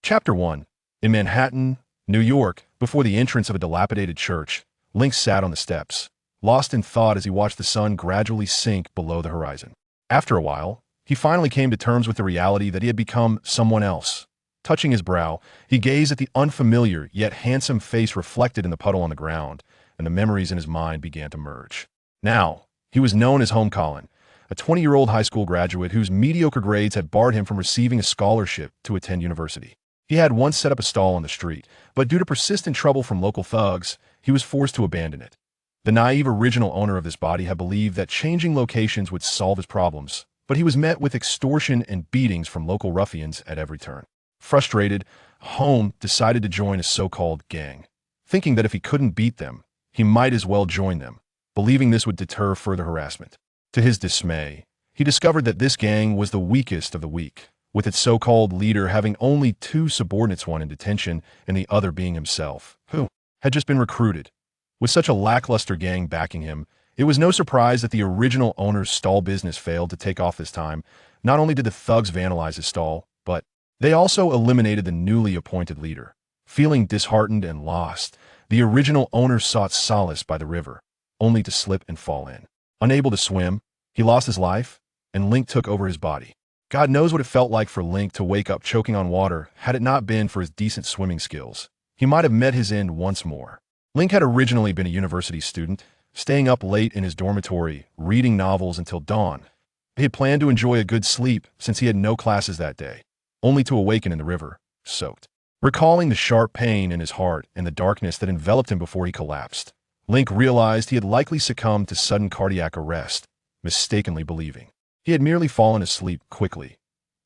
Chapter 1. In Manhattan, New York, before the entrance of a dilapidated church, Link sat on the steps, lost in thought as he watched the sun gradually sink below the horizon. After a while, he finally came to terms with the reality that he had become someone else. Touching his brow, he gazed at the unfamiliar yet handsome face reflected in the puddle on the ground, and the memories in his mind began to merge. Now, he was known as Holm, a 20-year-old high school graduate whose mediocre grades had barred him from receiving a scholarship to attend university. He had once set up a stall on the street, but due to persistent trouble from local thugs, he was forced to abandon it. The naive original owner of this body had believed that changing locations would solve his problems, but he was met with extortion and beatings from local ruffians at every turn. Frustrated, Holm decided to join a so-called gang, thinking that if he couldn't beat them, he might as well join them, believing this would deter further harassment. To his dismay, he discovered that this gang was the weakest of the weak, with its so-called leader having only two subordinates, one in detention and the other being himself, who had just been recruited. With such a lackluster gang backing him, it was no surprise that the original owner's stall business failed to take off this time. Not only did the thugs vandalize his stall, but they also eliminated the newly appointed leader. Feeling disheartened and lost, the original owner sought solace by the river, only to slip and fall in. Unable to swim, he lost his life, and Link took over his body. God knows what it felt like for Link to wake up choking on water had it not been for his decent swimming skills. He might have met his end once more. Link had originally been a university student, staying up late in his dormitory, reading novels until dawn. He had planned to enjoy a good sleep since he had no classes that day, only to awaken in the river, soaked. Recalling the sharp pain in his heart and the darkness that enveloped him before he collapsed, Link realized he had likely succumbed to sudden cardiac arrest, mistakenly believing he had merely fallen asleep quickly.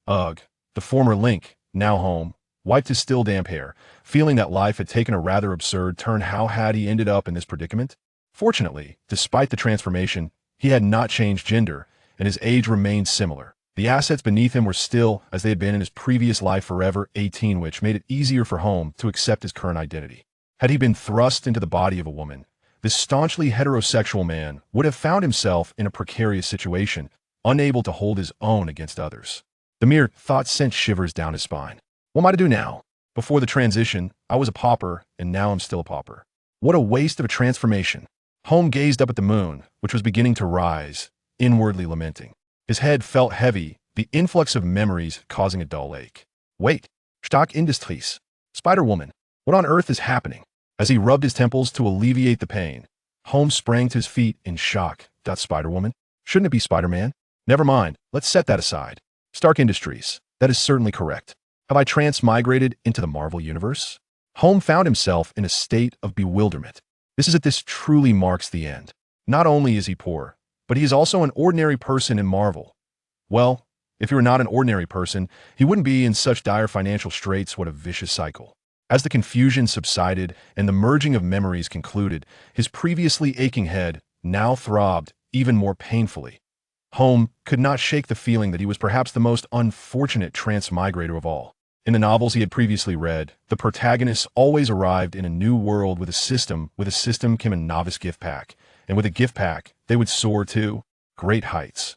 Ugh, the former Link, now Holm, wiped his still damp hair, feeling that life had taken a rather absurd turn. How had he ended up in this predicament? Fortunately, despite the transformation, he had not changed gender, and his age remained similar. The assets beneath him were still as they had been in his previous life, forever 18, which made it easier for Holm to accept his current identity. Had he been thrust into the body of a woman, this staunchly heterosexual man would have found himself in a precarious situation, unable to hold his own against others. The mere thought sent shivers down his spine. What am I to do now? Before the transition, I was a pauper, and now I'm still a pauper. What a waste of a transformation. Holm gazed up at the moon, which was beginning to rise, inwardly lamenting. His head felt heavy, the influx of memories causing a dull ache. Wait, Stock Industries. Spider-Woman. What on earth is happening? As he rubbed his temples to alleviate the pain, Holmes sprang to his feet in shock. Spider-Woman? Shouldn't it be Spider-Man? Never mind, let's set that aside. Stark Industries. That is certainly correct. Have I transmigrated into the Marvel Universe? Holm found himself in a state of bewilderment. This truly marks the end. Not only is he poor, but he is also an ordinary person in Marvel. Well, if he were not an ordinary person, he wouldn't be in such dire financial straits. What a vicious cycle. As the confusion subsided and the merging of memories concluded, his previously aching head now throbbed even more painfully. Holm could not shake the feeling that he was perhaps the most unfortunate transmigrator of all. In the novels he had previously read, the protagonists always arrived in a new world with a system. With a system came a novice gift pack, and with a gift pack, they would soar to great heights.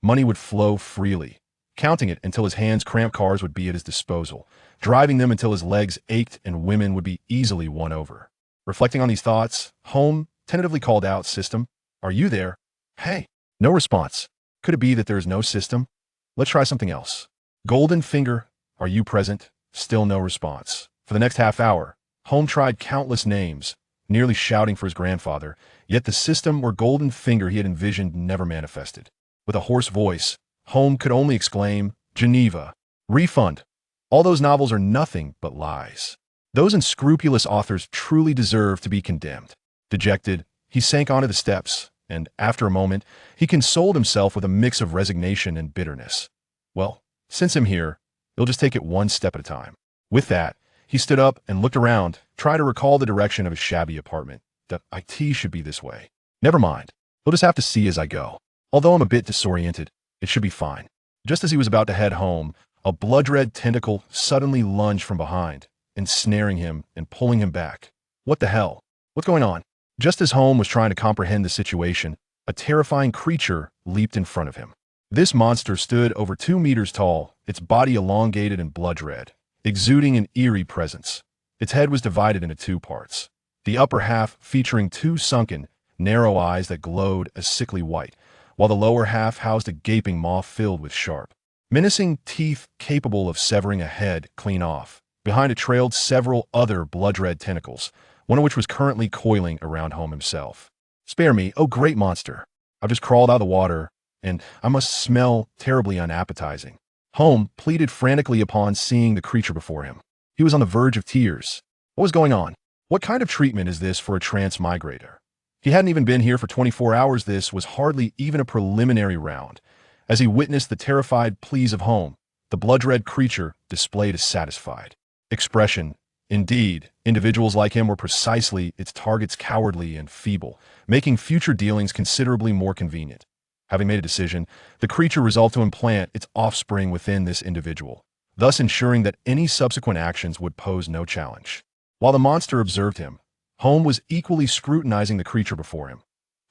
Money would flow freely, counting it until his hands cramped. Cars would be at his disposal, driving them until his legs ached, and women would be easily won over. Reflecting on these thoughts, Holm tentatively called out, "System, are you there?" Hey, no response. Could it be that there is no system? Let's try something else. Golden Finger, are you present? Still no response. For the next half hour, Holm tried countless names, nearly shouting for his grandfather, yet the system or Golden Finger he had envisioned never manifested. With a hoarse voice, Holm could only exclaim, "Geneva. Refund. All those novels are nothing but lies. Those unscrupulous authors truly deserve to be condemned." Dejected, he sank onto the steps, and after a moment, he consoled himself with a mix of resignation and bitterness. Well, since I'm here, he'll just take it one step at a time. With that, he stood up and looked around, trying to recall the direction of his shabby apartment. The IT should be this way. Never mind. He'll just have to see as I go. Although I'm a bit disoriented, it should be fine. Just as he was about to head home, a blood-red tentacle suddenly lunged from behind, ensnaring him and pulling him back. What the hell? What's going on? Just as Holm was trying to comprehend the situation, a terrifying creature leaped in front of him. This monster stood over 2 meters tall, its body elongated and blood red, exuding an eerie presence. Its head was divided into two parts. The upper half featuring two sunken, narrow eyes that glowed a sickly white, while the lower half housed a gaping maw filled with sharp, menacing teeth capable of severing a head clean off. Behind it trailed several other blood-red tentacles, one of which was currently coiling around Holm himself. "Spare me, oh great monster! I've just crawled out of the water, and I must smell terribly unappetizing." Holm pleaded frantically upon seeing the creature before him. He was on the verge of tears. What was going on? What kind of treatment is this for a transmigrator? He hadn't even been here for 24 hours. This was hardly even a preliminary round. As he witnessed the terrified pleas of Holm, the blood-red creature displayed a satisfied expression. Indeed, individuals like him were precisely its targets, cowardly and feeble, making future dealings considerably more convenient. Having made a decision, the creature resolved to implant its offspring within this individual, thus ensuring that any subsequent actions would pose no challenge. While the monster observed him, Holm was equally scrutinizing the creature before him.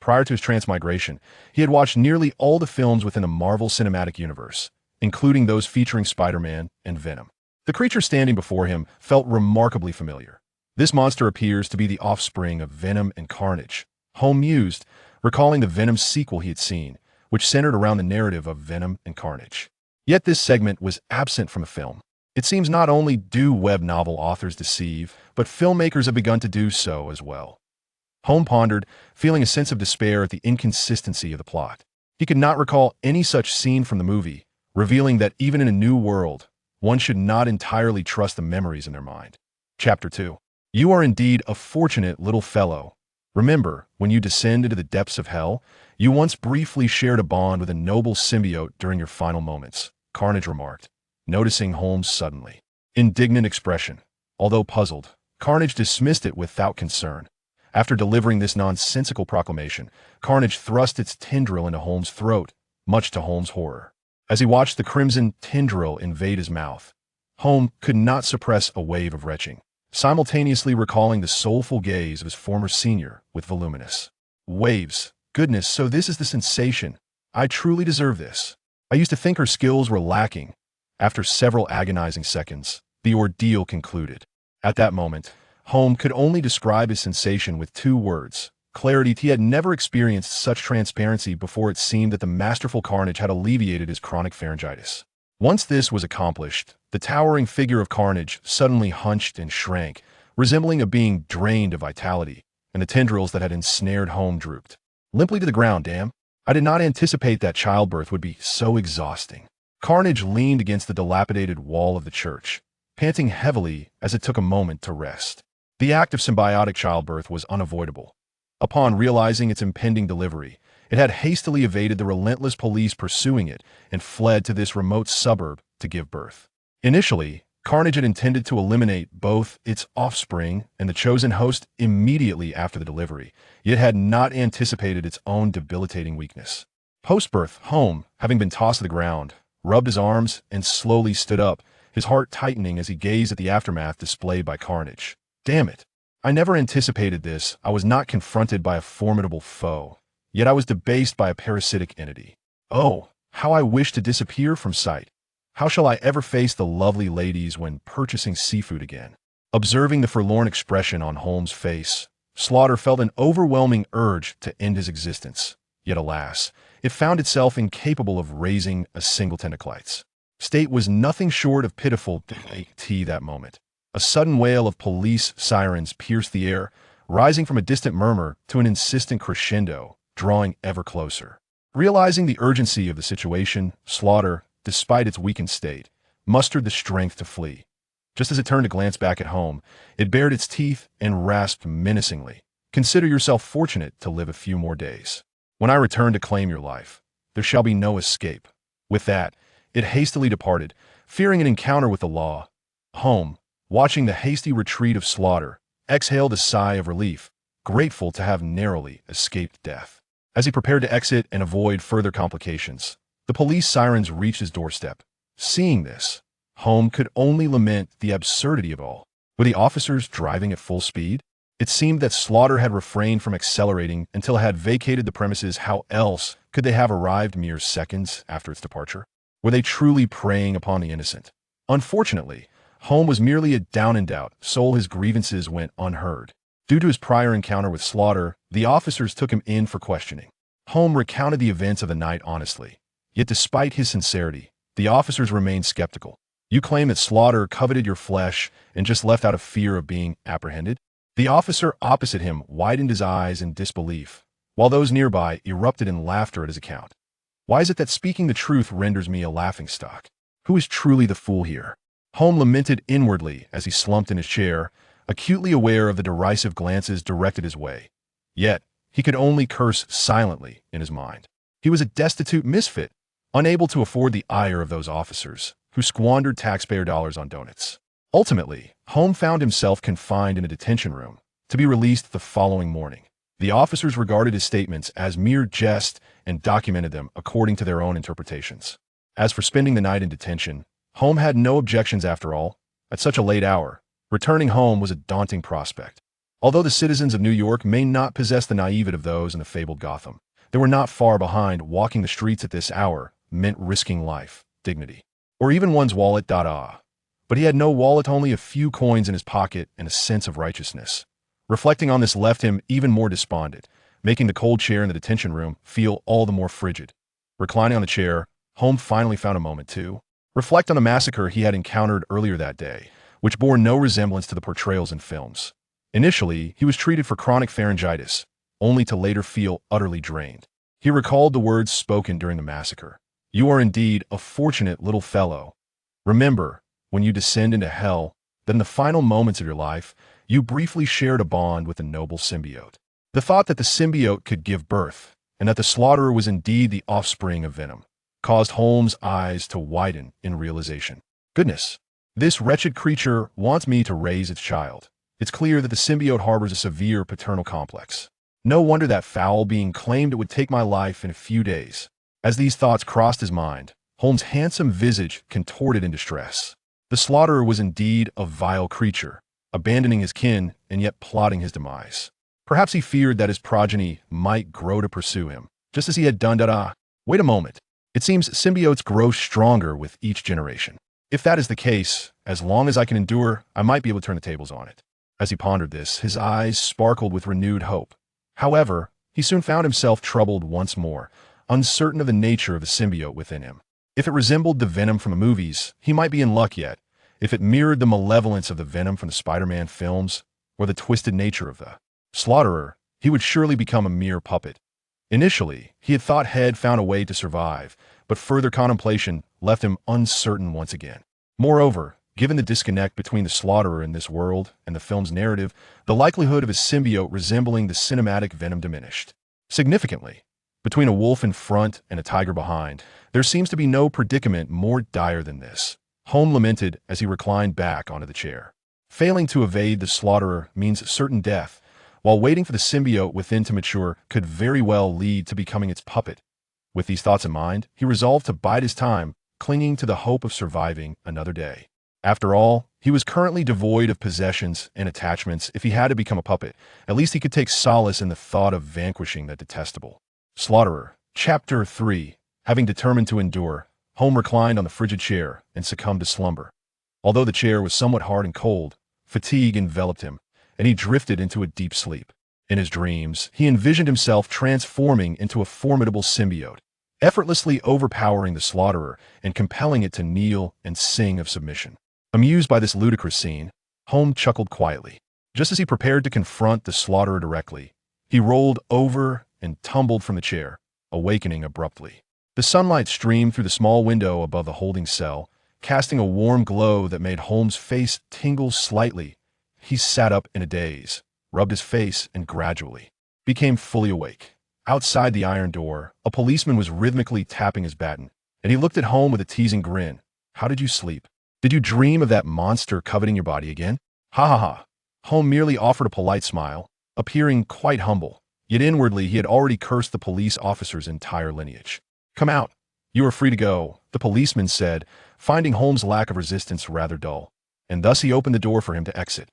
Prior to his transmigration, he had watched nearly all the films within the Marvel Cinematic Universe, including those featuring Spider-Man and Venom. The creature standing before him felt remarkably familiar. This monster appears to be the offspring of Venom and Carnage. Holm mused, recalling the Venom sequel he had seen, which centered around the narrative of Venom and Carnage. Yet this segment was absent from the film. It seems not only do web novel authors deceive, but filmmakers have begun to do so as well. Holm pondered, feeling a sense of despair at the inconsistency of the plot. He could not recall any such scene from the movie, revealing that even in a new world, one should not entirely trust the memories in their mind. Chapter 2. You are indeed a fortunate little fellow. Remember, when you descend into the depths of hell, you once briefly shared a bond with a noble symbiote during your final moments, Carnage remarked, noticing Holm's suddenly indignant expression. Although puzzled, Carnage dismissed it without concern. After delivering this nonsensical proclamation, Carnage thrust its tendril into Holm's throat, much to Holm's horror. As he watched the crimson tendril invade his mouth, Holm could not suppress a wave of retching, simultaneously recalling the soulful gaze of his former senior with voluminous waves. Goodness, so this is the sensation. I truly deserve this. I used to think her skills were lacking. After several agonizing seconds, the ordeal concluded. At that moment, Holm could only describe his sensation with two words: clarity. He had never experienced such transparency before. It seemed that the masterful Carnage had alleviated his chronic pharyngitis. Once this was accomplished, the towering figure of Carnage suddenly hunched and shrank, resembling a being drained of vitality, and the tendrils that had ensnared Holm drooped limply to the ground. Damn, I did not anticipate that childbirth would be so exhausting. Carnage leaned against the dilapidated wall of the church, panting heavily as it took a moment to rest. The act of symbiotic childbirth was unavoidable. Upon realizing its impending delivery, it had hastily evaded the relentless police pursuing it and fled to this remote suburb to give birth. Initially, Carnage had intended to eliminate both its offspring and the chosen host immediately after the delivery, yet had not anticipated its own debilitating weakness. Post-birth, Holm, having been tossed to the ground, rubbed his arms and slowly stood up, his heart tightening as he gazed at the aftermath displayed by Carnage. Damn it. I never anticipated this. I was not confronted by a formidable foe, yet I was debased by a parasitic entity. Oh, how I wish to disappear from sight. How shall I ever face the lovely ladies when purchasing seafood again? Observing the forlorn expression on Holm's face, Slaughter felt an overwhelming urge to end his existence. Yet alas, it found itself incapable of raising a single tentacle's state was nothing short of pitiful to that moment. A sudden wail of police sirens pierced the air, rising from a distant murmur to an insistent crescendo, drawing ever closer. Realizing the urgency of the situation, Slaughter, despite its weakened state, mustered the strength to flee. Just as it turned to glance back at Holm, it bared its teeth and rasped menacingly. Consider yourself fortunate to live a few more days. When I return to claim your life, there shall be no escape. With that, it hastily departed, fearing an encounter with the law. Holm, watching the hasty retreat of Slaughter, exhaled a sigh of relief, grateful to have narrowly escaped death. As he prepared to exit and avoid further complications, the police sirens reached his doorstep. Seeing this, Holm could only lament the absurdity of all. Were the officers driving at full speed? It seemed that Slaughter had refrained from accelerating until it had vacated the premises. How else could they have arrived mere seconds after its departure? Were they truly preying upon the innocent? Unfortunately, Holm was merely a down-and-out soul. His grievances went unheard. Due to his prior encounter with Slaughter, the officers took him in for questioning. Holm recounted the events of the night honestly. Yet despite his sincerity, the officers remained skeptical. You claim that Slaughter coveted your flesh and just left out of fear of being apprehended? The officer opposite him widened his eyes in disbelief, while those nearby erupted in laughter at his account. Why is it that speaking the truth renders me a laughingstock? Who is truly the fool here? Holm lamented inwardly as he slumped in his chair, acutely aware of the derisive glances directed his way. Yet, he could only curse silently in his mind. He was a destitute misfit, unable to afford the ire of those officers who squandered taxpayer dollars on donuts. Ultimately, Holm found himself confined in a detention room, to be released the following morning. The officers regarded his statements as mere jest and documented them according to their own interpretations. As for spending the night in detention, Holm had no objections after all. At such a late hour, returning home was a daunting prospect. Although the citizens of New York may not possess the naivete of those in the fabled Gotham, they were not far behind. Walking the streets at this hour meant risking life, dignity, or even one's wallet. But he had no wallet, only a few coins in his pocket and a sense of righteousness. Reflecting on this left him even more despondent, making the cold chair in the detention room feel all the more frigid. Reclining on the chair, Holm finally found a moment to reflect on the massacre he had encountered earlier that day, which bore no resemblance to the portrayals in films. Initially, he was treated for chronic pharyngitis, only to later feel utterly drained. He recalled the words spoken during the massacre. "You are indeed a fortunate little fellow. Remember, when you descend into hell, that in the final moments of your life, you briefly shared a bond with a noble symbiote." The thought that the symbiote could give birth, and that the slaughterer was indeed the offspring of venom, caused Holmes' eyes to widen in realization. Goodness, this wretched creature wants me to raise its child. It's clear that the symbiote harbors a severe paternal complex. No wonder that foul being claimed it would take my life in a few days. As these thoughts crossed his mind, Holmes' handsome visage contorted in distress. The slaughterer was indeed a vile creature, abandoning his kin and yet plotting his demise. Perhaps he feared that his progeny might grow to pursue him, just as he had done. Wait a moment. It seems symbiotes grow stronger with each generation. If that is the case, as long as I can endure, I might be able to turn the tables on it. As he pondered this, his eyes sparkled with renewed hope. However, he soon found himself troubled once more, uncertain of the nature of the symbiote within him. If it resembled the venom from the movies, he might be in luck yet. If it mirrored the malevolence of the venom from the Spider-Man films, or the twisted nature of the slaughterer, he would surely become a mere puppet. Initially, he had thought Head found a way to survive, but further contemplation left him uncertain once again. Moreover, given the disconnect between the slaughterer in this world and the film's narrative, the likelihood of his symbiote resembling the cinematic venom diminished. Significantly, between a wolf in front and a tiger behind, there seems to be no predicament more dire than this. Holm lamented as he reclined back onto the chair. Failing to evade the slaughterer means certain death, while waiting for the symbiote within to mature could very well lead to becoming its puppet. With these thoughts in mind, he resolved to bide his time, clinging to the hope of surviving another day. After all, he was currently devoid of possessions and attachments. If he had to become a puppet, at least he could take solace in the thought of vanquishing that detestable slaughterer. Chapter 3. Having determined to endure, Holm reclined on the frigid chair and succumbed to slumber. Although the chair was somewhat hard and cold, fatigue enveloped him, and he drifted into a deep sleep. In his dreams, he envisioned himself transforming into a formidable symbiote, effortlessly overpowering the slaughterer and compelling it to kneel and sing of submission. Amused by this ludicrous scene, Holm chuckled quietly. Just as he prepared to confront the slaughterer directly, he rolled over and tumbled from the chair, awakening abruptly. The sunlight streamed through the small window above the holding cell, casting a warm glow that made Holmes' face tingle slightly. He sat up in a daze, rubbed his face, and gradually became fully awake. Outside the iron door, a policeman was rhythmically tapping his baton, and he looked at Holm with a teasing grin. "How did you sleep? Did you dream of that monster coveting your body again?" "Ha ha ha." Holm merely offered a polite smile, appearing quite humble, yet inwardly he had already cursed the police officer's entire lineage. "Come out. You are free to go," the policeman said, finding Holmes' lack of resistance rather dull, and thus he opened the door for him to exit.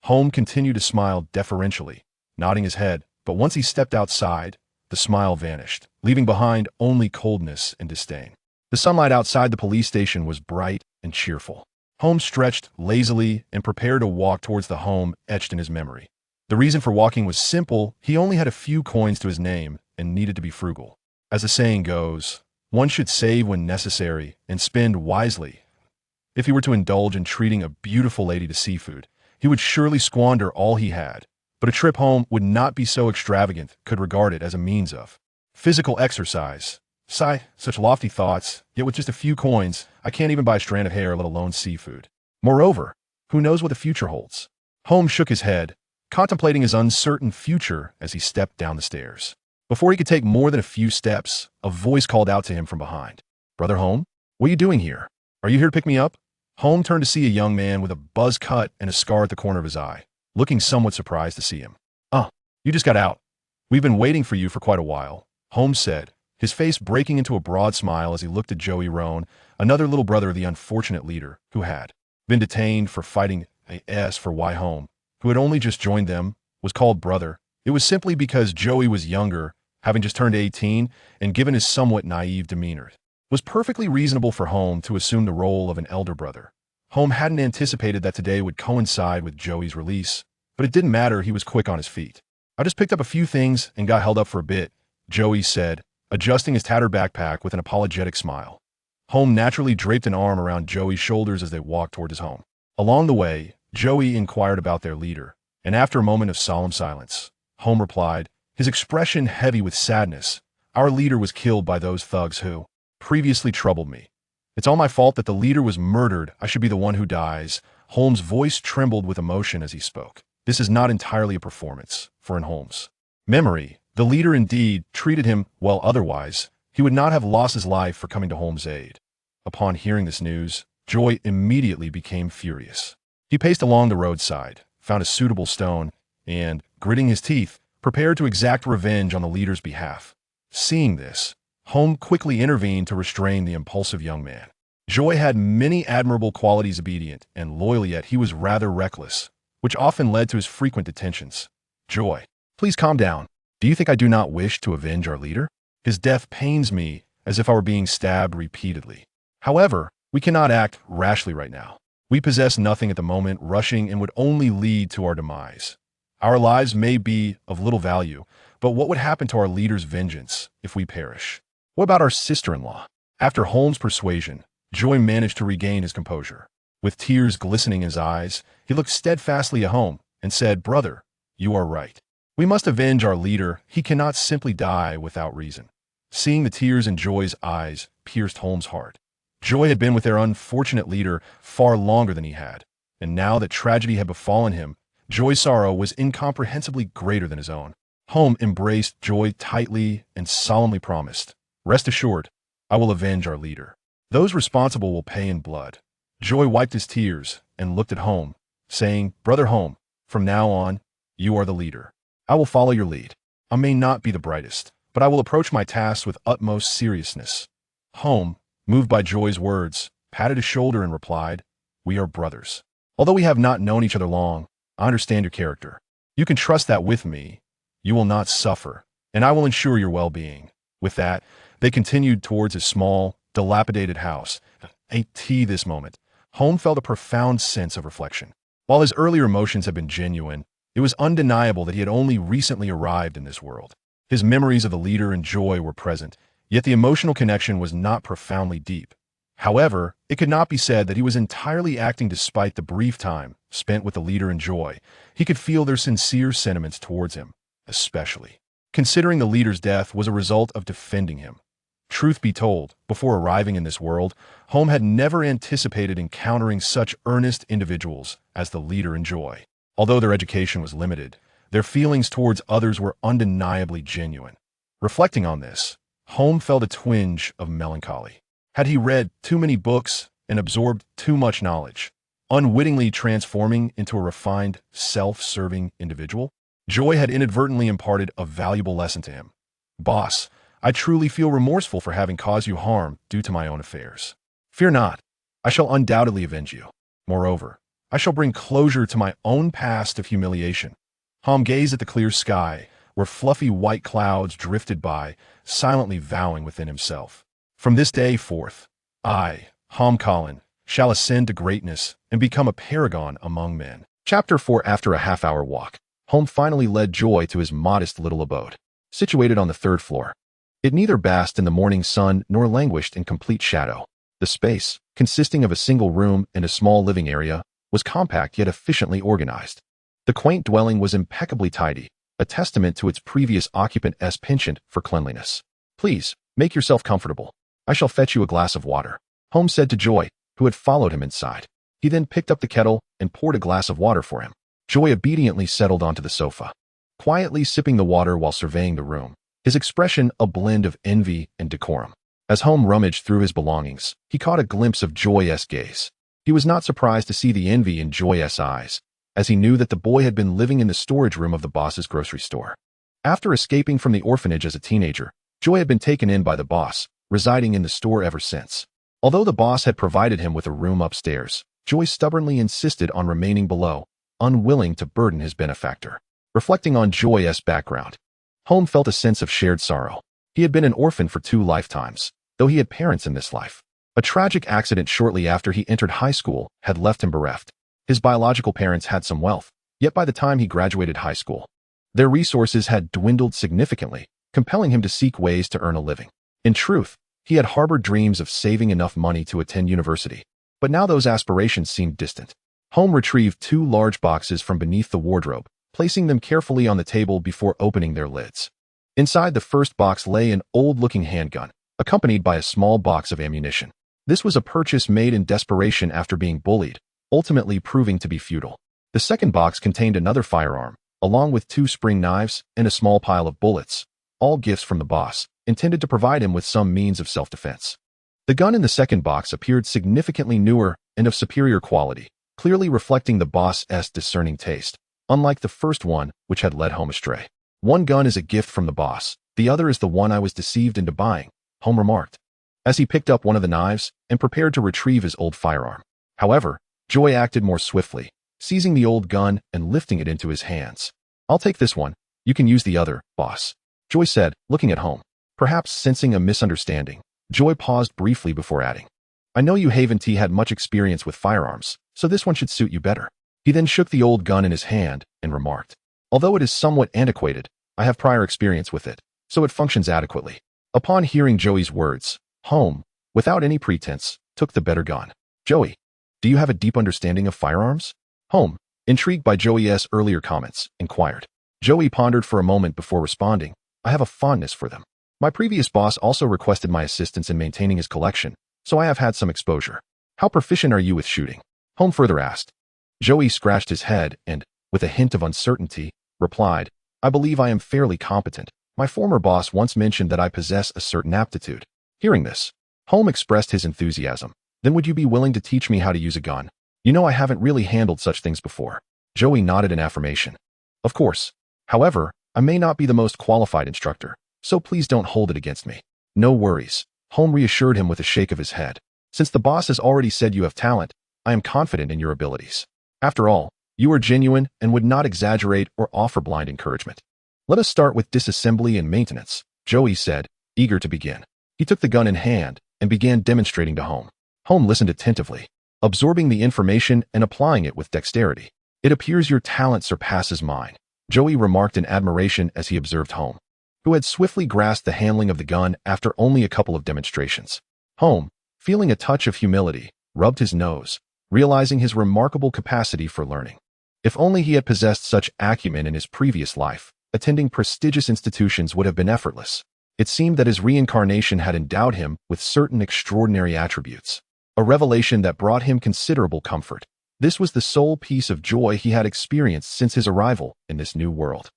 Holm continued to smile deferentially, nodding his head, but once he stepped outside, the smile vanished, leaving behind only coldness and disdain. The sunlight outside the police station was bright and cheerful. Holmes stretched lazily and prepared to walk towards the home etched in his memory. The reason for walking was simple. He only had a few coins to his name and needed to be frugal. As the saying goes, one should save when necessary and spend wisely. If he were to indulge in treating a beautiful lady to seafood, he would surely squander all he had. But a trip home would not be so extravagant, could regard it as a means of physical exercise. Sigh, such lofty thoughts, yet with just a few coins, I can't even buy a strand of hair, let alone seafood. Moreover, who knows what the future holds? Holmes shook his head, contemplating his uncertain future as he stepped down the stairs. Before he could take more than a few steps, a voice called out to him from behind. "Brother Holm, what are you doing here? Are you here to pick me up?" Holm turned to see a young man with a buzz cut and a scar at the corner of his eye, looking somewhat surprised to see him. You just got out. We've been waiting for you for quite a while," Holmes said, his face breaking into a broad smile as he looked at Joey Roan, another little brother of the unfortunate leader, who had been detained for fighting a S for Y. Holm, who had only just joined them, was called brother. It was simply because Joey was younger, having just turned 18, and given his somewhat naive demeanor, it was perfectly reasonable for Holm to assume the role of an elder brother. Holm hadn't anticipated that today would coincide with Joey's release, but it didn't matter. He was quick on his feet. "I just picked up a few things and got held up for a bit," Joey said, adjusting his tattered backpack with an apologetic smile. Holm naturally draped an arm around Joey's shoulders as they walked toward his home. Along the way, Joey inquired about their leader, and after a moment of solemn silence, Holm replied, his expression heavy with sadness, "Our leader was killed by those thugs who previously troubled me. It's all my fault that the leader was murdered. I should be the one who dies." Holmes' voice trembled with emotion as he spoke. This is not entirely a performance, for in Holmes' memory, the leader indeed treated him well. Otherwise, he would not have lost his life for coming to Holmes' aid. Upon hearing this news, Joy immediately became furious. He paced along the roadside, found a suitable stone, and, gritting his teeth, prepared to exact revenge on the leader's behalf. Seeing this, Holm quickly intervened to restrain the impulsive young man. Joy had many admirable qualities, obedient and loyal, yet he was rather reckless, which often led to his frequent detentions. "Joy, please calm down. Do you think I do not wish to avenge our leader? His death pains me as if I were being stabbed repeatedly. However, we cannot act rashly right now. We possess nothing at the moment. Rushing and would only lead to our demise. Our lives may be of little value, but what would happen to our leader's vengeance if we perish? What about our sister-in-law?" After Holmes' persuasion, Joy managed to regain his composure. With tears glistening in his eyes, he looked steadfastly at Holm and said, "Brother, you are right. We must avenge our leader. He cannot simply die without reason." Seeing the tears in Joy's eyes pierced Holmes' heart. Joy had been with their unfortunate leader far longer than he had, and now that tragedy had befallen him, Joy's sorrow was incomprehensibly greater than his own. Holm embraced Joy tightly and solemnly promised, "Rest assured, I will avenge our leader. Those responsible will pay in blood." Joy wiped his tears and looked at Holm, saying, "Brother Holm, from now on, you are the leader. I will follow your lead. I may not be the brightest, but I will approach my tasks with utmost seriousness." Holm, moved by Joy's words, patted his shoulder and replied, "We are brothers. Although we have not known each other long, I understand your character. You can trust that with me, you will not suffer, and I will ensure your well-being." With that, they continued towards his small, dilapidated house. At this moment, Holm felt a profound sense of reflection. While his earlier emotions had been genuine, it was undeniable that he had only recently arrived in this world. His memories of the leader and Joy were present, yet the emotional connection was not profoundly deep. However, it could not be said that he was entirely acting despite the brief time spent with the leader and Joy. He could feel their sincere sentiments towards him, especially considering the leader's death was a result of defending him. Truth be told, before arriving in this world, Holm had never anticipated encountering such earnest individuals as the leader and Joy. Although their education was limited, their feelings towards others were undeniably genuine. Reflecting on this, Holm felt a twinge of melancholy. Had he read too many books and absorbed too much knowledge, unwittingly transforming into a refined, self-serving individual? Joy had inadvertently imparted a valuable lesson to him. "Boss, I truly feel remorseful for having caused you harm due to my own affairs. Fear not, I shall undoubtedly avenge you. Moreover, I shall bring closure to my own past of humiliation." Holm gazed at the clear sky, where fluffy white clouds drifted by, silently vowing within himself, "From this day forth, I, Holm Collin, shall ascend to greatness and become a paragon among men. Chapter 4. After a half-hour walk, Holm finally led Joy to his modest little abode, situated on the third floor. It neither basked in the morning sun nor languished in complete shadow. The space, consisting of a single room and a small living area, was compact yet efficiently organized. The quaint dwelling was impeccably tidy, a testament to its previous occupant's penchant for cleanliness. "Please, make yourself comfortable. I shall fetch you a glass of water," Holm said to Joy, who had followed him inside. He then picked up the kettle and poured a glass of water for him. Joy obediently settled onto the sofa, quietly sipping the water while surveying the room, his expression a blend of envy and decorum. As Holm rummaged through his belongings, he caught a glimpse of Joy's gaze. He was not surprised to see the envy in Joy's eyes, as he knew that the boy had been living in the storage room of the boss's grocery store. After escaping from the orphanage as a teenager, Joy had been taken in by the boss, residing in the store ever since. Although the boss had provided him with a room upstairs, Joy stubbornly insisted on remaining below, unwilling to burden his benefactor. Reflecting on Joy's background, Holm felt a sense of shared sorrow. He had been an orphan for 2 lifetimes, though he had parents in this life. A tragic accident shortly after he entered high school had left him bereft. His biological parents had some wealth, yet by the time he graduated high school, their resources had dwindled significantly, compelling him to seek ways to earn a living. In truth, he had harbored dreams of saving enough money to attend university, but now those aspirations seemed distant. Holm retrieved 2 large boxes from beneath the wardrobe, placing them carefully on the table before opening their lids. Inside the first box lay an old-looking handgun, accompanied by a small box of ammunition. This was a purchase made in desperation after being bullied, ultimately proving to be futile. The second box contained another firearm, along with 2 spring knives and a small pile of bullets, all gifts from the boss, intended to provide him with some means of self-defense. The gun in the second box appeared significantly newer and of superior quality, clearly reflecting the boss's discerning taste, unlike the first one, which had led Holm astray. "One gun is a gift from the boss, the other is the one I was deceived into buying," Holm remarked, as he picked up one of the knives and prepared to retrieve his old firearm. However, Joy acted more swiftly, seizing the old gun and lifting it into his hands. "I'll take this one. You can use the other, boss," Joy said, looking at Holm. Perhaps sensing a misunderstanding, Joy paused briefly before adding, "I know you haven't had much experience with firearms, so this one should suit you better." He then shook the old gun in his hand and remarked, "Although it is somewhat antiquated, I have prior experience with it, so it functions adequately." Upon hearing Joey's words, Holm, without any pretense, took the better gun. "Joey, do you have a deep understanding of firearms?" Holm, intrigued by Joey's earlier comments, inquired. Joey pondered for a moment before responding, "I have a fondness for them. My previous boss also requested my assistance in maintaining his collection, so I have had some exposure." "How proficient are you with shooting?" Holm further asked. Joey scratched his head and, with a hint of uncertainty, replied, "I believe I am fairly competent. My former boss once mentioned that I possess a certain aptitude." Hearing this, Holm expressed his enthusiasm. "Then would you be willing to teach me how to use a gun? You know I haven't really handled such things before." Joey nodded in affirmation. "Of course. However, I may not be the most qualified instructor, so please don't hold it against me." "No worries," Holm reassured him with a shake of his head. "Since the boss has already said you have talent, I am confident in your abilities. After all, you are genuine and would not exaggerate or offer blind encouragement." "Let us start with disassembly and maintenance," Joey said, eager to begin. He took the gun in hand and began demonstrating to Holm. Holm listened attentively, absorbing the information and applying it with dexterity. "It appears your talent surpasses mine," Joey remarked in admiration as he observed Holm, who had swiftly grasped the handling of the gun after only a couple of demonstrations. Holm, feeling a touch of humility, rubbed his nose, realizing his remarkable capacity for learning. If only he had possessed such acumen in his previous life, attending prestigious institutions would have been effortless. It seemed that his reincarnation had endowed him with certain extraordinary attributes, a revelation that brought him considerable comfort. This was the sole piece of joy he had experienced since his arrival in this new world.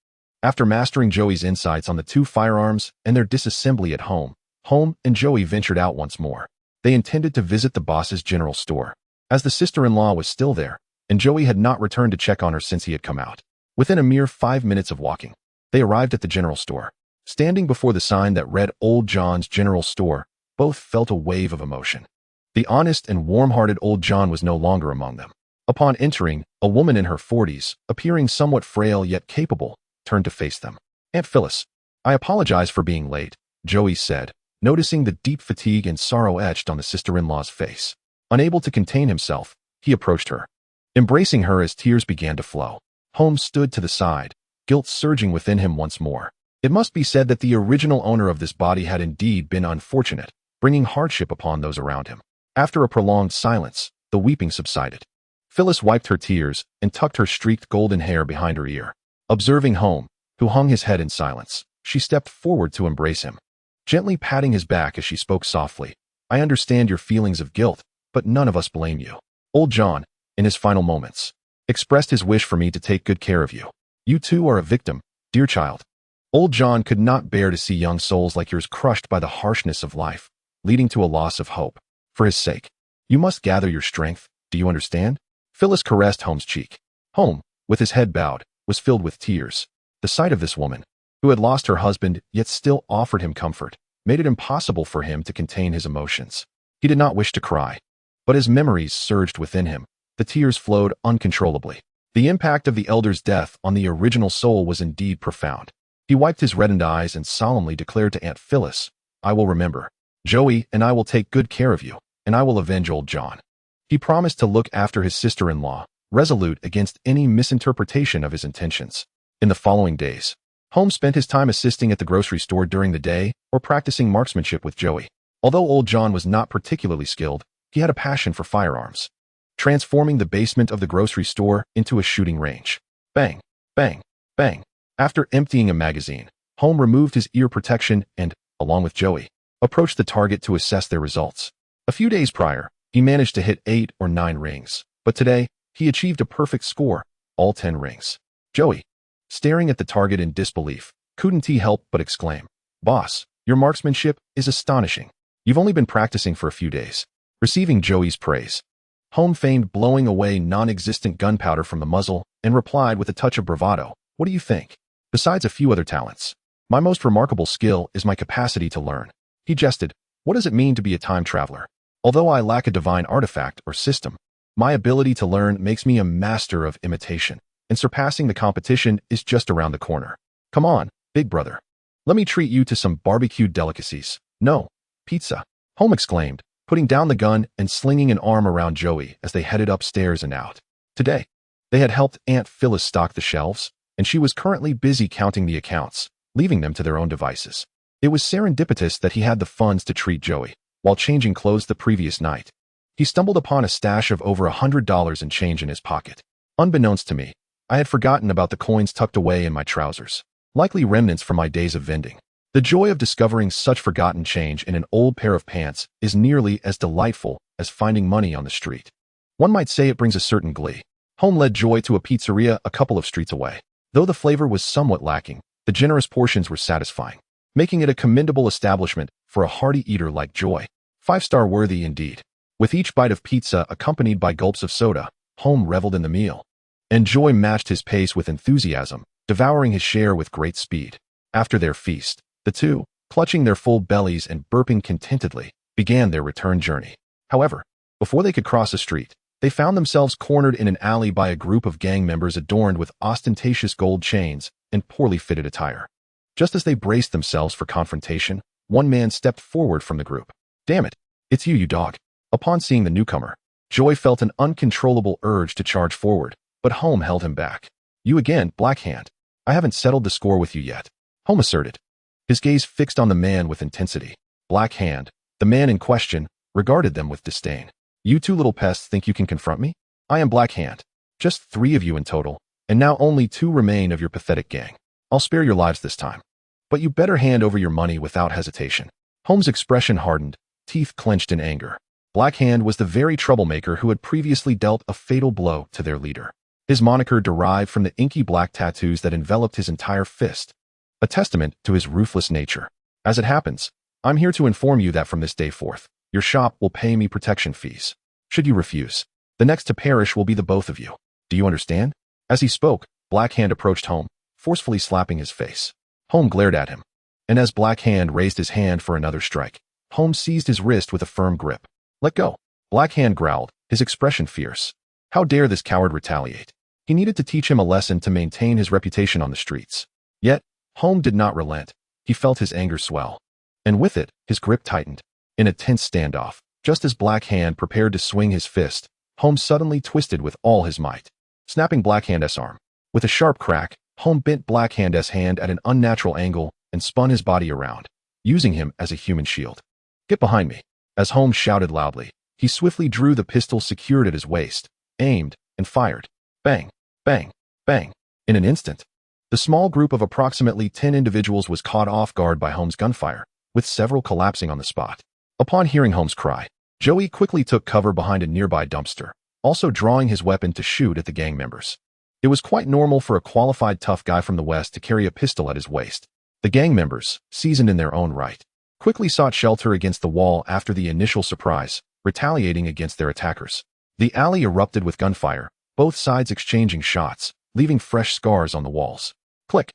After mastering Joey's insights on the 2 firearms and their disassembly at home, Holm and Joey ventured out once more. They intended to visit the boss's general store, as the sister-in-law was still there, and Joey had not returned to check on her since he had come out. Within a mere 5 minutes of walking, they arrived at the general store. Standing before the sign that read Old John's General Store, both felt a wave of emotion. The honest and warm-hearted Old John was no longer among them. Upon entering, a woman in her 40s, appearing somewhat frail yet capable, turned to face them. "Aunt Phyllis, I apologize for being late," Joey said, noticing the deep fatigue and sorrow etched on the sister-in-law's face. Unable to contain himself, he approached her, embracing her as tears began to flow. Holm stood to the side, guilt surging within him once more. It must be said that the original owner of this body had indeed been unfortunate, bringing hardship upon those around him. After a prolonged silence, the weeping subsided. Phyllis wiped her tears and tucked her streaked golden hair behind her ear. Observing Holm, who hung his head in silence, she stepped forward to embrace him, gently patting his back as she spoke softly. I understand your feelings of guilt, but none of us blame you. Old John, in his final moments, expressed his wish for me to take good care of you. You too are a victim, dear child. Old John could not bear to see young souls like yours crushed by the harshness of life, leading to a loss of hope. For his sake, you must gather your strength, do you understand? Phyllis caressed Holm's cheek. Holm, with his head bowed, was filled with tears. The sight of this woman, who had lost her husband yet still offered him comfort, made it impossible for him to contain his emotions. He did not wish to cry, but as memories surged within him, the tears flowed uncontrollably. The impact of the elder's death on the original soul was indeed profound. He wiped his reddened eyes and solemnly declared to Aunt Phyllis, I will remember. Joey and I will take good care of you, and I will avenge old John. He promised to look after his sister-in-law, resolute against any misinterpretation of his intentions. In the following days, Holm spent his time assisting at the grocery store during the day or practicing marksmanship with Joey. Although old John was not particularly skilled, he had a passion for firearms, transforming the basement of the grocery store into a shooting range. Bang, bang, bang. After emptying a magazine, Holm removed his ear protection and, along with Joey, approached the target to assess their results. A few days prior, he managed to hit 8 or 9 rings, but today, he achieved a perfect score, all 10 rings. Joey, staring at the target in disbelief, couldn't he help but exclaim, Boss, your marksmanship is astonishing. You've only been practicing for a few days. Receiving Joey's praise, Holm feigned blowing away non-existent gunpowder from the muzzle and replied with a touch of bravado, What do you think? Besides a few other talents, my most remarkable skill is my capacity to learn. He jested, What does it mean to be a time traveler? Although I lack a divine artifact or system, my ability to learn makes me a master of imitation, and surpassing the competition is just around the corner. Come on, big brother. Let me treat you to some barbecued delicacies. No, pizza, Holm exclaimed, putting down the gun and slinging an arm around Joey as they headed upstairs and out. Today, they had helped Aunt Phyllis stock the shelves, and she was currently busy counting the accounts, leaving them to their own devices. It was serendipitous that he had the funds to treat Joey, while changing clothes the previous night. He stumbled upon a stash of over $100 in change in his pocket. Unbeknownst to me, I had forgotten about the coins tucked away in my trousers, likely remnants from my days of vending. The joy of discovering such forgotten change in an old pair of pants is nearly as delightful as finding money on the street. One might say it brings a certain glee. Holm led Joy to a pizzeria a couple of streets away. Though the flavor was somewhat lacking, the generous portions were satisfying, making it a commendable establishment for a hearty eater like Joy. 5-star worthy indeed. With each bite of pizza accompanied by gulps of soda, Holm reveled in the meal, and Joy matched his pace with enthusiasm, devouring his share with great speed. After their feast, the two, clutching their full bellies and burping contentedly, began their return journey. However, before they could cross a street, they found themselves cornered in an alley by a group of gang members adorned with ostentatious gold chains and poorly fitted attire. Just as they braced themselves for confrontation, one man stepped forward from the group. Damn it, it's you dog. Upon seeing the newcomer, Joy felt an uncontrollable urge to charge forward, but Holm held him back. You again, Black Hand. I haven't settled the score with you yet, Holm asserted, his gaze fixed on the man with intensity. Black Hand, the man in question, regarded them with disdain. You two little pests think you can confront me? I am Black Hand. Just 3 of you in total, and now only 2 remain of your pathetic gang. I'll spare your lives this time. But you better hand over your money without hesitation. Holm's expression hardened, teeth clenched in anger. Black Hand was the very troublemaker who had previously dealt a fatal blow to their leader. His moniker derived from the inky black tattoos that enveloped his entire fist, a testament to his ruthless nature. As it happens, I'm here to inform you that from this day forth, your shop will pay me protection fees. Should you refuse, the next to perish will be the both of you. Do you understand? As he spoke, Black Hand approached Holm, forcefully slapping his face. Holm glared at him, and as Black Hand raised his hand for another strike, Holm seized his wrist with a firm grip. Let go. Black Hand growled, his expression fierce. How dare this coward retaliate? He needed to teach him a lesson to maintain his reputation on the streets. Yet, Holm did not relent. He felt his anger swell, and with it, his grip tightened. In a tense standoff, Just as Black Hand prepared to swing his fist, Holm suddenly twisted with all his might, snapping Black Hand's arm. With a sharp crack, Holm bent Black Hand's hand at an unnatural angle and spun his body around, using him as a human shield. "Get behind me!" As Holm shouted loudly, he swiftly drew the pistol secured at his waist, aimed, and fired. Bang, bang, bang. In an instant, the small group of approximately 10 individuals was caught off guard by Holm's gunfire, with several collapsing on the spot. Upon hearing Holm's cry, Joey quickly took cover behind a nearby dumpster, also drawing his weapon to shoot at the gang members. It was quite normal for a qualified tough guy from the West to carry a pistol at his waist. The gang members, seasoned in their own right, quickly sought shelter against the wall after the initial surprise, retaliating against their attackers. The alley erupted with gunfire, both sides exchanging shots, leaving fresh scars on the walls. Click,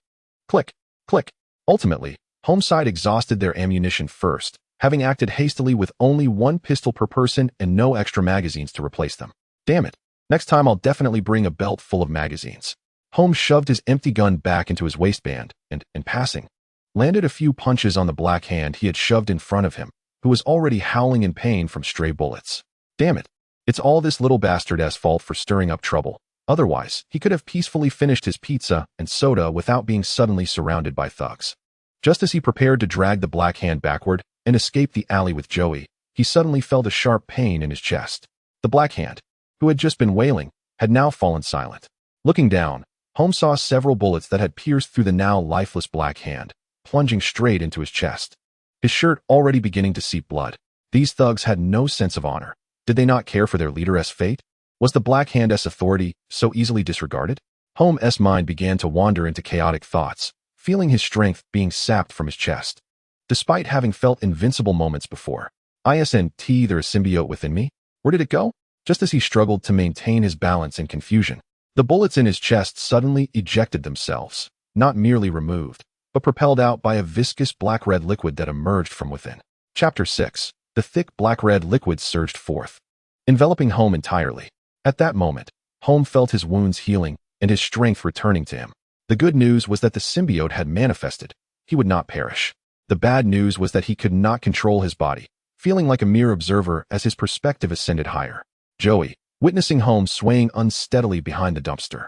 click, click. Ultimately, Holm's side exhausted their ammunition first, having acted hastily with only one pistol per person and no extra magazines to replace them. Damn it. Next time I'll definitely bring a belt full of magazines. Holm shoved his empty gun back into his waistband and, in passing, landed a few punches on the Black Hand he had shoved in front of him, who was already howling in pain from stray bullets. Damn it. It's all this little bastard's fault for stirring up trouble. Otherwise, he could have peacefully finished his pizza and soda without being suddenly surrounded by thugs. Just as he prepared to drag the Black Hand backward and escape the alley with Joey, he suddenly felt a sharp pain in his chest. The Black Hand, who had just been wailing, had now fallen silent. Looking down, Holm saw several bullets that had pierced through the now lifeless Black Hand, plunging straight into his chest. His shirt already beginning to seep blood. These thugs had no sense of honor. Did they not care for their leader's fate? Was the Black Hand's authority so easily disregarded? Holm's mind began to wander into chaotic thoughts, feeling his strength being sapped from his chest. Despite having felt invincible moments before, isn't there a symbiote within me? Where did it go? Just as he struggled to maintain his balance in confusion, the bullets in his chest suddenly ejected themselves, not merely removed, but propelled out by a viscous black-red liquid that emerged from within. Chapter 6. The thick black-red liquid surged forth, enveloping Holm entirely. At that moment, Holm felt his wounds healing and his strength returning to him. The good news was that the symbiote had manifested. He would not perish. The bad news was that he could not control his body, feeling like a mere observer as his perspective ascended higher. Joey, witnessing Holm swaying unsteadily behind the dumpster,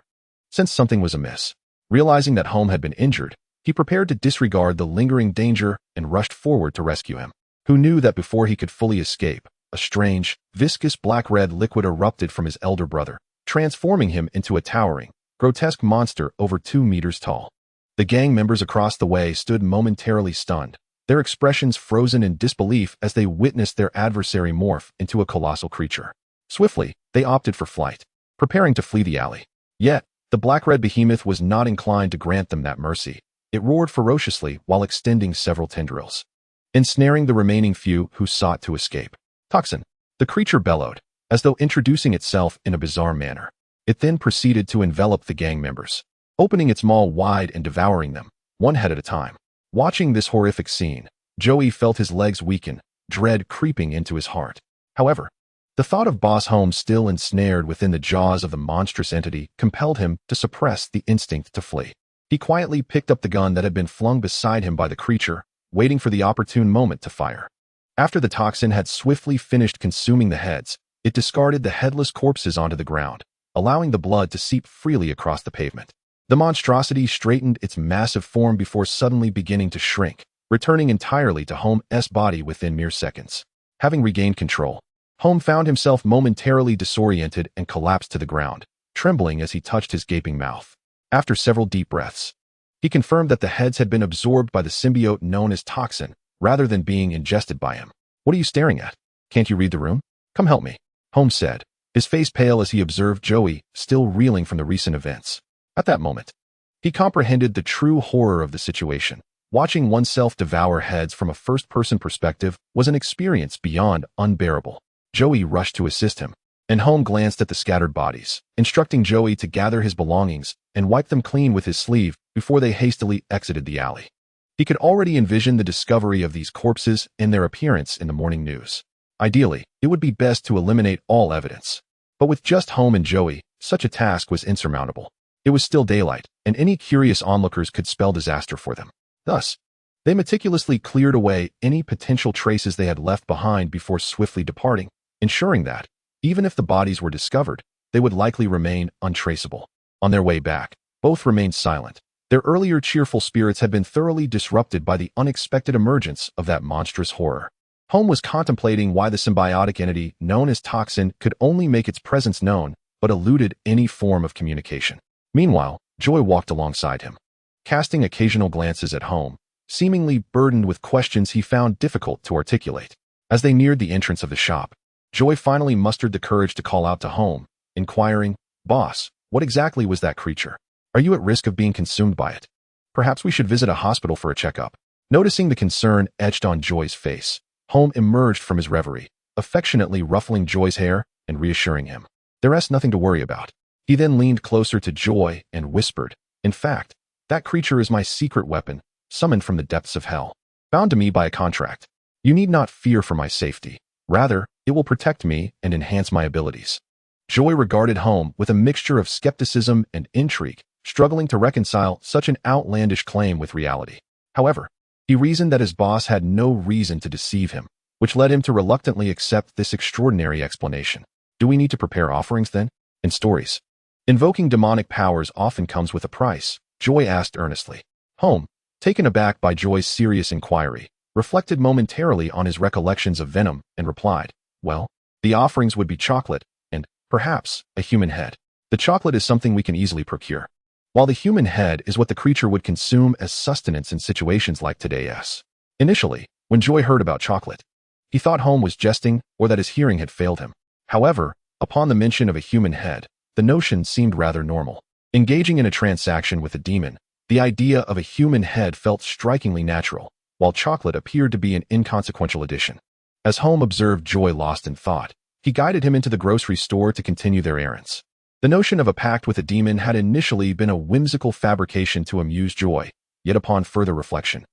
sensed something was amiss. Realizing that Holm had been injured, he prepared to disregard the lingering danger and rushed forward to rescue him. Who knew that before he could fully escape, a strange, viscous black-red liquid erupted from his elder brother, transforming him into a towering, grotesque monster over 2 meters tall. The gang members across the way stood momentarily stunned, their expressions frozen in disbelief as they witnessed their adversary morph into a colossal creature. Swiftly, they opted for flight, preparing to flee the alley. Yet, the black-red behemoth was not inclined to grant them that mercy. It roared ferociously while extending several tendrils, ensnaring the remaining few who sought to escape. Toxin, the creature bellowed, as though introducing itself in a bizarre manner. It then proceeded to envelop the gang members, opening its maw wide and devouring them, one head at a time. Watching this horrific scene, Joey felt his legs weaken, dread creeping into his heart. However, the thought of Boss Holm still ensnared within the jaws of the monstrous entity compelled him to suppress the instinct to flee. He quietly picked up the gun that had been flung beside him by the creature, waiting for the opportune moment to fire. After the toxin had swiftly finished consuming the heads, it discarded the headless corpses onto the ground, allowing the blood to seep freely across the pavement. The monstrosity straightened its massive form before suddenly beginning to shrink, returning entirely to Holm's body within mere seconds. Having regained control, Holm found himself momentarily disoriented and collapsed to the ground, trembling as he touched his gaping mouth. After several deep breaths, he confirmed that the heads had been absorbed by the symbiote known as Toxin, rather than being ingested by him. "What are you staring at? Can't you read the room? Come help me," Holm said, his face pale as he observed Joey, still reeling from the recent events. At that moment, he comprehended the true horror of the situation. Watching oneself devour heads from a first-person perspective was an experience beyond unbearable. Joey rushed to assist him, and Holm glanced at the scattered bodies, instructing Joey to gather his belongings and wipe them clean with his sleeve before they hastily exited the alley. He could already envision the discovery of these corpses and their appearance in the morning news. Ideally, it would be best to eliminate all evidence. But with just Holm and Joey, such a task was insurmountable. It was still daylight, and any curious onlookers could spell disaster for them. Thus, They meticulously cleared away any potential traces they had left behind before swiftly departing, ensuring that, even if the bodies were discovered, they would likely remain untraceable. On their way back, both remained silent. Their earlier cheerful spirits had been thoroughly disrupted by the unexpected emergence of that monstrous horror. Holm was contemplating why the symbiotic entity known as Toxin could only make its presence known, but eluded any form of communication. Meanwhile, Joy walked alongside him, casting occasional glances at Holm, seemingly burdened with questions he found difficult to articulate. As they neared the entrance of the shop, Joy finally mustered the courage to call out to Holm, inquiring, "Boss, what exactly was that creature? Are you at risk of being consumed by it? Perhaps we should visit a hospital for a checkup." Noticing the concern etched on Joy's face, Holm emerged from his reverie, affectionately ruffling Joy's hair and reassuring him. "There's nothing to worry about." He then leaned closer to Joy and whispered, "In fact, that creature is my secret weapon, summoned from the depths of hell, bound to me by a contract. You need not fear for my safety. Rather, it will protect me and enhance my abilities." Joy regarded Holm with a mixture of skepticism and intrigue, struggling to reconcile such an outlandish claim with reality. However, he reasoned that his boss had no reason to deceive him, which led him to reluctantly accept this extraordinary explanation. "Do we need to prepare offerings then?" In stories, invoking demonic powers often comes with a price, Joy asked earnestly. Holm, taken aback by Joy's serious inquiry, reflected momentarily on his recollections of venom and replied, "Well, the offerings would be chocolate and, perhaps, a human head. The chocolate is something we can easily procure, while the human head is what the creature would consume as sustenance in situations like today's." Initially, when Joy heard about chocolate, he thought Holm was jesting or that his hearing had failed him. However, upon the mention of a human head, the notion seemed rather normal. Engaging in a transaction with a demon, the idea of a human head felt strikingly natural, while chocolate appeared to be an inconsequential addition. As Holm observed Joy lost in thought, he guided him into the grocery store to continue their errands. The notion of a pact with a demon had initially been a whimsical fabrication to amuse Joy, yet upon further reflection,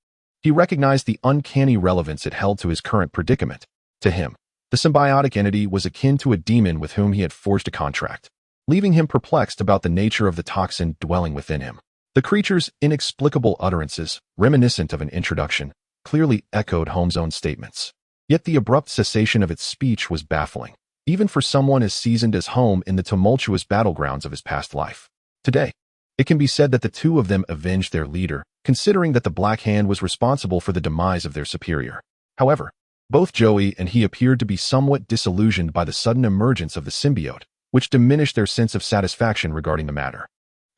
he recognized the uncanny relevance it held to his current predicament. To him, the symbiotic entity was akin to a demon with whom he had forged a contract, leaving him perplexed about the nature of the toxin dwelling within him. The creature's inexplicable utterances, reminiscent of an introduction, clearly echoed Holm's own statements. Yet the abrupt cessation of its speech was baffling, even for someone as seasoned as Holm in the tumultuous battlegrounds of his past life. Today, it can be said that the two of them avenged their leader, considering that the Black Hand was responsible for the demise of their superior. However, both Joey and he appeared to be somewhat disillusioned by the sudden emergence of the symbiote, which diminished their sense of satisfaction regarding the matter.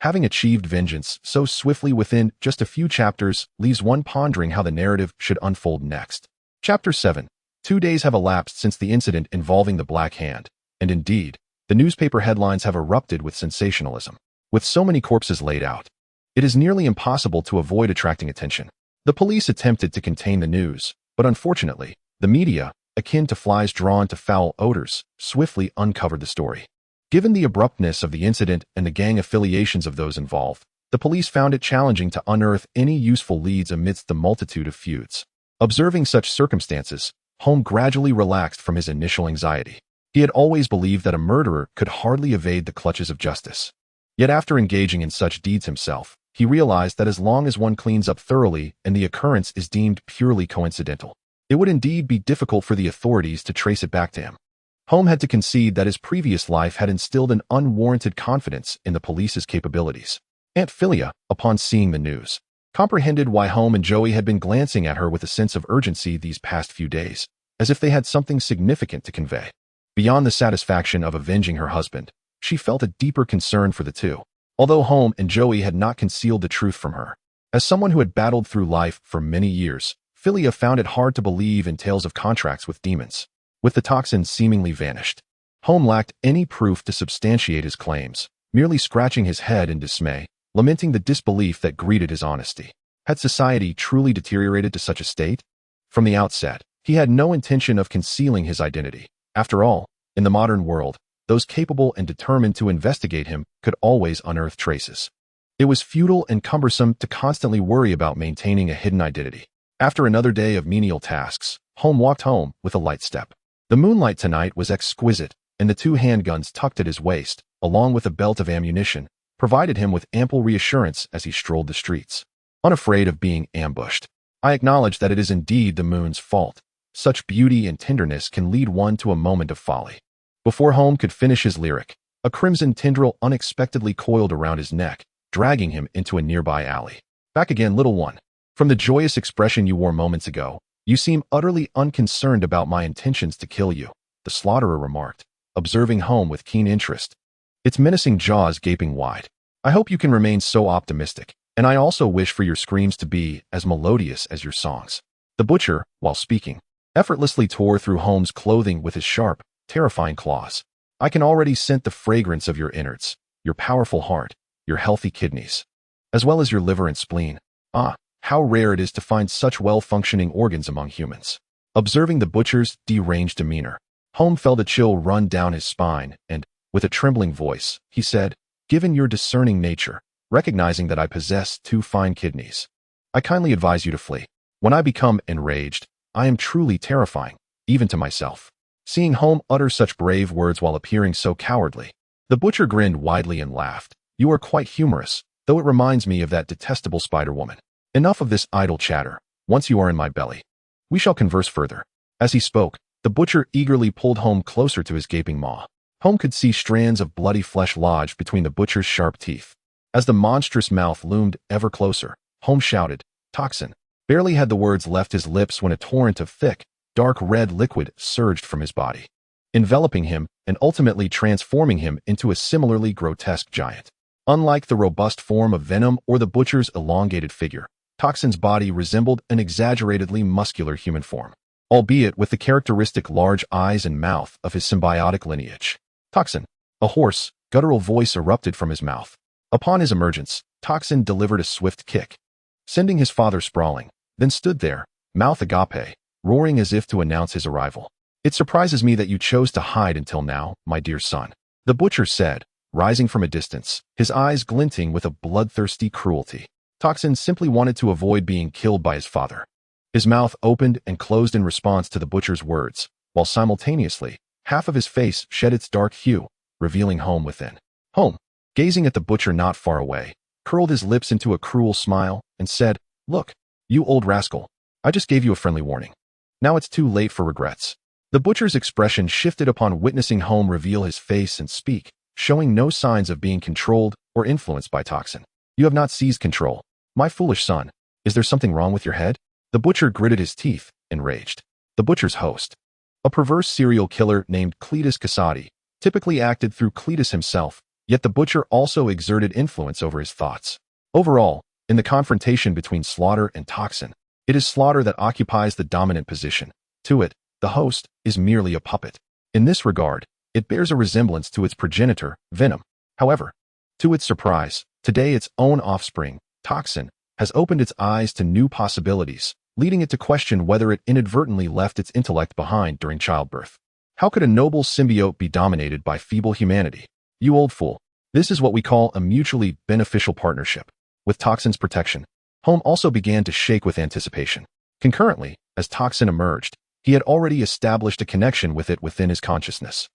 Having achieved vengeance so swiftly within just a few chapters leaves one pondering how the narrative should unfold next. Chapter 7. 2 days have elapsed since the incident involving the Black Hand, and indeed, the newspaper headlines have erupted with sensationalism. With so many corpses laid out, it is nearly impossible to avoid attracting attention. The police attempted to contain the news, but unfortunately, the media, akin to flies drawn to foul odors, swiftly uncovered the story. Given the abruptness of the incident and the gang affiliations of those involved, the police found it challenging to unearth any useful leads amidst the multitude of feuds. Observing such circumstances, Holm gradually relaxed from his initial anxiety. He had always believed that a murderer could hardly evade the clutches of justice. Yet after engaging in such deeds himself, he realized that as long as one cleans up thoroughly and the occurrence is deemed purely coincidental, it would indeed be difficult for the authorities to trace it back to him. Holm had to concede that his previous life had instilled an unwarranted confidence in the police's capabilities. Aunt Philia, upon seeing the news, comprehended why Holm and Joey had been glancing at her with a sense of urgency these past few days, as if they had something significant to convey. Beyond the satisfaction of avenging her husband, she felt a deeper concern for the two, although Holm and Joey had not concealed the truth from her. As someone who had battled through life for many years, Philia found it hard to believe in tales of contracts with demons. With the toxin seemingly vanished, Holm lacked any proof to substantiate his claims, merely scratching his head in dismay, lamenting the disbelief that greeted his honesty. Had society truly deteriorated to such a state? From the outset, he had no intention of concealing his identity. After all, in the modern world, those capable and determined to investigate him could always unearth traces. It was futile and cumbersome to constantly worry about maintaining a hidden identity. After another day of menial tasks, Holm walked home with a light step. The moonlight tonight was exquisite, and the 2 handguns tucked at his waist, along with a belt of ammunition, provided him with ample reassurance as he strolled the streets. Unafraid of being ambushed, I acknowledge that it is indeed the moon's fault. Such beauty and tenderness can lead one to a moment of folly. Before Holm could finish his lyric, a crimson tendril unexpectedly coiled around his neck, dragging him into a nearby alley. Back again, little one. From the joyous expression you wore moments ago, you seem utterly unconcerned about my intentions to kill you, the slaughterer remarked, observing Holm with keen interest, its menacing jaws gaping wide. I hope you can remain so optimistic, and I also wish for your screams to be as melodious as your songs. The butcher, while speaking, effortlessly tore through Holm's clothing with his sharp, terrifying claws. I can already scent the fragrance of your innards, your powerful heart, your healthy kidneys, as well as your liver and spleen. Ah, how rare it is to find such well-functioning organs among humans. Observing the butcher's deranged demeanor, Holm felt a chill run down his spine and, with a trembling voice, he said, "Given your discerning nature, recognizing that I possess 2 fine kidneys, I kindly advise you to flee. When I become enraged, I am truly terrifying, even to myself." Seeing Holm utter such brave words while appearing so cowardly, the butcher grinned widely and laughed. "You are quite humorous, though it reminds me of that detestable spider-woman. Enough of this idle chatter. Once you are in my belly, we shall converse further." As he spoke, the butcher eagerly pulled Holm closer to his gaping maw. Holm could see strands of bloody flesh lodged between the butcher's sharp teeth. As the monstrous mouth loomed ever closer, Holm shouted, "Toxin." Barely had the words left his lips when a torrent of thick, dark red liquid surged from his body, enveloping him and ultimately transforming him into a similarly grotesque giant. Unlike the robust form of Venom or the butcher's elongated figure, Toxin's body resembled an exaggeratedly muscular human form, albeit with the characteristic large eyes and mouth of his symbiotic lineage. "Toxin!" A hoarse, guttural voice erupted from his mouth. Upon his emergence, Toxin delivered a swift kick, sending his father sprawling, then stood there, mouth agape, roaring as if to announce his arrival. "It surprises me that you chose to hide until now, my dear son," the butcher said, rising from a distance, his eyes glinting with a bloodthirsty cruelty. Toxin simply wanted to avoid being killed by his father. His mouth opened and closed in response to the butcher's words, while simultaneously, half of his face shed its dark hue, revealing Holm within. Holm, gazing at the butcher not far away, curled his lips into a cruel smile and said, "Look, you old rascal, I just gave you a friendly warning. Now it's too late for regrets." The butcher's expression shifted upon witnessing Holm reveal his face and speak, showing no signs of being controlled or influenced by Toxin. "You have not seized control. My foolish son, is there something wrong with your head?" The butcher gritted his teeth, enraged. The butcher's host, a perverse serial killer named Cletus Kasady, typically acted through Cletus himself, yet the butcher also exerted influence over his thoughts. Overall, in the confrontation between Slaughter and Toxin, it is Slaughter that occupies the dominant position. To it, the host is merely a puppet. In this regard, it bears a resemblance to its progenitor, Venom. However, to its surprise, today its own offspring, Toxin, has opened its eyes to new possibilities, leading it to question whether it inadvertently left its intellect behind during childbirth. How could a noble symbiote be dominated by feeble humanity? You old fool. This is what we call a mutually beneficial partnership. With Toxin's protection, Holm also began to shake with anticipation. Concurrently, as Toxin emerged, he had already established a connection with it within his consciousness.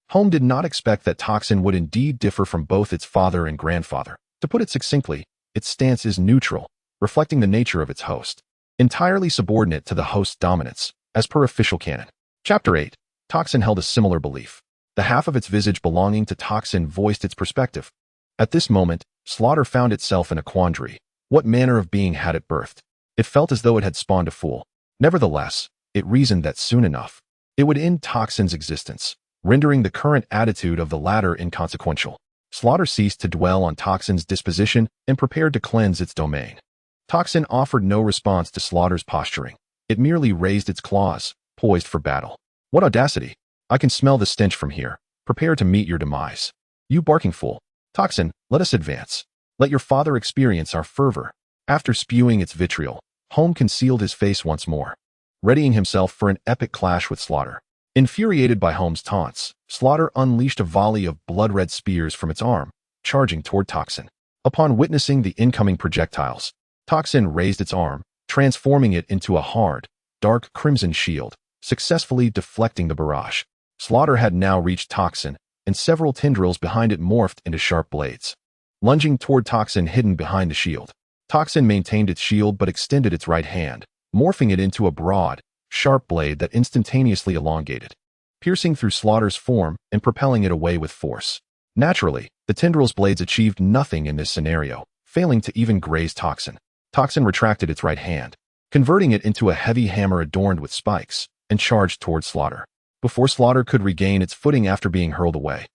Holm did not expect that Toxin would indeed differ from both its father and grandfather. To put it succinctly, its stance is neutral, reflecting the nature of its host, entirely subordinate to the host's dominance, as per official canon. Chapter 8. Toxin held a similar belief. The half of its visage belonging to Toxin voiced its perspective. At this moment, Slaughter found itself in a quandary. What manner of being had it birthed? It felt as though it had spawned a fool. Nevertheless, it reasoned that soon enough, it would end Toxin's existence, rendering the current attitude of the latter inconsequential. Slaughter ceased to dwell on Toxin's disposition and prepared to cleanse its domain. Toxin offered no response to Slaughter's posturing. It merely raised its claws, poised for battle. What audacity! I can smell the stench from here. Prepare to meet your demise. You barking fool. Toxin, let us advance. Let your father experience our fervor. After spewing its vitriol, Holm concealed his face once more, readying himself for an epic clash with Slaughter. Infuriated by Holm's taunts, Slaughter unleashed a volley of blood-red spears from its arm, charging toward Toxin. Upon witnessing the incoming projectiles, Toxin raised its arm, transforming it into a hard, dark crimson shield, successfully deflecting the barrage. Slaughter had now reached Toxin, and several tendrils behind it morphed into sharp blades, lunging toward Toxin hidden behind the shield. Toxin maintained its shield but extended its right hand, morphing it into a broad, sharp blade that instantaneously elongated, piercing through Slaughter's form and propelling it away with force. Naturally, the tendril's blades achieved nothing in this scenario, failing to even graze Toxin. Toxin retracted its right hand, converting it into a heavy hammer adorned with spikes, and charged toward Slaughter. Before Slaughter could regain its footing after being hurled away,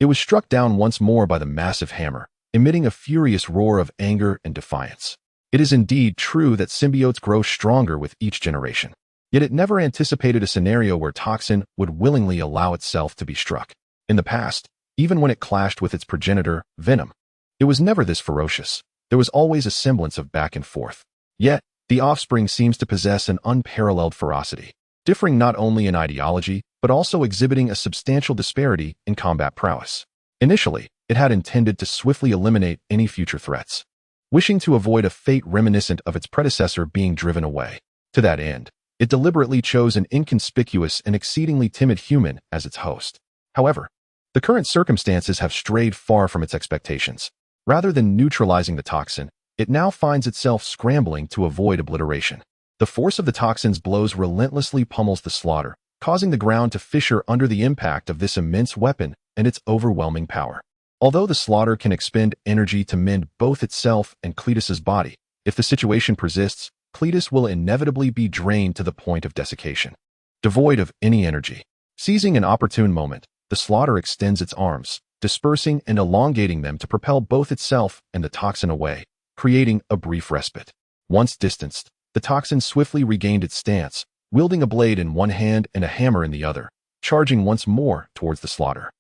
it was struck down once more by the massive hammer, emitting a furious roar of anger and defiance. It is indeed true that symbiotes grow stronger with each generation. Yet it never anticipated a scenario where Toxin would willingly allow itself to be struck. In the past, even when it clashed with its progenitor, Venom, it was never this ferocious. There was always a semblance of back and forth. Yet, the offspring seems to possess an unparalleled ferocity, differing not only in ideology, but also exhibiting a substantial disparity in combat prowess. Initially, it had intended to swiftly eliminate any future threats, wishing to avoid a fate reminiscent of its predecessor being driven away. To that end, it deliberately chose an inconspicuous and exceedingly timid human as its host. However, the current circumstances have strayed far from its expectations. Rather than neutralizing the toxin, it now finds itself scrambling to avoid obliteration. The force of the toxin's blows relentlessly pummels the Slaughter, causing the ground to fissure under the impact of this immense weapon and its overwhelming power. Although the Slaughter can expend energy to mend both itself and Cletus's body, if the situation persists, Cletus will inevitably be drained to the point of desiccation. Devoid of any energy, seizing an opportune moment, the Slaughter extends its arms, dispersing and elongating them to propel both itself and the toxin away, creating a brief respite. Once distanced, the toxin swiftly regained its stance, wielding a blade in one hand and a hammer in the other, charging once more towards the Slaughter.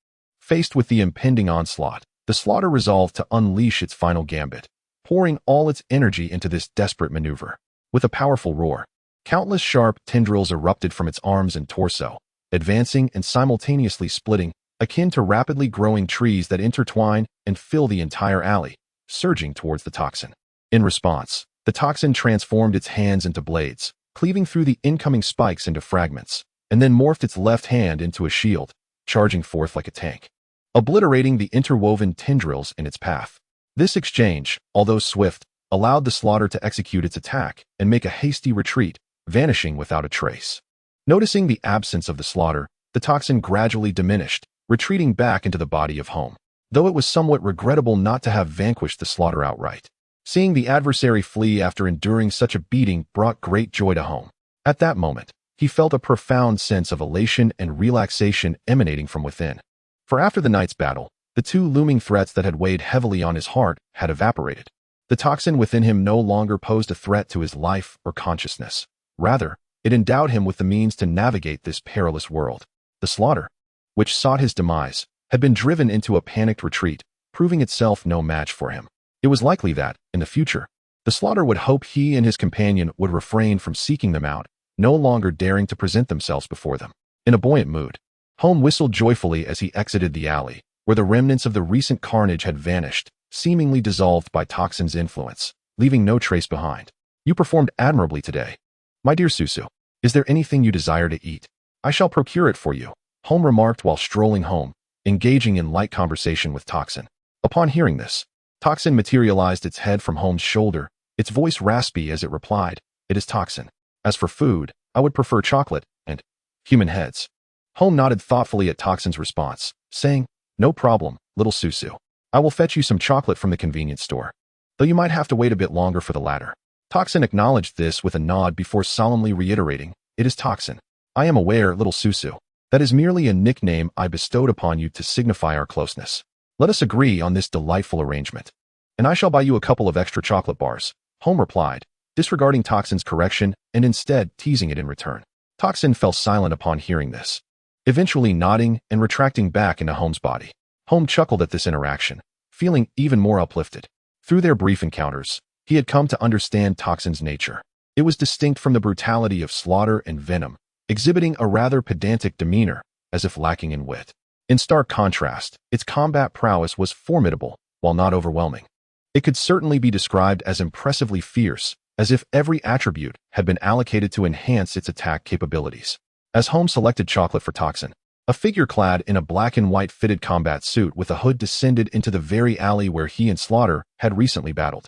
Faced with the impending onslaught, the Slaughter resolved to unleash its final gambit, pouring all its energy into this desperate maneuver. With a powerful roar, countless sharp tendrils erupted from its arms and torso, advancing and simultaneously splitting, akin to rapidly growing trees that intertwine and fill the entire alley, surging towards the toxin. In response, the toxin transformed its hands into blades, cleaving through the incoming spikes into fragments, and then morphed its left hand into a shield, charging forth like a tank, obliterating the interwoven tendrils in its path. This exchange, although swift, allowed the Slaughter to execute its attack and make a hasty retreat, vanishing without a trace. Noticing the absence of the Slaughter, the toxin gradually diminished, retreating back into the body of Holm, though it was somewhat regrettable not to have vanquished the Slaughter outright. Seeing the adversary flee after enduring such a beating brought great joy to Holm. At that moment, he felt a profound sense of elation and relaxation emanating from within. For after the night's battle, the two looming threats that had weighed heavily on his heart had evaporated. The toxin within him no longer posed a threat to his life or consciousness. Rather, it endowed him with the means to navigate this perilous world. The Slaughter, which sought his demise, had been driven into a panicked retreat, proving itself no match for him. It was likely that, in the future, the Slaughter would hope he and his companion would refrain from seeking them out, no longer daring to present themselves before them. In a buoyant mood, Holm whistled joyfully as he exited the alley, where the remnants of the recent carnage had vanished, seemingly dissolved by Toxin's influence, leaving no trace behind. You performed admirably today. My dear Susu, is there anything you desire to eat? I shall procure it for you, Holm remarked while strolling home, engaging in light conversation with Toxin. Upon hearing this, Toxin materialized its head from Holm's shoulder, its voice raspy as it replied, "It is Toxin. As for food, I would prefer chocolate and human heads." Holm nodded thoughtfully at Toxin's response, saying, "No problem, little Susu. I will fetch you some chocolate from the convenience store, though you might have to wait a bit longer for the latter." Toxin acknowledged this with a nod before solemnly reiterating, "It is Toxin. I am aware, little Susu. That is merely a nickname I bestowed upon you to signify our closeness. Let us agree on this delightful arrangement, and I shall buy you a couple of extra chocolate bars," Holm replied, disregarding Toxin's correction and instead teasing it in return. Toxin fell silent upon hearing this, eventually nodding and retracting back into Holm's body. Holm chuckled at this interaction, feeling even more uplifted. Through their brief encounters, he had come to understand Toxin's nature. It was distinct from the brutality of Slaughter and Venom, exhibiting a rather pedantic demeanor, as if lacking in wit. In stark contrast, its combat prowess was formidable, while not overwhelming. It could certainly be described as impressively fierce, as if every attribute had been allocated to enhance its attack capabilities. As Holm selected chocolate for Toxin, a figure clad in a black and white fitted combat suit with a hood descended into the very alley where he and Slaughter had recently battled.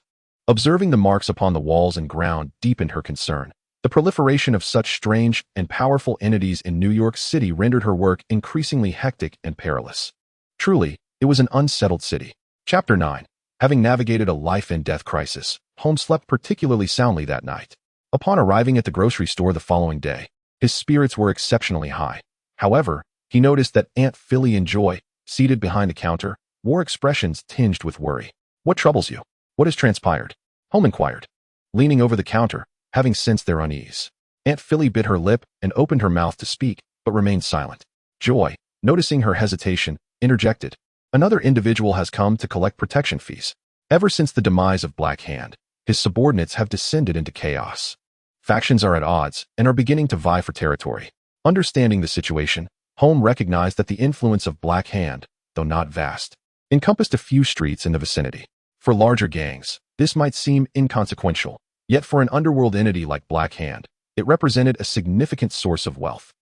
Observing the marks upon the walls and ground deepened her concern, The proliferation of such strange and powerful entities in New York City rendered her work increasingly hectic and perilous. Truly, it was an unsettled city. Chapter 9. Having navigated a life-and-death crisis, Holm slept particularly soundly that night. Upon arriving at the grocery store the following day, his spirits were exceptionally high. However, he noticed that Aunt Philly and Joy, seated behind the counter, wore expressions tinged with worry. "What troubles you? What has transpired?" Holm inquired, leaning over the counter, having sensed their unease. Aunt Philly bit her lip and opened her mouth to speak, but remained silent. Joy, noticing her hesitation, interjected, "Another individual has come to collect protection fees. Ever since the demise of Black Hand, his subordinates have descended into chaos. Factions are at odds and are beginning to vie for territory." Understanding the situation, Holm recognized that the influence of Black Hand, though not vast, encompassed a few streets in the vicinity. For larger gangs, this might seem inconsequential, yet for an underworld entity like Black Hand, it represented a significant source of wealth.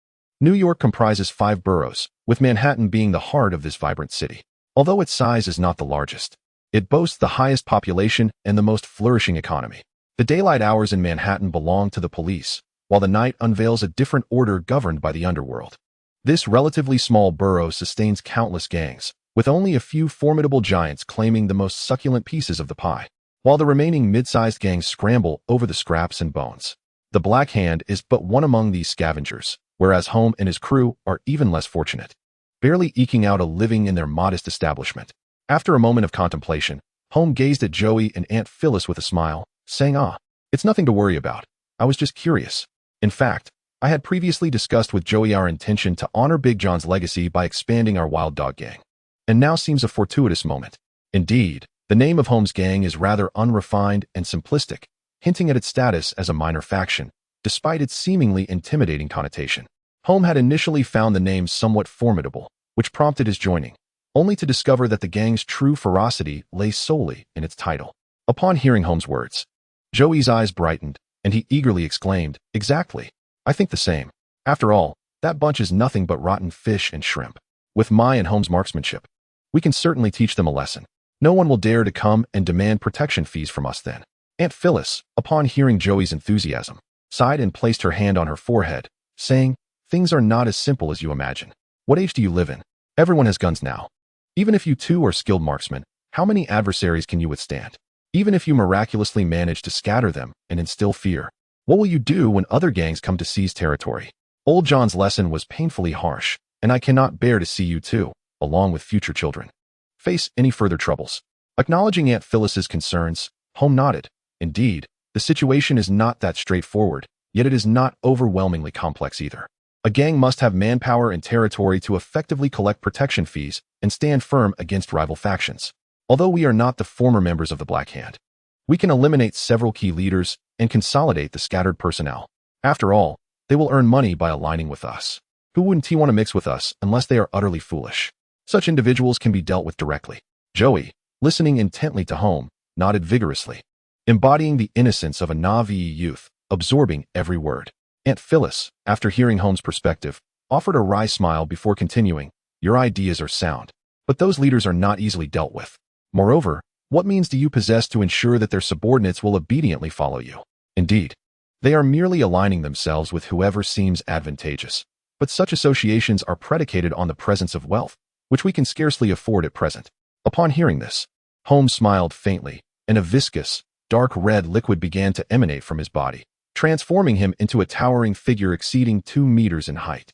New York comprises 5 boroughs, with Manhattan being the heart of this vibrant city. Although its size is not the largest, it boasts the highest population and the most flourishing economy. The daylight hours in Manhattan belong to the police, while the night unveils a different order governed by the underworld. This relatively small borough sustains countless gangs, with only a few formidable giants claiming the most succulent pieces of the pie, while the remaining mid-sized gangs scramble over the scraps and bones. The Black Hand is but one among these scavengers, whereas Holm and his crew are even less fortunate, barely eking out a living in their modest establishment. After a moment of contemplation, Holm gazed at Joey and Aunt Phyllis with a smile, saying, "It's nothing to worry about. I was just curious. In fact, I had previously discussed with Joey our intention to honor Big John's legacy by expanding our wild dog gang. And now seems a fortuitous moment." Indeed, the name of Holm's gang is rather unrefined and simplistic, hinting at its status as a minor faction, despite its seemingly intimidating connotation. Holm had initially found the name somewhat formidable, which prompted his joining, only to discover that the gang's true ferocity lay solely in its title. Upon hearing Holm's words, Joey's eyes brightened, and he eagerly exclaimed, "Exactly. I think the same. After all, that bunch is nothing but rotten fish and shrimp. With my and Holm's marksmanship, we can certainly teach them a lesson. No one will dare to come and demand protection fees from us then." Aunt Phyllis, upon hearing Joey's enthusiasm, sighed and placed her hand on her forehead, saying, "Things are not as simple as you imagine. What age do you live in? Everyone has guns now. Even if you too are skilled marksmen, how many adversaries can you withstand? Even if you miraculously manage to scatter them and instill fear, what will you do when other gangs come to seize territory? Old John's lesson was painfully harsh, and I cannot bear to see you too, along with future children, face any further troubles." Acknowledging Aunt Phyllis's concerns, Holm nodded. Indeed, the situation is not that straightforward, yet it is not overwhelmingly complex either. A gang must have manpower and territory to effectively collect protection fees and stand firm against rival factions. Although we are not the former members of the Black Hand, we can eliminate several key leaders and consolidate the scattered personnel. After all, they will earn money by aligning with us. Who wouldn't he want to mix with us unless they are utterly foolish? Such individuals can be dealt with directly. Joey, listening intently to Holm, nodded vigorously, embodying the innocence of a naive youth, absorbing every word. Aunt Phyllis, after hearing Holm's perspective, offered a wry smile before continuing, "Your ideas are sound, but those leaders are not easily dealt with. Moreover, what means do you possess to ensure that their subordinates will obediently follow you? Indeed, they are merely aligning themselves with whoever seems advantageous. But such associations are predicated on the presence of wealth, which we can scarcely afford at present." Upon hearing this, Holmes smiled faintly, and a viscous, dark red liquid began to emanate from his body, transforming him into a towering figure exceeding 2 meters in height.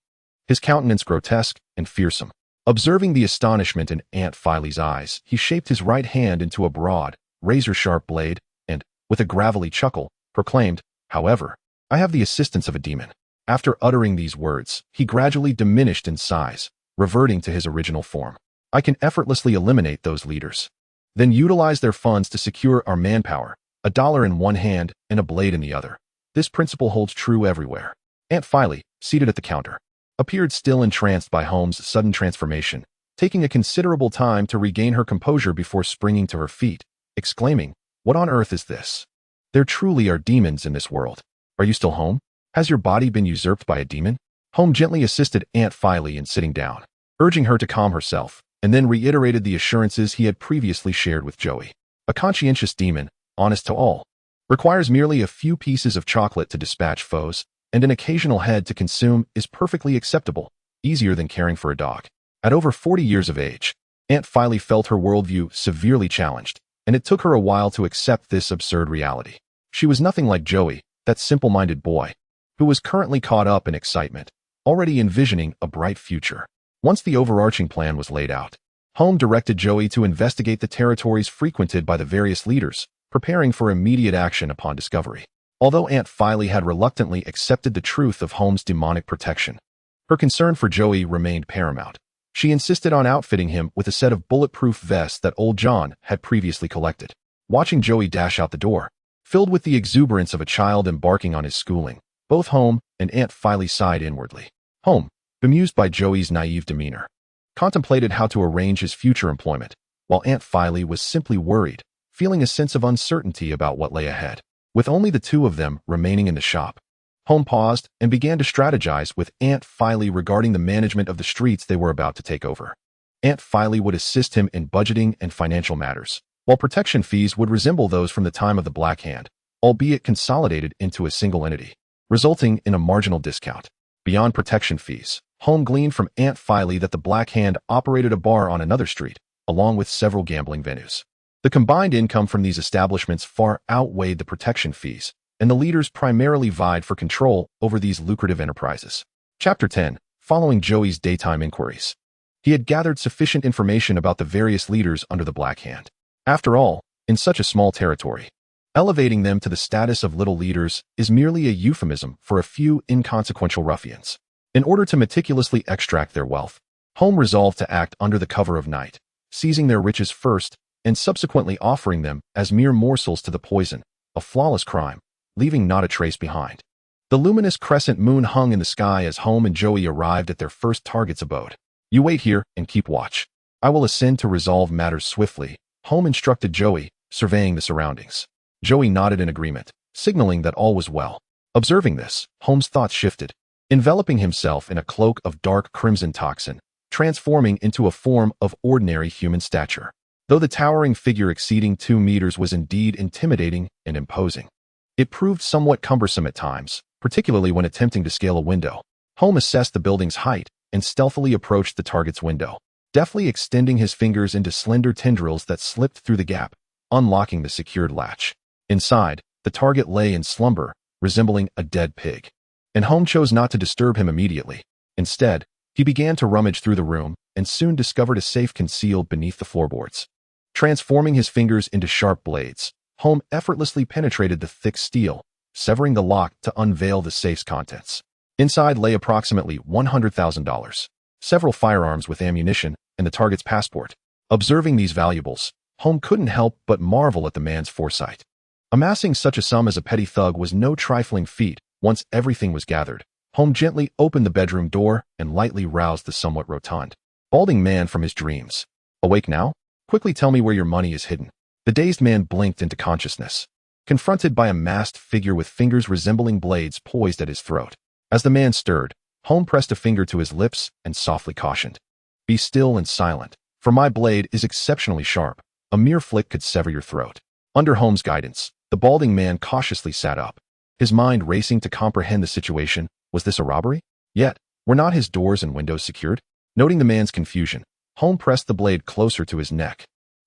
His countenance grotesque and fearsome. Observing the astonishment in Aunt Philly's eyes, he shaped his right hand into a broad, razor-sharp blade, and, with a gravelly chuckle, proclaimed, "However, I have the assistance of a demon." After uttering these words, he gradually diminished in size, reverting to his original form. "I can effortlessly eliminate those leaders, then utilize their funds to secure our manpower, a dollar in one hand and a blade in the other. This principle holds true everywhere." Aunt Philly, seated at the counter, appeared still entranced by Holmes' sudden transformation, taking a considerable time to regain her composure before springing to her feet, exclaiming, "What on earth is this? There truly are demons in this world. Are you still home? Has your body been usurped by a demon?" Holm gently assisted Aunt Philly in sitting down, urging her to calm herself, and then reiterated the assurances he had previously shared with Joey. "A conscientious demon, honest to all. Requires merely a few pieces of chocolate to dispatch foes, and an occasional head to consume is perfectly acceptable, easier than caring for a dog. At over 40 years of age, Aunt Filey felt her worldview severely challenged, and it took her a while to accept this absurd reality. She was nothing like Joey, that simple-minded boy, who was currently caught up in excitement, already envisioning a bright future. Once the overarching plan was laid out, Holm directed Joey to investigate the territories frequented by the various leaders, preparing for immediate action upon discovery. Although Aunt Filey had reluctantly accepted the truth of Holm's demonic protection, her concern for Joey remained paramount. She insisted on outfitting him with a set of bulletproof vests that old John had previously collected. Watching Joey dash out the door, filled with the exuberance of a child embarking on his schooling, both Holm and Aunt Filey sighed inwardly. Holm, bemused by Joey's naive demeanor, contemplated how to arrange his future employment, while Aunt Filey was simply worried, feeling a sense of uncertainty about what lay ahead. With only the two of them remaining in the shop, Holm paused and began to strategize with Aunt Filey regarding the management of the streets they were about to take over. Aunt Filey would assist him in budgeting and financial matters, while protection fees would resemble those from the time of the Black Hand, albeit consolidated into a single entity, resulting in a marginal discount. Beyond protection fees, Holm gleaned from Aunt Filey that the Black Hand operated a bar on another street, along with several gambling venues. The combined income from these establishments far outweighed the protection fees, and the leaders primarily vied for control over these lucrative enterprises. Chapter 10. Following Joey's daytime inquiries, he had gathered sufficient information about the various leaders under the Black Hand. After all, in such a small territory, elevating them to the status of little leaders is merely a euphemism for a few inconsequential ruffians. In order to meticulously extract their wealth, Holm resolved to act under the cover of night, seizing their riches first and subsequently offering them as mere morsels to the poison, a flawless crime, leaving not a trace behind. The luminous crescent moon hung in the sky as Holm and Joey arrived at their first target's abode. You wait here and keep watch. I will ascend to resolve matters swiftly, Holm instructed Joey, surveying the surroundings. Joey nodded in agreement, signaling that all was well. Observing this, Holm's thoughts shifted, enveloping himself in a cloak of dark crimson toxin, transforming into a form of ordinary human stature. Though the towering figure exceeding 2 meters was indeed intimidating and imposing, it proved somewhat cumbersome at times, particularly when attempting to scale a window. Holm assessed the building's height and stealthily approached the target's window, deftly extending his fingers into slender tendrils that slipped through the gap, unlocking the secured latch. Inside, the target lay in slumber, resembling a dead pig, and Holm chose not to disturb him immediately. Instead, he began to rummage through the room and soon discovered a safe concealed beneath the floorboards. Transforming his fingers into sharp blades, Holm effortlessly penetrated the thick steel, severing the lock to unveil the safe's contents. Inside lay approximately $100,000, several firearms with ammunition, and the target's passport. Observing these valuables, Holm couldn't help but marvel at the man's foresight. Amassing such a sum as a petty thug was no trifling feat. Once everything was gathered, Holm gently opened the bedroom door and lightly roused the somewhat rotund, balding man from his dreams. Awake now? Quickly tell me where your money is hidden. The dazed man blinked into consciousness, confronted by a masked figure with fingers resembling blades poised at his throat. As the man stirred, Holm pressed a finger to his lips and softly cautioned, "Be still and silent, for my blade is exceptionally sharp. A mere flick could sever your throat." Under Holm's guidance, the balding man cautiously sat up, his mind racing to comprehend the situation. Was this a robbery? Yet, were not his doors and windows secured? Noting the man's confusion, Holm pressed the blade closer to his neck,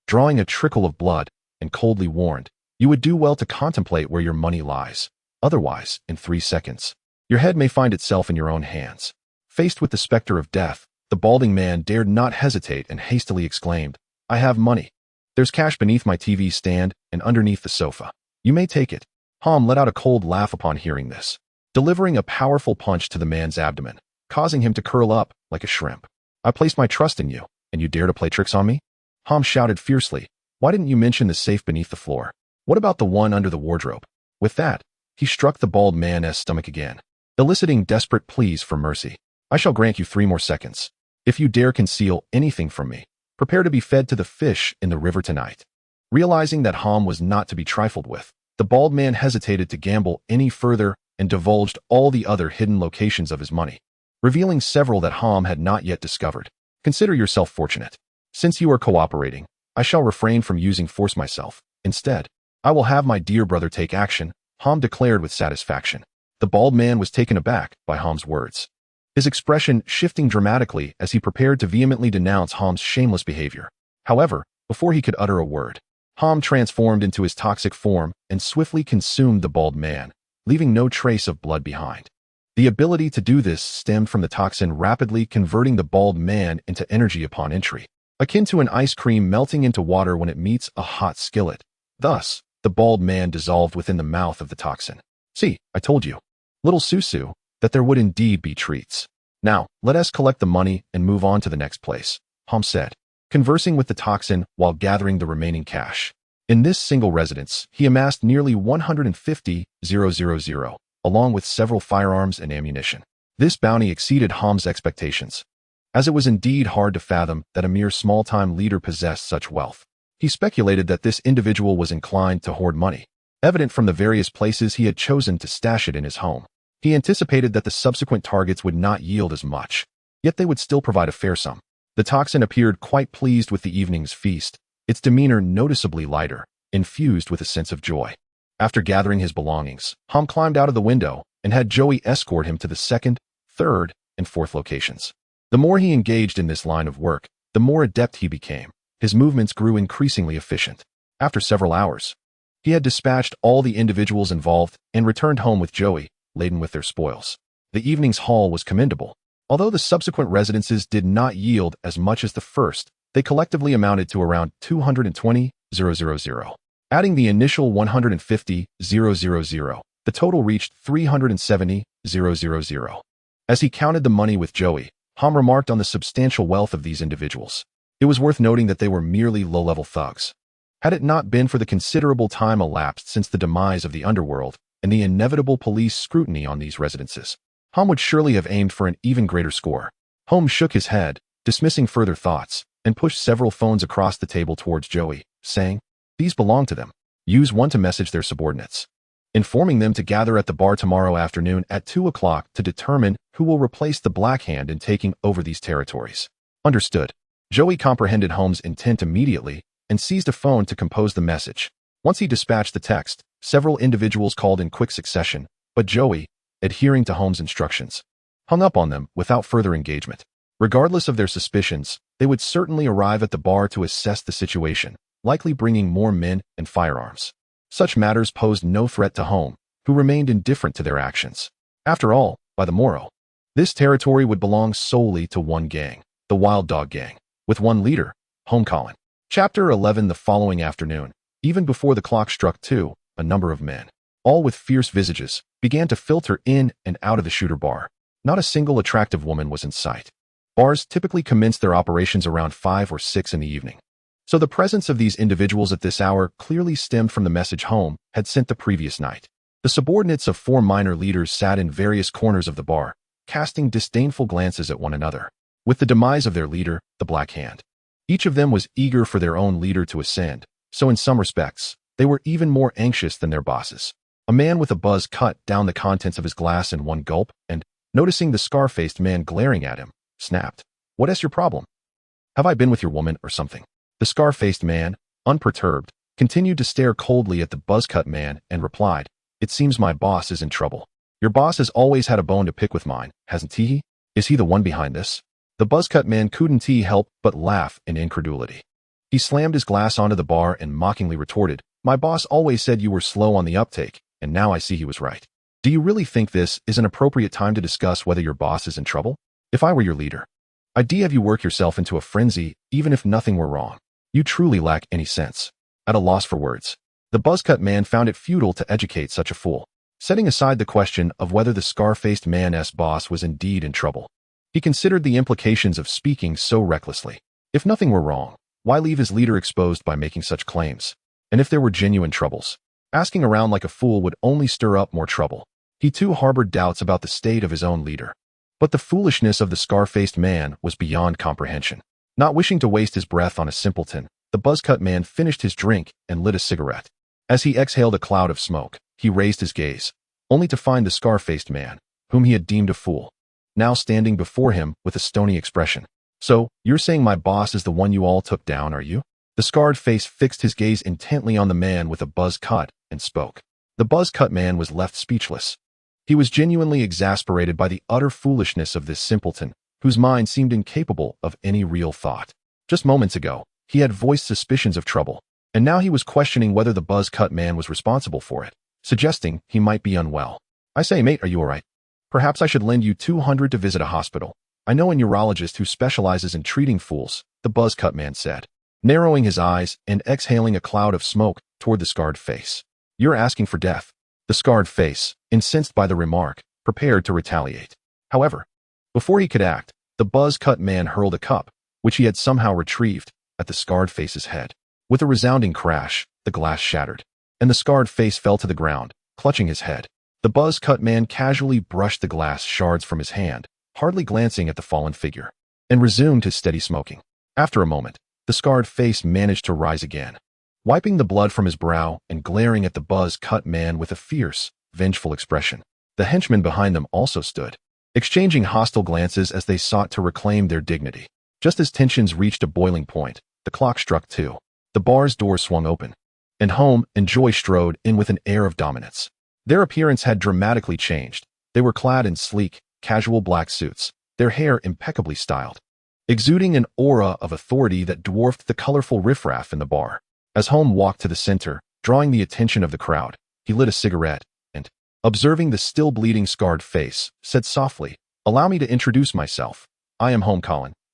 drawing a trickle of blood, and coldly warned, "You would do well to contemplate where your money lies. Otherwise, in 3 seconds, your head may find itself in your own hands." Faced with the specter of death, the balding man dared not hesitate and hastily exclaimed, "I have money. There's cash beneath my TV stand and underneath the sofa. You may take it." Holm let out a cold laugh upon hearing this, delivering a powerful punch to the man's abdomen, causing him to curl up like a shrimp. "I placed my trust in you, and you dare to play tricks on me?" Holm shouted fiercely. "Why didn't you mention the safe beneath the floor? What about the one under the wardrobe?" With that, he struck the bald man's stomach again, eliciting desperate pleas for mercy. "I shall grant you 3 more seconds. If you dare conceal anything from me, prepare to be fed to the fish in the river tonight." Realizing that Holm was not to be trifled with, the bald man hesitated to gamble any further and divulged all the other hidden locations of his money, revealing several that Holm had not yet discovered. "Consider yourself fortunate. Since you are cooperating, I shall refrain from using force myself. Instead, I will have my dear brother take action, Holm declared with satisfaction. The bald man was taken aback by Holm's words, his expression shifting dramatically as he prepared to vehemently denounce Holm's shameless behavior. However, before he could utter a word, Holm transformed into his toxic form and swiftly consumed the bald man, leaving no trace of blood behind. The ability to do this stemmed from the toxin rapidly converting the bald man into energy upon entry, akin to an ice cream melting into water when it meets a hot skillet. Thus, the bald man dissolved within the mouth of the toxin. See, I told you, little Susu, that there would indeed be treats. Now, let us collect the money and move on to the next place, Holm said, conversing with the toxin while gathering the remaining cash. In this single residence, he amassed nearly 150,000, along with several firearms and ammunition. This bounty exceeded Holm's expectations, as it was indeed hard to fathom that a mere small-time leader possessed such wealth. He speculated that this individual was inclined to hoard money, evident from the various places he had chosen to stash it in his home. He anticipated that the subsequent targets would not yield as much, yet they would still provide a fair sum. The toxin appeared quite pleased with the evening's feast, its demeanor noticeably lighter, infused with a sense of joy. After gathering his belongings, Holm climbed out of the window and had Joey escort him to the second, third, and fourth locations. The more he engaged in this line of work, the more adept he became. His movements grew increasingly efficient. After several hours, he had dispatched all the individuals involved and returned home with Joey, laden with their spoils. The evening's haul was commendable. Although the subsequent residences did not yield as much as the first, they collectively amounted to around 220,000. Adding the initial 150,000, the total reached 370,000. As he counted the money with Joey, Holm remarked on the substantial wealth of these individuals. It was worth noting that they were merely low-level thugs. Had it not been for the considerable time elapsed since the demise of the underworld and the inevitable police scrutiny on these residences, Holm would surely have aimed for an even greater score. Holm shook his head, dismissing further thoughts, and pushed several phones across the table towards Joey, saying, "These belong to them. Use one to message their subordinates, informing them to gather at the bar tomorrow afternoon at 2 o'clock to determine who will replace the Black Hand in taking over these territories." Understood. Joey comprehended Holm's intent immediately and seized a phone to compose the message. Once he dispatched the text, several individuals called in quick succession, but Joey, adhering to Holm's instructions, hung up on them without further engagement. Regardless of their suspicions, they would certainly arrive at the bar to assess the situation, likely bringing more men and firearms. Such matters posed no threat to Holm, who remained indifferent to their actions. After all, by the morrow, this territory would belong solely to one gang, the Wild Dog Gang, with one leader, Holm. Chapter 11. The following afternoon, even before the clock struck 2, a number of men, all with fierce visages, began to filter in and out of the shooter bar. Not a single attractive woman was in sight. Bars typically commenced their operations around 5 or 6 in the evening, so the presence of these individuals at this hour clearly stemmed from the message Holm had sent the previous night. The subordinates of 4 minor leaders sat in various corners of the bar, casting disdainful glances at one another. With the demise of their leader, the Black Hand, each of them was eager for their own leader to ascend, so in some respects, they were even more anxious than their bosses. A man with a buzz cut down the contents of his glass in one gulp and, noticing the scar-faced man glaring at him, snapped, "What is your problem? Have I been with your woman or something?" The scar-faced man, unperturbed, continued to stare coldly at the buzz-cut man and replied, "It seems my boss is in trouble. Your boss has always had a bone to pick with mine, hasn't he? Is he the one behind this?" The buzz-cut man couldn't help but laugh in incredulity. He slammed his glass onto the bar and mockingly retorted, "My boss always said you were slow on the uptake, and now I see he was right. Do you really think this is an appropriate time to discuss whether your boss is in trouble? If I were your leader, I'd have you work yourself into a frenzy even if nothing were wrong. You truly lack any sense." At a loss for words, the buzz-cut man found it futile to educate such a fool. Setting aside the question of whether the scar-faced man's boss was indeed in trouble, he considered the implications of speaking so recklessly. If nothing were wrong, why leave his leader exposed by making such claims? And if there were genuine troubles, asking around like a fool would only stir up more trouble. He too harbored doubts about the state of his own leader. But the foolishness of the scar-faced man was beyond comprehension. Not wishing to waste his breath on a simpleton, the buzz-cut man finished his drink and lit a cigarette. As he exhaled a cloud of smoke, he raised his gaze, only to find the scar-faced man, whom he had deemed a fool, now standing before him with a stony expression. "So, you're saying my boss is the one you all took down, are you?" The scarred face fixed his gaze intently on the man with a buzz cut and spoke. The buzz-cut man was left speechless. He was genuinely exasperated by the utter foolishness of this simpleton, whose mind seemed incapable of any real thought. Just moments ago, he had voiced suspicions of trouble, and now he was questioning whether the buzz-cut man was responsible for it, suggesting he might be unwell. "I say, mate, are you all right? Perhaps I should lend you 200 to visit a hospital. I know a neurologist who specializes in treating fools," the buzz-cut man said, narrowing his eyes and exhaling a cloud of smoke toward the scarred face. "You're asking for death." The scarred face, incensed by the remark, prepared to retaliate. However, before he could act, the buzz-cut man hurled a cup, which he had somehow retrieved, at the scarred face's head. With a resounding crash, the glass shattered, and the scarred face fell to the ground, clutching his head. The buzz-cut man casually brushed the glass shards from his hand, hardly glancing at the fallen figure, and resumed his steady smoking. After a moment, the scarred face managed to rise again, wiping the blood from his brow and glaring at the buzz-cut man with a fierce, vengeful expression. The henchmen behind them also stood, exchanging hostile glances as they sought to reclaim their dignity. Just as tensions reached a boiling point, the clock struck 2. The bar's door swung open, and Holm and Joy strode in with an air of dominance. Their appearance had dramatically changed. They were clad in sleek, casual black suits, their hair impeccably styled, exuding an aura of authority that dwarfed the colorful riffraff in the bar. As Holm walked to the center, drawing the attention of the crowd, he lit a cigarette and, observing the still bleeding scarred face, said softly, "Allow me to introduce myself. I am Holm,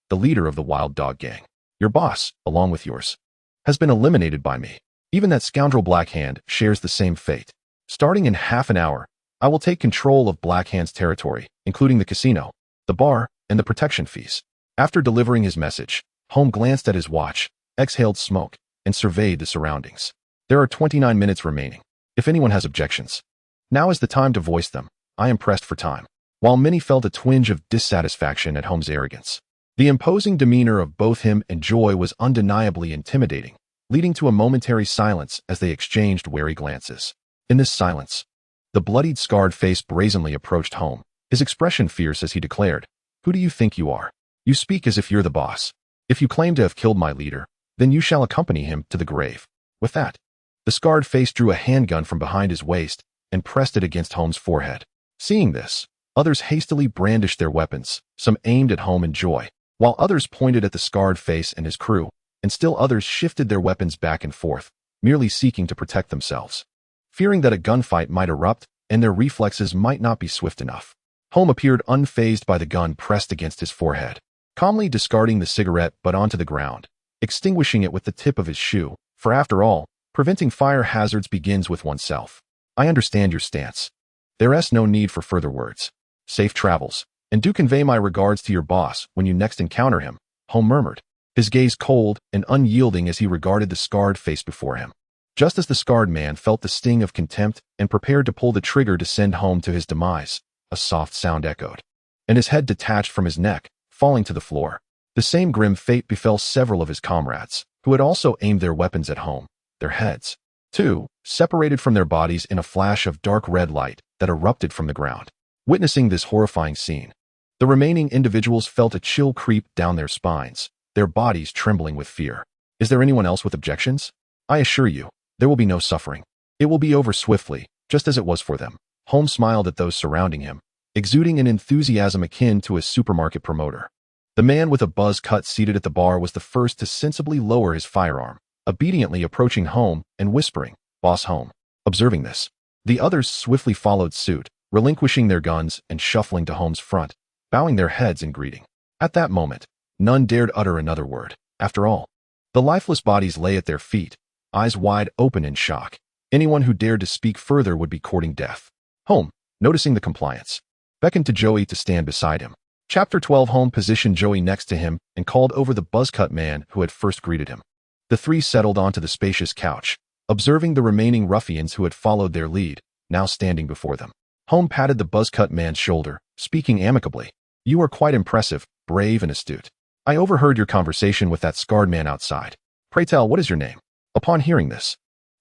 the leader of the Wild Dog Gang. Your boss, along with yours, has been eliminated by me. Even that scoundrel Blackhand shares the same fate. Starting in half an hour, I will take control of Blackhand's territory, including the casino, the bar, and the protection fees." After delivering his message, Holm glanced at his watch, exhaled smoke, and surveyed the surroundings. "There are 29 minutes remaining. If anyone has objections, now is the time to voice them. I am pressed for time." While many felt a twinge of dissatisfaction at Holm's arrogance, the imposing demeanor of both him and Joy was undeniably intimidating, leading to a momentary silence as they exchanged wary glances. In this silence, the bloodied, scarred face brazenly approached Holm, his expression fierce as he declared, "Who do you think you are? You speak as if you're the boss. If you claim to have killed my leader, then you shall accompany him to the grave." With that, the scarred face drew a handgun from behind his waist and pressed it against Holm's forehead. Seeing this, others hastily brandished their weapons, some aimed at Holm and Joy, while others pointed at the scarred face and his crew, and still others shifted their weapons back and forth, merely seeking to protect themselves, fearing that a gunfight might erupt and their reflexes might not be swift enough. Holm appeared unfazed by the gun pressed against his forehead, calmly discarding the cigarette butt onto the ground, extinguishing it with the tip of his shoe, for after all, preventing fire hazards begins with oneself. "I understand your stance. There's no need for further words. Safe travels, and do convey my regards to your boss when you next encounter him," Holm murmured, his gaze cold and unyielding as he regarded the scarred face before him. Just as the scarred man felt the sting of contempt and prepared to pull the trigger to send Holm to his demise, a soft sound echoed, and his head detached from his neck, falling to the floor. The same grim fate befell several of his comrades, who had also aimed their weapons at Holm. Their heads, too, separated from their bodies in a flash of dark red light that erupted from the ground. Witnessing this horrifying scene, the remaining individuals felt a chill creep down their spines, their bodies trembling with fear. "Is there anyone else with objections? I assure you, there will be no suffering. It will be over swiftly, just as it was for them." Holm smiled at those surrounding him, exuding an enthusiasm akin to a supermarket promoter. The man with a buzz cut seated at the bar was the first to sensibly lower his firearm, obediently approaching Holm and whispering, "Boss Holm." Observing this, the others swiftly followed suit, relinquishing their guns and shuffling to Holm's front, bowing their heads in greeting. At that moment, none dared utter another word. After all, the lifeless bodies lay at their feet, eyes wide open in shock. Anyone who dared to speak further would be courting death. Holm, noticing the compliance, beckoned to Joey to stand beside him. Chapter 12. Holm positioned Joey next to him and called over the buzzcut man who had first greeted him. The three settled onto the spacious couch, observing the remaining ruffians who had followed their lead, now standing before them. Holm patted the buzzcut man's shoulder, speaking amicably. "You are quite impressive, brave and astute. I overheard your conversation with that scarred man outside. Pray tell, what is your name?" Upon hearing this,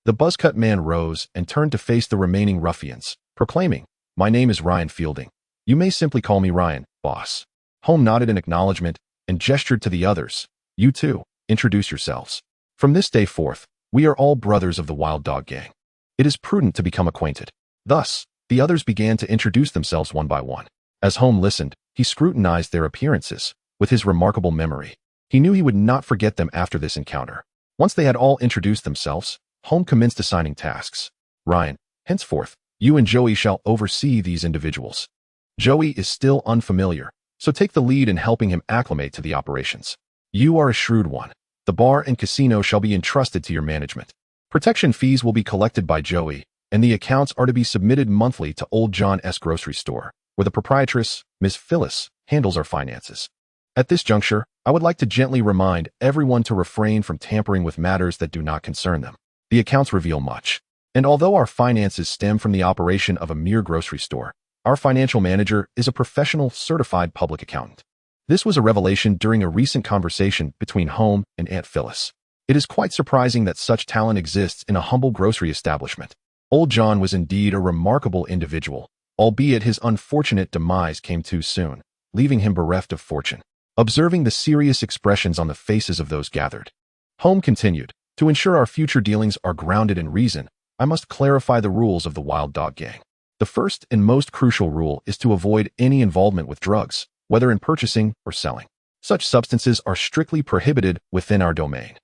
the buzzcut man rose and turned to face the remaining ruffians, proclaiming, "My name is Ryan Fielding. You may simply call me Ryan, boss." Holm nodded in acknowledgement and gestured to the others. "You too, introduce yourselves." From this day forth, we are all brothers of the Wild Dog Gang. It is prudent to become acquainted. Thus, the others began to introduce themselves one by one. As Holm listened, he scrutinized their appearances. With his remarkable memory, he knew he would not forget them after this encounter. Once they had all introduced themselves, Holm commenced assigning tasks. Ryan, henceforth, you and Joey shall oversee these individuals. Joey is still unfamiliar, so take the lead in helping him acclimate to the operations. You are a shrewd one. The bar and casino shall be entrusted to your management. Protection fees will be collected by Joey, and the accounts are to be submitted monthly to Old John S. Grocery Store, where the proprietress, Miss Phyllis, handles our finances. At this juncture, I would like to gently remind everyone to refrain from tampering with matters that do not concern them. The accounts reveal much. And although our finances stem from the operation of a mere grocery store, our financial manager is a professional, certified public accountant. This was a revelation during a recent conversation between Holm and Aunt Phyllis. It is quite surprising that such talent exists in a humble grocery establishment. Old John was indeed a remarkable individual, albeit his unfortunate demise came too soon, leaving him bereft of fortune. Observing the serious expressions on the faces of those gathered, Holm continued, to ensure our future dealings are grounded in reason, I must clarify the rules of the Wild Dog Gang. The first and most crucial rule is to avoid any involvement with drugs, whether in purchasing or selling. Such substances are strictly prohibited within our domain.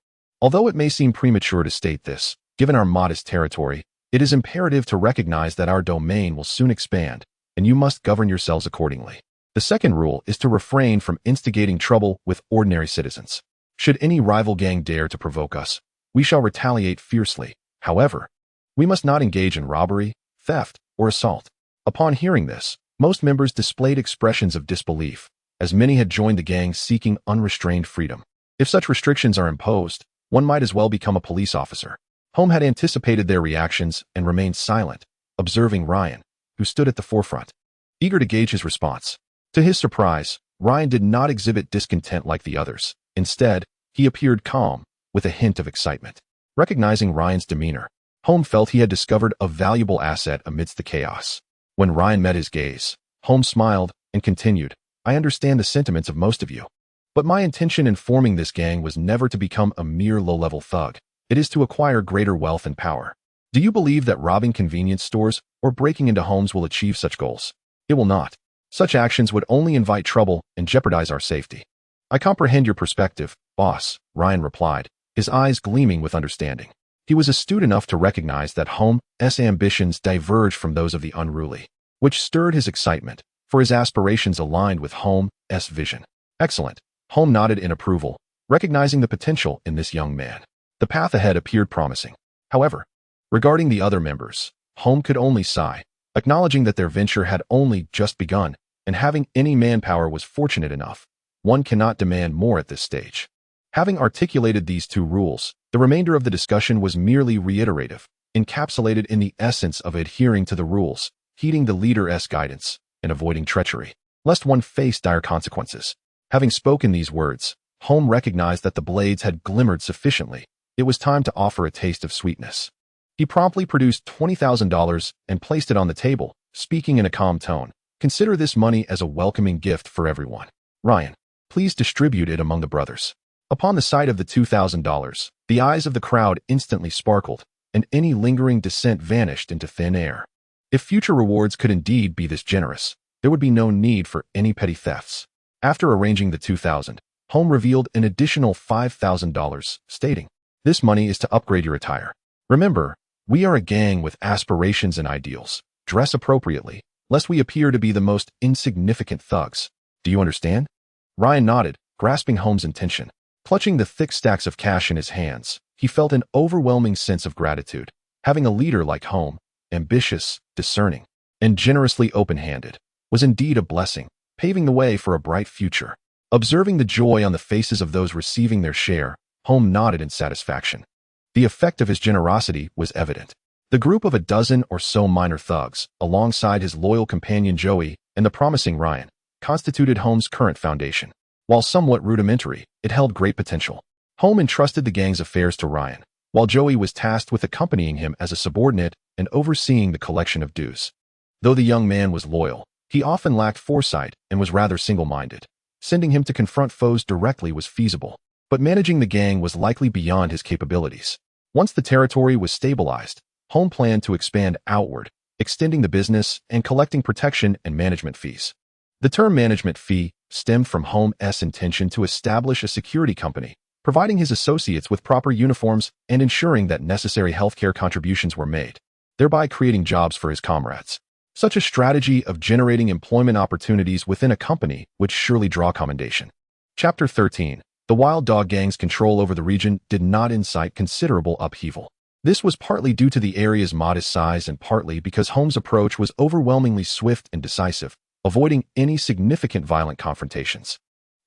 Although it may seem premature to state this, given our modest territory, it is imperative to recognize that our domain will soon expand, and you must govern yourselves accordingly. The second rule is to refrain from instigating trouble with ordinary citizens. Should any rival gang dare to provoke us, we shall retaliate fiercely. However, we must not engage in robbery, theft, or assault. Upon hearing this, most members displayed expressions of disbelief, as many had joined the gang seeking unrestrained freedom. If such restrictions are imposed, one might as well become a police officer. Holm had anticipated their reactions and remained silent, observing Ryan, who stood at the forefront, eager to gauge his response. To his surprise, Ryan did not exhibit discontent like the others. Instead, he appeared calm, with a hint of excitement. Recognizing Ryan's demeanor, Holm felt he had discovered a valuable asset amidst the chaos. When Ryan met his gaze, Holm smiled and continued, I understand the sentiments of most of you. But my intention in forming this gang was never to become a mere low-level thug. It is to acquire greater wealth and power. Do you believe that robbing convenience stores or breaking into homes will achieve such goals? It will not. Such actions would only invite trouble and jeopardize our safety. I comprehend your perspective, boss, Ryan replied, his eyes gleaming with understanding. He was astute enough to recognize that Holm's ambitions diverged from those of the unruly, which stirred his excitement, for his aspirations aligned with Holm's vision. Excellent. Holm nodded in approval, recognizing the potential in this young man. The path ahead appeared promising. However, regarding the other members, Holm could only sigh, acknowledging that their venture had only just begun, and having any manpower was fortunate enough. One cannot demand more at this stage. Having articulated these two rules, the remainder of the discussion was merely reiterative, encapsulated in the essence of adhering to the rules, heeding the leader's guidance, and avoiding treachery, lest one face dire consequences. Having spoken these words, Holm recognized that the blades had glimmered sufficiently. It was time to offer a taste of sweetness. He promptly produced $20,000 and placed it on the table, speaking in a calm tone. Consider this money as a welcoming gift for everyone. Ryan, please distribute it among the brothers. Upon the sight of the $2,000, the eyes of the crowd instantly sparkled, and any lingering dissent vanished into thin air. If future rewards could indeed be this generous, there would be no need for any petty thefts. After arranging the $2,000, Holm revealed an additional $5,000, stating, This money is to upgrade your attire. Remember, we are a gang with aspirations and ideals. Dress appropriately, lest we appear to be the most insignificant thugs. Do you understand? Ryan nodded, grasping Holm's intention. Clutching the thick stacks of cash in his hands, he felt an overwhelming sense of gratitude. Having a leader like Holm, ambitious, discerning, and generously open-handed, was indeed a blessing, paving the way for a bright future. Observing the joy on the faces of those receiving their share, Holm nodded in satisfaction. The effect of his generosity was evident. The group of a dozen or so minor thugs, alongside his loyal companion Joey and the promising Ryan, constituted Holm's current foundation. While somewhat rudimentary, it held great potential. Holm entrusted the gang's affairs to Ryan, while Joey was tasked with accompanying him as a subordinate and overseeing the collection of dues. Though the young man was loyal, he often lacked foresight and was rather single-minded. Sending him to confront foes directly was feasible. but managing the gang was likely beyond his capabilities. Once the territory was stabilized, Holm planned to expand outward, extending the business and collecting protection and management fees. The term management fee stemmed from Holm's intention to establish a security company, providing his associates with proper uniforms and ensuring that necessary healthcare contributions were made, thereby creating jobs for his comrades. Such a strategy of generating employment opportunities within a company would surely draw commendation. Chapter 13. The Wild Dog Gang's control over the region did not incite considerable upheaval. This was partly due to the area's modest size and partly because Holm's approach was overwhelmingly swift and decisive, avoiding any significant violent confrontations.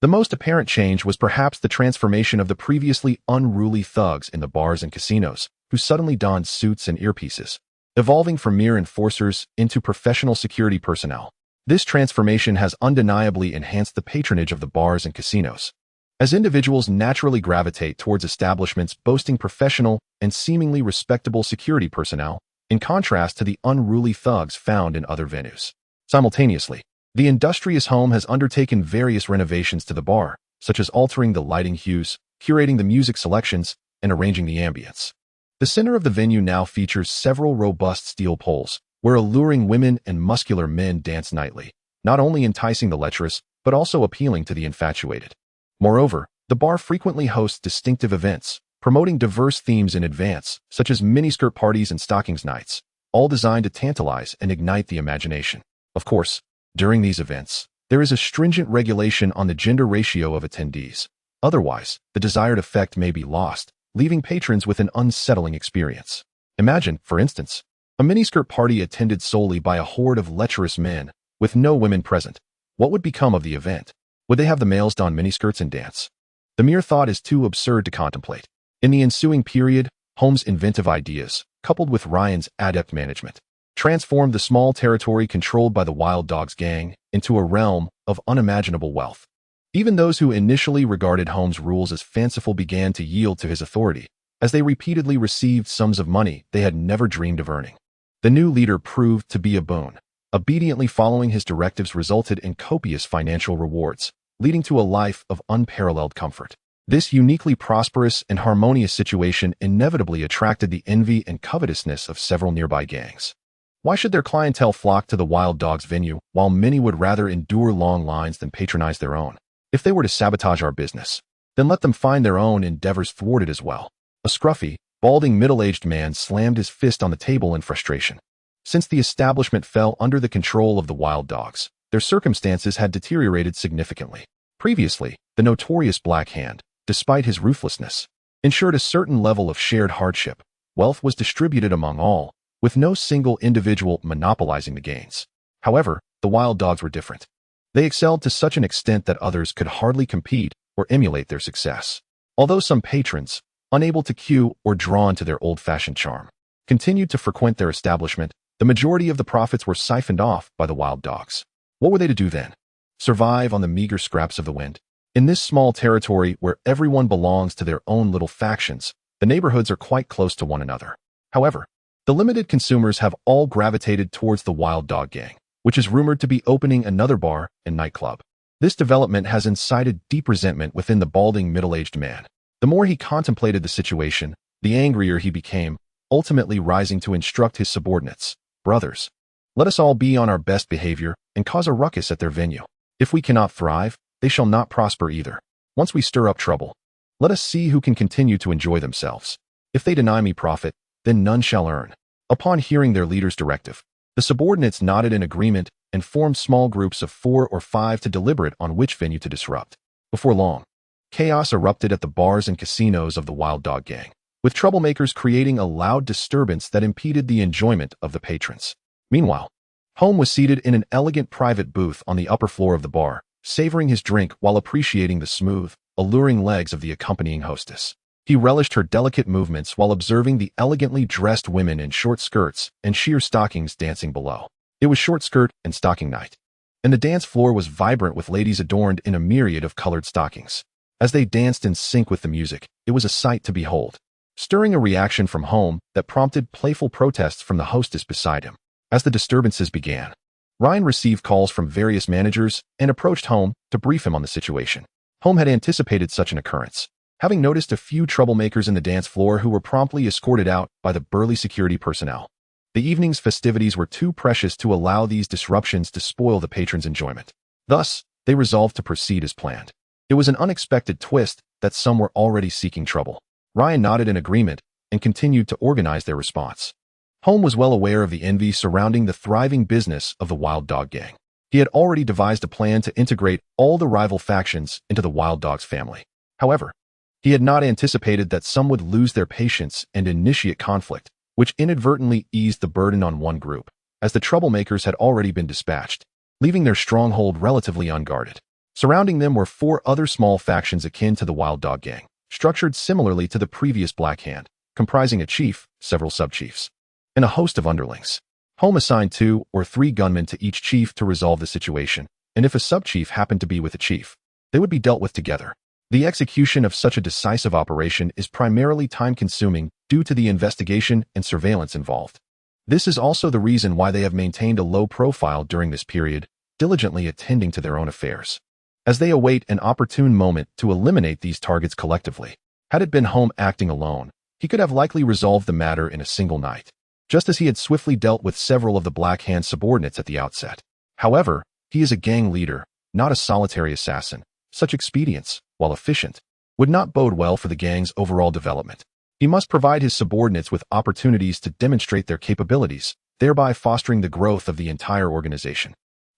The most apparent change was perhaps the transformation of the previously unruly thugs in the bars and casinos, who suddenly donned suits and earpieces, evolving from mere enforcers into professional security personnel. This transformation has undeniably enhanced the patronage of the bars and casinos, as individuals naturally gravitate towards establishments boasting professional and seemingly respectable security personnel, in contrast to the unruly thugs found in other venues. Simultaneously, the industrious Holm has undertaken various renovations to the bar, such as altering the lighting hues, curating the music selections, and arranging the ambience. The center of the venue now features several robust steel poles, where alluring women and muscular men dance nightly, not only enticing the lecherous, but also appealing to the infatuated. Moreover, the bar frequently hosts distinctive events, promoting diverse themes in advance, such as miniskirt parties and stockings nights, all designed to tantalize and ignite the imagination. Of course, during these events, there is a stringent regulation on the gender ratio of attendees. Otherwise, the desired effect may be lost, leaving patrons with an unsettling experience. Imagine, for instance, a miniskirt party attended solely by a horde of lecherous men, with no women present. What would become of the event? Would they have the males don miniskirts and dance? The mere thought is too absurd to contemplate. In the ensuing period, Holm's inventive ideas, coupled with Ryan's adept management, transformed the small territory controlled by the Wild Dogs gang into a realm of unimaginable wealth. Even those who initially regarded Holm's rules as fanciful began to yield to his authority, as they repeatedly received sums of money they had never dreamed of earning. The new leader proved to be a boon. Obediently following his directives resulted in copious financial rewards, leading to a life of unparalleled comfort. This uniquely prosperous and harmonious situation inevitably attracted the envy and covetousness of several nearby gangs. Why should their clientele flock to the Wild Dogs venue, while many would rather endure long lines than patronize their own? If they were to sabotage our business, then let them find their own endeavors thwarted as well. A scruffy, balding middle-aged man slammed his fist on the table in frustration. Since the establishment fell under the control of the Wild Dogs, their circumstances had deteriorated significantly. Previously, the notorious Black Hand, despite his ruthlessness, ensured a certain level of shared hardship. Wealth was distributed among all, with no single individual monopolizing the gains. However, the Wild Dogs were different. They excelled to such an extent that others could hardly compete or emulate their success. Although some patrons, unable to cue or drawn to their old-fashioned charm, continued to frequent their establishment, the majority of the profits were siphoned off by the Wild Dogs. What were they to do then? Survive on the meager scraps of the wind? In this small territory where everyone belongs to their own little factions, the neighborhoods are quite close to one another. However, the limited consumers have all gravitated towards the Wild Dog gang, which is rumored to be opening another bar and nightclub. This development has incited deep resentment within the balding middle-aged man. The more he contemplated the situation, the angrier he became, ultimately rising to instruct his subordinates. Brothers, let us all be on our best behavior and cause a ruckus at their venue. If we cannot thrive, they shall not prosper either. Once we stir up trouble, let us see who can continue to enjoy themselves. If they deny me profit, then none shall earn. Upon hearing their leader's directive, the subordinates nodded in agreement and formed small groups of 4 or 5 to deliberate on which venue to disrupt. Before long, chaos erupted at the bars and casinos of the Wild Dog gang, with troublemakers creating a loud disturbance that impeded the enjoyment of the patrons. Meanwhile, Holm was seated in an elegant private booth on the upper floor of the bar, savoring his drink while appreciating the smooth, alluring legs of the accompanying hostess. He relished her delicate movements while observing the elegantly dressed women in short skirts and sheer stockings dancing below. It was short skirt and stocking night, and the dance floor was vibrant with ladies adorned in a myriad of colored stockings. As they danced in sync with the music, it was a sight to behold, stirring a reaction from Holm that prompted playful protests from the hostess beside him. As the disturbances began, Ryan received calls from various managers and approached Holm to brief him on the situation. Holm had anticipated such an occurrence. having noticed a few troublemakers in the dance floor who were promptly escorted out by the burly security personnel. The evening's festivities were too precious to allow these disruptions to spoil the patrons' enjoyment. Thus, they resolved to proceed as planned. It was an unexpected twist that some were already seeking trouble. Ryan nodded in agreement and continued to organize their response. Holm was well aware of the envy surrounding the thriving business of the Wild Dog Gang. He had already devised a plan to integrate all the rival factions into the Wild Dogs family. However, he had not anticipated that some would lose their patience and initiate conflict, which inadvertently eased the burden on one group, as the troublemakers had already been dispatched, leaving their stronghold relatively unguarded. Surrounding them were 4 other small factions akin to the Wild Dog Gang, structured similarly to the previous Black Hand, comprising a chief, several sub-chiefs, and a host of underlings. Holm assigned 2 or 3 gunmen to each chief to resolve the situation, and if a sub-chief happened to be with a chief, they would be dealt with together. The execution of such a decisive operation is primarily time-consuming due to the investigation and surveillance involved. This is also the reason why they have maintained a low profile during this period, diligently attending to their own affairs, as they await an opportune moment to eliminate these targets collectively. Had it been Holm acting alone, he could have likely resolved the matter in a single night, just as he had swiftly dealt with several of the Black Hand subordinates at the outset. However, he is a gang leader, not a solitary assassin. Such expedients, while efficient, would not bode well for the gang's overall development. He must provide his subordinates with opportunities to demonstrate their capabilities, thereby fostering the growth of the entire organization.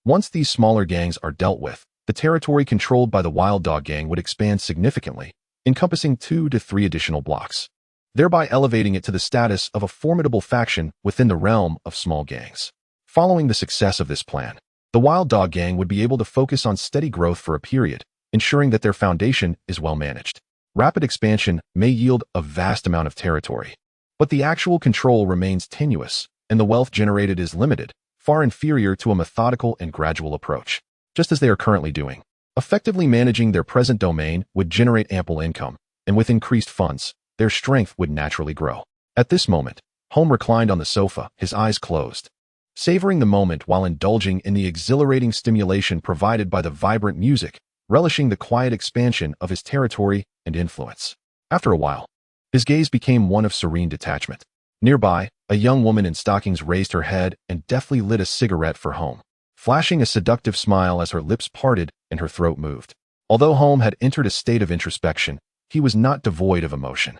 Once these smaller gangs are dealt with, the territory controlled by the Wild Dog Gang would expand significantly, encompassing 2 to 3 additional blocks, thereby elevating it to the status of a formidable faction within the realm of small gangs. Following the success of this plan, the Wild Dog Gang would be able to focus on steady growth for a period, ensuring that their foundation is well managed. Rapid expansion may yield a vast amount of territory, but the actual control remains tenuous, and the wealth generated is limited, far inferior to a methodical and gradual approach, just as they are currently doing. Effectively managing their present domain would generate ample income, and with increased funds, their strength would naturally grow. At this moment, Holm reclined on the sofa, his eyes closed, savoring the moment while indulging in the exhilarating stimulation provided by the vibrant music, relishing the quiet expansion of his territory and influence. After a while, his gaze became one of serene detachment. Nearby, a young woman in stockings raised her head and deftly lit a cigarette for Holm, flashing a seductive smile as her lips parted and her throat moved. Although Holm had entered a state of introspection, he was not devoid of emotion.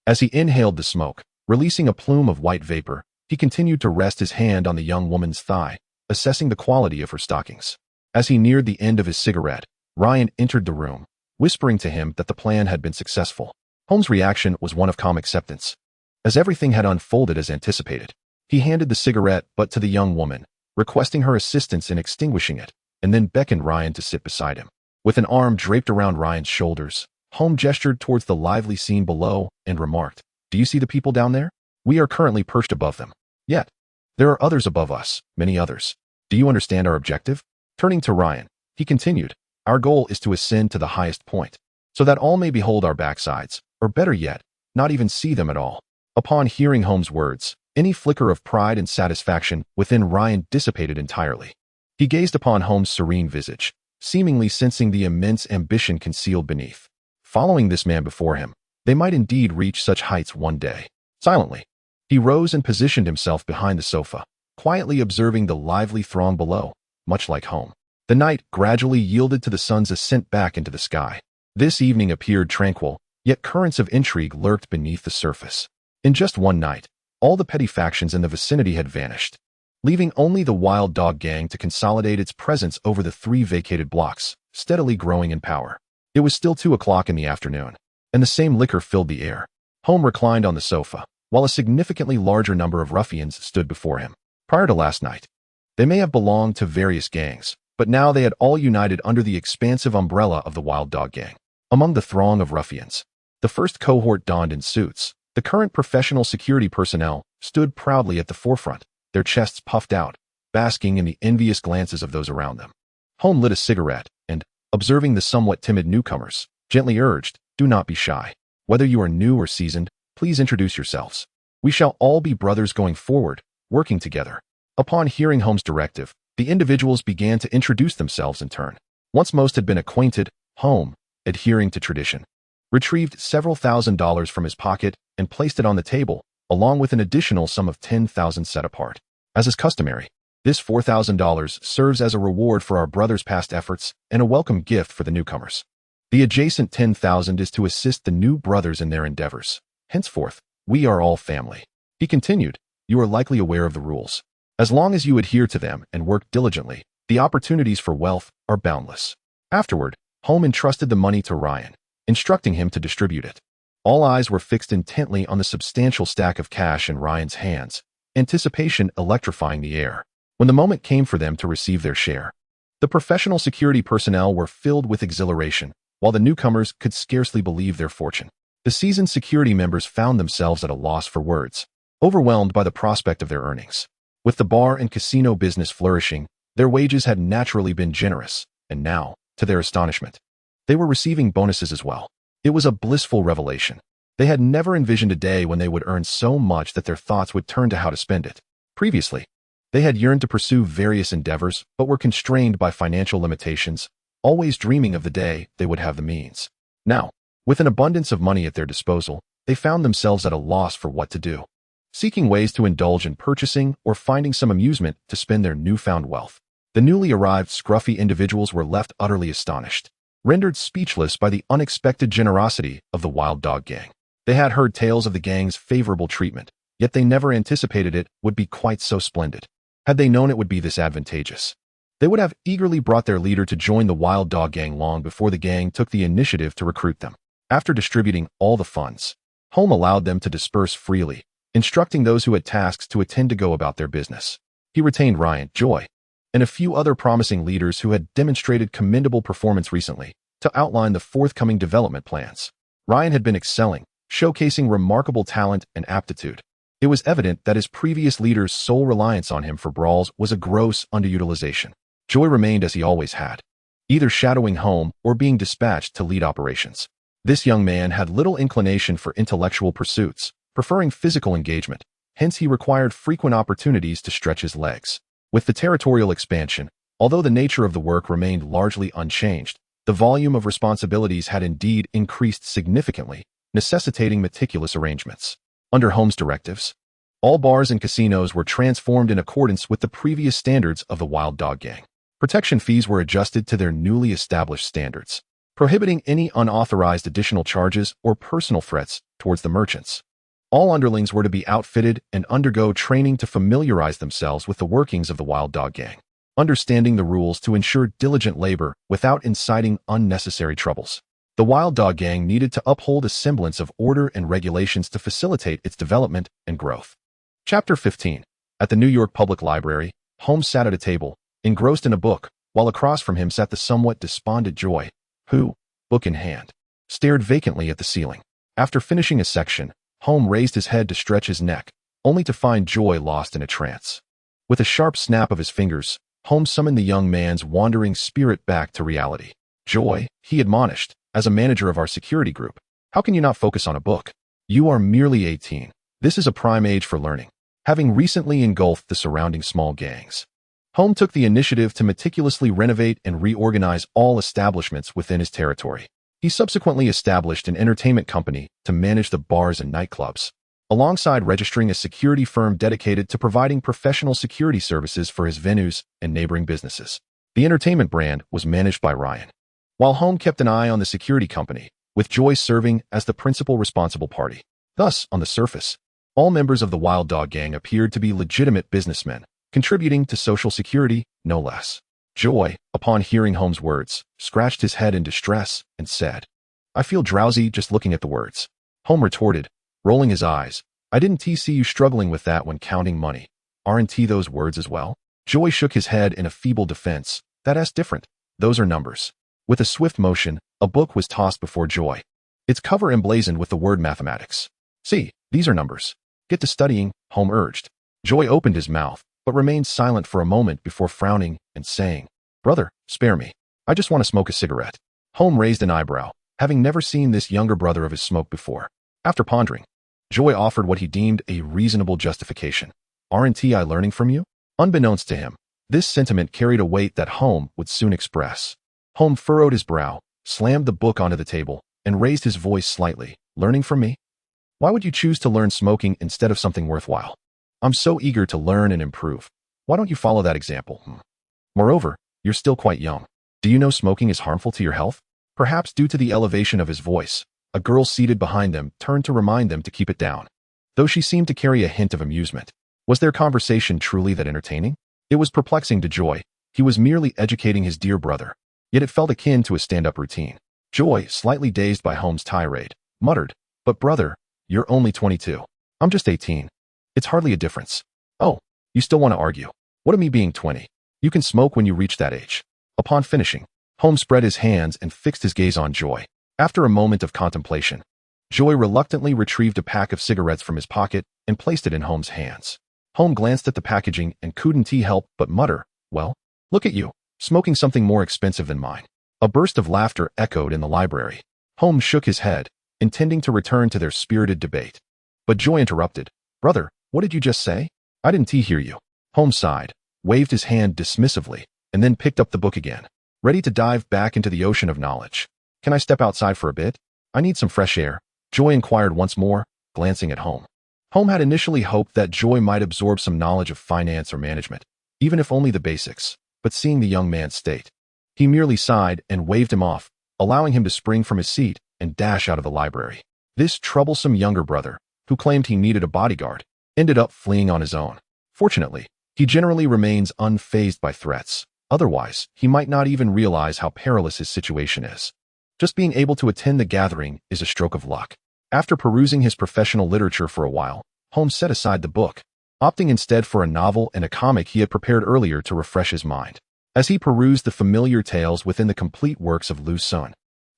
As he inhaled the smoke, releasing a plume of white vapor, he continued to rest his hand on the young woman's thigh, assessing the quality of her stockings. As he neared the end of his cigarette, Ryan entered the room, whispering to him that the plan had been successful. Holmes' reaction was one of calm acceptance. As everything had unfolded as anticipated, he handed the cigarette butt to the young woman, requesting her assistance in extinguishing it, and then beckoned Ryan to sit beside him. With an arm draped around Ryan's shoulders, Holm gestured towards the lively scene below and remarked, "Do you see the people down there? We are currently perched above them. Yet, there are others above us, many others. Do you understand our objective?" Turning to Ryan, he continued, "Our goal is to ascend to the highest point, so that all may behold our backsides, or better yet, not even see them at all." Upon hearing Holmes' words, any flicker of pride and satisfaction within Ryan dissipated entirely. He gazed upon Holmes' serene visage, seemingly sensing the immense ambition concealed beneath. Following this man before him, they might indeed reach such heights one day. Silently, he rose and positioned himself behind the sofa, quietly observing the lively throng below, much like home. The night gradually yielded to the sun's ascent back into the sky. This evening appeared tranquil, yet currents of intrigue lurked beneath the surface. In just one night, all the petty factions in the vicinity had vanished, leaving only the Wild Dog Gang to consolidate its presence over the 3 vacated blocks, steadily growing in power. It was still 2 o'clock in the afternoon, and the same liquor filled the air. Holm reclined on the sofa, while a significantly larger number of ruffians stood before him. Prior to last night, they may have belonged to various gangs, but now they had all united under the expansive umbrella of the Wild Dog Gang. Among the throng of ruffians, the first cohort donned in suits. The current professional security personnel stood proudly at the forefront, their chests puffed out, basking in the envious glances of those around them. Holm lit a cigarette and, observing the somewhat timid newcomers, gently urged, "Do not be shy. Whether you are new or seasoned, please introduce yourselves. We shall all be brothers going forward, working together." Upon hearing Holmes' directive, the individuals began to introduce themselves in turn. Once most had been acquainted, Holm, adhering to tradition, retrieved several $1,000s from his pocket and placed it on the table, along with an additional sum of $10,000 set apart. As is customary, this $4,000 serves as a reward for our brother's past efforts and a welcome gift for the newcomers. The adjacent $10,000 is to assist the new brothers in their endeavors. Henceforth, we are all family. He continued, you are likely aware of the rules. As long as you adhere to them and work diligently, the opportunities for wealth are boundless. Afterward, Holm entrusted the money to Ryan, instructing him to distribute it. All eyes were fixed intently on the substantial stack of cash in Ryan's hands, anticipation electrifying the air. When the moment came for them to receive their share, the professional security personnel were filled with exhilaration, while the newcomers could scarcely believe their fortune. The seasoned security members found themselves at a loss for words, overwhelmed by the prospect of their earnings. With the bar and casino business flourishing, their wages had naturally been generous, and now, to their astonishment, they were receiving bonuses as well. It was a blissful revelation. They had never envisioned a day when they would earn so much that their thoughts would turn to how to spend it. Previously, they had yearned to pursue various endeavors but were constrained by financial limitations, always dreaming of the day they would have the means. Now, with an abundance of money at their disposal, they found themselves at a loss for what to do, seeking ways to indulge in purchasing or finding some amusement to spend their newfound wealth. The newly arrived scruffy individuals were left utterly astonished, rendered speechless by the unexpected generosity of the Wild Dog Gang. They had heard tales of the gang's favorable treatment, yet they never anticipated it would be quite so splendid. Had they known it would be this advantageous, they would have eagerly brought their leader to join the Wild Dog Gang long before the gang took the initiative to recruit them. After distributing all the funds, Holm allowed them to disperse freely, instructing those who had tasks to attend to go about their business. He retained Ryan, Joy, and a few other promising leaders who had demonstrated commendable performance recently to outline the forthcoming development plans. Ryan had been excelling, showcasing remarkable talent and aptitude. It was evident that his previous leader's sole reliance on him for brawls was a gross underutilization. Joy remained as he always had, either shadowing Holm or being dispatched to lead operations. This young man had little inclination for intellectual pursuits, preferring physical engagement, hence he required frequent opportunities to stretch his legs. With the territorial expansion, although the nature of the work remained largely unchanged, the volume of responsibilities had indeed increased significantly, necessitating meticulous arrangements. Under Holm's directives, all bars and casinos were transformed in accordance with the previous standards of the Wild Dog Gang. Protection fees were adjusted to their newly established standards, prohibiting any unauthorized additional charges or personal threats towards the merchants. All underlings were to be outfitted and undergo training to familiarize themselves with the workings of the Wild Dog Gang, understanding the rules to ensure diligent labor without inciting unnecessary troubles. The Wild Dog Gang needed to uphold a semblance of order and regulations to facilitate its development and growth. Chapter 15. At the New York Public Library, Holmes sat at a table, engrossed in a book, while across from him sat the somewhat despondent Joy, who, book in hand, stared vacantly at the ceiling. After finishing a section, Holm raised his head to stretch his neck, only to find Joy lost in a trance. With a sharp snap of his fingers, Holm summoned the young man's wandering spirit back to reality. Joy, he admonished, as a manager of our security group, how can you not focus on a book? You are merely 18. This is a prime age for learning. Having recently engulfed the surrounding small gangs, Holm took the initiative to meticulously renovate and reorganize all establishments within his territory. He subsequently established an entertainment company to manage the bars and nightclubs, alongside registering a security firm dedicated to providing professional security services for his venues and neighboring businesses. The entertainment brand was managed by Ryan, while Holm kept an eye on the security company, with Joy serving as the principal responsible party. Thus, on the surface, all members of the Wild Dog Gang appeared to be legitimate businessmen, contributing to social security, no less. Joy, upon hearing Holm's words, scratched his head in distress and said, I feel drowsy just looking at the words. Holm retorted, rolling his eyes, I didn't see you struggling with that when counting money. Aren't those words as well? Joy shook his head in a feeble defense. That's different. Those are numbers. With a swift motion, a book was tossed before Joy, its cover emblazoned with the word mathematics. See, these are numbers. Get to studying, Holm urged. Joy opened his mouth, but remained silent for a moment before frowning and saying, Brother, spare me. I just want to smoke a cigarette. Holm raised an eyebrow, having never seen this younger brother of his smoke before. After pondering, Joy offered what he deemed a reasonable justification. Aren't I learning from you? Unbeknownst to him, this sentiment carried a weight that Holm would soon express. Holm furrowed his brow, slammed the book onto the table, and raised his voice slightly. Learning from me? Why would you choose to learn smoking instead of something worthwhile? I'm so eager to learn and improve. Why don't you follow that example? Moreover, you're still quite young. Do you know smoking is harmful to your health? Perhaps due to the elevation of his voice, a girl seated behind them turned to remind them to keep it down. Though she seemed to carry a hint of amusement. Was their conversation truly that entertaining? It was perplexing to Joy. He was merely educating his dear brother. Yet it felt akin to a stand-up routine. Joy, slightly dazed by Holm's tirade, muttered, "But brother, you're only 22. I'm just 18. It's hardly a difference." "Oh, you still want to argue? What of me being 20? You can smoke when you reach that age." Upon finishing, Holm spread his hands and fixed his gaze on Joy. After a moment of contemplation, Joy reluctantly retrieved a pack of cigarettes from his pocket and placed it in Holm's hands. Holm glanced at the packaging and couldn't help but mutter, "Well, look at you, smoking something more expensive than mine." A burst of laughter echoed in the library. Holm shook his head, intending to return to their spirited debate. But Joy interrupted. "Brother, what did you just say? I didn't hear you." Holm sighed, waved his hand dismissively, and then picked up the book again, ready to dive back into the ocean of knowledge. "Can I step outside for a bit? I need some fresh air," Joy inquired once more, glancing at Holm. Holm had initially hoped that Joy might absorb some knowledge of finance or management, even if only the basics, but seeing the young man's state, he merely sighed and waved him off, allowing him to spring from his seat and dash out of the library. This troublesome younger brother, who claimed he needed a bodyguard, ended up fleeing on his own. Fortunately, he generally remains unfazed by threats. Otherwise, he might not even realize how perilous his situation is. Just being able to attend the gathering is a stroke of luck. After perusing his professional literature for a while, Holmes set aside the book, opting instead for a novel and a comic he had prepared earlier to refresh his mind. As he perused the familiar tales within the complete works of Lu Xun,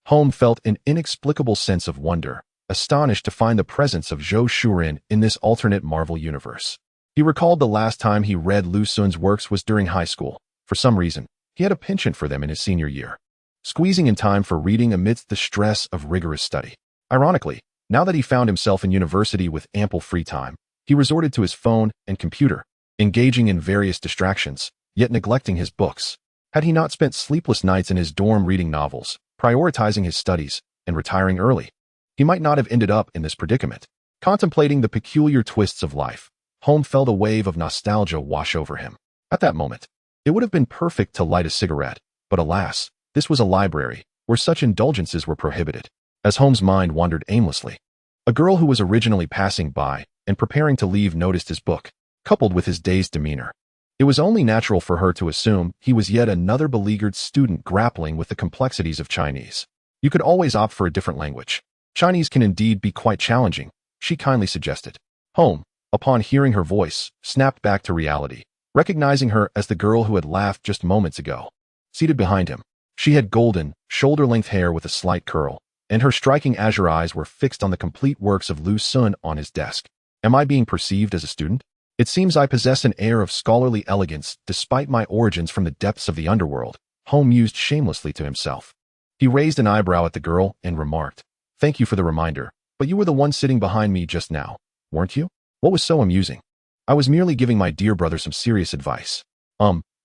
Holmes felt an inexplicable sense of wonder, astonished to find the presence of Zhou Shuren in this alternate Marvel universe. He recalled the last time he read Lu Xun's works was during high school. For some reason, he had a penchant for them in his senior year, squeezing in time for reading amidst the stress of rigorous study. Ironically, now that he found himself in university with ample free time, he resorted to his phone and computer, engaging in various distractions, yet neglecting his books. Had he not spent sleepless nights in his dorm reading novels, prioritizing his studies, and retiring early, he might not have ended up in this predicament. Contemplating the peculiar twists of life, Holmes felt a wave of nostalgia wash over him. At that moment, it would have been perfect to light a cigarette, but alas, this was a library, where such indulgences were prohibited. As Holmes' mind wandered aimlessly, a girl who was originally passing by and preparing to leave noticed his book, coupled with his dazed demeanor. It was only natural for her to assume he was yet another beleaguered student grappling with the complexities of Chinese. You could always opt for a different language. Chinese can indeed be quite challenging, she kindly suggested. Holmes, upon hearing her voice, snapped back to reality, recognizing her as the girl who had laughed just moments ago. Seated behind him, she had golden, shoulder-length hair with a slight curl, and her striking azure eyes were fixed on the complete works of Lu Xun on his desk. Am I being perceived as a student? It seems I possess an air of scholarly elegance despite my origins from the depths of the underworld, Holmes mused shamelessly to himself. He raised an eyebrow at the girl and remarked, "Thank you for the reminder, but you were the one sitting behind me just now, weren't you? What was so amusing?" "I was merely giving my dear brother some serious advice.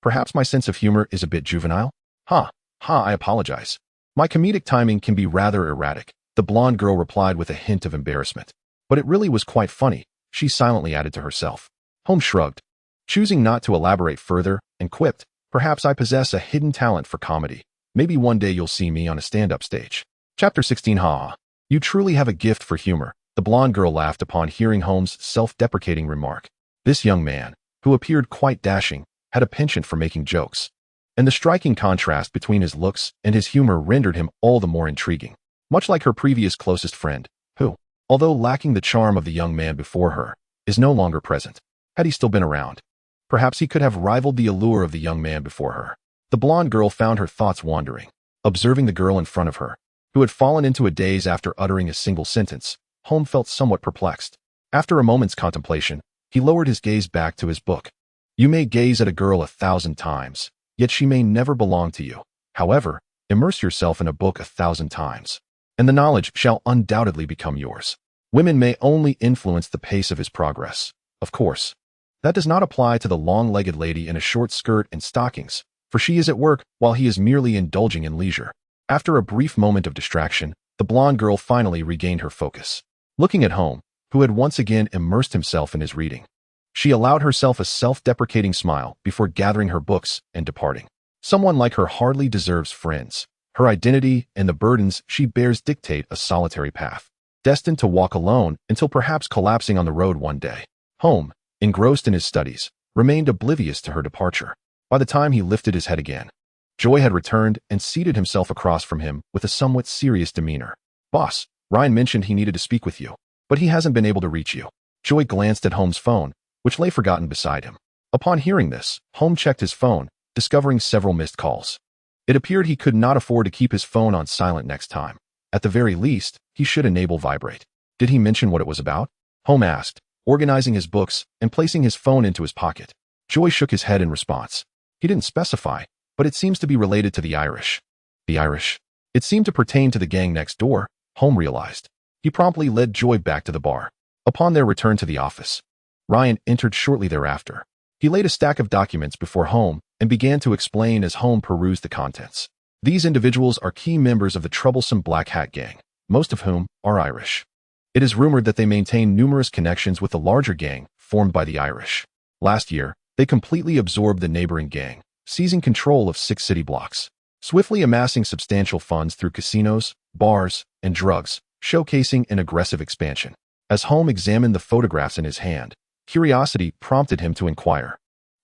Perhaps my sense of humor is a bit juvenile?" I apologize. My comedic timing can be rather erratic," the blonde girl replied with a hint of embarrassment. "But it really was quite funny," she silently added to herself. Holmes shrugged, choosing not to elaborate further, and quipped, "Perhaps I possess a hidden talent for comedy. Maybe one day you'll see me on a stand-up stage." Chapter 16. Ha! You truly have a gift for humor, the blonde girl laughed upon hearing Holmes' self-deprecating remark. This young man, who appeared quite dashing, had a penchant for making jokes, and the striking contrast between his looks and his humor rendered him all the more intriguing. Much like her previous closest friend, who, although lacking the charm of the young man before her, is no longer present. Had he still been around, perhaps he could have rivaled the allure of the young man before her. The blonde girl found her thoughts wandering, observing the girl in front of her, who had fallen into a daze after uttering a single sentence. Holmes felt somewhat perplexed. After a moment's contemplation, he lowered his gaze back to his book. You may gaze at a girl 1,000 times, yet she may never belong to you. However, immerse yourself in a book 1,000 times, and the knowledge shall undoubtedly become yours. Women may only influence the pace of his progress. Of course, that does not apply to the long-legged lady in a short skirt and stockings, for she is at work while he is merely indulging in leisure. After a brief moment of distraction, The blonde girl finally regained her focus. Looking at Holm, who had once again immersed himself in his reading, she allowed herself a self-deprecating smile before gathering her books and departing. Someone like her hardly deserves friends. Her identity and the burdens she bears dictate a solitary path, destined to walk alone until perhaps collapsing on the road one day. Holm, engrossed in his studies, remained oblivious to her departure. By the time he lifted his head again, Joy had returned and seated himself across from him with a somewhat serious demeanor. "Boss, Ryan mentioned he needed to speak with you, but he hasn't been able to reach you." Joy glanced at Holm's phone, which lay forgotten beside him. Upon hearing this, Holm checked his phone, discovering several missed calls. It appeared he could not afford to keep his phone on silent next time. At the very least, he should enable vibrate. "Did he mention what it was about?" Holm asked, organizing his books and placing his phone into his pocket. Joy shook his head in response. "He didn't specify, but it seems to be related to the Irish." "The Irish?" It seemed to pertain to the gang next door, Holm realized. He promptly led Joy back to the bar. Upon their return to the office, Ryan entered shortly thereafter. He laid a stack of documents before Holm and began to explain as Holm perused the contents. "These individuals are key members of the troublesome Black Hat gang, most of whom are Irish. It is rumored that they maintain numerous connections with the larger gang formed by the Irish. Last year, they completely absorbed the neighboring gang, seizing control of 6 city blocks, swiftly amassing substantial funds through casinos, bars, and drugs, showcasing an aggressive expansion." As Holm examined the photographs in his hand, curiosity prompted him to inquire.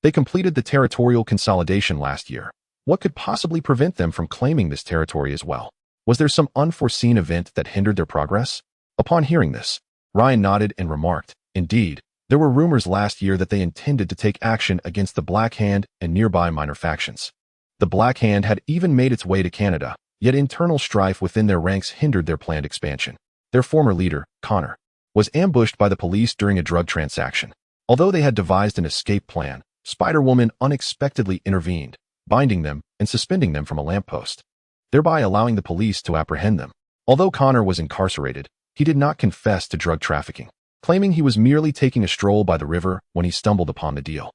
"They completed the territorial consolidation last year. What could possibly prevent them from claiming this territory as well? Was there some unforeseen event that hindered their progress?" Upon hearing this, Ryan nodded and remarked, "Indeed, there were rumors last year that they intended to take action against the Black Hand and nearby minor factions. The Black Hand had even made its way to Canada, yet internal strife within their ranks hindered their planned expansion. Their former leader, Connor, was ambushed by the police during a drug transaction. Although they had devised an escape plan, Spider-Woman unexpectedly intervened, binding them and suspending them from a lamppost, thereby allowing the police to apprehend them. Although Connor was incarcerated, he did not confess to drug trafficking, claiming he was merely taking a stroll by the river when he stumbled upon the deal.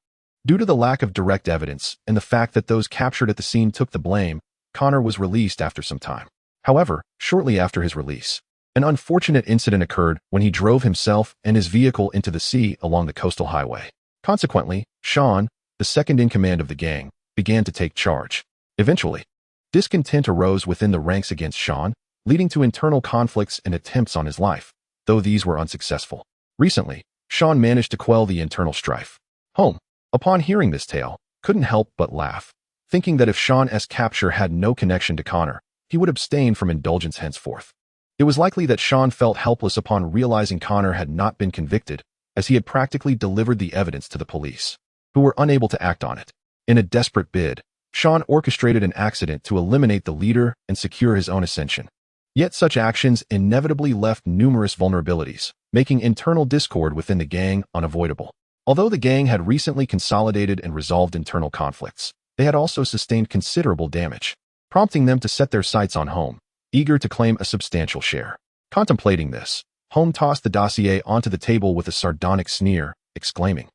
Due to the lack of direct evidence and the fact that those captured at the scene took the blame, Connor was released after some time. However, shortly after his release, an unfortunate incident occurred when he drove himself and his vehicle into the sea along the coastal highway. Consequently, Sean, the second in command of the gang, began to take charge. Eventually, discontent arose within the ranks against Sean, leading to internal conflicts and attempts on his life, though these were unsuccessful. Recently, Sean managed to quell the internal strife. Holm, upon hearing this tale, couldn't help but laugh, thinking that if Sean's capture had no connection to Connor, he would abstain from indulgence henceforth. It was likely that Sean felt helpless upon realizing Connor had not been convicted, as he had practically delivered the evidence to the police, who were unable to act on it. In a desperate bid, Sean orchestrated an accident to eliminate the leader and secure his own ascension. Yet such actions inevitably left numerous vulnerabilities, making internal discord within the gang unavoidable. Although the gang had recently consolidated and resolved internal conflicts, they had also sustained considerable damage, prompting them to set their sights on Holm, eager to claim a substantial share. Contemplating this, Holm tossed the dossier onto the table with a sardonic sneer, exclaiming,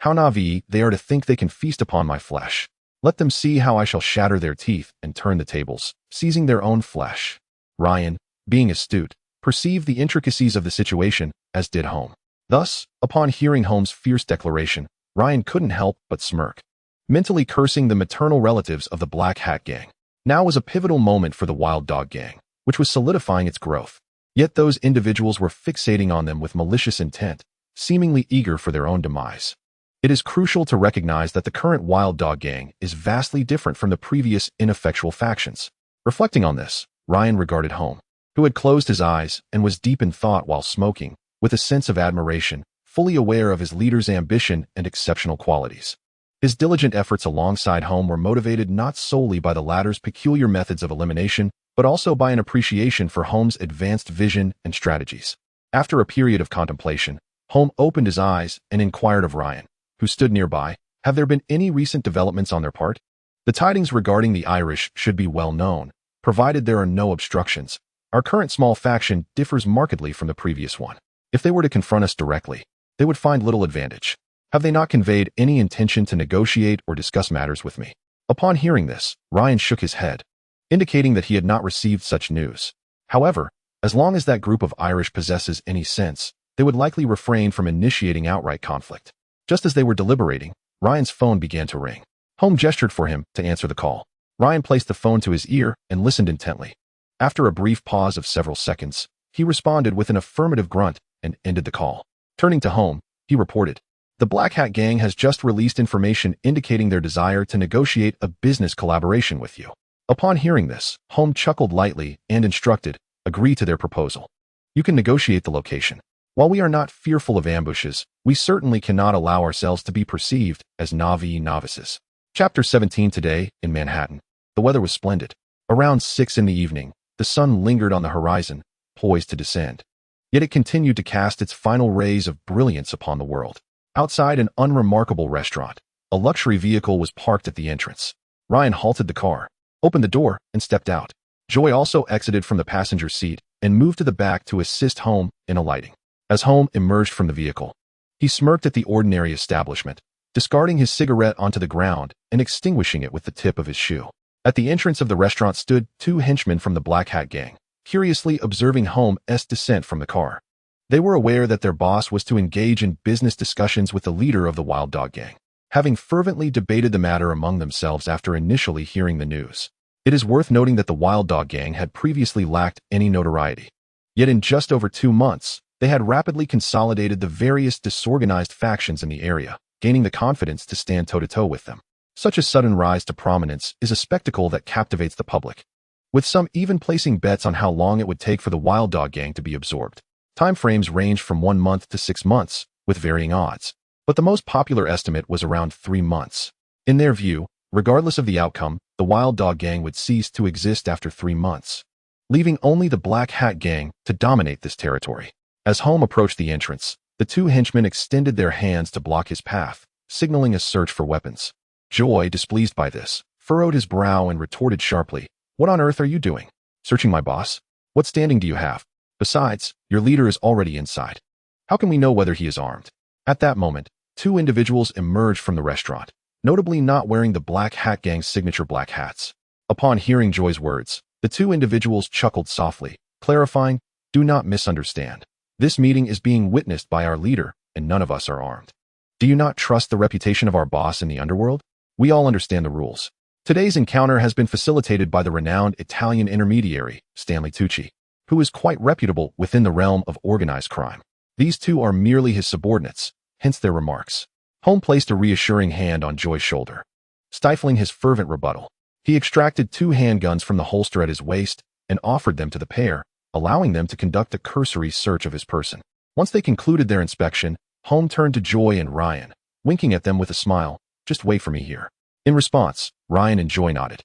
"How naive they are to think they can feast upon my flesh. Let them see how I shall shatter their teeth and turn the tables, seizing their own flesh." Ryan, being astute, perceived the intricacies of the situation, as did Holm. Thus, upon hearing Holm's fierce declaration, Ryan couldn't help but smirk, mentally cursing the maternal relatives of the Black Hat gang. Now was a pivotal moment for the Wild Dog gang, which was solidifying its growth. Yet those individuals were fixating on them with malicious intent, seemingly eager for their own demise. It is crucial to recognize that the current Wild Dog gang is vastly different from the previous ineffectual factions. Reflecting on this, Ryan regarded Holm, who had closed his eyes and was deep in thought while smoking, with a sense of admiration, fully aware of his leader's ambition and exceptional qualities. His diligent efforts alongside Holm were motivated not solely by the latter's peculiar methods of elimination, but also by an appreciation for Holm's advanced vision and strategies. After a period of contemplation, Holm opened his eyes and inquired of Ryan, who stood nearby, "Have there been any recent developments on their part?" "The tidings regarding the Irish should be well known, provided there are no obstructions. Our current small faction differs markedly from the previous one. If they were to confront us directly, they would find little advantage. Have they not conveyed any intention to negotiate or discuss matters with me?" Upon hearing this, Ryan shook his head, indicating that he had not received such news. However, As long as that group of Irish possesses any sense, they would likely refrain from initiating outright conflict. Just as they were deliberating, Ryan's phone began to ring. Holm gestured for him to answer the call. Ryan placed the phone to his ear and listened intently. After a brief pause of several seconds, he responded with an affirmative grunt and ended the call. Turning to Holm, he reported, "The Black Hat Gang has just released information indicating their desire to negotiate a business collaboration with you." Upon hearing this, Holm chuckled lightly and instructed, "Agree to their proposal. You can negotiate the location. While we are not fearful of ambushes, we certainly cannot allow ourselves to be perceived as Navi novices." Chapter 17. Today, in Manhattan, the weather was splendid. Around 6 in the evening, the sun lingered on the horizon, poised to descend. Yet it continued to cast its final rays of brilliance upon the world. Outside an unremarkable restaurant, a luxury vehicle was parked at the entrance. Ryan halted the car, opened the door, and stepped out. Joy also exited from the passenger seat and moved to the back to assist Holm in alighting. As Holm emerged from the vehicle, he smirked at the ordinary establishment, discarding his cigarette onto the ground and extinguishing it with the tip of his shoe. At the entrance of the restaurant stood 2 henchmen from the Black Hat Gang, curiously observing Holm's descent from the car. They were aware that their boss was to engage in business discussions with the leader of the Wild Dog Gang, having fervently debated the matter among themselves after initially hearing the news. It is worth noting that the Wild Dog Gang had previously lacked any notoriety. Yet in just over 2 months, they had rapidly consolidated the various disorganized factions in the area, gaining the confidence to stand toe-to-toe with them. Such a sudden rise to prominence is a spectacle that captivates the public, with some even placing bets on how long it would take for the Wild Dog Gang to be absorbed. Time frames ranged from 1 month to 6 months, with varying odds, but the most popular estimate was around 3 months. In their view, regardless of the outcome, the Wild Dog Gang would cease to exist after 3 months, leaving only the Black Hat Gang to dominate this territory. As Holm approached the entrance, the 2 henchmen extended their hands to block his path, signaling a search for weapons. Joy, displeased by this, furrowed his brow and retorted sharply, "What on earth are you doing? Searching my boss? What standing do you have? Besides, your leader is already inside. How can we know whether he is armed?" At that moment, 2 individuals emerged from the restaurant, notably not wearing the Black Hat Gang's signature black hats. Upon hearing Joy's words, the 2 individuals chuckled softly, clarifying, "Do not misunderstand. This meeting is being witnessed by our leader, and none of us are armed. Do you not trust the reputation of our boss in the underworld? We all understand the rules." Today's encounter has been facilitated by the renowned Italian intermediary, Stanley Tucci, who is quite reputable within the realm of organized crime. These 2 are merely his subordinates, hence their remarks. Holm placed a reassuring hand on Joy's shoulder. Stifling his fervent rebuttal, he extracted 2 handguns from the holster at his waist and offered them to the pair, allowing them to conduct a cursory search of his person. Once they concluded their inspection, Holm turned to Joy and Ryan, winking at them with a smile, "Just wait for me here." In response, Ryan and Joy nodded,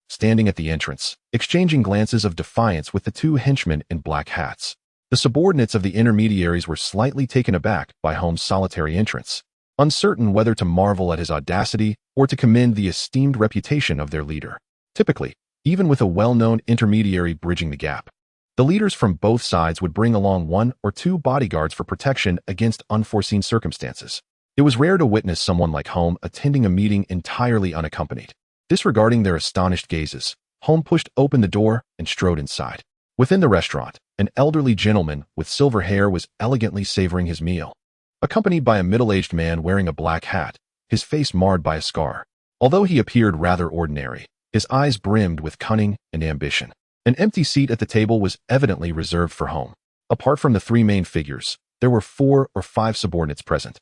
standing at the entrance, exchanging glances of defiance with the 2 henchmen in black hats. The subordinates of the intermediaries were slightly taken aback by Holm's solitary entrance, uncertain whether to marvel at his audacity or to commend the esteemed reputation of their leader. Typically, even with a well-known intermediary bridging the gap, the leaders from both sides would bring along 1 or 2 bodyguards for protection against unforeseen circumstances. It was rare to witness someone like Holm attending a meeting entirely unaccompanied. Disregarding their astonished gazes, Holm pushed open the door and strode inside. Within the restaurant, an elderly gentleman with silver hair was elegantly savoring his meal, accompanied by a middle-aged man wearing a black hat, his face marred by a scar. Although he appeared rather ordinary, his eyes brimmed with cunning and ambition. An empty seat at the table was evidently reserved for Holm. Apart from the 3 main figures, there were 4 or 5 subordinates present,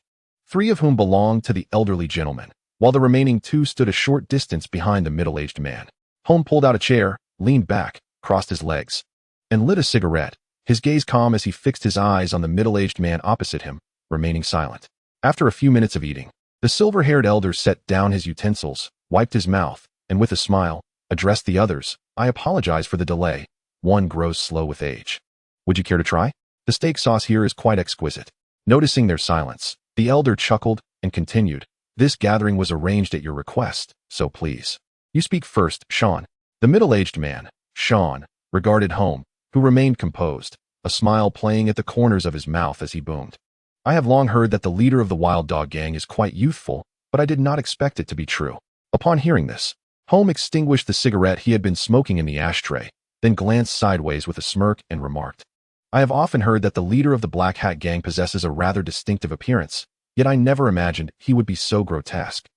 3 of whom belonged to the elderly gentleman, while the remaining 2 stood a short distance behind the middle-aged man. Holm pulled out a chair, leaned back, crossed his legs, and lit a cigarette, his gaze calm as he fixed his eyes on the middle-aged man opposite him, remaining silent. After a few minutes of eating, the silver-haired elder set down his utensils, wiped his mouth, and with a smile, addressed the others, "I apologize for the delay. One grows slow with age. Would you care to try? The steak sauce here is quite exquisite." Noticing their silence, the elder chuckled and continued, "This gathering was arranged at your request, so please. You speak first, Sean." The middle-aged man, Sean, regarded Holm, who remained composed, a smile playing at the corners of his mouth as he boomed, "I have long heard that the leader of the Wild Dog Gang is quite youthful, but I did not expect it to be true." Upon hearing this, Holm extinguished the cigarette he had been smoking in the ashtray, then glanced sideways with a smirk and remarked, I have often heard that the leader of the Black Hat gang possesses a rather distinctive appearance, yet I never imagined he would be so grotesque.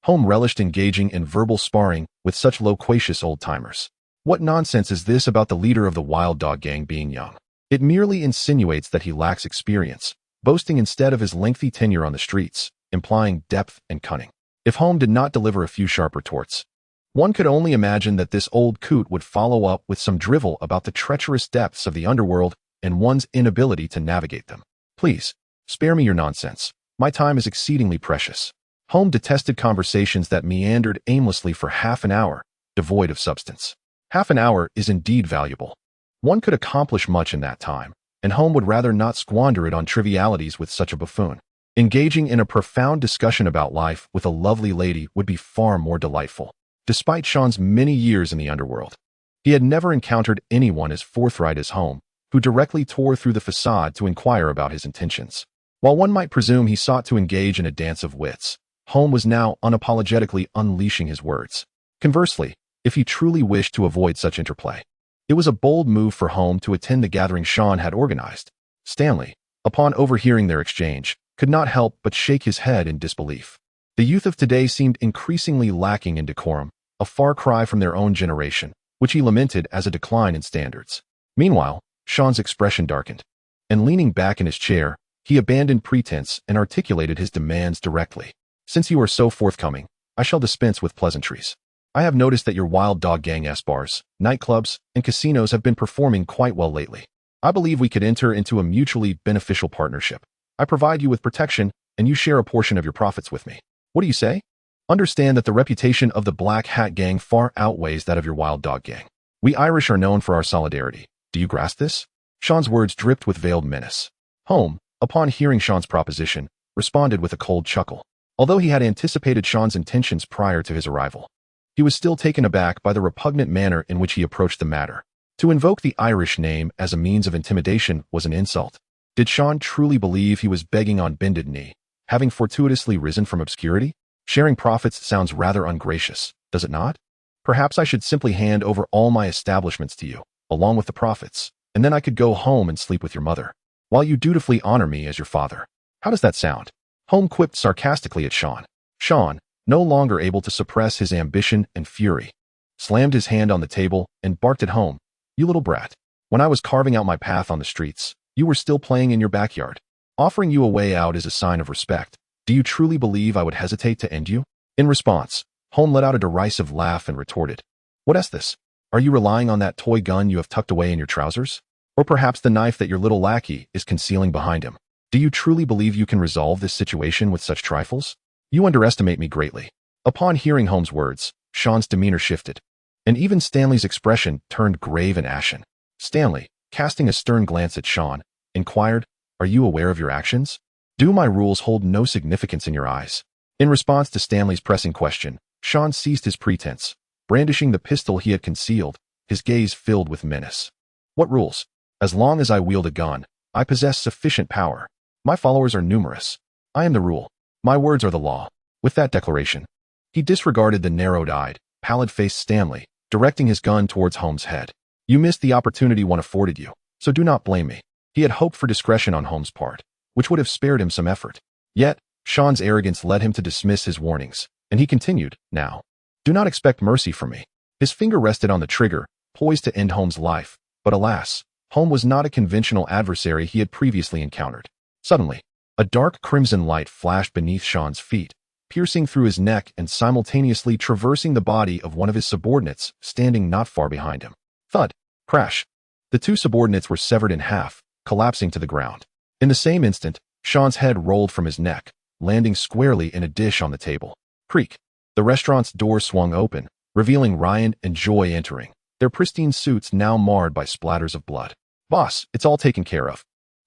Holm relished engaging in verbal sparring with such loquacious old-timers. What nonsense is this about the leader of the Wild Dog gang being young? It merely insinuates that he lacks experience, boasting instead of his lengthy tenure on the streets, implying depth and cunning. If Holm did not deliver a few sharp retorts, one could only imagine that this old coot would follow up with some drivel about the treacherous depths of the underworld and one's inability to navigate them. Please, spare me your nonsense. My time is exceedingly precious. Holm detested conversations that meandered aimlessly for half an hour, devoid of substance. Half an hour is indeed valuable. One could accomplish much in that time, and Holm would rather not squander it on trivialities with such a buffoon. Engaging in a profound discussion about life with a lovely lady would be far more delightful. Despite Sean's many years in the underworld, he had never encountered anyone as forthright as Holm, who directly tore through the facade to inquire about his intentions. While one might presume he sought to engage in a dance of wits, Holm was now unapologetically unleashing his words. Conversely, if he truly wished to avoid such interplay, it was a bold move for Holm to attend the gathering Sean had organized. Stanley, upon overhearing their exchange, could not help but shake his head in disbelief. The youth of today seemed increasingly lacking in decorum, a far cry from their own generation, which he lamented as a decline in standards. Meanwhile, Sean's expression darkened, and leaning back in his chair, he abandoned pretense and articulated his demands directly. Since you are so forthcoming, I shall dispense with pleasantries. I have noticed that your Wild Dog gang bars, nightclubs, and casinos have been performing quite well lately. I believe we could enter into a mutually beneficial partnership. I provide you with protection, and you share a portion of your profits with me. What do you say? Understand that the reputation of the Black Hat gang far outweighs that of your Wild Dog gang. We Irish are known for our solidarity. Do you grasp this? Sean's words dripped with veiled menace. Holm, upon hearing Sean's proposition, responded with a cold chuckle. Although he had anticipated Sean's intentions prior to his arrival, he was still taken aback by the repugnant manner in which he approached the matter. To invoke the Irish name as a means of intimidation was an insult. Did Sean truly believe he was begging on bended knee, having fortuitously risen from obscurity? Sharing profits sounds rather ungracious, does it not? Perhaps I should simply hand over all my establishments to you, along with the profits, and then I could go home and sleep with your mother, while you dutifully honor me as your father. How does that sound? Holm quipped sarcastically at Sean. Sean, no longer able to suppress his ambition and fury, slammed his hand on the table and barked at Holm. You little brat. When I was carving out my path on the streets, you were still playing in your backyard. Offering you a way out is a sign of respect. Do you truly believe I would hesitate to end you? In response, Holm let out a derisive laugh and retorted. What is this? Are you relying on that toy gun you have tucked away in your trousers? Or perhaps the knife that your little lackey is concealing behind him? Do you truly believe you can resolve this situation with such trifles? You underestimate me greatly. Upon hearing Holm's words, Sean's demeanor shifted, and even Stanley's expression turned grave and ashen. Stanley, casting a stern glance at Sean, inquired, Are you aware of your actions? Do my rules hold no significance in your eyes? In response to Stanley's pressing question, Sean ceased his pretense, brandishing the pistol he had concealed, his gaze filled with menace. What rules? As long as I wield a gun, I possess sufficient power. My followers are numerous. I am the rule. My words are the law. With that declaration, he disregarded the narrowed-eyed, pallid-faced Stanley, directing his gun towards Holm's head. You missed the opportunity one afforded you, so do not blame me. He had hoped for discretion on Holm's part, which would have spared him some effort. Yet, Sean's arrogance led him to dismiss his warnings, and he continued, Now, do not expect mercy from me. His finger rested on the trigger, poised to end Holm's life, but alas, Holm was not a conventional adversary he had previously encountered. Suddenly, a dark crimson light flashed beneath Sean's feet, piercing through his neck and simultaneously traversing the body of one of his subordinates standing not far behind him. Thud! Crash! The two subordinates were severed in half, collapsing to the ground. In the same instant, Sean's head rolled from his neck, landing squarely in a dish on the table. Creak! The restaurant's door swung open, revealing Ryan and Joy entering, their pristine suits now marred by splatters of blood. Boss, it's all taken care of.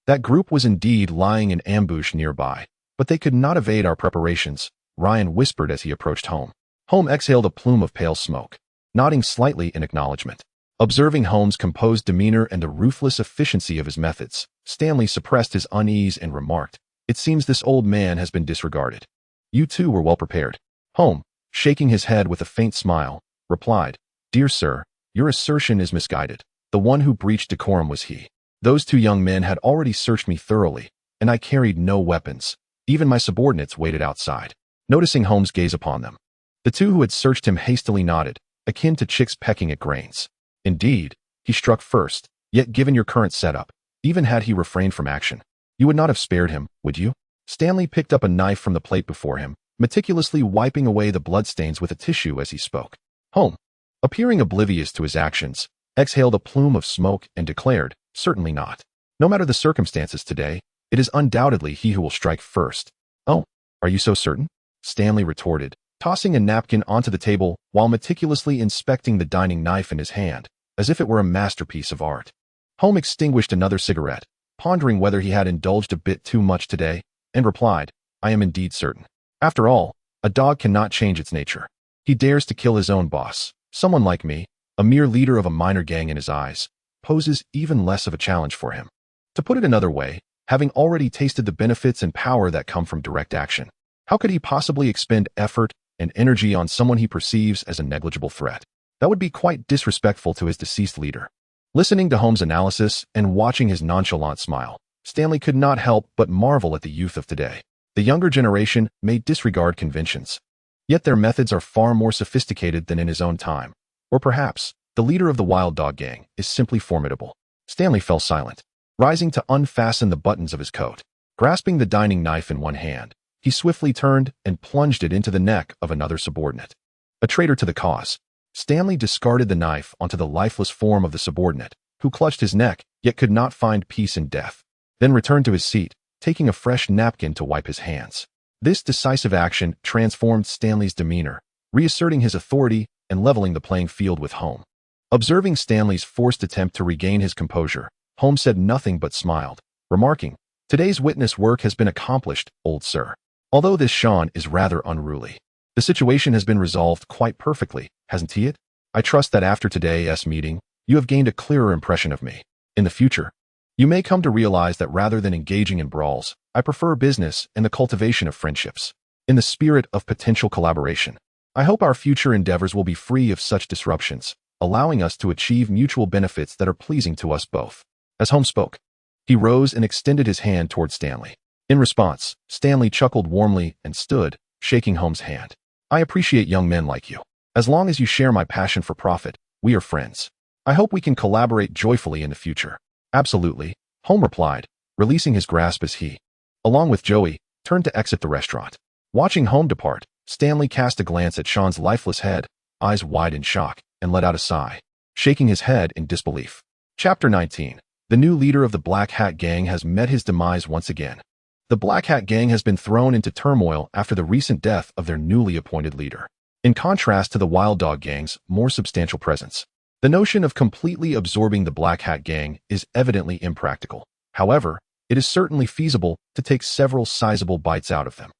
That group was indeed lying in ambush nearby, but they could not evade our preparations, Ryan whispered as he approached Holm. Holm exhaled a plume of pale smoke, nodding slightly in acknowledgement. Observing Holm's composed demeanor and the ruthless efficiency of his methods, Stanley suppressed his unease and remarked, It seems this old man has been disregarded. You too were well prepared. Holm, shaking his head with a faint smile, replied, Dear sir, your assertion is misguided. The one who breached decorum was he. Those two young men had already searched me thoroughly, and I carried no weapons. Even my subordinates waited outside. Noticing Holmes' gaze upon them, the two who had searched him hastily nodded, akin to chicks pecking at grains. Indeed, he struck first, yet given your current setup, even had he refrained from action, you would not have spared him, would you? Stanley picked up a knife from the plate before him, meticulously wiping away the bloodstains with a tissue as he spoke. Holm, appearing oblivious to his actions, exhaled a plume of smoke and declared, certainly not. No matter the circumstances today, it is undoubtedly he who will strike first. Oh, are you so certain? Stanley retorted, tossing a napkin onto the table while meticulously inspecting the dining knife in his hand, as if it were a masterpiece of art. Holm extinguished another cigarette, pondering whether he had indulged a bit too much today, and replied, I am indeed certain. After all, a dog cannot change its nature. He dares to kill his own boss. Someone like me, a mere leader of a minor gang in his eyes, poses even less of a challenge for him. To put it another way, having already tasted the benefits and power that come from direct action, how could he possibly expend effort and energy on someone he perceives as a negligible threat? That would be quite disrespectful to his deceased leader. Listening to Holmes' analysis and watching his nonchalant smile, Stanley could not help but marvel at the youth of today. The younger generation may disregard conventions, yet their methods are far more sophisticated than in his own time. Or perhaps, the leader of the Wild Dog Gang is simply formidable. Stanley fell silent, rising to unfasten the buttons of his coat. Grasping the dining knife in one hand, he swiftly turned and plunged it into the neck of another subordinate. A traitor to the cause, Stanley discarded the knife onto the lifeless form of the subordinate, who clutched his neck yet could not find peace in death, then returned to his seat, taking a fresh napkin to wipe his hands. This decisive action transformed Stanley's demeanor, reasserting his authority and leveling the playing field with Holm. Observing Stanley's forced attempt to regain his composure, Holm said nothing but smiled, remarking, Today's witness work has been accomplished, old sir. Although this Sean is rather unruly, the situation has been resolved quite perfectly, hasn't he? I trust that after today's meeting, you have gained a clearer impression of me. In the future, you may come to realize that rather than engaging in brawls, I prefer business and the cultivation of friendships. In the spirit of potential collaboration, I hope our future endeavors will be free of such disruptions, allowing us to achieve mutual benefits that are pleasing to us both. As Holmes spoke, he rose and extended his hand toward Stanley. In response, Stanley chuckled warmly and stood, shaking Holmes' hand. I appreciate young men like you. As long as you share my passion for profit, we are friends. I hope we can collaborate joyfully in the future. Absolutely, Holm replied, releasing his grasp as he, along with Joey, turned to exit the restaurant. Watching Holm depart, Stanley cast a glance at Sean's lifeless head, eyes wide in shock, and let out a sigh, shaking his head in disbelief. Chapter 19. The new leader of the Black Hat Gang has met his demise once again. The Black Hat Gang has been thrown into turmoil after the recent death of their newly appointed leader. In contrast to the Wild Dog Gang's more substantial presence, the notion of completely absorbing the Black Hat Gang is evidently impractical. However, it is certainly feasible to take several sizable bites out of them.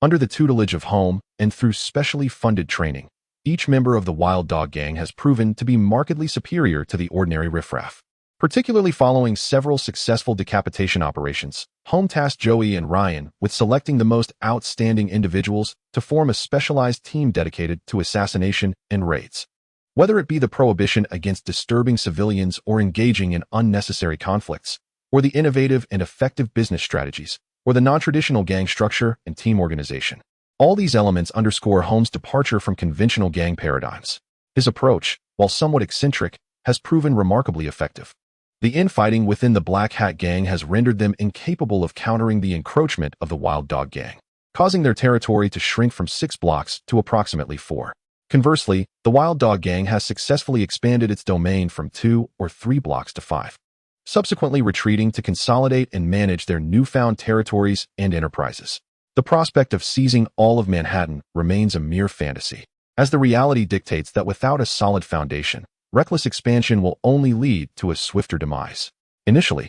Under the tutelage of Holm and through specially funded training, each member of the Wild Dog Gang has proven to be markedly superior to the ordinary riffraff. Particularly following several successful decapitation operations, Holm tasked Joey and Ryan with selecting the most outstanding individuals to form a specialized team dedicated to assassination and raids. Whether it be the prohibition against disturbing civilians or engaging in unnecessary conflicts, or the innovative and effective business strategies, or the non-traditional gang structure and team organization, all these elements underscore Holmes' departure from conventional gang paradigms. His approach, while somewhat eccentric, has proven remarkably effective. The infighting within the Black Hat Gang has rendered them incapable of countering the encroachment of the Wild Dog Gang, causing their territory to shrink from 6 blocks to approximately 4. Conversely, the Wild Dog Gang has successfully expanded its domain from 2 or 3 blocks to 5, subsequently retreating to consolidate and manage their newfound territories and enterprises. The prospect of seizing all of Manhattan remains a mere fantasy, as the reality dictates that without a solid foundation, reckless expansion will only lead to a swifter demise. Initially,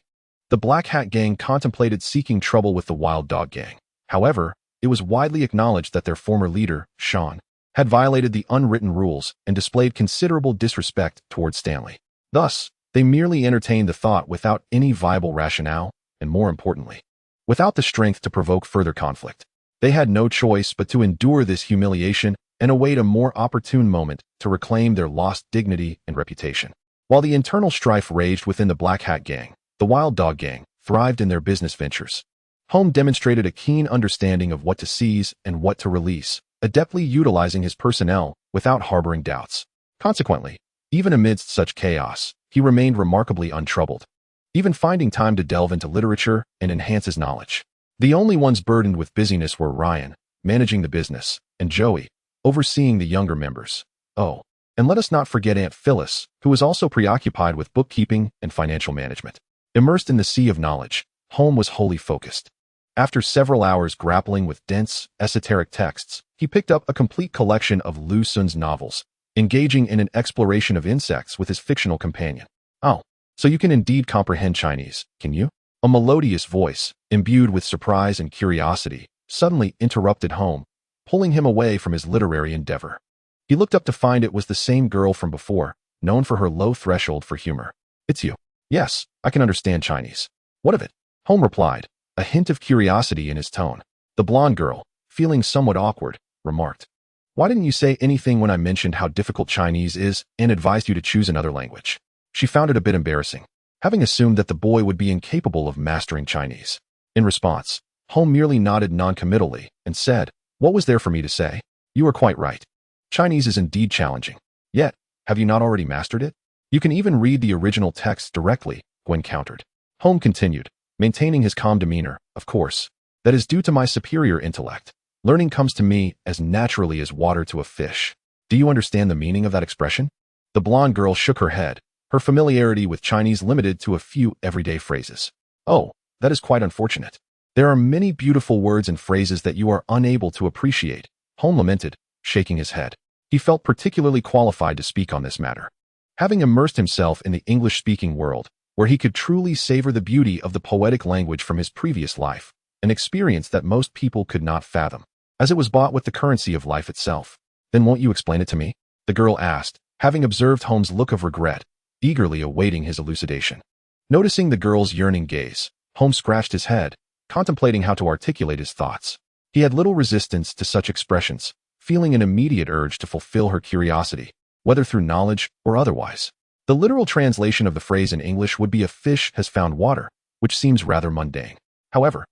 the Black Hat Gang contemplated seeking trouble with the Wild Dog Gang. However, it was widely acknowledged that their former leader, Sean, had violated the unwritten rules and displayed considerable disrespect towards Stanley. Thus, they merely entertained the thought without any viable rationale, and more importantly, without the strength to provoke further conflict. They had no choice but to endure this humiliation and await a more opportune moment to reclaim their lost dignity and reputation. While the internal strife raged within the Black Hat Gang, the Wild Dog Gang, thrived in their business ventures. Holm demonstrated a keen understanding of what to seize and what to release, adeptly utilizing his personnel without harboring doubts. Consequently, even amidst such chaos, he remained remarkably untroubled, even finding time to delve into literature and enhance his knowledge. The only ones burdened with busyness were Ryan, managing the business, and Joey, overseeing the younger members. Oh, and let us not forget Aunt Phyllis, who was also preoccupied with bookkeeping and financial management. Immersed in the sea of knowledge, Holm was wholly focused. After several hours grappling with dense, esoteric texts, he picked up a complete collection of Lu Xun's novels, engaging in an exploration of insects with his fictional companion. Oh, so you can indeed comprehend Chinese, can you? A melodious voice, imbued with surprise and curiosity, suddenly interrupted Holm, pulling him away from his literary endeavor. He looked up to find it was the same girl from before, known for her low threshold for humor. It's you. Yes, I can understand Chinese. What of it? Holm replied, a hint of curiosity in his tone. The blonde girl, feeling somewhat awkward, remarked, "Why didn't you say anything when I mentioned how difficult Chinese is and advised you to choose another language?" She found it a bit embarrassing, having assumed that the boy would be incapable of mastering Chinese. In response, Holm merely nodded noncommittally and said, "What was there for me to say? You are quite right. Chinese is indeed challenging. Yet, have you not already mastered it? You can even read the original text directly," Gwen countered. Holm continued, maintaining his calm demeanor. "Of course, that is due to my superior intellect. Learning comes to me as naturally as water to a fish. Do you understand the meaning of that expression?" The blonde girl shook her head, her familiarity with Chinese limited to a few everyday phrases. "Oh, that is quite unfortunate. There are many beautiful words and phrases that you are unable to appreciate," Holm lamented, shaking his head. He felt particularly qualified to speak on this matter. Having immersed himself in the English-speaking world, where he could truly savor the beauty of the poetic language from his previous life, an experience that most people could not fathom, as it was bought with the currency of life itself. "Then won't you explain it to me?" the girl asked, having observed Holm's look of regret, eagerly awaiting his elucidation. Noticing the girl's yearning gaze, Holmes scratched his head, contemplating how to articulate his thoughts. He had little resistance to such expressions, feeling an immediate urge to fulfill her curiosity, whether through knowledge or otherwise. The literal translation of the phrase in English would be "a fish has found water," which seems rather mundane. However,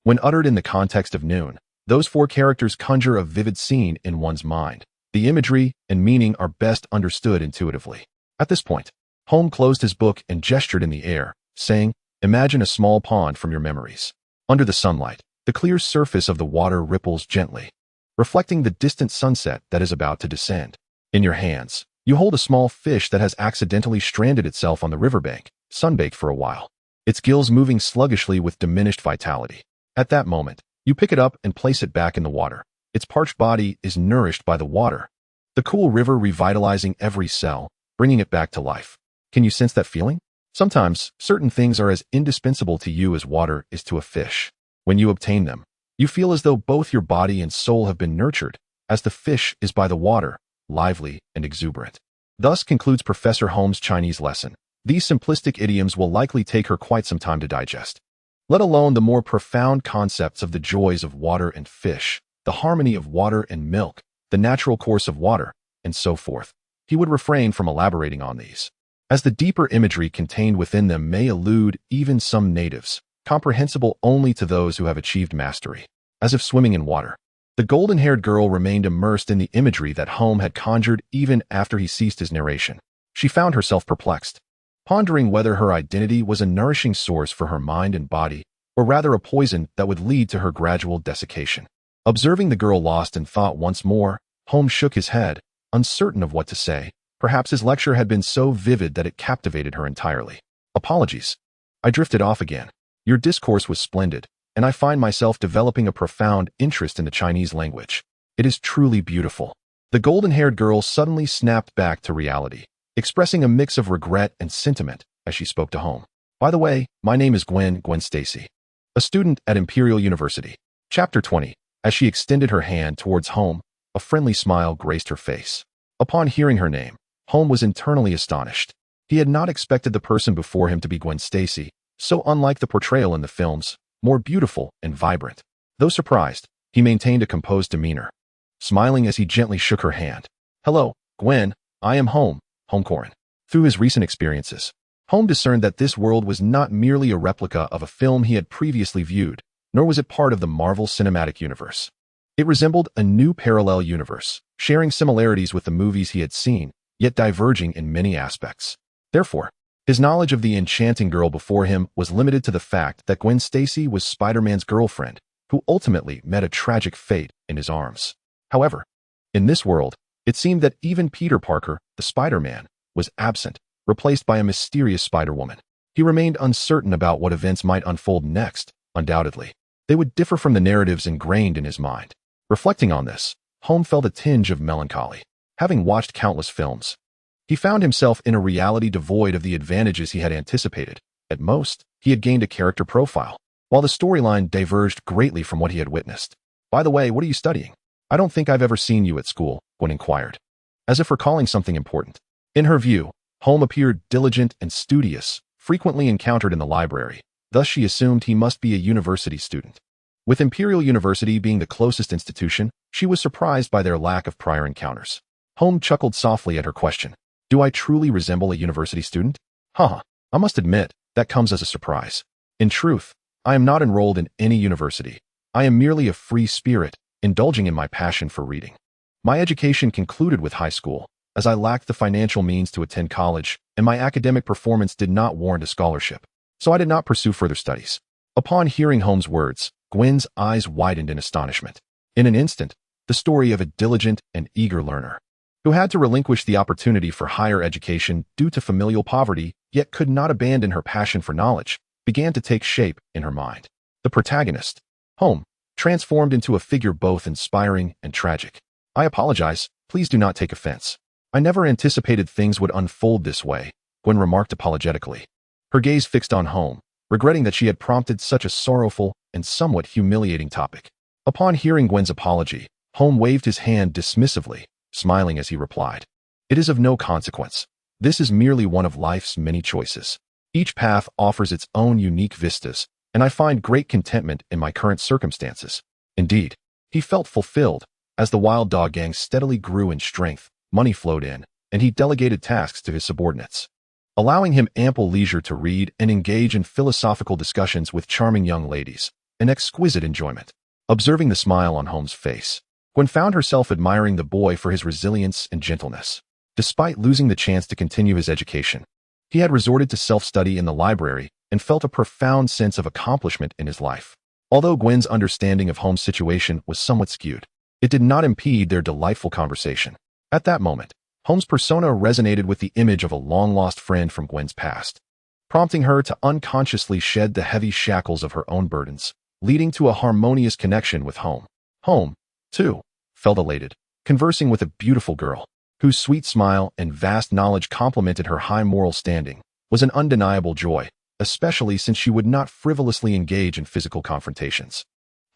when uttered in the context of noon, those four characters conjure a vivid scene in one's mind. The imagery and meaning are best understood intuitively. At this point, Holm closed his book and gestured in the air, saying, "Imagine a small pond from your memories. Under the sunlight, the clear surface of the water ripples gently, reflecting the distant sunset that is about to descend. In your hands, you hold a small fish that has accidentally stranded itself on the riverbank, sunbaked for a while, its gills moving sluggishly with diminished vitality. At that moment, you pick it up and place it back in the water. Its parched body is nourished by the water, the cool river revitalizing every cell, bringing it back to life. Can you sense that feeling? Sometimes, certain things are as indispensable to you as water is to a fish. When you obtain them, you feel as though both your body and soul have been nurtured, as the fish is by the water, lively and exuberant." Thus concludes Professor Holm's Chinese lesson. These simplistic idioms will likely take her quite some time to digest, let alone the more profound concepts of the joys of water and fish, the harmony of water and milk, the natural course of water, and so forth. He would refrain from elaborating on these, as the deeper imagery contained within them may elude even some natives, comprehensible only to those who have achieved mastery. As if swimming in water, the golden-haired girl remained immersed in the imagery that Holm had conjured even after he ceased his narration. She found herself perplexed, pondering whether her identity was a nourishing source for her mind and body, or rather a poison that would lead to her gradual desiccation. Observing the girl lost in thought once more, Holm shook his head, uncertain of what to say. Perhaps his lecture had been so vivid that it captivated her entirely. "Apologies. I drifted off again. Your discourse was splendid, and I find myself developing a profound interest in the Chinese language. It is truly beautiful." The golden-haired girl suddenly snapped back to reality, expressing a mix of regret and sentiment as she spoke to Holm. "By the way, my name is Gwen Stacy, a student at Imperial University." Chapter 20. As she extended her hand towards Holm, a friendly smile graced her face. Upon hearing her name, Holm was internally astonished. He had not expected the person before him to be Gwen Stacy, so unlike the portrayal in the films, more beautiful and vibrant. Though surprised, he maintained a composed demeanor, smiling as he gently shook her hand. "Hello, Gwen, I am Holm Corin." Through his recent experiences, Holm discerned that this world was not merely a replica of a film he had previously viewed, nor was it part of the Marvel Cinematic Universe. It resembled a new parallel universe, sharing similarities with the movies he had seen, yet diverging in many aspects. Therefore, his knowledge of the enchanting girl before him was limited to the fact that Gwen Stacy was Spider-Man's girlfriend, who ultimately met a tragic fate in his arms. However, in this world, it seemed that even Peter Parker, the Spider-Man, was absent, replaced by a mysterious Spider-Woman. He remained uncertain about what events might unfold next. Undoubtedly, they would differ from the narratives ingrained in his mind. Reflecting on this, Holm felt a tinge of melancholy. Having watched countless films, he found himself in a reality devoid of the advantages he had anticipated. At most, he had gained a character profile, while the storyline diverged greatly from what he had witnessed. "By the way, what are you studying? I don't think I've ever seen you at school," Gwen inquired, as if recalling something important. In her view, Holm appeared diligent and studious, frequently encountered in the library. Thus she assumed he must be a university student. With Imperial University being the closest institution, she was surprised by their lack of prior encounters. Holm chuckled softly at her question. "Do I truly resemble a university student? I must admit, that comes as a surprise. In truth, I am not enrolled in any university. I am merely a free spirit, indulging in my passion for reading. My education concluded with high school, as I lacked the financial means to attend college, and my academic performance did not warrant a scholarship. So I did not pursue further studies." Upon hearing Holmes' words, Gwen's eyes widened in astonishment. In an instant, the story of a diligent and eager learner, who had to relinquish the opportunity for higher education due to familial poverty, yet could not abandon her passion for knowledge, began to take shape in her mind. The protagonist, Holm, transformed into a figure both inspiring and tragic. "I apologize, please do not take offense. I never anticipated things would unfold this way," Gwen remarked apologetically. Her gaze fixed on Holm, regretting that she had prompted such a sorrowful and somewhat humiliating topic. Upon hearing Gwen's apology, Holm waved his hand dismissively, smiling as he replied, "It is of no consequence. This is merely one of life's many choices. Each path offers its own unique vistas, and I find great contentment in my current circumstances." Indeed, he felt fulfilled. As the Wild Dog gang steadily grew in strength, money flowed in, and he delegated tasks to his subordinates, allowing him ample leisure to read and engage in philosophical discussions with charming young ladies, an exquisite enjoyment. Observing the smile on Holmes' face, Gwen found herself admiring the boy for his resilience and gentleness. Despite losing the chance to continue his education, he had resorted to self-study in the library and felt a profound sense of accomplishment in his life. Although Gwen's understanding of Holmes' situation was somewhat skewed, it did not impede their delightful conversation. At that moment, Holmes' persona resonated with the image of a long-lost friend from Gwen's past, prompting her to unconsciously shed the heavy shackles of her own burdens, leading to a harmonious connection with Holm. Holm, too, felt elated, conversing with a beautiful girl, whose sweet smile and vast knowledge complemented her high moral standing, was an undeniable joy, especially since she would not frivolously engage in physical confrontations.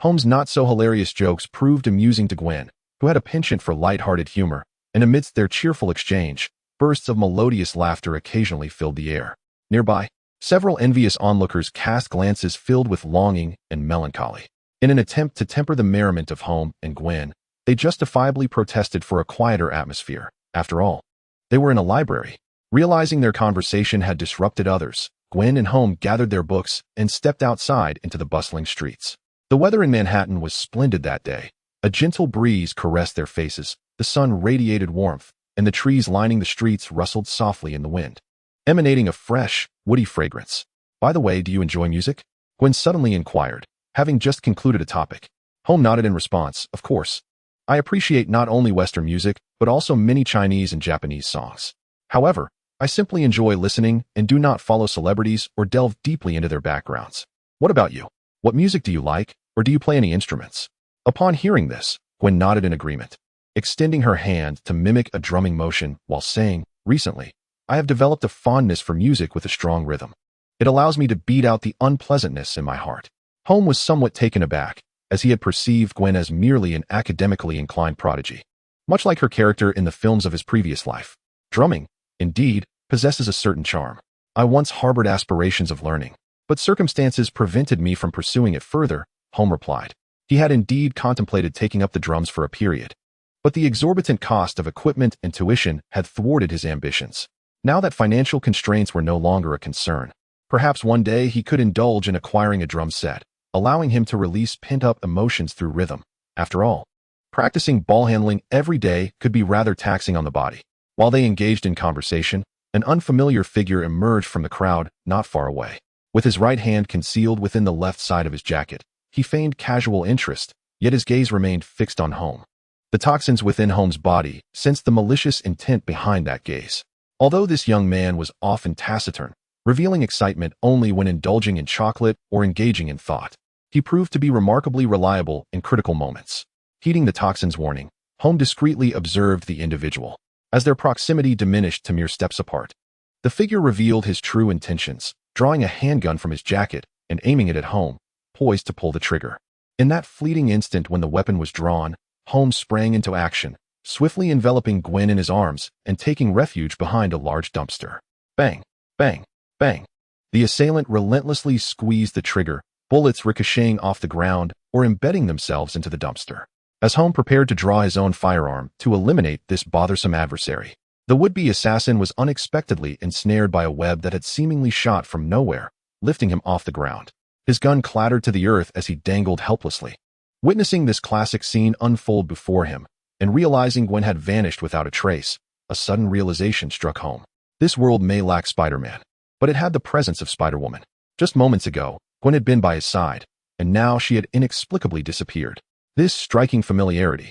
Holmes' not-so-hilarious jokes proved amusing to Gwen, who had a penchant for light-hearted humor, and amidst their cheerful exchange, bursts of melodious laughter occasionally filled the air. Nearby, several envious onlookers cast glances filled with longing and melancholy. In an attempt to temper the merriment of Holm and Gwen, they justifiably protested for a quieter atmosphere. After all, they were in a library. Realizing their conversation had disrupted others, Gwen and Holm gathered their books and stepped outside into the bustling streets. The weather in Manhattan was splendid that day. A gentle breeze caressed their faces, the sun radiated warmth, and the trees lining the streets rustled softly in the wind, emanating a fresh, woody fragrance. "By the way, do you enjoy music?" Gwen suddenly inquired, having just concluded a topic. Holm nodded in response, "Of course. I appreciate not only Western music, but also many Chinese and Japanese songs. However, I simply enjoy listening and do not follow celebrities or delve deeply into their backgrounds. What about you? What music do you like, or do you play any instruments?" Upon hearing this, Gwen nodded in agreement, extending her hand to mimic a drumming motion while saying, "Recently, I have developed a fondness for music with a strong rhythm. It allows me to beat out the unpleasantness in my heart." Holm was somewhat taken aback, as he had perceived Gwen as merely an academically inclined prodigy. Much like her character in the films of his previous life, drumming, indeed, possesses a certain charm. "I once harbored aspirations of learning, but circumstances prevented me from pursuing it further," Holm replied. He had indeed contemplated taking up the drums for a period, but the exorbitant cost of equipment and tuition had thwarted his ambitions. Now that financial constraints were no longer a concern, perhaps one day he could indulge in acquiring a drum set, allowing him to release pent-up emotions through rhythm. After all, practicing ball handling every day could be rather taxing on the body. While they engaged in conversation, an unfamiliar figure emerged from the crowd not far away. With his right hand concealed within the left side of his jacket, he feigned casual interest, yet his gaze remained fixed on Holm. The toxins within Holm's body sensed the malicious intent behind that gaze. Although this young man was often taciturn, revealing excitement only when indulging in chocolate or engaging in thought, he proved to be remarkably reliable in critical moments. Heeding the toxin's warning, Holm discreetly observed the individual. As their proximity diminished to mere steps apart, the figure revealed his true intentions, drawing a handgun from his jacket and aiming it at Holm, poised to pull the trigger. In that fleeting instant when the weapon was drawn, Holm sprang into action, swiftly enveloping Gwen in his arms and taking refuge behind a large dumpster. Bang, bang, bang. The assailant relentlessly squeezed the trigger, bullets ricocheting off the ground or embedding themselves into the dumpster. As Holm prepared to draw his own firearm to eliminate this bothersome adversary, the would-be assassin was unexpectedly ensnared by a web that had seemingly shot from nowhere, lifting him off the ground. His gun clattered to the earth as he dangled helplessly. Witnessing this classic scene unfold before him, and realizing Gwen had vanished without a trace, a sudden realization struck Holm. This world may lack Spider-Man, but it had the presence of Spider-Woman. Just moments ago, Gwen had been by his side, and now she had inexplicably disappeared. This striking familiarity,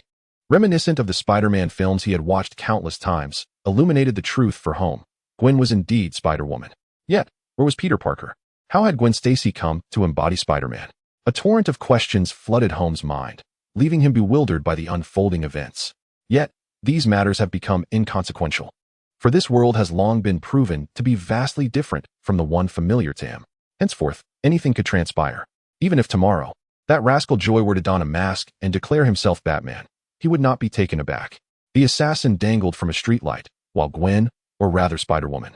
reminiscent of the Spider-Man films he had watched countless times, illuminated the truth for Holm. Gwen was indeed Spider-Woman. Yet, where was Peter Parker? How had Gwen Stacy come to embody Spider-Man? A torrent of questions flooded Holmes' mind, leaving him bewildered by the unfolding events. Yet, these matters have become inconsequential, for this world has long been proven to be vastly different from the one familiar to him. Henceforth, anything could transpire. Even if tomorrow, that rascal Joy were to don a mask and declare himself Batman, he would not be taken aback. The assassin dangled from a streetlight, while Gwen, or rather Spider-Woman,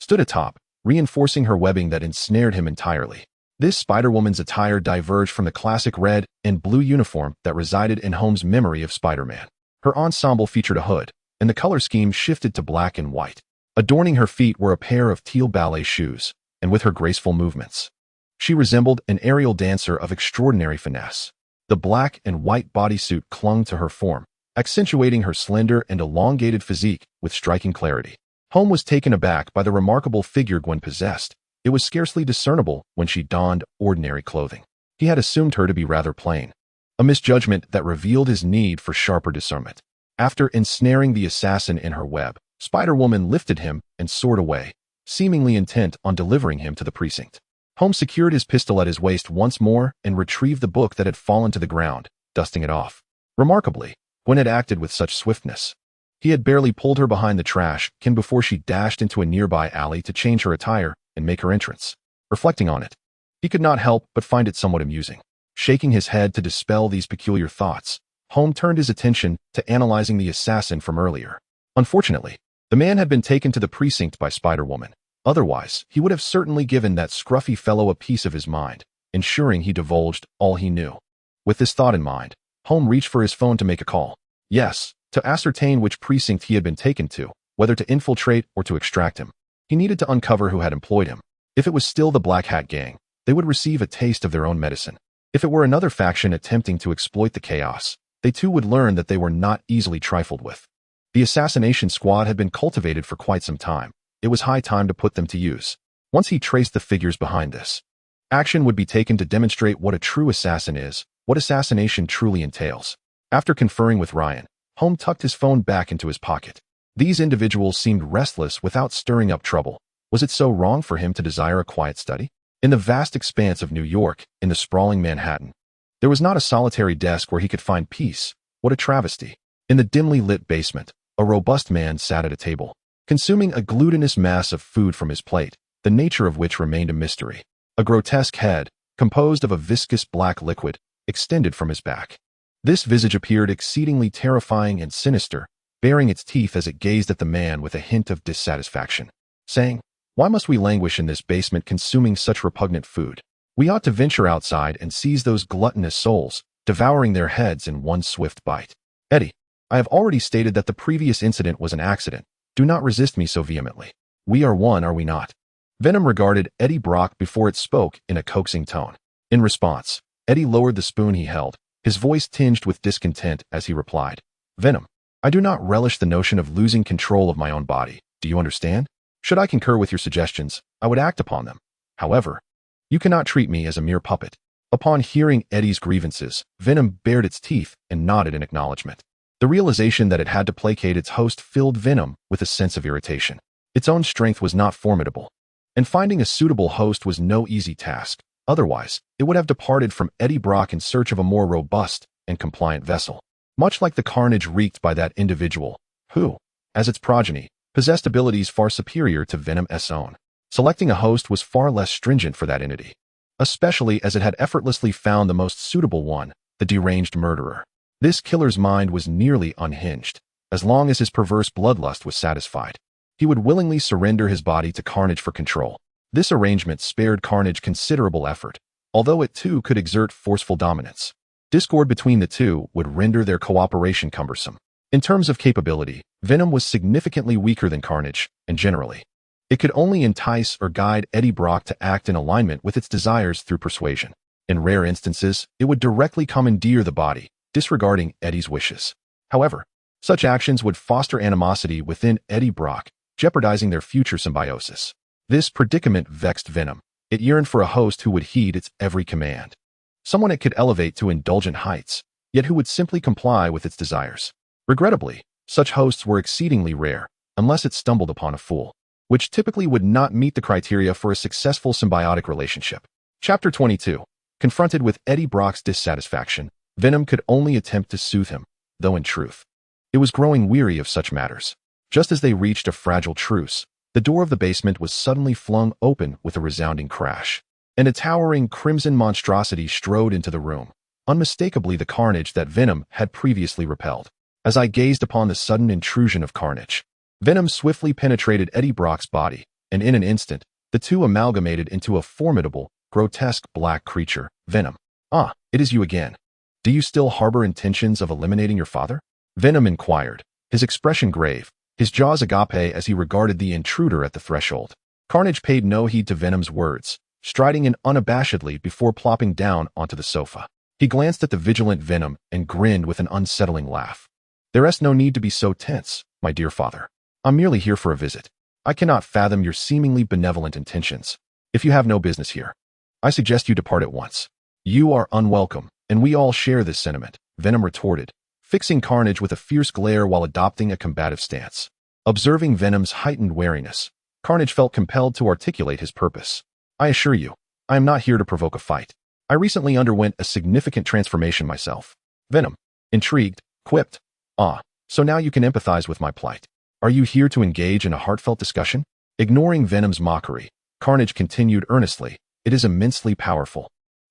stood atop, reinforcing her webbing that ensnared him entirely. This Spider-Woman's attire diverged from the classic red and blue uniform that resided in Holmes' memory of Spider-Man. Her ensemble featured a hood, and the color scheme shifted to black and white. Adorning her feet were a pair of teal ballet shoes, and with her graceful movements, she resembled an aerial dancer of extraordinary finesse. The black and white bodysuit clung to her form, accentuating her slender and elongated physique with striking clarity. Holm was taken aback by the remarkable figure Gwen possessed. It was scarcely discernible when she donned ordinary clothing. He had assumed her to be rather plain, a misjudgment that revealed his need for sharper discernment. After ensnaring the assassin in her web, Spider-Woman lifted him and soared away, seemingly intent on delivering him to the precinct. Holmes secured his pistol at his waist once more and retrieved the book that had fallen to the ground, dusting it off. Remarkably, Gwen had acted with such swiftness. He had barely pulled her behind the trash can before she dashed into a nearby alley to change her attire and make her entrance. Reflecting on it, he could not help but find it somewhat amusing. Shaking his head to dispel these peculiar thoughts, Holm turned his attention to analyzing the assassin from earlier. Unfortunately, the man had been taken to the precinct by Spider-Woman. Otherwise, he would have certainly given that scruffy fellow a piece of his mind, ensuring he divulged all he knew. With this thought in mind, Holm reached for his phone to make a call. Yes, to ascertain which precinct he had been taken to, whether to infiltrate or to extract him. He needed to uncover who had employed him. If it was still the Black Hat Gang, they would receive a taste of their own medicine. If it were another faction attempting to exploit the chaos, they too would learn that they were not easily trifled with. The assassination squad had been cultivated for quite some time. It was high time to put them to use. Once he traced the figures behind this, action would be taken to demonstrate what a true assassin is, what assassination truly entails. After conferring with Ryan, Holm tucked his phone back into his pocket. These individuals seemed restless without stirring up trouble. Was it so wrong for him to desire a quiet study? In the vast expanse of New York, in the sprawling Manhattan, there was not a solitary desk where he could find peace. What a travesty. In the dimly lit basement, a robust man sat at a table, consuming a glutinous mass of food from his plate, the nature of which remained a mystery. A grotesque head, composed of a viscous black liquid, extended from his back. This visage appeared exceedingly terrifying and sinister, baring its teeth as it gazed at the man with a hint of dissatisfaction, saying, "Why must we languish in this basement consuming such repugnant food? We ought to venture outside and seize those gluttonous souls, devouring their heads in one swift bite." Eddie, I have already stated that the previous incident was an accident. Do not resist me so vehemently. We are one, are we not? Venom regarded Eddie Brock before it spoke in a coaxing tone. In response, Eddie lowered the spoon he held, his voice tinged with discontent as he replied, Venom, I do not relish the notion of losing control of my own body. Do you understand? Should I concur with your suggestions, I would act upon them. However, you cannot treat me as a mere puppet. Upon hearing Eddie's grievances, Venom bared its teeth and nodded in acknowledgement. The realization that it had to placate its host filled Venom with a sense of irritation. Its own strength was not formidable, and finding a suitable host was no easy task. Otherwise, it would have departed from Eddie Brock in search of a more robust and compliant vessel, much like the carnage wreaked by that individual, who, as its progeny, possessed abilities far superior to Venom's own. Selecting a host was far less stringent for that entity, especially as it had effortlessly found the most suitable one, the deranged murderer. This killer's mind was nearly unhinged. As long as his perverse bloodlust was satisfied, he would willingly surrender his body to Carnage for control. This arrangement spared Carnage considerable effort, although it too could exert forceful dominance. Discord between the two would render their cooperation cumbersome. In terms of capability, Venom was significantly weaker than Carnage, and generally, it could only entice or guide Eddie Brock to act in alignment with its desires through persuasion. In rare instances, it would directly commandeer the body, disregarding Eddie's wishes. However, such actions would foster animosity within Eddie Brock, jeopardizing their future symbiosis. This predicament vexed Venom. It yearned for a host who would heed its every command. Someone it could elevate to indulgent heights, yet who would simply comply with its desires. Regrettably, such hosts were exceedingly rare, unless it stumbled upon a fool, which typically would not meet the criteria for a successful symbiotic relationship. Chapter 22. Confronted with Eddie Brock's dissatisfaction, Venom could only attempt to soothe him, though in truth, it was growing weary of such matters. Just as they reached a fragile truce, the door of the basement was suddenly flung open with a resounding crash, and a towering crimson monstrosity strode into the room, unmistakably the Carnage that Venom had previously repelled. As I gazed upon the sudden intrusion of Carnage, Venom swiftly penetrated Eddie Brock's body, and in an instant, the two amalgamated into a formidable, grotesque black creature. Venom. Ah, it is you again. Do you still harbor intentions of eliminating your father? Venom inquired, his expression grave, his jaws agape as he regarded the intruder at the threshold. Carnage paid no heed to Venom's words, striding in unabashedly before plopping down onto the sofa. He glanced at the vigilant Venom and grinned with an unsettling laugh. There's no need to be so tense, my dear father. I'm merely here for a visit. I cannot fathom your seemingly benevolent intentions. If you have no business here, I suggest you depart at once. You are unwelcome, and we all share this sentiment, Venom retorted, fixing Carnage with a fierce glare while adopting a combative stance. Observing Venom's heightened wariness, Carnage felt compelled to articulate his purpose. I assure you, I am not here to provoke a fight. I recently underwent a significant transformation myself. Venom, intrigued, quipped, Ah, so now you can empathize with my plight. Are you here to engage in a heartfelt discussion? Ignoring Venom's mockery, Carnage continued earnestly, It is immensely powerful.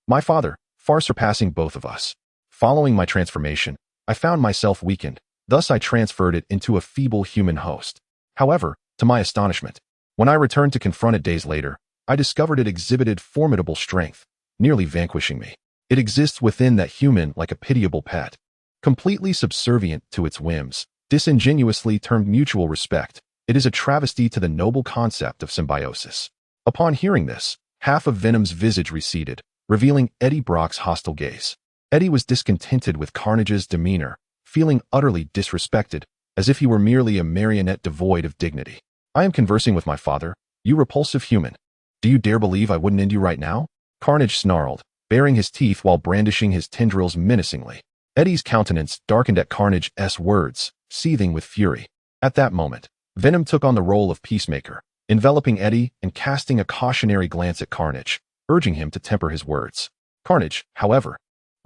My father, far surpassing both of us. Following my transformation, I found myself weakened, thus I transferred it into a feeble human host. However, to my astonishment, when I returned to confront it days later, I discovered it exhibited formidable strength, nearly vanquishing me. It exists within that human like a pitiable pet, completely subservient to its whims, disingenuously termed mutual respect. It is a travesty to the noble concept of symbiosis. Upon hearing this, half of Venom's visage receded, revealing Eddie Brock's hostile gaze. Eddie was discontented with Carnage's demeanor, feeling utterly disrespected, as if he were merely a marionette devoid of dignity. I am conversing with my father, you repulsive human. Do you dare believe I wouldn't end you right now? Carnage snarled, baring his teeth while brandishing his tendrils menacingly. Eddie's countenance darkened at Carnage's words, seething with fury. At that moment, Venom took on the role of peacemaker, enveloping Eddie and casting a cautionary glance at Carnage, urging him to temper his words. Carnage, however,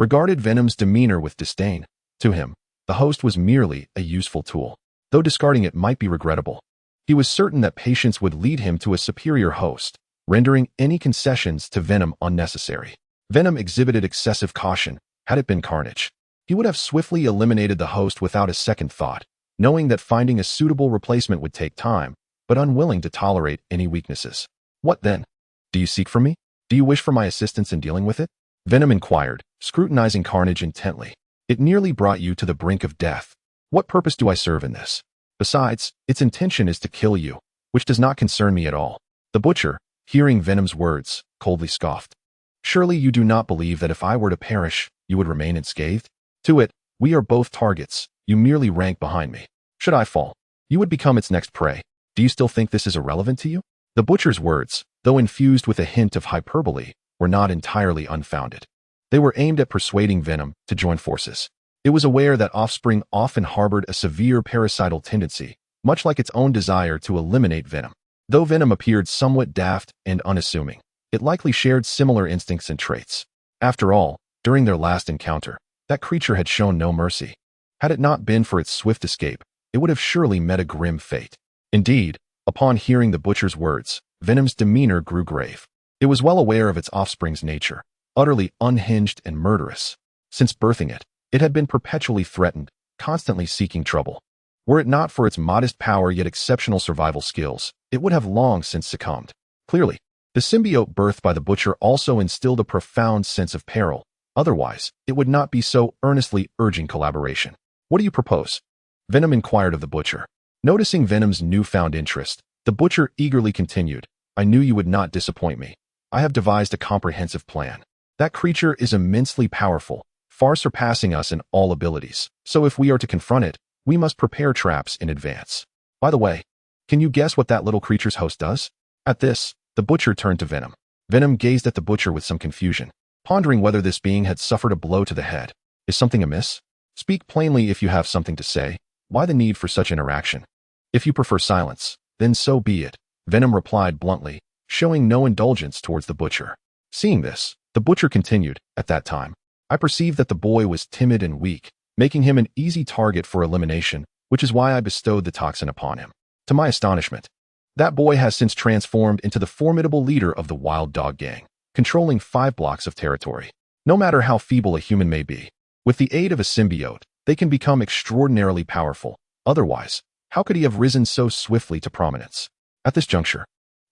regarded Venom's demeanor with disdain. To him, the host was merely a useful tool. Though discarding it might be regrettable, he was certain that patience would lead him to a superior host, rendering any concessions to Venom unnecessary. Venom exhibited excessive caution. Had it been Carnage, he would have swiftly eliminated the host without a second thought, knowing that finding a suitable replacement would take time, but unwilling to tolerate any weaknesses. What then? Do you seek for me? Do you wish for my assistance in dealing with it? Venom inquired, scrutinizing Carnage intently. It nearly brought you to the brink of death. What purpose do I serve in this? Besides, its intention is to kill you. which does not concern me at all. The butcher, hearing Venom's words, coldly scoffed. Surely you do not believe that if I were to perish, you would remain unscathed? To it, we are both targets. You merely rank behind me. Should I fall, you would become its next prey. Do you still think this is irrelevant to you? The butcher's words, though infused with a hint of hyperbole, were not entirely unfounded. They were aimed at persuading Venom to join forces. It was aware that offspring often harbored a severe parasital tendency, much like its own desire to eliminate Venom. Though Venom appeared somewhat daft and unassuming, it likely shared similar instincts and traits. After all, during their last encounter, that creature had shown no mercy. Had it not been for its swift escape, it would have surely met a grim fate. Indeed, upon hearing the butcher's words, Venom's demeanor grew grave. It was well aware of its offspring's nature, utterly unhinged and murderous. Since birthing it, it had been perpetually threatened, constantly seeking trouble. Were it not for its modest power yet exceptional survival skills, it would have long since succumbed. Clearly, the symbiote birthed by the butcher also instilled a profound sense of peril. Otherwise, it would not be so earnestly urging collaboration. What do you propose? Venom inquired of the butcher. Noticing Venom's newfound interest, the butcher eagerly continued, I knew you would not disappoint me. I have devised a comprehensive plan. That creature is immensely powerful, far surpassing us in all abilities. So if we are to confront it, we must prepare traps in advance. By the way, can you guess what that little creature's host does? At this, the butcher turned to Venom. Venom gazed at the butcher with some confusion, pondering whether this being had suffered a blow to the head. Is something amiss? Speak plainly if you have something to say. Why the need for such interaction? If you prefer silence, then so be it, Venom replied bluntly, showing no indulgence towards the butcher. Seeing this, the butcher continued, at that time, I perceived that the boy was timid and weak, making him an easy target for elimination, which is why I bestowed the toxin upon him. To my astonishment, that boy has since transformed into the formidable leader of the Wild Dog Gang, controlling 5 blocks of territory. No matter how feeble a human may be, with the aid of a symbiote, they can become extraordinarily powerful. Otherwise, how could he have risen so swiftly to prominence? At this juncture,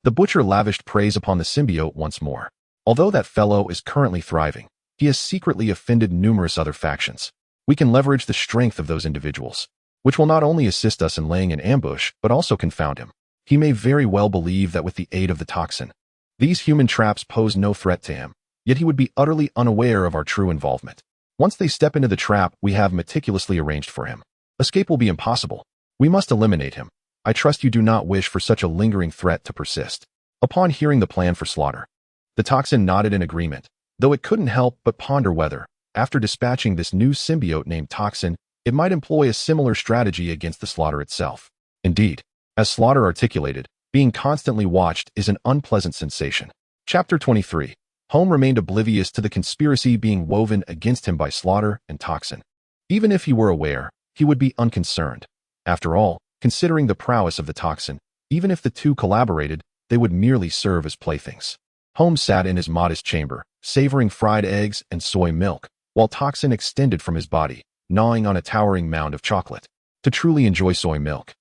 the butcher lavished praise upon the symbiote once more. Although that fellow is currently thriving, he has secretly offended numerous other factions. We can leverage the strength of those individuals, which will not only assist us in laying an ambush, but also confound him. He may very well believe that with the aid of the toxin, these human traps pose no threat to him, yet he would be utterly unaware of our true involvement. Once they step into the trap we have meticulously arranged for him, escape will be impossible. We must eliminate him. I trust you do not wish for such a lingering threat to persist. Upon hearing the plan for slaughter, the toxin nodded in agreement, though it couldn't help but ponder whether, after dispatching this new symbiote named Toxin, it might employ a similar strategy against the slaughter itself. Indeed, as Slaughter articulated, being constantly watched is an unpleasant sensation. Chapter 23. Holm remained oblivious to the conspiracy being woven against him by Slaughter and Toxin. Even if he were aware, he would be unconcerned. After all, considering the prowess of the Toxin, even if the two collaborated, they would merely serve as playthings. Holm sat in his modest chamber, savoring fried eggs and soy milk, while Toxin extended from his body, gnawing on a towering mound of chocolate. To truly enjoy soy milk,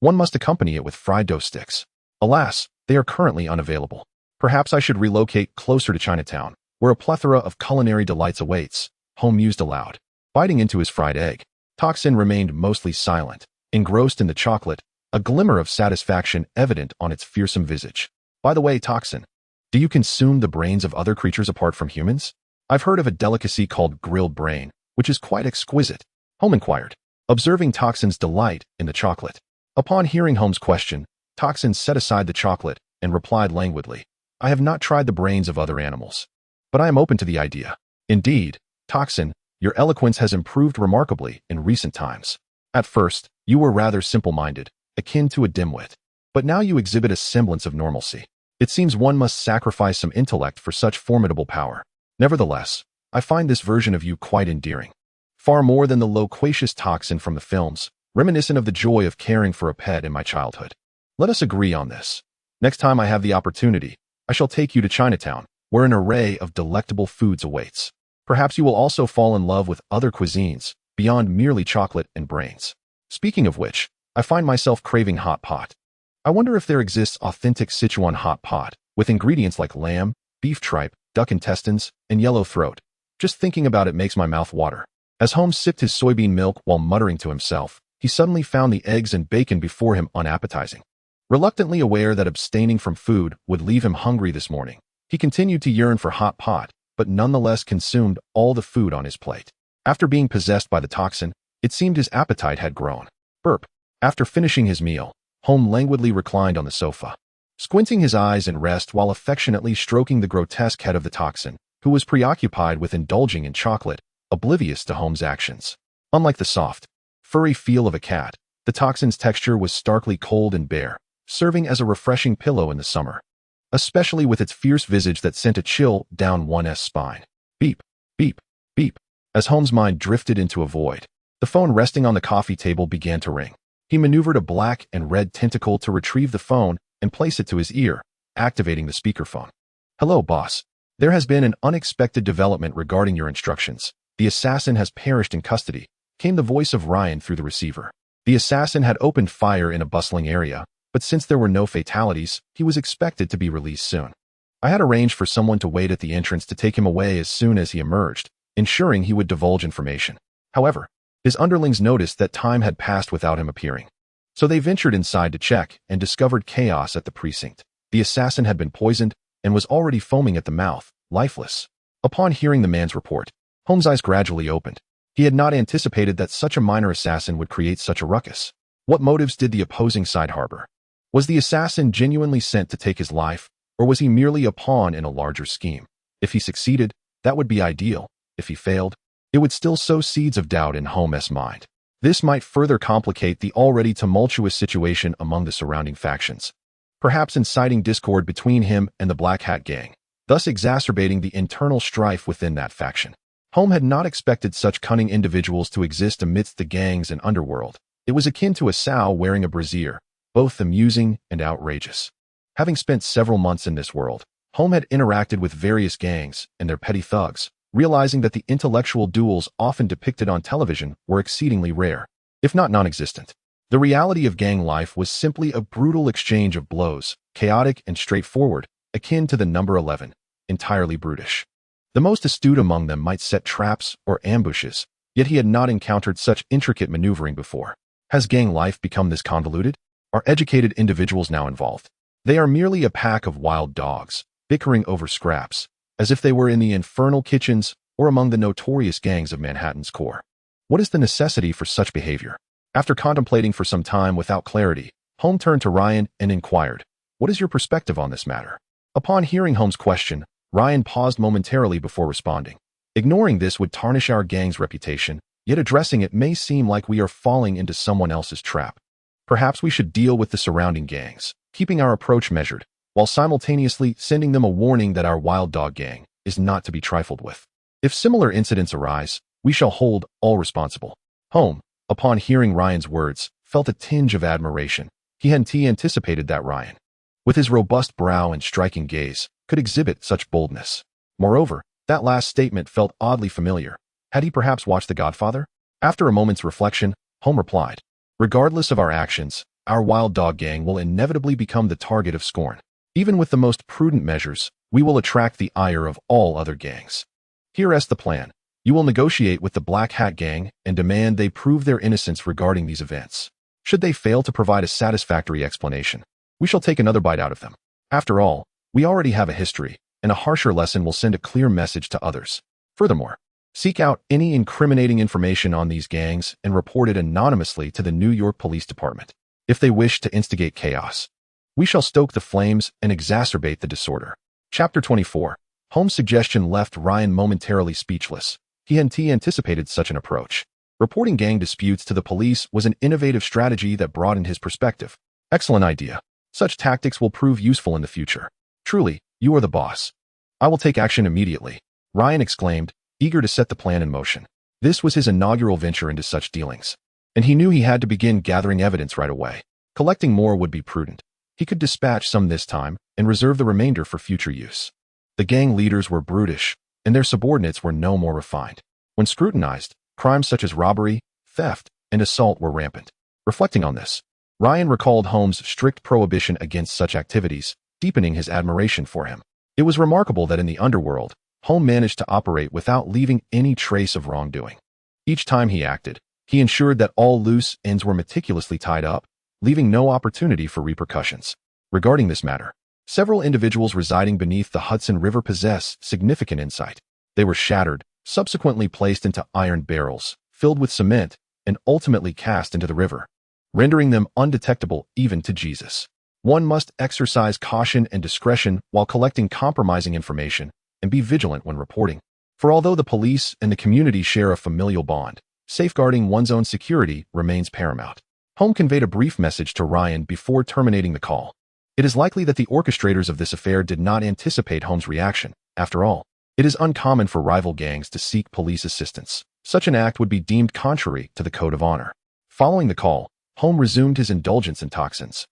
one must accompany it with fried dough sticks. Alas, they are currently unavailable. Perhaps I should relocate closer to Chinatown, where a plethora of culinary delights awaits, Holm mused aloud. Biting into his fried egg, Toxin remained mostly silent, engrossed in the chocolate, a glimmer of satisfaction evident on its fearsome visage. By the way, Toxin, do you consume the brains of other creatures apart from humans? I've heard of a delicacy called grilled brain, which is quite exquisite, Holm inquired, observing Toxin's delight in the chocolate. Upon hearing Holm's question, Toxin set aside the chocolate and replied languidly, I have not tried the brains of other animals, but I am open to the idea. Indeed, Toxin, your eloquence has improved remarkably in recent times. At first, you were rather simple-minded, akin to a dimwit, but now you exhibit a semblance of normalcy. It seems one must sacrifice some intellect for such formidable power. Nevertheless, I find this version of you quite endearing. Far more than the loquacious Toxin from the films, reminiscent of the joy of caring for a pet in my childhood. Let us agree on this. Next time I have the opportunity, I shall take you to Chinatown, where an array of delectable foods awaits. Perhaps you will also fall in love with other cuisines, beyond merely chocolate and brains. Speaking of which, I find myself craving hot pot. I wonder if there exists authentic Sichuan hot pot, with ingredients like lamb, beef tripe, duck intestines, and yellow throat. Just thinking about it makes my mouth water. As Holmes sipped his soybean milk while muttering to himself, he suddenly found the eggs and bacon before him unappetizing. Reluctantly aware that abstaining from food would leave him hungry this morning, he continued to yearn for hot pot, but nonetheless consumed all the food on his plate. After being possessed by the toxin, it seemed his appetite had grown. Burp. After finishing his meal, Holm languidly reclined on the sofa, squinting his eyes in rest while affectionately stroking the grotesque head of the toxin, who was preoccupied with indulging in chocolate, oblivious to Holm's actions. Unlike the soft, furry feel of a cat, the toxin's texture was starkly cold and bare, serving as a refreshing pillow in the summer, especially with its fierce visage that sent a chill down one's spine. Beep, beep, beep. As Holm's mind drifted into a void, the phone resting on the coffee table began to ring. He maneuvered a black and red tentacle to retrieve the phone and place it to his ear, activating the speakerphone. Hello, boss. There has been an unexpected development regarding your instructions. The assassin has perished in custody, came the voice of Ryan through the receiver. The assassin had opened fire in a bustling area, but since there were no fatalities, he was expected to be released soon. I had arranged for someone to wait at the entrance to take him away as soon as he emerged, ensuring he would divulge information. However, his underlings noticed that time had passed without him appearing. So they ventured inside to check and discovered chaos at the precinct. The assassin had been poisoned and was already foaming at the mouth, lifeless. Upon hearing the man's report, Holmes' eyes gradually opened. He had not anticipated that such a minor assassin would create such a ruckus. What motives did the opposing side harbor? Was the assassin genuinely sent to take his life, or was he merely a pawn in a larger scheme? If he succeeded, that would be ideal. If he failed, it would still sow seeds of doubt in Holmes' mind. This might further complicate the already tumultuous situation among the surrounding factions, perhaps inciting discord between him and the Black Hat gang, thus exacerbating the internal strife within that faction. Holm had not expected such cunning individuals to exist amidst the gangs and underworld. It was akin to a sow wearing a brassiere, both amusing and outrageous. Having spent several months in this world, Holm had interacted with various gangs and their petty thugs, realizing that the intellectual duels often depicted on television were exceedingly rare, if not non-existent. The reality of gang life was simply a brutal exchange of blows, chaotic and straightforward, akin to the number 11, entirely brutish. The most astute among them might set traps or ambushes, yet he had not encountered such intricate maneuvering before. Has gang life become this convoluted? Are educated individuals now involved? They are merely a pack of wild dogs, bickering over scraps, as if they were in the infernal kitchens or among the notorious gangs of Manhattan's core. What is the necessity for such behavior? After contemplating for some time without clarity, Holm turned to Ryan and inquired, "What is your perspective on this matter?" Upon hearing Holmes' question, Ryan paused momentarily before responding. Ignoring this would tarnish our gang's reputation, yet addressing it may seem like we are falling into someone else's trap. Perhaps we should deal with the surrounding gangs, keeping our approach measured, while simultaneously sending them a warning that our wild dog gang is not to be trifled with. If similar incidents arise, we shall hold all responsible. Holm, upon hearing Ryan's words, felt a tinge of admiration. He hadn't anticipated that Ryan, with his robust brow and striking gaze, could exhibit such boldness. Moreover, that last statement felt oddly familiar. Had he perhaps watched The Godfather? After a moment's reflection, Holm replied, "Regardless of our actions, our wild dog gang will inevitably become the target of scorn. Even with the most prudent measures, we will attract the ire of all other gangs. Here's the plan. You will negotiate with the Black Hat gang and demand they prove their innocence regarding these events. Should they fail to provide a satisfactory explanation, we shall take another bite out of them. After all, we already have a history, and a harsher lesson will send a clear message to others. Furthermore, seek out any incriminating information on these gangs and report it anonymously to the New York Police Department. If they wish to instigate chaos, we shall stoke the flames and exacerbate the disorder." Chapter 24. Holmes' suggestion left Ryan momentarily speechless. He hadn't anticipated such an approach. Reporting gang disputes to the police was an innovative strategy that broadened his perspective. Excellent idea. Such tactics will prove useful in the future. Truly, you are the boss. I will take action immediately, Ryan exclaimed, eager to set the plan in motion. This was his inaugural venture into such dealings, and he knew he had to begin gathering evidence right away. Collecting more would be prudent. He could dispatch some this time and reserve the remainder for future use. The gang leaders were brutish, and their subordinates were no more refined. When scrutinized, crimes such as robbery, theft, and assault were rampant. Reflecting on this, Ryan recalled Holmes' strict prohibition against such activities, deepening his admiration for him. It was remarkable that in the underworld, Holm managed to operate without leaving any trace of wrongdoing. Each time he acted, he ensured that all loose ends were meticulously tied up, leaving no opportunity for repercussions. Regarding this matter, several individuals residing beneath the Hudson River possess significant insight. They were shattered, subsequently placed into iron barrels, filled with cement, and ultimately cast into the river, rendering them undetectable even to Jesus. One must exercise caution and discretion while collecting compromising information and be vigilant when reporting. For although the police and the community share a familial bond, safeguarding one's own security remains paramount. Holm conveyed a brief message to Ryan before terminating the call. It is likely that the orchestrators of this affair did not anticipate Holm's reaction. After all, it is uncommon for rival gangs to seek police assistance. Such an act would be deemed contrary to the code of honor. Following the call, Holm resumed his indulgence in toxins.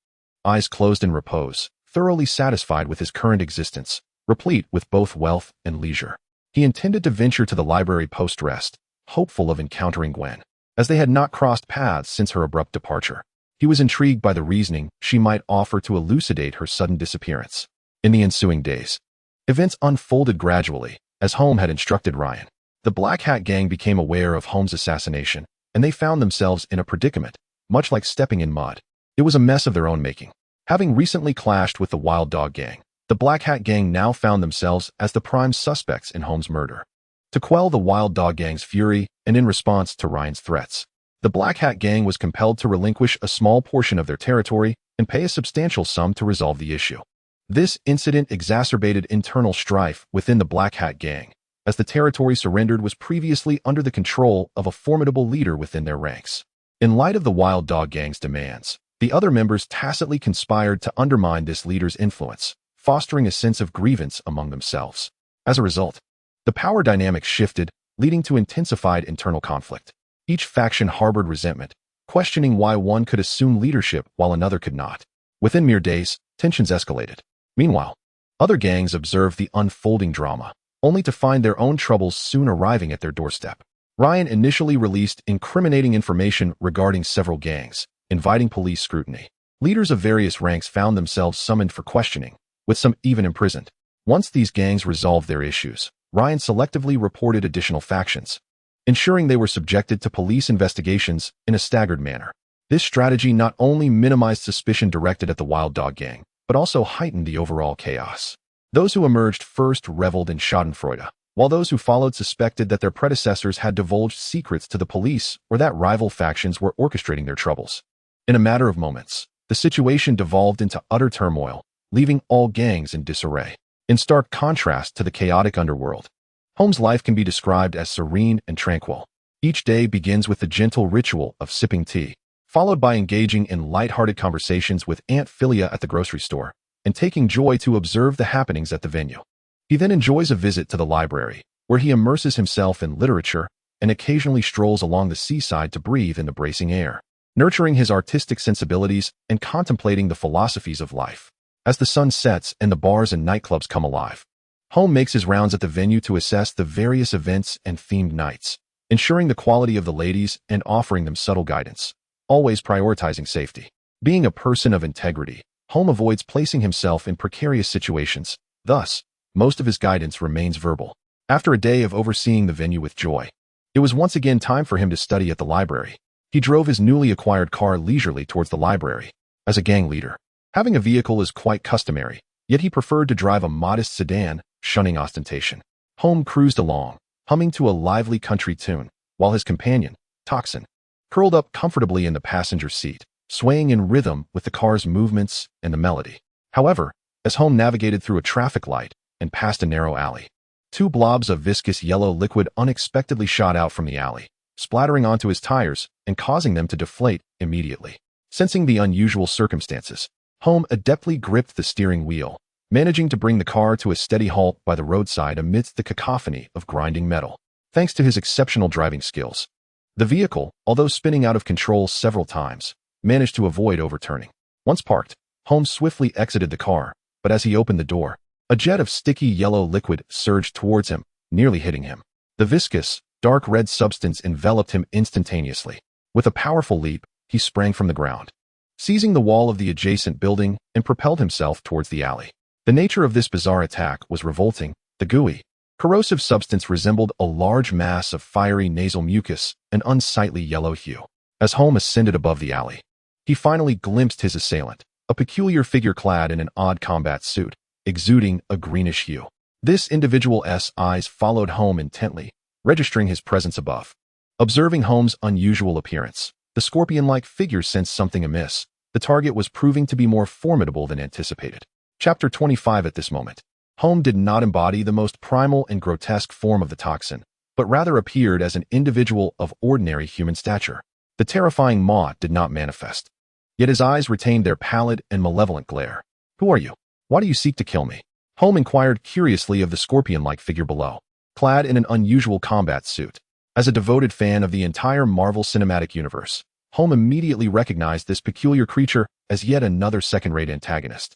Eyes closed in repose, thoroughly satisfied with his current existence, replete with both wealth and leisure. He intended to venture to the library post-rest, hopeful of encountering Gwen, as they had not crossed paths since her abrupt departure. He was intrigued by the reasoning she might offer to elucidate her sudden disappearance. In the ensuing days, events unfolded gradually, as Holm had instructed Ryan. The Black Hat Gang became aware of Holm's assassination, and they found themselves in a predicament, much like stepping in mud. It was a mess of their own making. Having recently clashed with the Wild Dog Gang, the Black Hat Gang now found themselves as the prime suspects in Holm's murder. To quell the Wild Dog Gang's fury, and in response to Ryan's threats, the Black Hat Gang was compelled to relinquish a small portion of their territory and pay a substantial sum to resolve the issue. This incident exacerbated internal strife within the Black Hat Gang, as the territory surrendered was previously under the control of a formidable leader within their ranks. In light of the Wild Dog Gang's demands, the other members tacitly conspired to undermine this leader's influence, fostering a sense of grievance among themselves. As a result, the power dynamics shifted, leading to intensified internal conflict. Each faction harbored resentment, questioning why one could assume leadership while another could not. Within mere days, tensions escalated. Meanwhile, other gangs observed the unfolding drama, only to find their own troubles soon arriving at their doorstep. Ryan initially released incriminating information regarding several gangs, inviting police scrutiny. Leaders of various ranks found themselves summoned for questioning, with some even imprisoned. Once these gangs resolved their issues, Ryan selectively reported additional factions, ensuring they were subjected to police investigations in a staggered manner. This strategy not only minimized suspicion directed at the Wild Dog Gang, but also heightened the overall chaos. Those who emerged first reveled in schadenfreude, while those who followed suspected that their predecessors had divulged secrets to the police or that rival factions were orchestrating their troubles. In a matter of moments, the situation devolved into utter turmoil, leaving all gangs in disarray. In stark contrast to the chaotic underworld, Holm's life can be described as serene and tranquil. Each day begins with the gentle ritual of sipping tea, followed by engaging in light-hearted conversations with Aunt Philia at the grocery store, and taking joy to observe the happenings at the venue. He then enjoys a visit to the library, where he immerses himself in literature and occasionally strolls along the seaside to breathe in the bracing air, nurturing his artistic sensibilities and contemplating the philosophies of life. As the sun sets and the bars and nightclubs come alive, Holm makes his rounds at the venue to assess the various events and themed nights, ensuring the quality of the ladies and offering them subtle guidance, always prioritizing safety. Being a person of integrity, Holm avoids placing himself in precarious situations. Thus, most of his guidance remains verbal. After a day of overseeing the venue with joy, it was once again time for him to study at the library. He drove his newly acquired car leisurely towards the library. As a gang leader, having a vehicle is quite customary, yet he preferred to drive a modest sedan, shunning ostentation. Holm cruised along, humming to a lively country tune, while his companion, Toxin, curled up comfortably in the passenger seat, swaying in rhythm with the car's movements and the melody. However, as Holm navigated through a traffic light and passed a narrow alley, two blobs of viscous yellow liquid unexpectedly shot out from the alley, splattering onto his tires and causing them to deflate immediately. Sensing the unusual circumstances, Holm adeptly gripped the steering wheel, managing to bring the car to a steady halt by the roadside amidst the cacophony of grinding metal. Thanks to his exceptional driving skills, the vehicle, although spinning out of control several times, managed to avoid overturning. Once parked, Holm swiftly exited the car, but as he opened the door, a jet of sticky yellow liquid surged towards him, nearly hitting him. The viscous, dark red substance enveloped him instantaneously. With a powerful leap, he sprang from the ground, seizing the wall of the adjacent building, and propelled himself towards the alley. The nature of this bizarre attack was revolting. The gooey, corrosive substance resembled a large mass of fiery nasal mucus, an unsightly yellow hue. As Holm ascended above the alley, he finally glimpsed his assailant, a peculiar figure clad in an odd combat suit, exuding a greenish hue. This individual's eyes followed Holm intently, registering his presence above. Observing Holm's unusual appearance, the scorpion-like figure sensed something amiss. The target was proving to be more formidable than anticipated. Chapter 25. At this moment, Holm did not embody the most primal and grotesque form of the Toxin, but rather appeared as an individual of ordinary human stature. The terrifying maw did not manifest, yet his eyes retained their pallid and malevolent glare. "Who are you? Why do you seek to kill me?" Holm inquired curiously of the scorpion-like figure below, clad in an unusual combat suit. As a devoted fan of the entire Marvel Cinematic Universe, Holm immediately recognized this peculiar creature as yet another second-rate antagonist.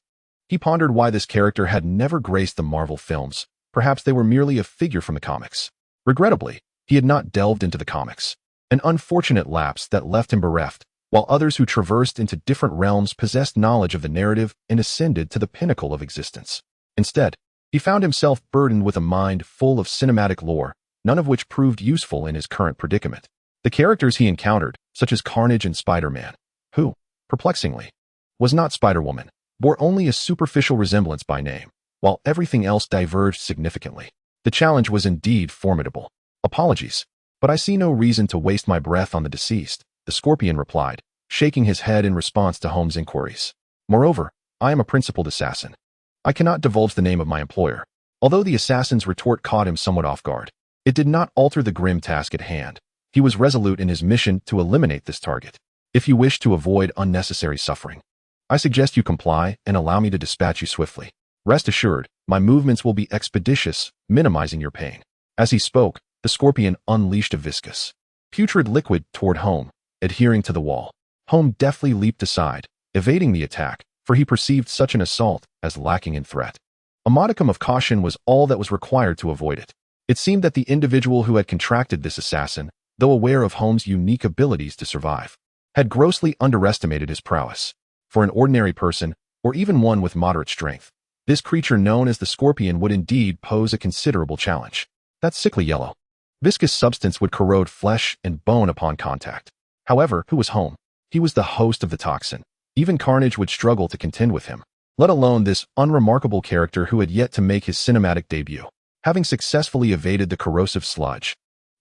He pondered why this character had never graced the Marvel films. Perhaps they were merely a figure from the comics. Regrettably, he had not delved into the comics, an unfortunate lapse that left him bereft, while others who traversed into different realms possessed knowledge of the narrative and ascended to the pinnacle of existence. Instead, he found himself burdened with a mind full of cinematic lore, none of which proved useful in his current predicament. The characters he encountered, such as Carnage and Spider-Man, who, perplexingly, was not Spider-Woman, bore only a superficial resemblance by name, while everything else diverged significantly. The challenge was indeed formidable. "Apologies, but I see no reason to waste my breath on the deceased," the Scorpion replied, shaking his head in response to Holm's inquiries. "Moreover, I am a principled assassin. I cannot divulge the name of my employer." Although the assassin's retort caught him somewhat off guard, it did not alter the grim task at hand. He was resolute in his mission to eliminate this target. "If you wish to avoid unnecessary suffering, I suggest you comply and allow me to dispatch you swiftly. Rest assured, my movements will be expeditious, minimizing your pain." As he spoke, the Scorpion unleashed a viscous, putrid liquid toward Holm, adhering to the wall. Holm deftly leaped aside, evading the attack, for he perceived such an assault as lacking in threat. A modicum of caution was all that was required to avoid it. It seemed that the individual who had contracted this assassin, though aware of Holm's unique abilities to survive, had grossly underestimated his prowess. For an ordinary person, or even one with moderate strength, this creature known as the Scorpion would indeed pose a considerable challenge. That sickly yellow, viscous substance would corrode flesh and bone upon contact. However, who was Holm? He was the host of the Toxin. Even Carnage would struggle to contend with him, let alone this unremarkable character who had yet to make his cinematic debut. Having successfully evaded the corrosive sludge,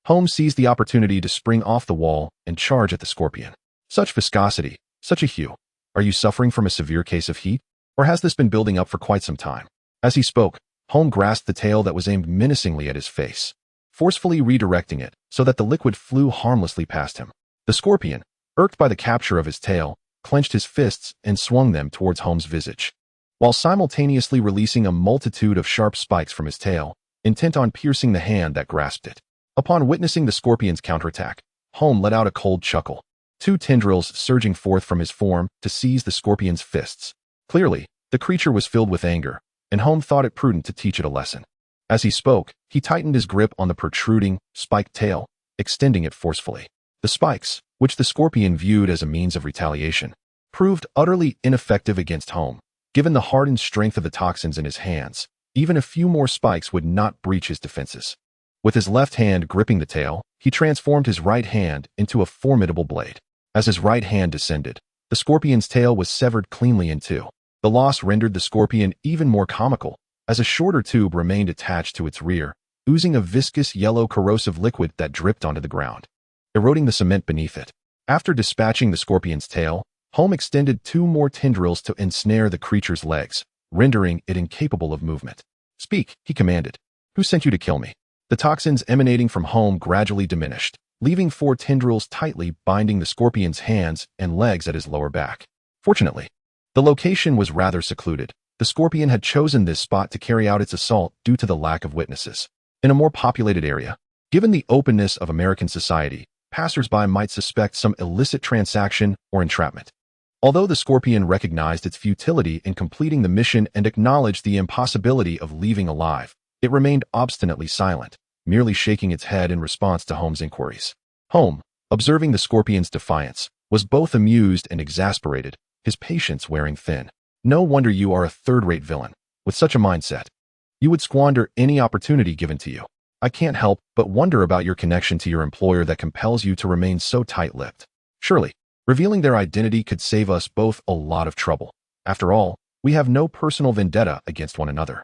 Holm seized the opportunity to spring off the wall and charge at the Scorpion. Such viscosity, such a hue. Are you suffering from a severe case of heat? Or has this been building up for quite some time? As he spoke, Holm grasped the tail that was aimed menacingly at his face, forcefully redirecting it so that the liquid flew harmlessly past him. The Scorpion, irked by the capture of his tail, clenched his fists and swung them towards Holm's visage, while simultaneously releasing a multitude of sharp spikes from his tail, intent on piercing the hand that grasped it. Upon witnessing the Scorpion's counterattack, Holm let out a cold chuckle, two tendrils surging forth from his form to seize the Scorpion's fists. Clearly, the creature was filled with anger, and Holm thought it prudent to teach it a lesson. As he spoke, he tightened his grip on the protruding, spiked tail, extending it forcefully. The spikes, which the Scorpion viewed as a means of retaliation, proved utterly ineffective against Holm. Given the hardened strength of the toxins in his hands, even a few more spikes would not breach his defenses. With his left hand gripping the tail, he transformed his right hand into a formidable blade. As his right hand descended, the Scorpion's tail was severed cleanly in two. The loss rendered the Scorpion even more comical, as a shorter tube remained attached to its rear, oozing a viscous yellow corrosive liquid that dripped onto the ground, eroding the cement beneath it. After dispatching the Scorpion's tail, Holm extended two more tendrils to ensnare the creature's legs, rendering it incapable of movement. "Speak," he commanded. "Who sent you to kill me?" The toxins emanating from Holm gradually diminished, leaving four tendrils tightly binding the Scorpion's hands and legs at his lower back. Fortunately, the location was rather secluded. The Scorpion had chosen this spot to carry out its assault due to the lack of witnesses. In a more populated area, given the openness of American society, passers-by might suspect some illicit transaction or entrapment. Although the Scorpion recognized its futility in completing the mission and acknowledged the impossibility of leaving alive, it remained obstinately silent, merely shaking its head in response to Holm's inquiries. Holm, observing the Scorpion's defiance, was both amused and exasperated, his patience wearing thin. "No wonder you are a third-rate villain. With such a mindset, you would squander any opportunity given to you. I can't help but wonder about your connection to your employer that compels you to remain so tight-lipped. Surely, Revealing their identity could save us both a lot of trouble. After all, we have no personal vendetta against one another.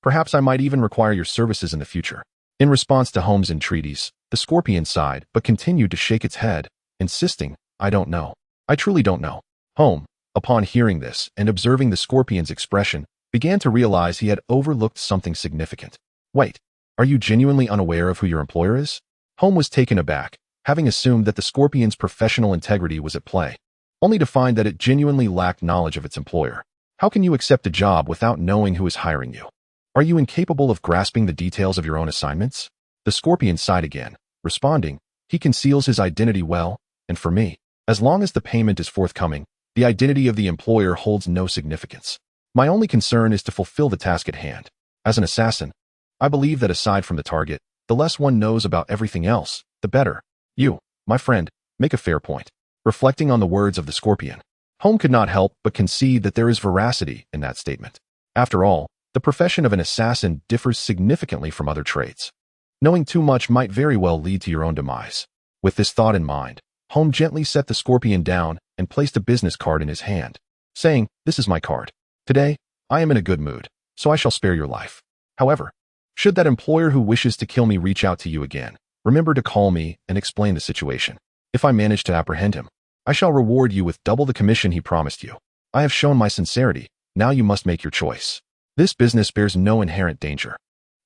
Perhaps I might even require your services in the future." In response to Holmes' entreaties, the Scorpion sighed but continued to shake its head, insisting, "I don't know. I truly don't know." Holm, upon hearing this and observing the Scorpion's expression, began to realize he had overlooked something significant. "Wait, are you genuinely unaware of who your employer is?" Holm was taken aback, having assumed that the Scorpion's professional integrity was at play, only to find that it genuinely lacked knowledge of its employer. "How can you accept a job without knowing who is hiring you? Are you incapable of grasping the details of your own assignments?" The Scorpion sighed again, responding, "He conceals his identity well, and for me, as long as the payment is forthcoming, the identity of the employer holds no significance. My only concern is to fulfill the task at hand. As an assassin, I believe that aside from the target, the less one knows about everything else, the better. You, my friend, make a fair point." Reflecting on the words of the Scorpion, Holm could not help but concede that there is veracity in that statement. After all, the profession of an assassin differs significantly from other trades. Knowing too much might very well lead to your own demise. With this thought in mind, Holm gently set the Scorpion down and placed a business card in his hand, saying, "This is my card. Today, I am in a good mood, so I shall spare your life. However, should that employer who wishes to kill me reach out to you again, remember to call me and explain the situation. If I manage to apprehend him, I shall reward you with double the commission he promised you. I have shown my sincerity, now you must make your choice. This business bears no inherent danger,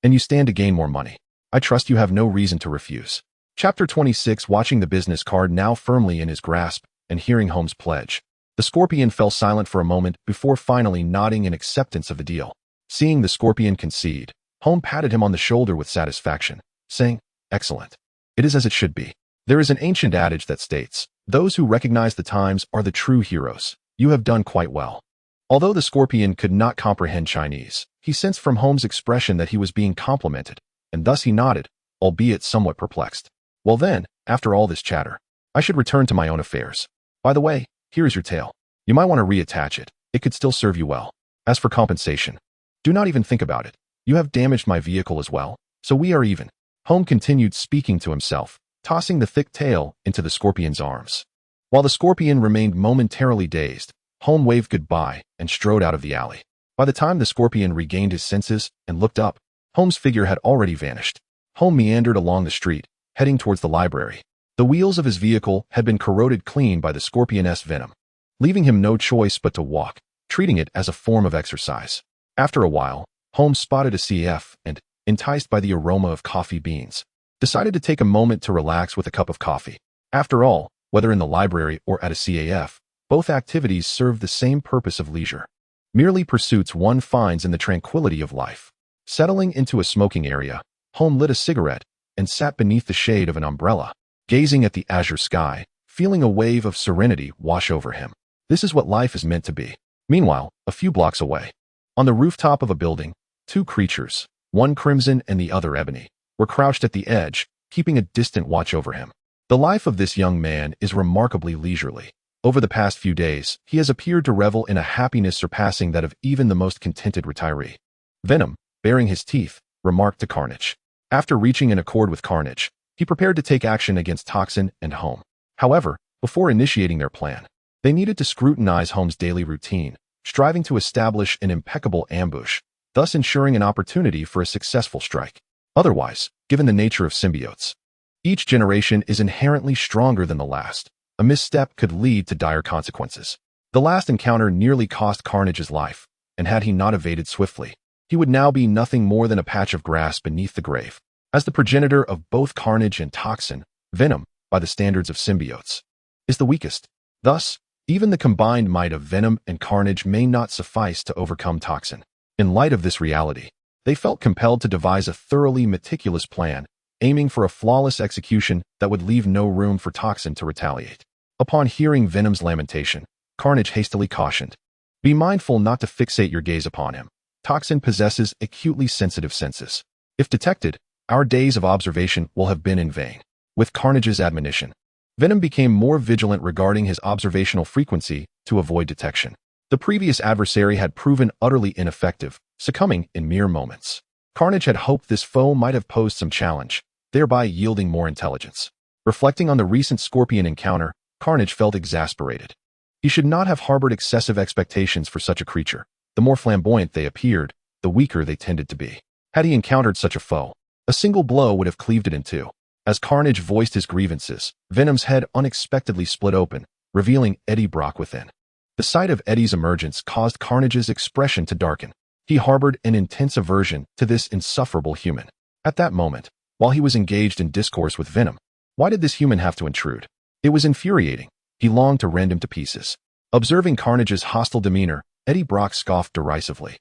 and you stand to gain more money. I trust you have no reason to refuse." Chapter 26. Watching the business card now firmly in his grasp and hearing Holmes' pledge, the Scorpion fell silent for a moment before finally nodding in acceptance of the deal. Seeing the Scorpion concede, Holmes patted him on the shoulder with satisfaction, saying, "Excellent. It is as it should be. There is an ancient adage that states, 'Those who recognize the times are the true heroes.' You have done quite well." Although the Scorpion could not comprehend Chinese, he sensed from Holmes' expression that he was being complimented, and thus he nodded, albeit somewhat perplexed. "Well then, after all this chatter, I should return to my own affairs. By the way, here is your tail. You might want to reattach it. It could still serve you well. As for compensation, do not even think about it. You have damaged my vehicle as well, so we are even." Holmes continued speaking to himself, tossing the thick tail into the Scorpion's arms. While the Scorpion remained momentarily dazed, Holmes waved goodbye and strode out of the alley. By the time the Scorpion regained his senses and looked up, Holmes' figure had already vanished. Holmes meandered along the street, heading towards the library. The wheels of his vehicle had been corroded clean by the Scorpion's venom, leaving him no choice but to walk, treating it as a form of exercise. After a while, Holmes spotted a CAF and, enticed by the aroma of coffee beans, decided to take a moment to relax with a cup of coffee. After all, whether in the library or at a CAF, both activities serve the same purpose of leisure, merely pursuits one finds in the tranquility of life. Settling into a smoking area, Holmes lit a cigarette and sat beneath the shade of an umbrella, gazing at the azure sky, feeling a wave of serenity wash over him. This is what life is meant to be. Meanwhile, a few blocks away, on the rooftop of a building, two creatures, one crimson and the other ebony, were crouched at the edge, keeping a distant watch over him. The life of this young man is remarkably leisurely. Over the past few days, he has appeared to revel in a happiness surpassing that of even the most contented retiree. Venom, baring his teeth, remarked to Carnage. After reaching an accord with Carnage, he prepared to take action against Toxin and Holm. However, before initiating their plan, they needed to scrutinize Holmes' daily routine, striving to establish an impeccable ambush, thus ensuring an opportunity for a successful strike. Otherwise, given the nature of symbiotes, each generation is inherently stronger than the last. A misstep could lead to dire consequences. The last encounter nearly cost Carnage's life, and had he not evaded swiftly, he would now be nothing more than a patch of grass beneath the grave. As the progenitor of both Carnage and Toxin, Venom, by the standards of symbiotes, is the weakest. Thus, even the combined might of Venom and Carnage may not suffice to overcome Toxin. In light of this reality, they felt compelled to devise a thoroughly meticulous plan, aiming for a flawless execution that would leave no room for Toxin to retaliate. Upon hearing Venom's lamentation, Carnage hastily cautioned, "Be mindful not to fixate your gaze upon him. Toxin possesses acutely sensitive senses. If detected, our days of observation will have been in vain." With Carnage's admonition, Venom became more vigilant regarding his observational frequency to avoid detection. The previous adversary had proven utterly ineffective, succumbing in mere moments. Carnage had hoped this foe might have posed some challenge, thereby yielding more intelligence. Reflecting on the recent Scorpion encounter, Carnage felt exasperated. He should not have harbored excessive expectations for such a creature. The more flamboyant they appeared, the weaker they tended to be. Had he encountered such a foe, a single blow would have cleaved it in two. As Carnage voiced his grievances, Venom's head unexpectedly split open, revealing Eddie Brock within. The sight of Eddie's emergence caused Carnage's expression to darken. He harbored an intense aversion to this insufferable human. At that moment, while he was engaged in discourse with Venom, why did this human have to intrude? It was infuriating. He longed to rend him to pieces. Observing Carnage's hostile demeanor, Eddie Brock scoffed derisively.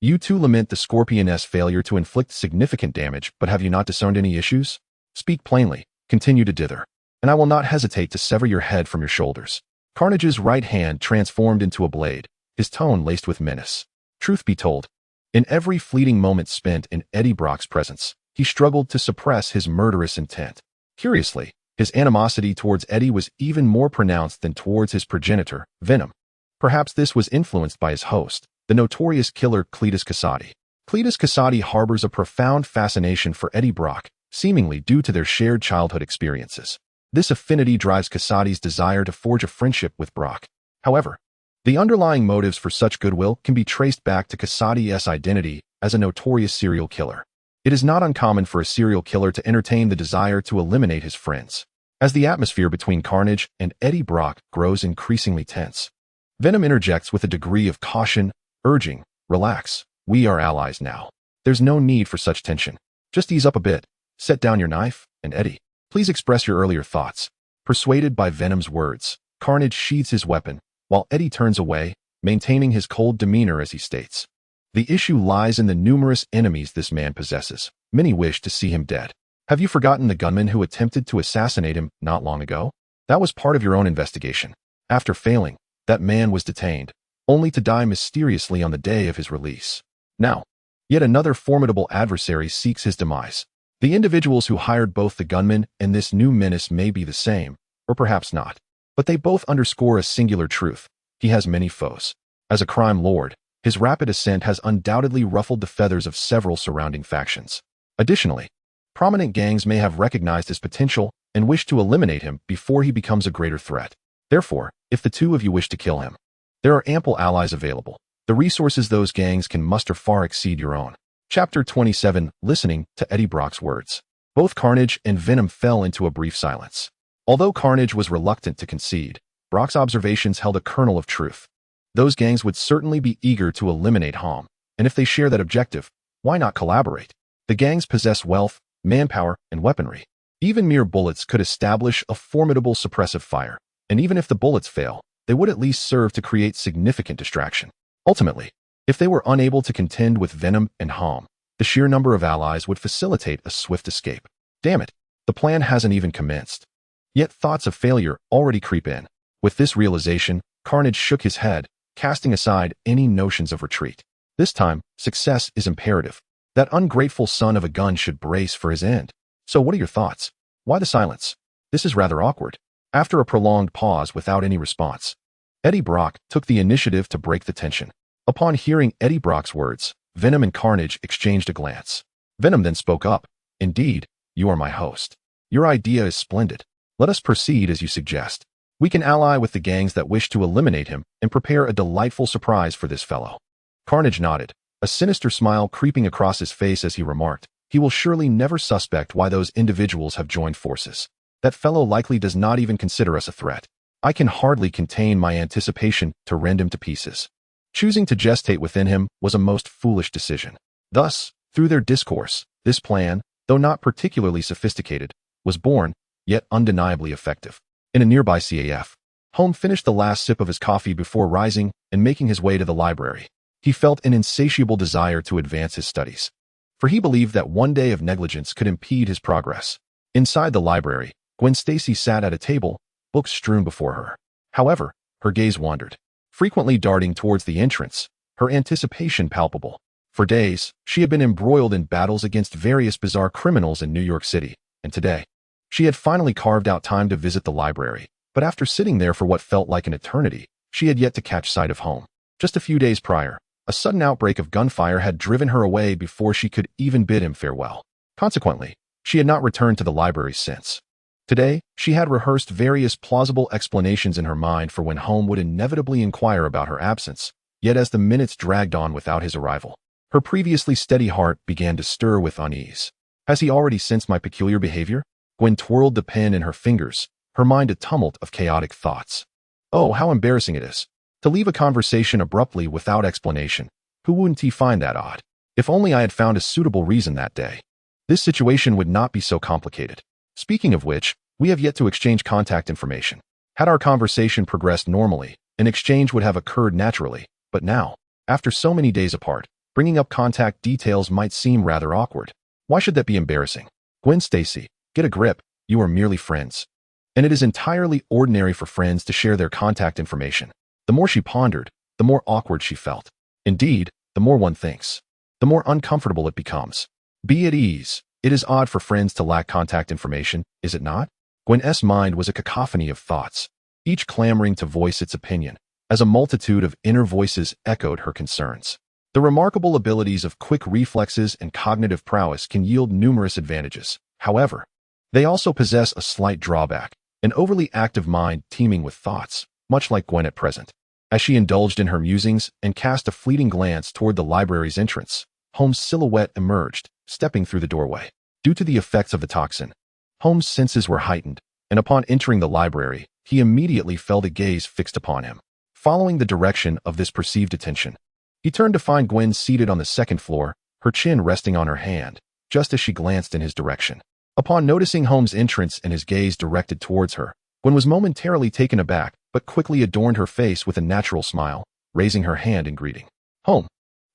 You too lament the Scorpion's failure to inflict significant damage, but have you not discerned any issues? Speak plainly, continue to dither, and I will not hesitate to sever your head from your shoulders. Carnage's right hand transformed into a blade, his tone laced with menace. Truth be told, in every fleeting moment spent in Eddie Brock's presence, he struggled to suppress his murderous intent. Curiously, his animosity towards Eddie was even more pronounced than towards his progenitor, Venom. Perhaps this was influenced by his host, the notorious killer Cletus Kasady. Cletus Kasady harbors a profound fascination for Eddie Brock, seemingly due to their shared childhood experiences. This affinity drives Kasady's desire to forge a friendship with Brock. However, the underlying motives for such goodwill can be traced back to Kasady's identity as a notorious serial killer. It is not uncommon for a serial killer to entertain the desire to eliminate his friends. As the atmosphere between Carnage and Eddie Brock grows increasingly tense, Venom interjects with a degree of caution, urging, "Relax, we are allies now. There's no need for such tension. Just ease up a bit, set down your knife, and Eddie, please express your earlier thoughts." Persuaded by Venom's words, Carnage sheathes his weapon, while Eddie turns away, maintaining his cold demeanor as he states, "The issue lies in the numerous enemies this man possesses. Many wish to see him dead. Have you forgotten the gunman who attempted to assassinate him not long ago? That was part of your own investigation. After failing, that man was detained, only to die mysteriously on the day of his release. Now, yet another formidable adversary seeks his demise. The individuals who hired both the gunman and this new menace may be the same, or perhaps not. But they both underscore a singular truth. He has many foes. As a crime lord, his rapid ascent has undoubtedly ruffled the feathers of several surrounding factions. Additionally, prominent gangs may have recognized his potential and wish to eliminate him before he becomes a greater threat. Therefore, if the two of you wish to kill him, there are ample allies available. The resources those gangs can muster far exceed your own." Chapter 27. Listening to Eddie Brock's words. Both Carnage and Venom fell into a brief silence. Although Carnage was reluctant to concede, Brock's observations held a kernel of truth. Those gangs would certainly be eager to eliminate Holm, and if they share that objective, why not collaborate? The gangs possess wealth, manpower, and weaponry. Even mere bullets could establish a formidable suppressive fire, and even if the bullets fail, they would at least serve to create significant distraction. Ultimately, if they were unable to contend with Venom and Holm, the sheer number of allies would facilitate a swift escape. Damn it, the plan hasn't even commenced. Yet thoughts of failure already creep in. With this realization, Carnage shook his head, casting aside any notions of retreat. This time, success is imperative. That ungrateful son of a gun should brace for his end. So what are your thoughts? Why the silence? This is rather awkward. After a prolonged pause without any response, Eddie Brock took the initiative to break the tension. Upon hearing Eddie Brock's words, Venom and Carnage exchanged a glance. Venom then spoke up. "Indeed, you are my host. Your idea is splendid. Let us proceed as you suggest. We can ally with the gangs that wish to eliminate him and prepare a delightful surprise for this fellow." Carnage nodded, a sinister smile creeping across his face as he remarked, "He will surely never suspect why those individuals have joined forces. That fellow likely does not even consider us a threat. I can hardly contain my anticipation to rend him to pieces." Choosing to gestate within him was a most foolish decision. Thus, through their discourse, this plan, though not particularly sophisticated, was born, yet undeniably effective. In a nearby CAF, Holm finished the last sip of his coffee before rising and making his way to the library. He felt an insatiable desire to advance his studies, for he believed that one day of negligence could impede his progress. Inside the library, Gwen Stacy sat at a table, books strewn before her. However, her gaze wandered, frequently darting towards the entrance, her anticipation palpable. For days, she had been embroiled in battles against various bizarre criminals in New York City, and today, she had finally carved out time to visit the library. But after sitting there for what felt like an eternity, she had yet to catch sight of Holm. Just a few days prior, a sudden outbreak of gunfire had driven her away before she could even bid him farewell. Consequently, she had not returned to the library since. Today, she had rehearsed various plausible explanations in her mind for when Holm would inevitably inquire about her absence, yet as the minutes dragged on without his arrival, her previously steady heart began to stir with unease. Has he already sensed my peculiar behavior? Gwen twirled the pen in her fingers, her mind a tumult of chaotic thoughts. Oh, how embarrassing it is. To leave a conversation abruptly without explanation. Who wouldn't he find that odd? If only I had found a suitable reason that day. This situation would not be so complicated. Speaking of which, we have yet to exchange contact information. Had our conversation progressed normally, an exchange would have occurred naturally, but now, after so many days apart, bringing up contact details might seem rather awkward. Why should that be embarrassing? Gwen Stacy, get a grip, you are merely friends. And it is entirely ordinary for friends to share their contact information. The more she pondered, the more awkward she felt. Indeed, the more one thinks, the more uncomfortable it becomes. Be at ease. It is odd for friends to lack contact information, is it not? Gwen's mind was a cacophony of thoughts, each clamoring to voice its opinion, as a multitude of inner voices echoed her concerns. The remarkable abilities of quick reflexes and cognitive prowess can yield numerous advantages. However, they also possess a slight drawback, an overly active mind teeming with thoughts, much like Gwen at present. As she indulged in her musings and cast a fleeting glance toward the library's entrance, Holmes' silhouette emerged, stepping through the doorway. Due to the effects of the toxin, Holmes' senses were heightened, and upon entering the library, he immediately felt a gaze fixed upon him. Following the direction of this perceived attention, he turned to find Gwen seated on the second floor, her chin resting on her hand, just as she glanced in his direction. Upon noticing Holmes' entrance and his gaze directed towards her, Gwen was momentarily taken aback, but quickly adorned her face with a natural smile, raising her hand in greeting. Holm,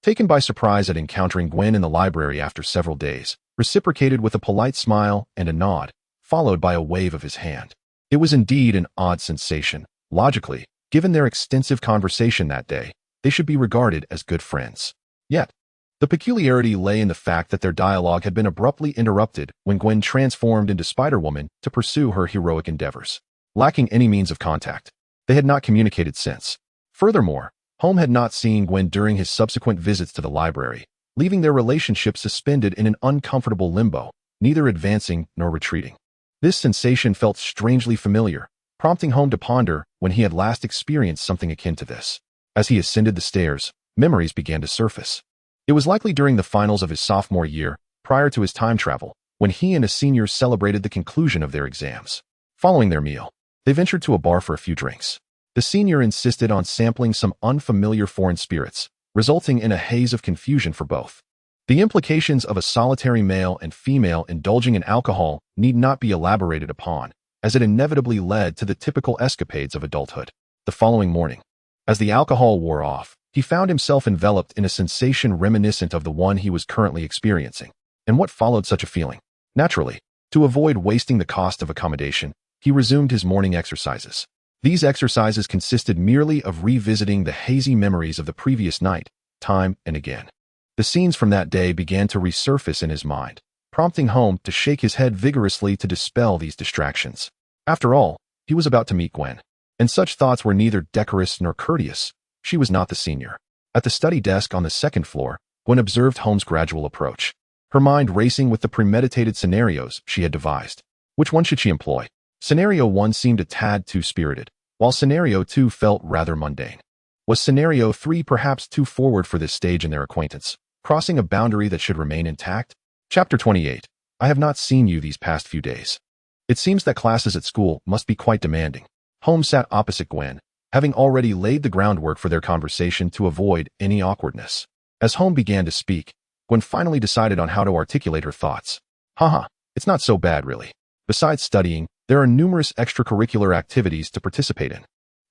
taken by surprise at encountering Gwen in the library after several days, reciprocated with a polite smile and a nod, followed by a wave of his hand. It was indeed an odd sensation. Logically, given their extensive conversation that day, they should be regarded as good friends. Yet, the peculiarity lay in the fact that their dialogue had been abruptly interrupted when Gwen transformed into Spider-Woman to pursue her heroic endeavors. Lacking any means of contact, they had not communicated since. Furthermore, Holm had not seen Gwen during his subsequent visits to the library, leaving their relationship suspended in an uncomfortable limbo, neither advancing nor retreating. This sensation felt strangely familiar, prompting Holm to ponder when he had last experienced something akin to this. As he ascended the stairs, memories began to surface. It was likely during the finals of his sophomore year, prior to his time travel, when he and his seniors celebrated the conclusion of their exams. Following their meal, they ventured to a bar for a few drinks. The senior insisted on sampling some unfamiliar foreign spirits, resulting in a haze of confusion for both. The implications of a solitary male and female indulging in alcohol need not be elaborated upon, as it inevitably led to the typical escapades of adulthood. The following morning, as the alcohol wore off, he found himself enveloped in a sensation reminiscent of the one he was currently experiencing. And what followed such a feeling? Naturally, to avoid wasting the cost of accommodation, he resumed his morning exercises. These exercises consisted merely of revisiting the hazy memories of the previous night, time and again. The scenes from that day began to resurface in his mind, prompting Holm to shake his head vigorously to dispel these distractions. After all, he was about to meet Gwen, and such thoughts were neither decorous nor courteous. She was not the senior. At the study desk on the second floor, Gwen observed Holmes' gradual approach, her mind racing with the premeditated scenarios she had devised. Which one should she employ? Scenario 1 seemed a tad too spirited, while Scenario 2 felt rather mundane. Was Scenario 3 perhaps too forward for this stage in their acquaintance, crossing a boundary that should remain intact? Chapter 28. I have not seen you these past few days. It seems that classes at school must be quite demanding. Holmes sat opposite Gwen, having already laid the groundwork for their conversation to avoid any awkwardness. As Holmes began to speak, Gwen finally decided on how to articulate her thoughts. Haha, it's not so bad really. Besides studying, there are numerous extracurricular activities to participate in.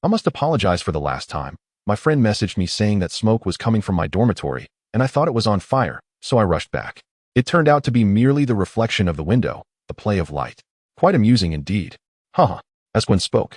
I must apologize for the last time. My friend messaged me saying that smoke was coming from my dormitory, and I thought it was on fire, so I rushed back. It turned out to be merely the reflection of the window, the play of light. Quite amusing indeed. Haha. As Gwen spoke,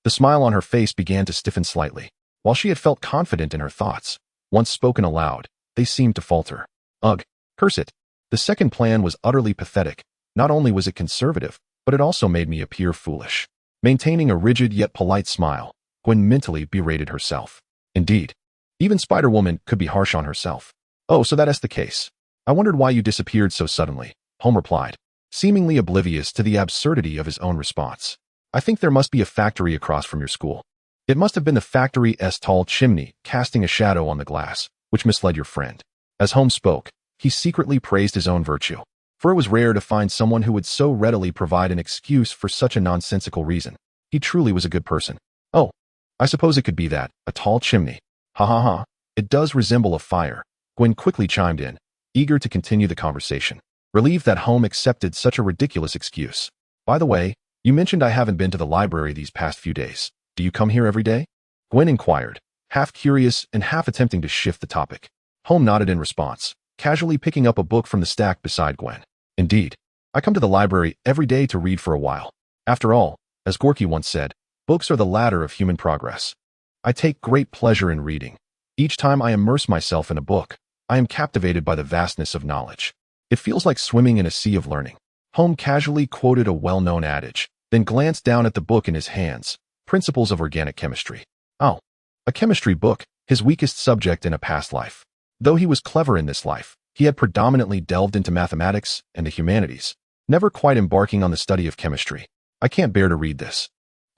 the smile on her face began to stiffen slightly. While she had felt confident in her thoughts, once spoken aloud, they seemed to falter. Ugh, curse it. The second plan was utterly pathetic. Not only was it conservative, but it also made me appear foolish. Maintaining a rigid yet polite smile, Gwen mentally berated herself. Indeed, even Spider-Woman could be harsh on herself. Oh, so that is the case. I wondered why you disappeared so suddenly, Holm replied. seemingly oblivious to the absurdity of his own response. I think there must be a factory across from your school. It must have been the factory's tall chimney casting a shadow on the glass, which misled your friend. As Holm spoke, he secretly praised his own virtue, for it was rare to find someone who would so readily provide an excuse for such a nonsensical reason. He truly was a good person. Oh, I suppose it could be that, a tall chimney. Ha ha ha, it does resemble a fire. Gwen quickly chimed in, eager to continue the conversation, relieved that Holm accepted such a ridiculous excuse. By the way, you mentioned I haven't been to the library these past few days. Do you come here every day? Gwen inquired, half curious and half attempting to shift the topic. Holm nodded in response, casually picking up a book from the stack beside Gwen. Indeed, I come to the library every day to read for a while. After all, as Gorky once said, books are the ladder of human progress. I take great pleasure in reading. Each time I immerse myself in a book, I am captivated by the vastness of knowledge. It feels like swimming in a sea of learning. Holm casually quoted a well-known adage, then glanced down at the book in his hands, Principles of Organic Chemistry. Oh, a chemistry book, his weakest subject in a past life. Though he was clever in this life, he had predominantly delved into mathematics and the humanities, never quite embarking on the study of chemistry. I can't bear to read this,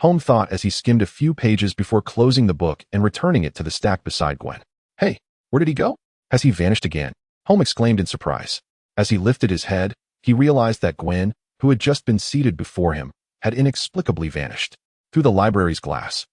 Holm thought as he skimmed a few pages before closing the book and returning it to the stack beside Gwen. Hey, where did he go? Has he vanished again? Holm exclaimed in surprise. As he lifted his head, he realized that Gwen, who had just been seated before him, had inexplicably vanished. Through the library's glass,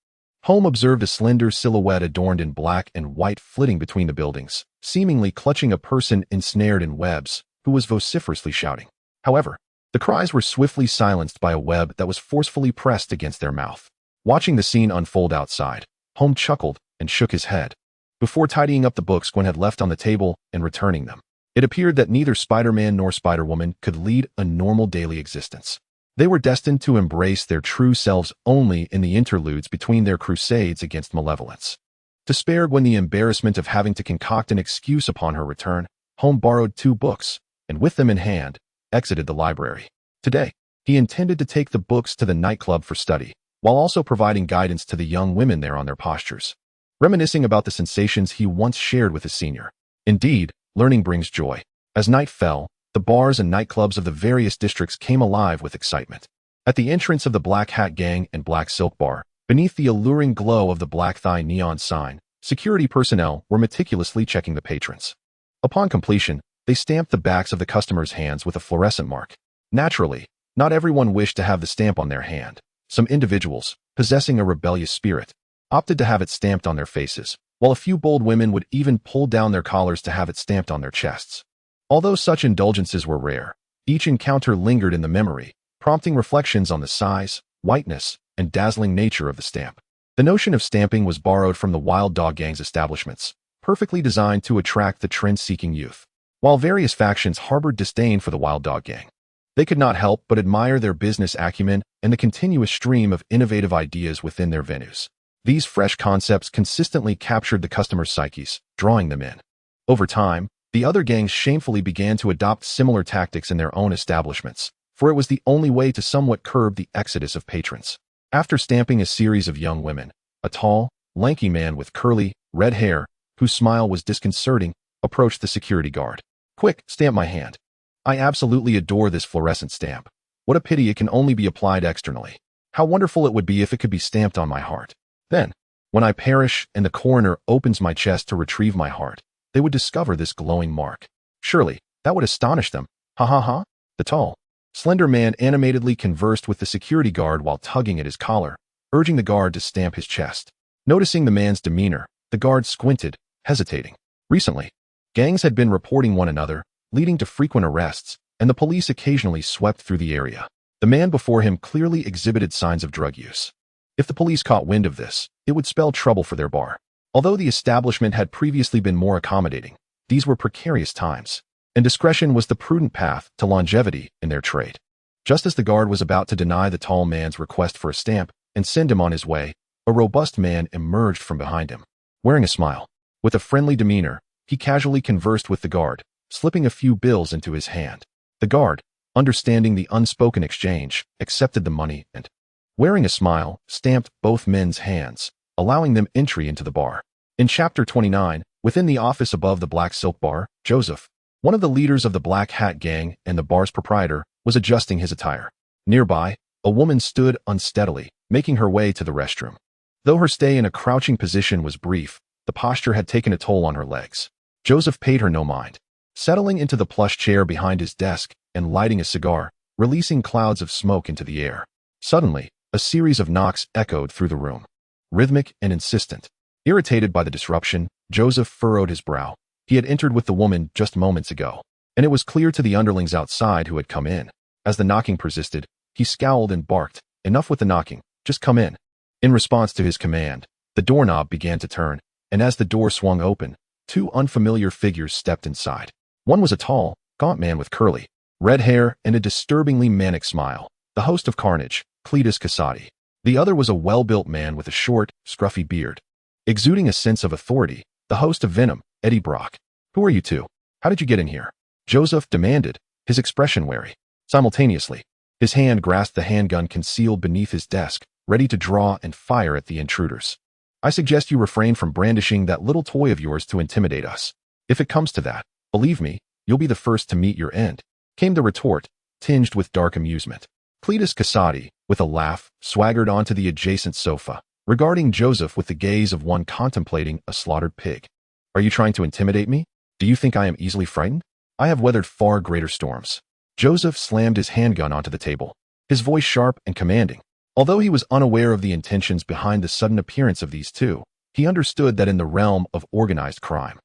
Holm observed a slender silhouette adorned in black and white flitting between the buildings, seemingly clutching a person ensnared in webs, who was vociferously shouting. However, the cries were swiftly silenced by a web that was forcefully pressed against their mouth. Watching the scene unfold outside, Holm chuckled and shook his head. Before tidying up the books Gwen had left on the table and returning them, it appeared that neither Spider-Man nor Spider-Woman could lead a normal daily existence. They were destined to embrace their true selves only in the interludes between their crusades against malevolence. To spare Gwen the embarrassment of having to concoct an excuse upon her return, Holm borrowed 2 books, and with them in hand, exited the library. Today, he intended to take the books to the nightclub for study, while also providing guidance to the young women there on their postures, reminiscing about the sensations he once shared with his senior. Indeed, learning brings joy. As night fell, the bars and nightclubs of the various districts came alive with excitement. At the entrance of the Black Hat Gang and Black Silk Bar, beneath the alluring glow of the Black Thigh neon sign, security personnel were meticulously checking the patrons. Upon completion, they stamped the backs of the customers' hands with a fluorescent mark. Naturally, not everyone wished to have the stamp on their hand. Some individuals, possessing a rebellious spirit, opted to have it stamped on their faces, while a few bold women would even pull down their collars to have it stamped on their chests. Although such indulgences were rare, each encounter lingered in the memory, prompting reflections on the size, whiteness, and dazzling nature of the stamp. The notion of stamping was borrowed from the Wild Dog Gang's establishments, perfectly designed to attract the trend-seeking youth. While various factions harbored disdain for the Wild Dog Gang, they could not help but admire their business acumen and the continuous stream of innovative ideas within their venues. These fresh concepts consistently captured the customers' psyches, drawing them in. Over time, the other gangs shamefully began to adopt similar tactics in their own establishments, for it was the only way to somewhat curb the exodus of patrons. After stamping a series of young women, a tall, lanky man with curly, red hair, whose smile was disconcerting, approached the security guard. Quick, stamp my hand. I absolutely adore this fluorescent stamp. What a pity it can only be applied externally. How wonderful it would be if it could be stamped on my heart. Then, when I perish and the coroner opens my chest to retrieve my heart, they would discover this glowing mark. Surely, that would astonish them. Ha ha ha. The tall, slender man animatedly conversed with the security guard while tugging at his collar, urging the guard to stamp his chest. Noticing the man's demeanor, the guard squinted, hesitating. Recently, gangs had been reporting one another, leading to frequent arrests, and the police occasionally swept through the area. The man before him clearly exhibited signs of drug use. If the police caught wind of this, it would spell trouble for their bar. Although the establishment had previously been more accommodating, these were precarious times, and discretion was the prudent path to longevity in their trade. Just as the guard was about to deny the tall man's request for a stamp and send him on his way, a robust man emerged from behind him. Wearing a smile, with a friendly demeanor, he casually conversed with the guard, slipping a few bills into his hand. The guard, understanding the unspoken exchange, accepted the money and, wearing a smile, stamped both men's hands, allowing them entry into the bar. In Chapter 29, within the office above the Black Silk Bar, Joseph, one of the leaders of the Black Hat Gang and the bar's proprietor, was adjusting his attire. Nearby, a woman stood unsteadily, making her way to the restroom. Though her stay in a crouching position was brief, the posture had taken a toll on her legs. Joseph paid her no mind, settling into the plush chair behind his desk and lighting a cigar, releasing clouds of smoke into the air. Suddenly, a series of knocks echoed through the room, rhythmic and insistent. Irritated by the disruption, Joseph furrowed his brow. He had entered with the woman just moments ago, and it was clear to the underlings outside who had come in. As the knocking persisted, he scowled and barked, "Enough with the knocking, just come in." In response to his command, the doorknob began to turn, and as the door swung open, two unfamiliar figures stepped inside. One was a tall, gaunt man with curly, red hair and a disturbingly manic smile, the host of Carnage, Cletus Kasady. The other was a well-built man with a short, scruffy beard. Exuding a sense of authority, the host of Venom, Eddie Brock. "Who are you two? How did you get in here?" Joseph demanded, his expression wary. Simultaneously, his hand grasped the handgun concealed beneath his desk, ready to draw and fire at the intruders. "I suggest you refrain from brandishing that little toy of yours to intimidate us. If it comes to that, believe me, you'll be the first to meet your end," came the retort, tinged with dark amusement. Cletus Kasady, with a laugh, swaggered onto the adjacent sofa, regarding Joseph with the gaze of one contemplating a slaughtered pig. "Are you trying to intimidate me? Do you think I am easily frightened? I have weathered far greater storms." Joseph slammed his handgun onto the table, his voice sharp and commanding. Although he was unaware of the intentions behind the sudden appearance of these two, he understood that in the realm of organized crime,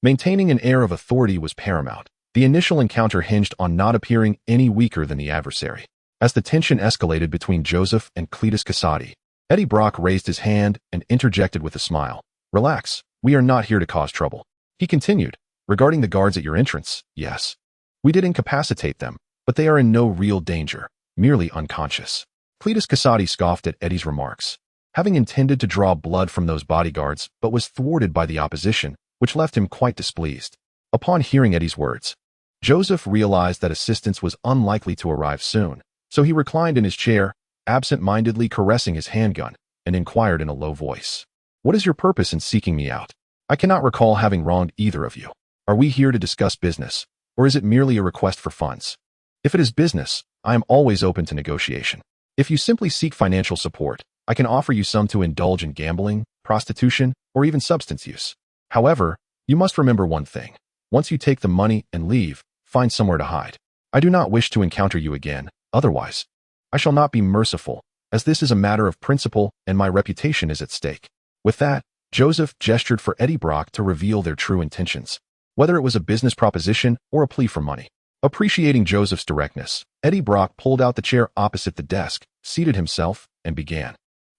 maintaining an air of authority was paramount. The initial encounter hinged on not appearing any weaker than the adversary. As the tension escalated between Joseph and Cletus Kasady, Eddie Brock raised his hand and interjected with a smile. "Relax, we are not here to cause trouble." He continued, "Regarding the guards at your entrance, yes. We did incapacitate them, but they are in no real danger, merely unconscious." Cletus Kasady scoffed at Eddie's remarks, having intended to draw blood from those bodyguards but was thwarted by the opposition, which left him quite displeased. Upon hearing Eddie's words, Joseph realized that assistance was unlikely to arrive soon, so he reclined in his chair, absent-mindedly caressing his handgun, and inquired in a low voice, "What is your purpose in seeking me out? I cannot recall having wronged either of you. Are we here to discuss business, or is it merely a request for funds? If it is business, I am always open to negotiation. If you simply seek financial support, I can offer you some to indulge in gambling, prostitution, or even substance use. However, you must remember one thing. Once you take the money and leave, find somewhere to hide. I do not wish to encounter you again, otherwise I shall not be merciful, as this is a matter of principle and my reputation is at stake." With that, Joseph gestured for Eddie Brock to reveal their true intentions, whether it was a business proposition or a plea for money. Appreciating Joseph's directness, Eddie Brock pulled out the chair opposite the desk, seated himself, and began.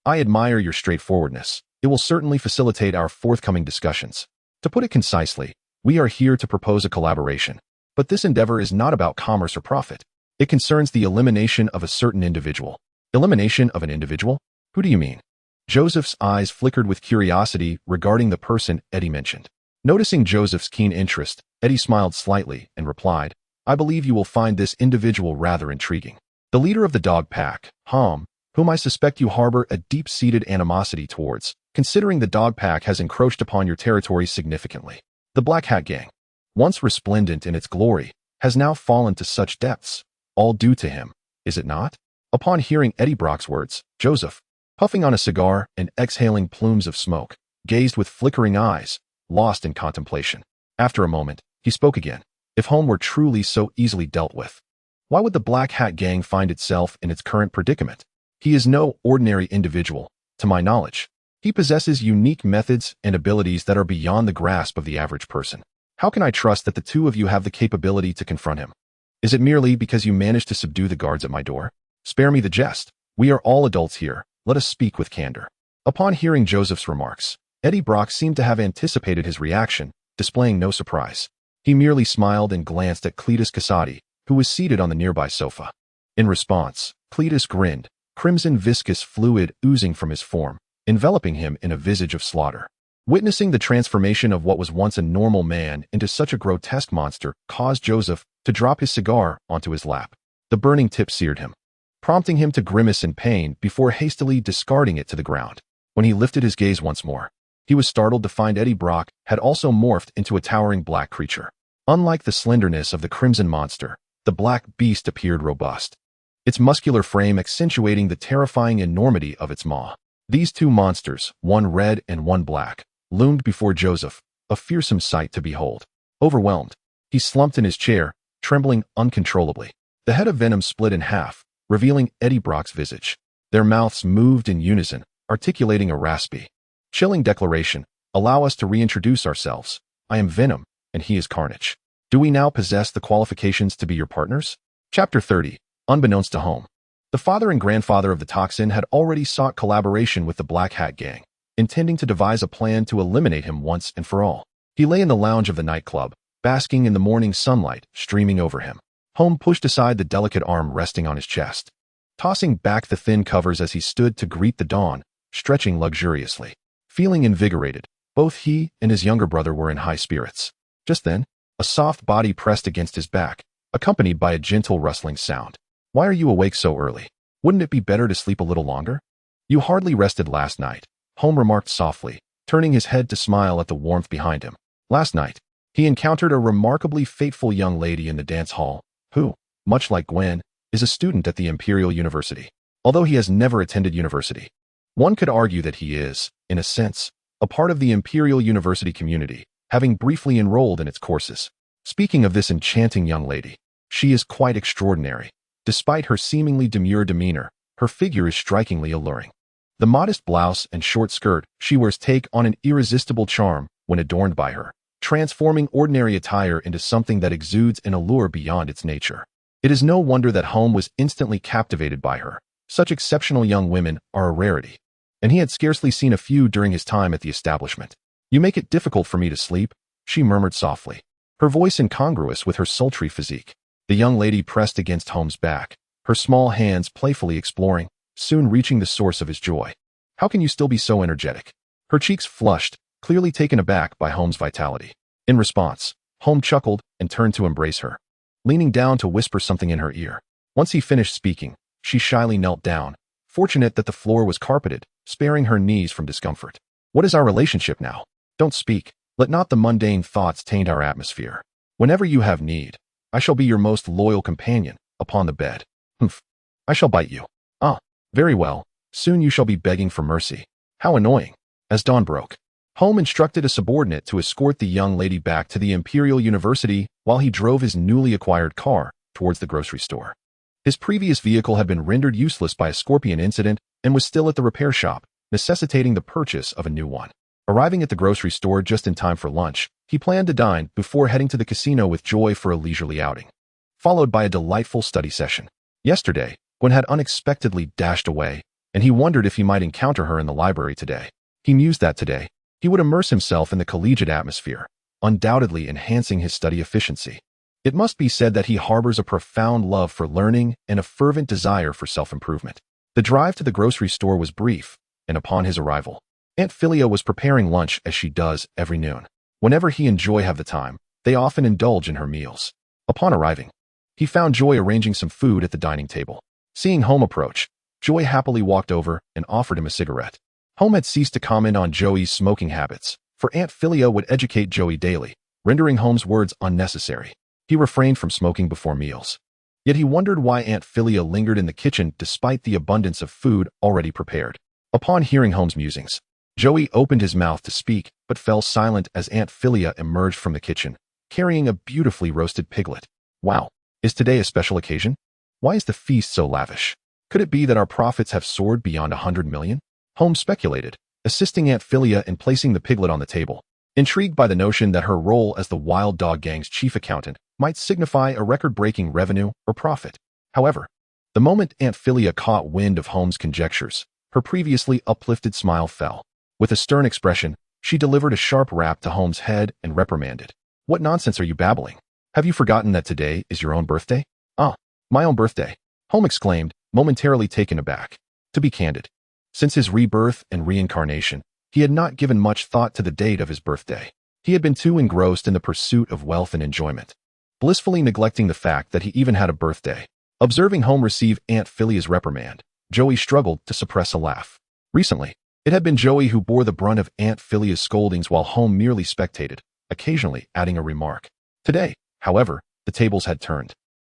"I admire your straightforwardness. It will certainly facilitate our forthcoming discussions. To put it concisely, we are here to propose a collaboration, but this endeavor is not about commerce or profit. It concerns the elimination of a certain individual." "Elimination of an individual? Who do you mean?" Joseph's eyes flickered with curiosity regarding the person Eddie mentioned. Noticing Joseph's keen interest, Eddie smiled slightly and replied, "I believe you will find this individual rather intriguing. The leader of the dog pack, Holm, whom I suspect you harbor a deep-seated animosity towards, considering the dog pack has encroached upon your territory significantly. The Black Hat Gang, once resplendent in its glory, has now fallen to such depths. All due to him, is it not?" Upon hearing Eddie Brock's words, Joseph, puffing on a cigar and exhaling plumes of smoke, gazed with flickering eyes, lost in contemplation. After a moment, he spoke again. "If Holm were truly so easily dealt with, why would the Black Hat Gang find itself in its current predicament? He is no ordinary individual, to my knowledge. He possesses unique methods and abilities that are beyond the grasp of the average person. How can I trust that the two of you have the capability to confront him? Is it merely because you managed to subdue the guards at my door? Spare me the jest. We are all adults here. Let us speak with candor." Upon hearing Joseph's remarks, Eddie Brock seemed to have anticipated his reaction, displaying no surprise. He merely smiled and glanced at Cletus Kasady, who was seated on the nearby sofa. In response, Cletus grinned, crimson viscous fluid oozing from his form, enveloping him in a visage of slaughter. Witnessing the transformation of what was once a normal man into such a grotesque monster caused Joseph to drop his cigar onto his lap. The burning tip seared him, prompting him to grimace in pain before hastily discarding it to the ground. When he lifted his gaze once more, he was startled to find Eddie Brock had also morphed into a towering black creature. Unlike the slenderness of the crimson monster, The black beast appeared robust, its muscular frame accentuating the terrifying enormity of its maw. These two monsters, one red and one black, loomed before Joseph, a fearsome sight to behold. Overwhelmed, he slumped in his chair, trembling uncontrollably. The head of Venom split in half, revealing Eddie Brock's visage. Their mouths moved in unison, articulating a raspy, chilling declaration. Allow us to reintroduce ourselves. I am Venom, and he is Carnage. Do we now possess the qualifications to be your partners? Chapter 30. Unbeknownst to Holm. The father and grandfather of the Toxin had already sought collaboration with the Black Hat Gang, intending to devise a plan to eliminate him once and for all. He lay in the lounge of the nightclub, basking in the morning sunlight streaming over him. Holm pushed aside the delicate arm resting on his chest, tossing back the thin covers as he stood to greet the dawn, stretching luxuriously. Feeling invigorated, both he and his younger brother were in high spirits. Just then, a soft body pressed against his back, accompanied by a gentle rustling sound. Why are you awake so early? Wouldn't it be better to sleep a little longer? You hardly rested last night, Holm remarked softly, turning his head to smile at the warmth behind him. Last night, he encountered a remarkably fateful young lady in the dance hall, who, much like Gwen, is a student at the Imperial University. Although he has never attended university, one could argue that he is, in a sense, a part of the Imperial University community, having briefly enrolled in its courses. Speaking of this enchanting young lady, she is quite extraordinary. Despite her seemingly demure demeanor, her figure is strikingly alluring. The modest blouse and short skirt she wears take on an irresistible charm when adorned by her, transforming ordinary attire into something that exudes an allure beyond its nature. It is no wonder that Holm was instantly captivated by her. Such exceptional young women are a rarity, and he had scarcely seen a few during his time at the establishment. You make it difficult for me to sleep, she murmured softly, her voice incongruous with her sultry physique. The young lady pressed against Holm's back, her small hands playfully exploring, soon reaching the source of his joy. How can you still be so energetic? Her cheeks flushed, clearly taken aback by Holm's vitality. In response, Holm chuckled and turned to embrace her, leaning down to whisper something in her ear. Once he finished speaking, she shyly knelt down, fortunate that the floor was carpeted, sparing her knees from discomfort. What is our relationship now? Don't speak. Let not the mundane thoughts taint our atmosphere. Whenever you have need, I shall be your most loyal companion, upon the bed. Humph. I shall bite you. Ah, very well. Soon you shall be begging for mercy. How annoying. As dawn broke, Holm instructed a subordinate to escort the young lady back to the Imperial University while he drove his newly acquired car towards the grocery store. His previous vehicle had been rendered useless by a scorpion incident and was still at the repair shop, necessitating the purchase of a new one. Arriving at the grocery store just in time for lunch, he planned to dine before heading to the casino with Joy for a leisurely outing, followed by a delightful study session. Yesterday, Gwen had unexpectedly dashed away, and he wondered if he might encounter her in the library today. He mused that today, he would immerse himself in the collegiate atmosphere, undoubtedly enhancing his study efficiency. It must be said that he harbors a profound love for learning and a fervent desire for self-improvement. The drive to the grocery store was brief, and upon his arrival, Aunt Philia was preparing lunch as she does every noon. Whenever he and Joy have the time, they often indulge in her meals. Upon arriving, he found Joy arranging some food at the dining table. Seeing Holm approach, Joy happily walked over and offered him a cigarette. Holm had ceased to comment on Joey's smoking habits, for Aunt Philia would educate Joey daily, rendering Holm's words unnecessary. He refrained from smoking before meals. Yet he wondered why Aunt Philia lingered in the kitchen despite the abundance of food already prepared. Upon hearing Holm's musings, Joey opened his mouth to speak, but fell silent as Aunt Philia emerged from the kitchen, carrying a beautifully roasted piglet. Wow, is today a special occasion? Why is the feast so lavish? Could it be that our profits have soared beyond 100 million? Holmes speculated, assisting Aunt Philia in placing the piglet on the table, intrigued by the notion that her role as the Wild Dog Gang's chief accountant might signify a record-breaking revenue or profit. However, the moment Aunt Philia caught wind of Holmes' conjectures, her previously uplifted smile fell. With a stern expression, she delivered a sharp rap to Holmes' head and reprimanded. What nonsense are you babbling? Have you forgotten that today is your own birthday? Ah, my own birthday, Holmes exclaimed, momentarily taken aback. To be candid, since his rebirth and reincarnation, he had not given much thought to the date of his birthday. He had been too engrossed in the pursuit of wealth and enjoyment, blissfully neglecting the fact that he even had a birthday. Observing Holmes receive Aunt Philia's reprimand, Joey struggled to suppress a laugh. Recently, it had been Joey who bore the brunt of Aunt Philia's scoldings while Holmes merely spectated, occasionally adding a remark. Today, however, the tables had turned.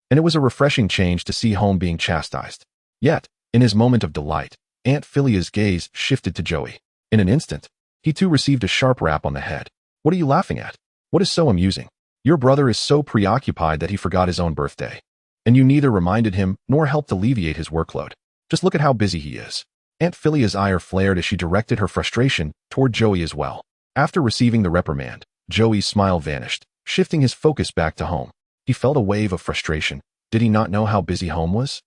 and it was a refreshing change to see Holm being chastised. Yet, in his moment of delight, Aunt Philia's gaze shifted to Joey. In an instant, he too received a sharp rap on the head. "What are you laughing at? What is so amusing? Your brother is so preoccupied that he forgot his own birthday. And you neither reminded him nor helped alleviate his workload. Just look at how busy he is." Aunt Philia's ire flared as she directed her frustration toward Joey as well. After receiving the reprimand, Joey's smile vanished, shifting his focus back to Holm. He felt a wave of frustration. Did he not know how busy Holm was?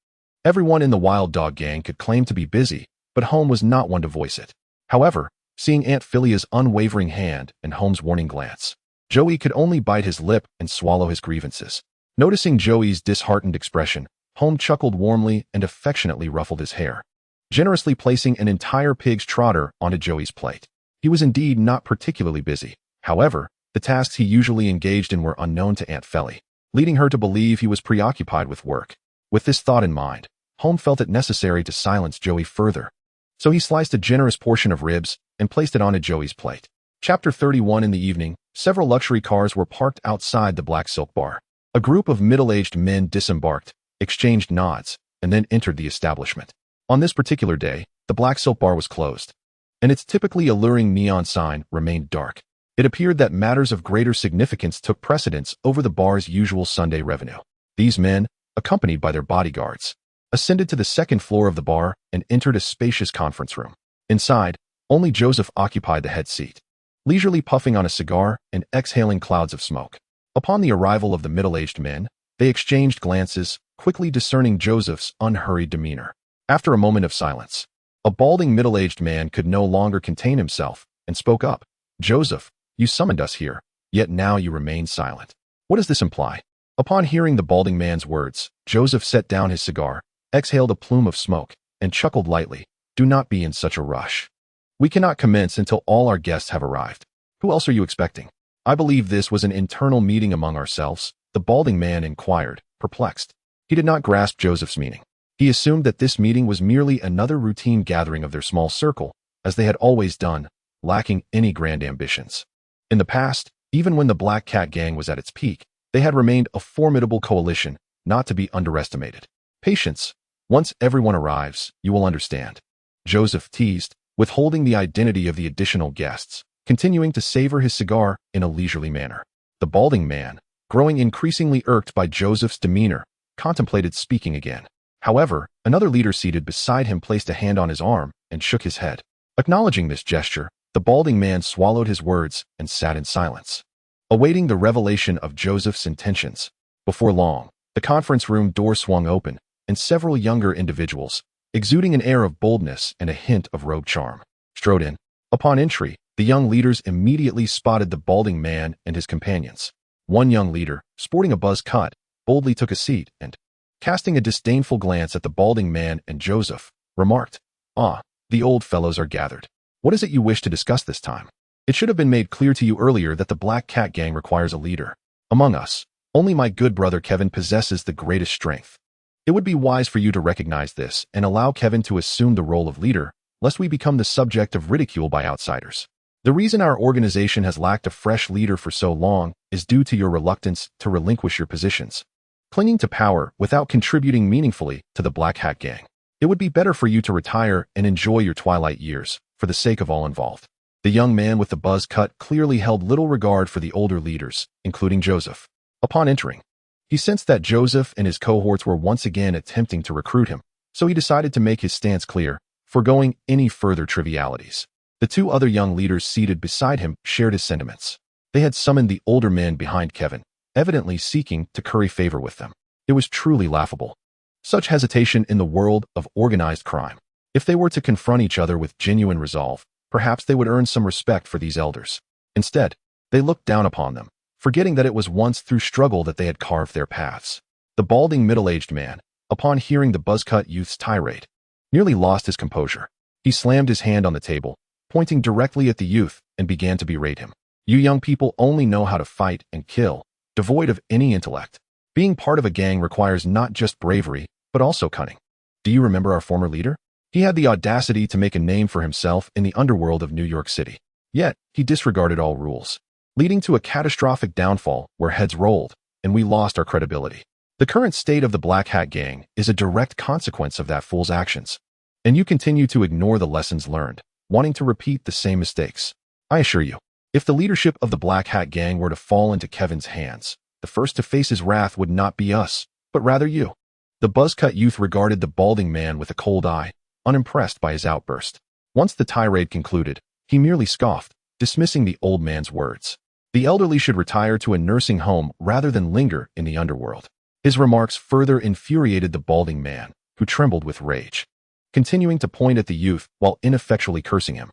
Everyone in the Wild Dog gang could claim to be busy, but Holm was not one to voice it. However, seeing Aunt Philia's unwavering hand and Holm's warning glance, Joey could only bite his lip and swallow his grievances. Noticing Joey's disheartened expression, Holm chuckled warmly and affectionately ruffled his hair, generously placing an entire pig's trotter onto Joey's plate. He was indeed not particularly busy. However, the tasks he usually engaged in were unknown to Aunt Phelie, leading her to believe he was preoccupied with work. With this thought in mind, Holm felt it necessary to silence Joey further. So he sliced a generous portion of ribs and placed it onto Joey's plate. Chapter 31. In the evening, several luxury cars were parked outside the Black Silk Bar. A group of middle-aged men disembarked, exchanged nods, and then entered the establishment. On this particular day, the Black Silk Bar was closed, and its typically alluring neon sign remained dark. It appeared that matters of greater significance took precedence over the bar's usual Sunday revenue. These men, accompanied by their bodyguards, ascended to the second floor of the bar and entered a spacious conference room. Inside, only Joseph occupied the head seat, leisurely puffing on a cigar and exhaling clouds of smoke. Upon the arrival of the middle-aged men, they exchanged glances, quickly discerning Joseph's unhurried demeanor. After a moment of silence, a balding middle-aged man could no longer contain himself and spoke up. "Joseph, you summoned us here, yet now you remain silent. What does this imply?" Upon hearing the balding man's words, Joseph set down his cigar, exhaled a plume of smoke, and chuckled lightly. "Do not be in such a rush. We cannot commence until all our guests have arrived. Who else are you expecting?" "I believe this was an internal meeting among ourselves," the balding man inquired, perplexed. He did not grasp Joseph's meaning. He assumed that this meeting was merely another routine gathering of their small circle, as they had always done, lacking any grand ambitions. In the past, even when the Black Cat Gang was at its peak, they had remained a formidable coalition, not to be underestimated. "Patience. Once everyone arrives, you will understand," Joseph teased, withholding the identity of the additional guests, continuing to savor his cigar in a leisurely manner. The balding man, growing increasingly irked by Joseph's demeanor, contemplated speaking again. However, another leader seated beside him placed a hand on his arm and shook his head. Acknowledging this gesture, the balding man swallowed his words and sat in silence, awaiting the revelation of Joseph's intentions. Before long, the conference room door swung open, and several younger individuals, exuding an air of boldness and a hint of rogue charm, strode in. Upon entry, the young leaders immediately spotted the balding man and his companions. One young leader, sporting a buzz cut, boldly took a seat and, casting a disdainful glance at the balding man and Joseph, remarked, "Ah, the old fellows are gathered. What is it you wish to discuss this time? It should have been made clear to you earlier that the Black Cat Gang requires a leader. Among us, only my good brother Kevin possesses the greatest strength. It would be wise for you to recognize this and allow Kevin to assume the role of leader, lest we become the subject of ridicule by outsiders. The reason our organization has lacked a fresh leader for so long is due to your reluctance to relinquish your positions, clinging to power without contributing meaningfully to the Black Hat Gang. It would be better for you to retire and enjoy your twilight years, for the sake of all involved." The young man with the buzz cut clearly held little regard for the older leaders, including Joseph. Upon entering, he sensed that Joseph and his cohorts were once again attempting to recruit him, so he decided to make his stance clear, foregoing any further trivialities. The two other young leaders seated beside him shared his sentiments. They had summoned the older men behind Kevin, evidently seeking to curry favor with them. It was truly laughable. Such hesitation in the world of organized crime. If they were to confront each other with genuine resolve, perhaps they would earn some respect for these elders. Instead, they looked down upon them, forgetting that it was once through struggle that they had carved their paths. The balding middle-aged man, upon hearing the buzz-cut youth's tirade, nearly lost his composure. He slammed his hand on the table, pointing directly at the youth, and began to berate him. "You young people only know how to fight and kill, devoid of any intellect. Being part of a gang requires not just bravery, but also cunning. Do you remember our former leader? He had the audacity to make a name for himself in the underworld of New York City. Yet, he disregarded all rules, leading to a catastrophic downfall where heads rolled, and we lost our credibility. The current state of the Black Hat Gang is a direct consequence of that fool's actions. And you continue to ignore the lessons learned, wanting to repeat the same mistakes. I assure you, if the leadership of the Black Hat Gang were to fall into Kevin's hands, the first to face his wrath would not be us, but rather you. The buzz-cut youth regarded the balding man with a cold eye, unimpressed by his outburst. Once the tirade concluded, he merely scoffed, dismissing the old man's words. The elderly should retire to a nursing home rather than linger in the underworld. His remarks further infuriated the balding man, who trembled with rage, continuing to point at the youth while ineffectually cursing him.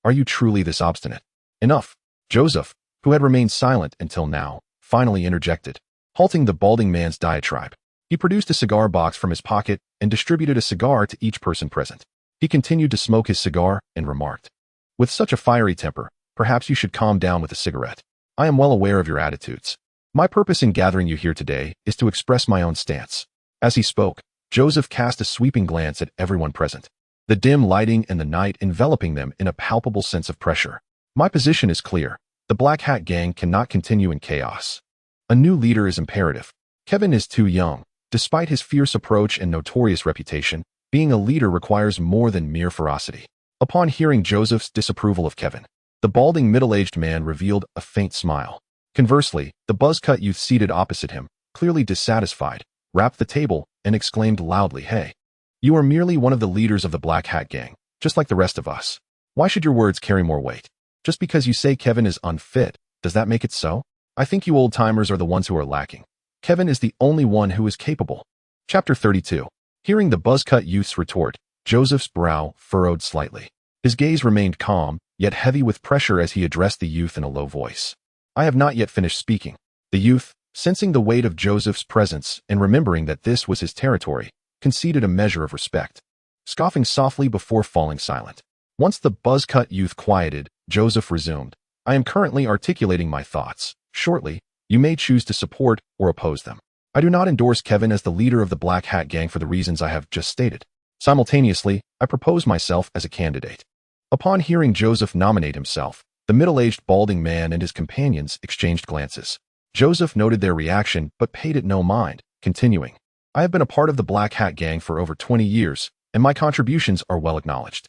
Are you truly this obstinate? Enough. Joseph, who had remained silent until now, finally interjected, halting the balding man's diatribe. He produced a cigar box from his pocket and distributed a cigar to each person present. He continued to smoke his cigar and remarked, "With such a fiery temper, perhaps you should calm down with a cigarette. I am well aware of your attitudes. My purpose in gathering you here today is to express my own stance." As he spoke, Joseph cast a sweeping glance at everyone present, the dim lighting and the night enveloping them in a palpable sense of pressure. My position is clear. The Black Hat Gang cannot continue in chaos. A new leader is imperative. Kevin is too young. Despite his fierce approach and notorious reputation, being a leader requires more than mere ferocity. Upon hearing Joseph's disapproval of Kevin, the balding middle-aged man revealed a faint smile. Conversely, the buzz-cut youth seated opposite him, clearly dissatisfied, rapped the table and exclaimed loudly, "Hey, you are merely one of the leaders of the Black Hat Gang, just like the rest of us. Why should your words carry more weight? Just because you say Kevin is unfit, does that make it so? I think you old-timers are the ones who are lacking. Kevin is the only one who is capable." Chapter 32. Hearing the buzz-cut youth's retort, Joseph's brow furrowed slightly. His gaze remained calm, yet heavy with pressure as he addressed the youth in a low voice. "I have not yet finished speaking." The youth, sensing the weight of Joseph's presence and remembering that this was his territory, conceded a measure of respect, scoffing softly before falling silent. Once the buzz-cut youth quieted, Joseph resumed, "I am currently articulating my thoughts. Shortly, you may choose to support or oppose them. I do not endorse Kevin as the leader of the Black Hat Gang for the reasons I have just stated. Simultaneously, I propose myself as a candidate." Upon hearing Joseph nominate himself, the middle-aged balding man and his companions exchanged glances. Joseph noted their reaction but paid it no mind, continuing, "I have been a part of the Black Hat Gang for over 20 years, and my contributions are well acknowledged.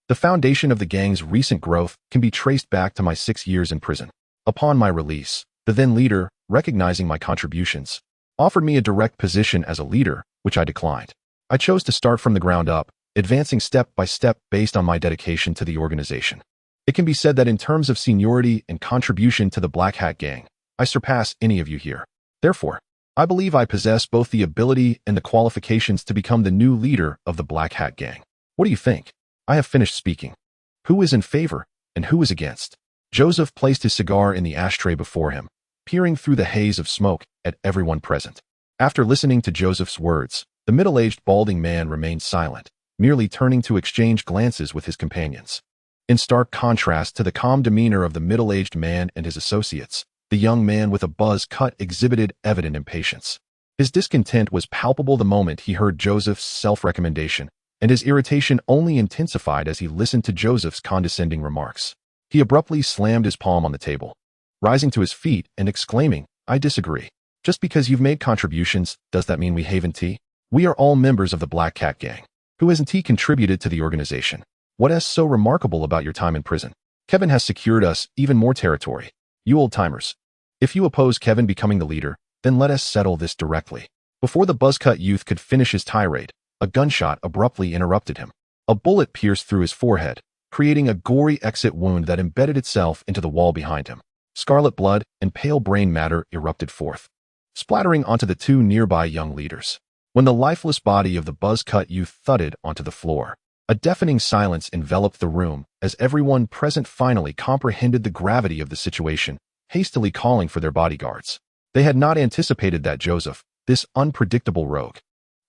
The foundation of the gang's recent growth can be traced back to my 6 years in prison. Upon my release, the then leader, recognizing my contributions, offered me a direct position as a leader, which I declined. I chose to start from the ground up, advancing step by step based on my dedication to the organization. It can be said that in terms of seniority and contribution to the Black Hat Gang, I surpass any of you here. Therefore, I believe I possess both the ability and the qualifications to become the new leader of the Black Hat Gang. What do you think? I have finished speaking. Who is in favor and who is against?" Joseph placed his cigar in the ashtray before him, peering through the haze of smoke at everyone present. After listening to Joseph's words, the middle-aged balding man remained silent, merely turning to exchange glances with his companions. In stark contrast to the calm demeanor of the middle-aged man and his associates, the young man with a buzz cut exhibited evident impatience. His discontent was palpable the moment he heard Joseph's self-recommendation, and his irritation only intensified as he listened to Joseph's condescending remarks. He abruptly slammed his palm on the table, rising to his feet and exclaiming, "I disagree. Just because you've made contributions, does that mean we haven't tea? We are all members of the Black Cat Gang. Who hasn't he contributed to the organization? What is so remarkable about your time in prison? Kevin has secured us even more territory. You old-timers, if you oppose Kevin becoming the leader, then let us settle this directly." Before the buzz-cut youth could finish his tirade, a gunshot abruptly interrupted him. A bullet pierced through his forehead, creating a gory exit wound that embedded itself into the wall behind him. Scarlet blood and pale brain matter erupted forth, splattering onto the two nearby young leaders. When the lifeless body of the buzz-cut youth thudded onto the floor, a deafening silence enveloped the room as everyone present finally comprehended the gravity of the situation, hastily calling for their bodyguards. They had not anticipated that Joseph, this unpredictable rogue,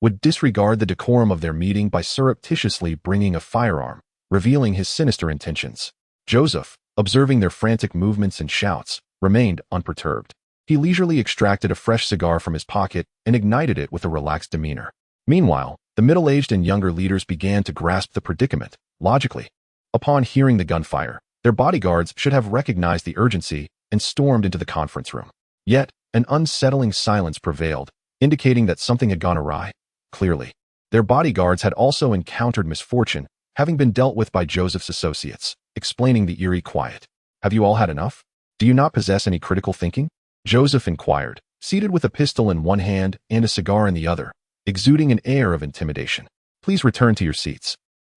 would disregard the decorum of their meeting by surreptitiously bringing a firearm, revealing his sinister intentions. Joseph, observing their frantic movements and shouts, remained unperturbed. He leisurely extracted a fresh cigar from his pocket and ignited it with a relaxed demeanor. Meanwhile, the middle-aged and younger leaders began to grasp the predicament, logically. Upon hearing the gunfire, their bodyguards should have recognized the urgency and stormed into the conference room. Yet, an unsettling silence prevailed, indicating that something had gone awry. Clearly, their bodyguards had also encountered misfortune, having been dealt with by Joseph's associates, explaining the eerie quiet. "Have you all had enough? Do you not possess any critical thinking?" Joseph inquired, seated with a pistol in one hand and a cigar in the other, exuding an air of intimidation. "Please return to your seats.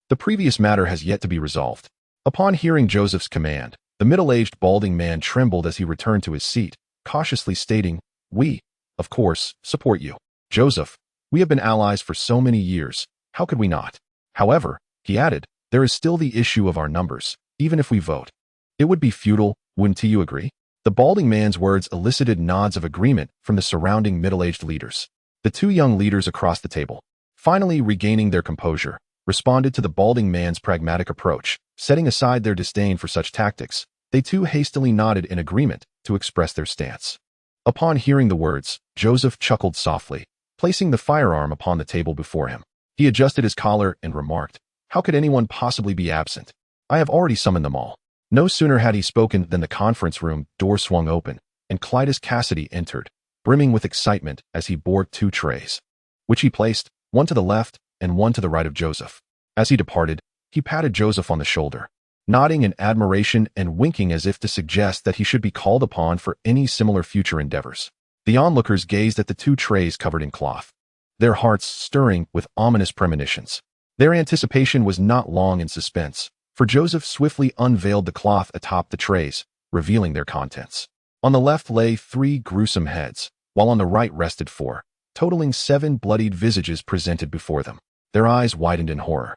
The previous matter has yet to be resolved." Upon hearing Joseph's command, the middle-aged balding man trembled as he returned to his seat, cautiously stating, "We, of course, support you. Joseph, we have been allies for so many years, how could we not? However," he added, "there is still the issue of our numbers, even if we vote. It would be futile, wouldn't you agree?" The balding man's words elicited nods of agreement from the surrounding middle-aged leaders. The two young leaders across the table, finally regaining their composure, responded to the balding man's pragmatic approach. Setting aside their disdain for such tactics, they too hastily nodded in agreement to express their stance. Upon hearing the words, Joseph chuckled softly, placing the firearm upon the table before him. He adjusted his collar and remarked, "How could anyone possibly be absent? I have already summoned them all." No sooner had he spoken than the conference room door swung open, and Clytus Cassidy entered, brimming with excitement as he bore two trays, which he placed, one to the left and one to the right of Joseph. As he departed, he patted Joseph on the shoulder, nodding in admiration and winking as if to suggest that he should be called upon for any similar future endeavors. The onlookers gazed at the two trays covered in cloth, their hearts stirring with ominous premonitions. Their anticipation was not long in suspense, for Joseph swiftly unveiled the cloth atop the trays, revealing their contents. On the left lay 3 gruesome heads, while on the right rested 4, totaling 7 bloodied visages presented before them. Their eyes widened in horror,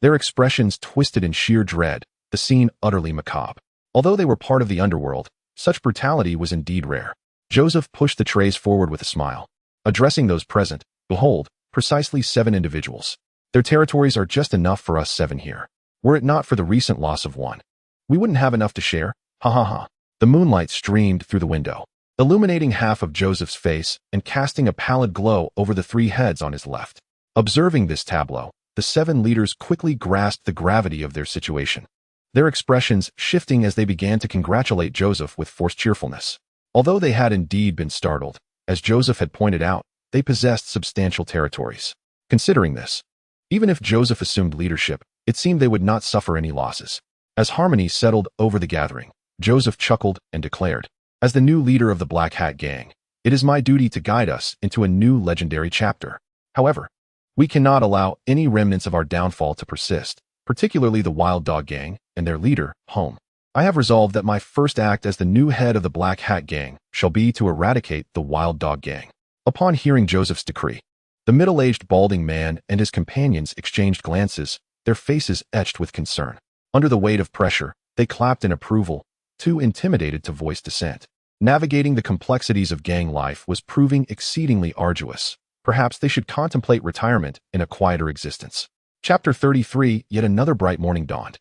their expressions twisted in sheer dread, the scene utterly macabre. Although they were part of the underworld, such brutality was indeed rare. Joseph pushed the trays forward with a smile, addressing those present. "Behold, precisely 7 individuals. Their territories are just enough for us 7 here. Were it not for the recent loss of 1, we wouldn't have enough to share. Ha ha ha." The moonlight streamed through the window, illuminating half of Joseph's face and casting a pallid glow over the 3 heads on his left. Observing this tableau, the 7 leaders quickly grasped the gravity of their situation, their expressions shifting as they began to congratulate Joseph with forced cheerfulness. Although they had indeed been startled, as Joseph had pointed out, they possessed substantial territories. Considering this, even if Joseph assumed leadership, it seemed they would not suffer any losses. As harmony settled over the gathering, Joseph chuckled and declared, "As the new leader of the Black Hat Gang, it is my duty to guide us into a new legendary chapter. However, we cannot allow any remnants of our downfall to persist, particularly the Wild Dog Gang and their leader, Holm. I have resolved that my first act as the new head of the Black Hat Gang shall be to eradicate the Wild Dog Gang." Upon hearing Joseph's decree, the middle-aged balding man and his companions exchanged glances, their faces etched with concern. Under the weight of pressure, they clapped in approval, too intimidated to voice dissent. Navigating the complexities of gang life was proving exceedingly arduous. Perhaps they should contemplate retirement in a quieter existence. Chapter 33. Yet another bright morning dawned.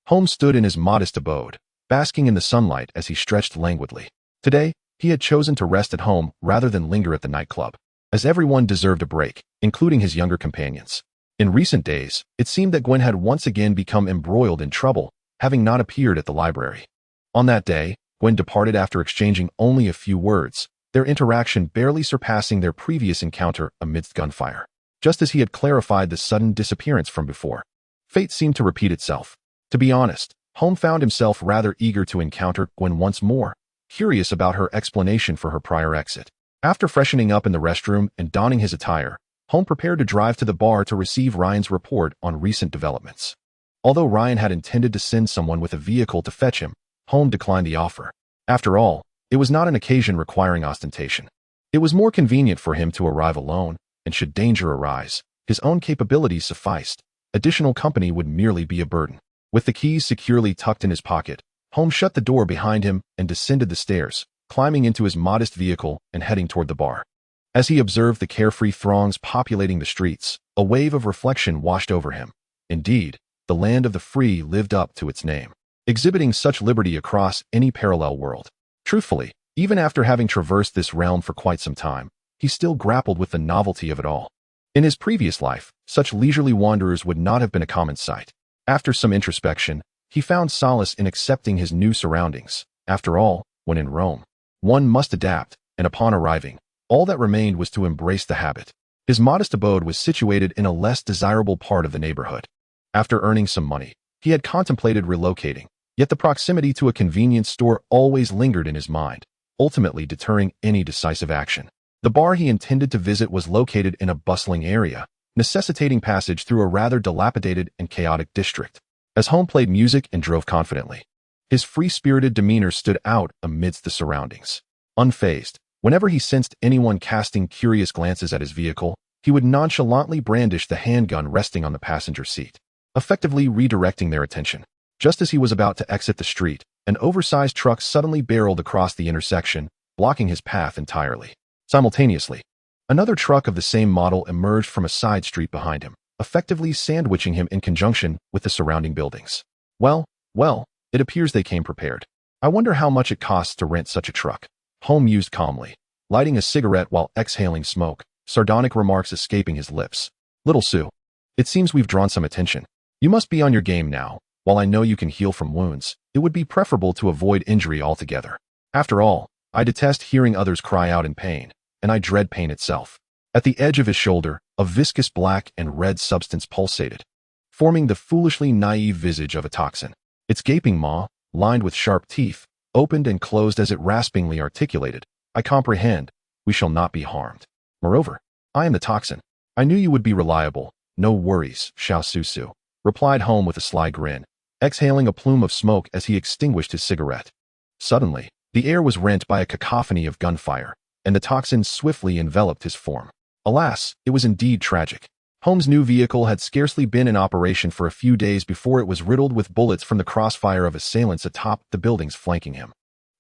Holm stood in his modest abode, basking in the sunlight as he stretched languidly. Today, he had chosen to rest at home rather than linger at the nightclub, as everyone deserved a break, including his younger companions. In recent days, it seemed that Gwen had once again become embroiled in trouble, having not appeared at the library. On that day, Gwen departed after exchanging only a few words, their interaction barely surpassing their previous encounter amidst gunfire. Just as he had clarified the sudden disappearance from before, fate seemed to repeat itself. To be honest, Holm found himself rather eager to encounter Gwen once more, curious about her explanation for her prior exit. After freshening up in the restroom and donning his attire, Holm prepared to drive to the bar to receive Ryan's report on recent developments. Although Ryan had intended to send someone with a vehicle to fetch him, Holm declined the offer. After all, it was not an occasion requiring ostentation. It was more convenient for him to arrive alone, and should danger arise, his own capabilities sufficed. Additional company would merely be a burden. With the keys securely tucked in his pocket, Holm shut the door behind him and descended the stairs, climbing into his modest vehicle and heading toward the bar. As he observed the carefree throngs populating the streets, a wave of reflection washed over him. Indeed, the land of the free lived up to its name, exhibiting such liberty across any parallel world. Truthfully, even after having traversed this realm for quite some time, he still grappled with the novelty of it all. In his previous life, such leisurely wanderers would not have been a common sight. After some introspection, he found solace in accepting his new surroundings. After all, when in Rome, one must adapt, and upon arriving, All that remained was to embrace the habit. His modest abode was situated in a less desirable part of the neighborhood. After earning some money, he had contemplated relocating, yet the proximity to a convenience store always lingered in his mind, ultimately deterring any decisive action. The bar he intended to visit was located in a bustling area, necessitating passage through a rather dilapidated and chaotic district. As Holm played music and drove confidently, his free-spirited demeanor stood out amidst the surroundings. Unfazed, whenever he sensed anyone casting curious glances at his vehicle, he would nonchalantly brandish the handgun resting on the passenger seat, effectively redirecting their attention. Just as he was about to exit the street, an oversized truck suddenly barreled across the intersection, blocking his path entirely. Simultaneously, another truck of the same model emerged from a side street behind him, effectively sandwiching him in conjunction with the surrounding buildings. Well, it appears they came prepared. I wonder how much it costs to rent such a truck. Holm mused calmly, lighting a cigarette while exhaling smoke, sardonic remarks escaping his lips. Little Sue, it seems we've drawn some attention. You must be on your game now. While I know you can heal from wounds, it would be preferable to avoid injury altogether. After all, I detest hearing others cry out in pain, and I dread pain itself. At the edge of his shoulder, a viscous black and red substance pulsated, forming the foolishly naive visage of a toxin. Its gaping maw, lined with sharp teeth, opened and closed as it raspingly articulated, I comprehend, we shall not be harmed. Moreover, I am the toxin. I knew you would be reliable. No worries, Xiao Susu, replied Holm with a sly grin, exhaling a plume of smoke as he extinguished his cigarette. Suddenly, the air was rent by a cacophony of gunfire, and the toxin swiftly enveloped his form. Alas, it was indeed tragic. Holm's new vehicle had scarcely been in operation for a few days before it was riddled with bullets from the crossfire of assailants atop the buildings flanking him.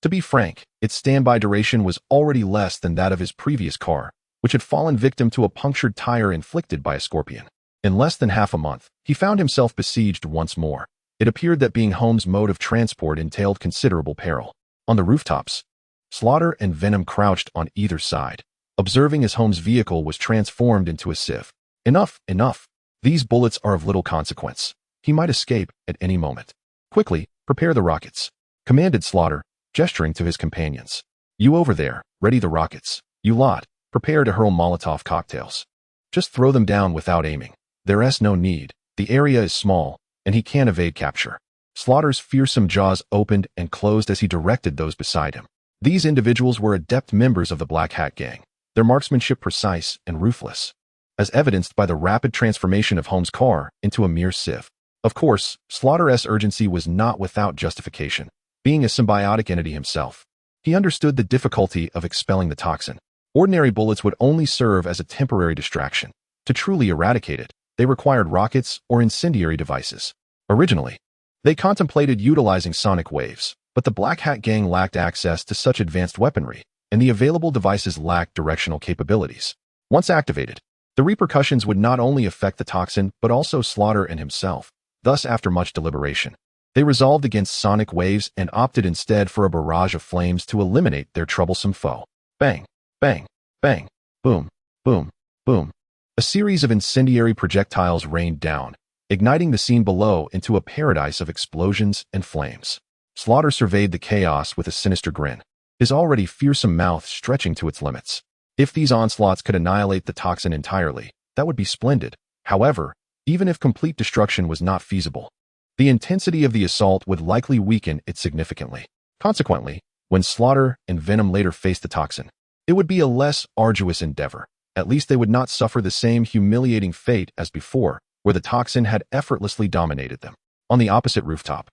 To be frank, its standby duration was already less than that of his previous car, which had fallen victim to a punctured tire inflicted by a scorpion. In less than half a month, he found himself besieged once more. It appeared that being Holm's mode of transport entailed considerable peril. On the rooftops, Slaughter and Venom crouched on either side, observing as Holm's vehicle was transformed into a sieve. Enough. These bullets are of little consequence. He might escape at any moment. Quickly, prepare the rockets, commanded Slaughter, gesturing to his companions. You over there, ready the rockets. You lot, prepare to hurl Molotov cocktails. Just throw them down without aiming. There's no need. The area is small, and he can't evade capture. Slaughter's fearsome jaws opened and closed as he directed those beside him. These individuals were adept members of the Black Hat Gang, their marksmanship precise and ruthless, as evidenced by the rapid transformation of Holm's car into a mere sieve. Of course, Slaughter's urgency was not without justification. Being a symbiotic entity himself, he understood the difficulty of expelling the toxin. Ordinary bullets would only serve as a temporary distraction. To truly eradicate it, they required rockets or incendiary devices. Originally, they contemplated utilizing sonic waves, but the Black Hat Gang lacked access to such advanced weaponry, and the available devices lacked directional capabilities. Once activated, the repercussions would not only affect the toxin but also Slaughter and himself. Thus, after much deliberation, they resolved against sonic waves and opted instead for a barrage of flames to eliminate their troublesome foe. Bang, bang, bang, boom, boom, boom. A series of incendiary projectiles rained down, igniting the scene below into a paradise of explosions and flames. Slaughter surveyed the chaos with a sinister grin, his already fearsome mouth stretching to its limits. If these onslaughts could annihilate the toxin entirely, that would be splendid. However, even if complete destruction was not feasible, the intensity of the assault would likely weaken it significantly. Consequently, when Slaughter and Venom later faced the toxin, it would be a less arduous endeavor. At least they would not suffer the same humiliating fate as before, where the toxin had effortlessly dominated them. On the opposite rooftop,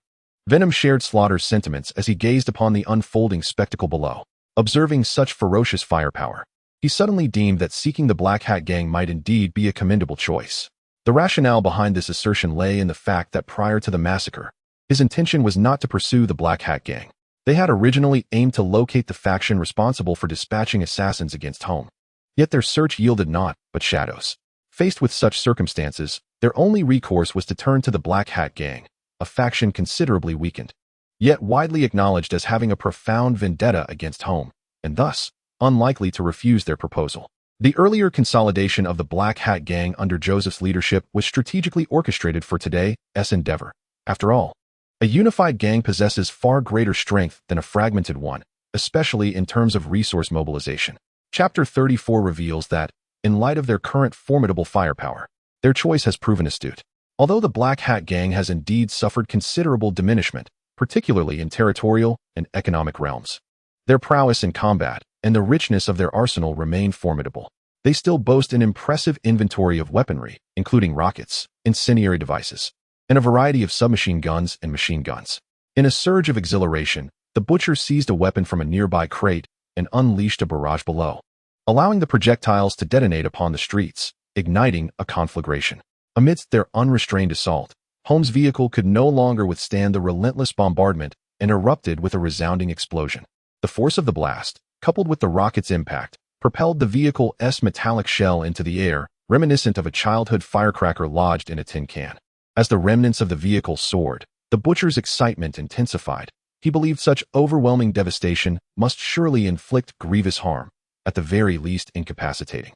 Venom shared Slaughter's sentiments as he gazed upon the unfolding spectacle below. Observing such ferocious firepower, he suddenly deemed that seeking the Black Hat Gang might indeed be a commendable choice. The rationale behind this assertion lay in the fact that prior to the massacre, his intention was not to pursue the Black Hat Gang. They had originally aimed to locate the faction responsible for dispatching assassins against Holm. Yet their search yielded naught but shadows. Faced with such circumstances, their only recourse was to turn to the Black Hat Gang, a faction considerably weakened, yet widely acknowledged as having a profound vendetta against Holm, and thus unlikely to refuse their proposal. The earlier consolidation of the Black Hat Gang under Joseph's leadership was strategically orchestrated for today's endeavor. After all, a unified gang possesses far greater strength than a fragmented one, especially in terms of resource mobilization. Chapter 34 reveals that, in light of their current formidable firepower, their choice has proven astute. Although the Black Hat Gang has indeed suffered considerable diminishment, particularly in territorial and economic realms, their prowess in combat and the richness of their arsenal remain formidable. They still boast an impressive inventory of weaponry, including rockets, incendiary devices, and a variety of submachine guns and machine guns. In a surge of exhilaration, the butcher seized a weapon from a nearby crate and unleashed a barrage below, allowing the projectiles to detonate upon the streets, igniting a conflagration. Amidst their unrestrained assault, Holm's vehicle could no longer withstand the relentless bombardment and erupted with a resounding explosion. The force of the blast, coupled with the rocket's impact, propelled the vehicle's metallic shell into the air, reminiscent of a childhood firecracker lodged in a tin can. As the remnants of the vehicle soared, the butcher's excitement intensified. He believed such overwhelming devastation must surely inflict grievous harm, at the very least incapacitating.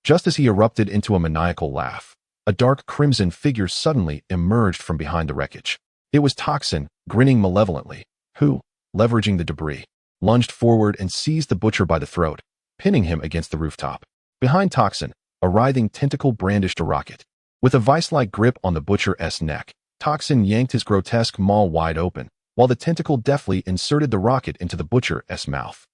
Just as he erupted into a maniacal laugh, a dark crimson figure suddenly emerged from behind the wreckage. It was Toxin, grinning malevolently, who, leveraging the debris, lunged forward and seized the butcher by the throat, pinning him against the rooftop. Behind Toxin, a writhing tentacle brandished a rocket. With a vice-like grip on the butcher's neck, Toxin yanked his grotesque maw wide open, while the tentacle deftly inserted the rocket into the butcher's mouth.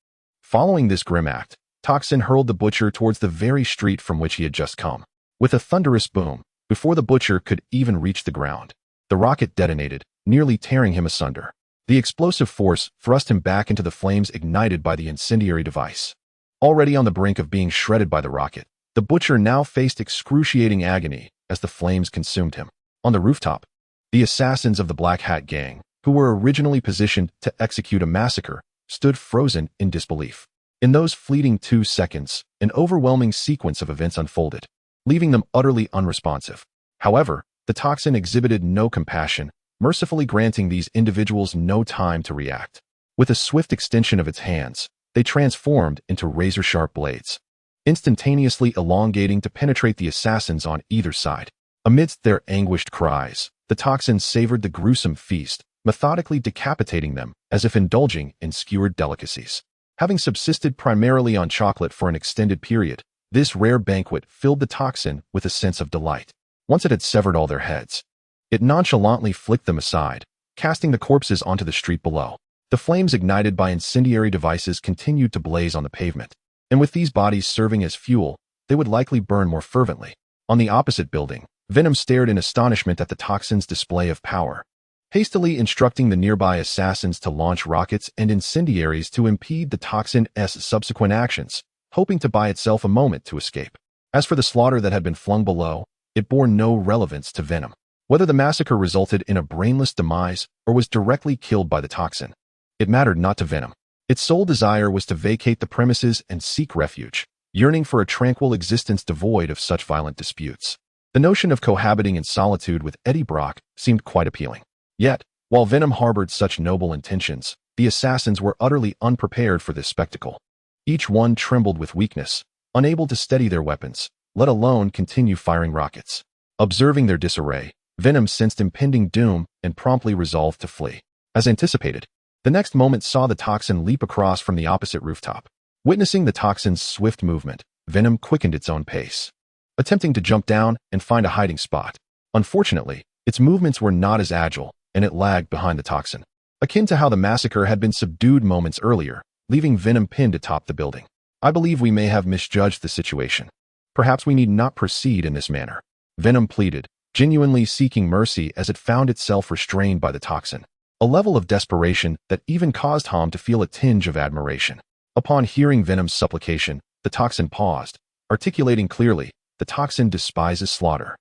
Following this grim act, Toxin hurled the butcher towards the very street from which he had just come. With a thunderous boom, before the butcher could even reach the ground, the rocket detonated, nearly tearing him asunder. The explosive force thrust him back into the flames ignited by the incendiary device. Already on the brink of being shredded by the rocket, the butcher now faced excruciating agony as the flames consumed him. On the rooftop, the assassins of the Black Hat Gang, who were originally positioned to execute a massacre, stood frozen in disbelief. In those fleeting 2 seconds, an overwhelming sequence of events unfolded, leaving them utterly unresponsive. However, the Toxin exhibited no compassion, mercifully granting these individuals no time to react. With a swift extension of its hands, they transformed into razor-sharp blades, instantaneously elongating to penetrate the assassins on either side. Amidst their anguished cries, the Toxin savored the gruesome feast, methodically decapitating them as if indulging in skewered delicacies. Having subsisted primarily on chocolate for an extended period, this rare banquet filled the Toxin with a sense of delight. Once it had severed all their heads, it nonchalantly flicked them aside, casting the corpses onto the street below. The flames ignited by incendiary devices continued to blaze on the pavement, and with these bodies serving as fuel, they would likely burn more fervently. On the opposite building, Venom stared in astonishment at the Toxin's display of power, hastily instructing the nearby assassins to launch rockets and incendiaries to impede the Toxin's subsequent actions, hoping to buy itself a moment to escape. As for the slaughter that had been flung below, it bore no relevance to Venom. Whether the massacre resulted in a brainless demise or was directly killed by the Toxin, it mattered not to Venom. Its sole desire was to vacate the premises and seek refuge, yearning for a tranquil existence devoid of such violent disputes. The notion of cohabiting in solitude with Eddie Brock seemed quite appealing. Yet, while Venom harbored such noble intentions, the assassins were utterly unprepared for this spectacle. Each one trembled with weakness, unable to steady their weapons, let alone continue firing rockets. Observing their disarray, Venom sensed impending doom and promptly resolved to flee. As anticipated, the next moment saw the Toxin leap across from the opposite rooftop. Witnessing the Toxin's swift movement, Venom quickened its own pace, attempting to jump down and find a hiding spot. Unfortunately, its movements were not as agile, and it lagged behind the Toxin, akin to how the massacre had been subdued moments earlier, leaving Venom pinned atop the building. I believe we may have misjudged the situation. Perhaps we need not proceed in this manner, Venom pleaded, genuinely seeking mercy as it found itself restrained by the Toxin, a level of desperation that even caused Holm to feel a tinge of admiration. Upon hearing Venom's supplication, the Toxin paused, articulating clearly, the Toxin despises slaughter.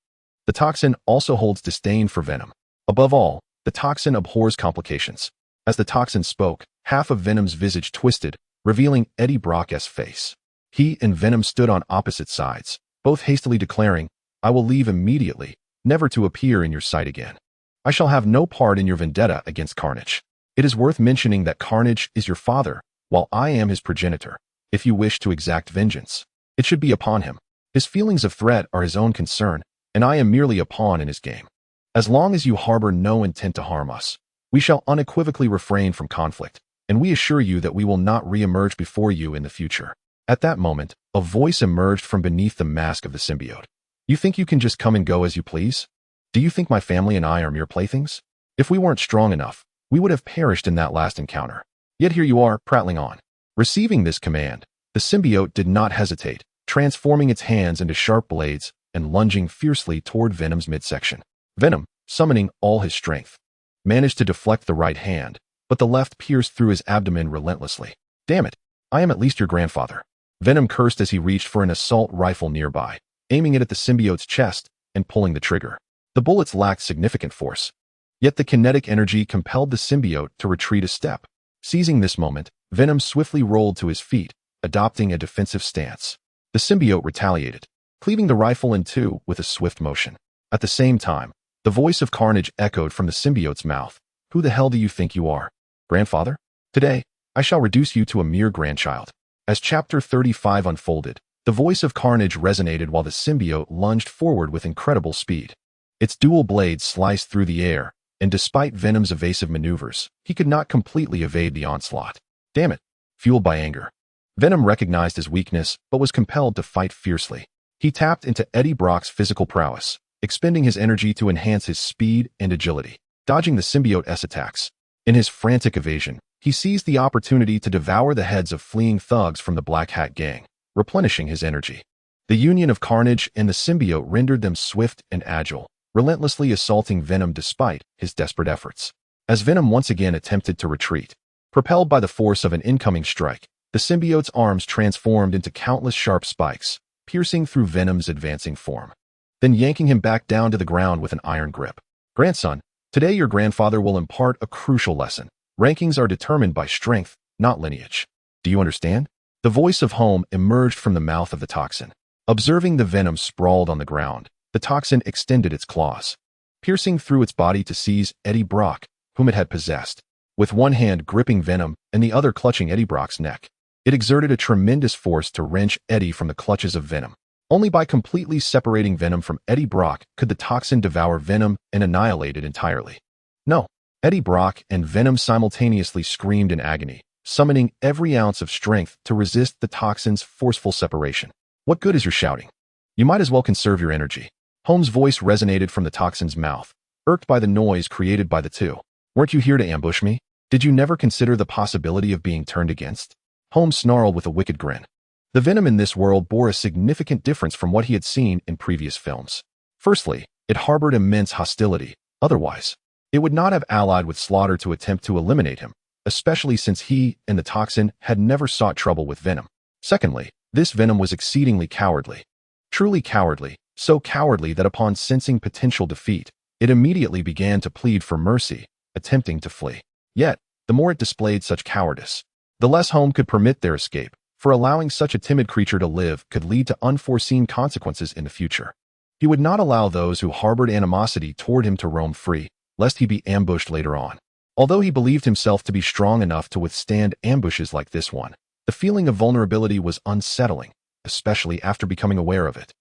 The Toxin also holds disdain for Venom. Above all, the Toxin abhors complications. As the Toxin spoke, half of Venom's visage twisted, revealing Eddie Brock's face. He and Venom stood on opposite sides, both hastily declaring, "I will leave immediately, never to appear in your sight again. I shall have no part in your vendetta against Carnage. It is worth mentioning that Carnage is your father, while I am his progenitor. If you wish to exact vengeance, it should be upon him. His feelings of threat are his own concern, and I am merely a pawn in his game. As long as you harbor no intent to harm us, we shall unequivocally refrain from conflict, and we assure you that we will not re-emerge before you in the future." At that moment, a voice emerged from beneath the mask of the symbiote. You think you can just come and go as you please? Do you think my family and I are mere playthings? If we weren't strong enough, we would have perished in that last encounter. Yet here you are, prattling on. Receiving this command, the symbiote did not hesitate, transforming its hands into sharp blades and lunging fiercely toward Venom's midsection. Venom, summoning all his strength, managed to deflect the right hand, but the left pierced through his abdomen relentlessly. Damn it, I am at least your grandfather. Venom cursed as he reached for an assault rifle nearby, aiming it at the symbiote's chest and pulling the trigger. The bullets lacked significant force, yet the kinetic energy compelled the symbiote to retreat a step. Seizing this moment, Venom swiftly rolled to his feet, adopting a defensive stance. The symbiote retaliated, cleaving the rifle in two with a swift motion. At the same time, the voice of Carnage echoed from the symbiote's mouth. Who the hell do you think you are? Grandfather? Today, I shall reduce you to a mere grandchild. As Chapter 35 unfolded, the voice of Carnage resonated while the symbiote lunged forward with incredible speed. Its dual blades sliced through the air, and despite Venom's evasive maneuvers, he could not completely evade the onslaught. Damn it! Fueled by anger, Venom recognized his weakness but was compelled to fight fiercely. He tapped into Eddie Brock's physical prowess, expending his energy to enhance his speed and agility, dodging the symbiote's attacks. In his frantic evasion, he seized the opportunity to devour the heads of fleeing thugs from the Black Hat gang, replenishing his energy. The union of Carnage and the symbiote rendered them swift and agile, relentlessly assaulting Venom despite his desperate efforts. As Venom once again attempted to retreat, propelled by the force of an incoming strike, the symbiote's arms transformed into countless sharp spikes, piercing through Venom's advancing form, then yanking him back down to the ground with an iron grip. Grandson, today your grandfather will impart a crucial lesson. Rankings are determined by strength, not lineage. Do you understand? The voice of Holm emerged from the mouth of the Toxin. Observing the Venom sprawled on the ground, the Toxin extended its claws, piercing through its body to seize Eddie Brock, whom it had possessed. With one hand gripping Venom and the other clutching Eddie Brock's neck, it exerted a tremendous force to wrench Eddie from the clutches of Venom. Only by completely separating Venom from Eddie Brock could the Toxin devour Venom and annihilate it entirely. No. Eddie Brock and Venom simultaneously screamed in agony, summoning every ounce of strength to resist the Toxin's forceful separation. What good is your shouting? You might as well conserve your energy. Holm's voice resonated from the Toxin's mouth, irked by the noise created by the two. Weren't you here to ambush me? Did you never consider the possibility of being turned against? Holm snarled with a wicked grin. The Venom in this world bore a significant difference from what he had seen in previous films. Firstly, it harbored immense hostility. Otherwise, it would not have allied with Slaughter to attempt to eliminate him, especially since he and the Toxin had never sought trouble with Venom. Secondly, this Venom was exceedingly cowardly. Truly cowardly, so cowardly that upon sensing potential defeat, it immediately began to plead for mercy, attempting to flee. Yet, the more it displayed such cowardice, the less Holm could permit their escape, for allowing such a timid creature to live could lead to unforeseen consequences in the future. He would not allow those who harbored animosity toward him to roam free, lest he be ambushed later on. Although he believed himself to be strong enough to withstand ambushes like this one, the feeling of vulnerability was unsettling, especially after becoming aware of it.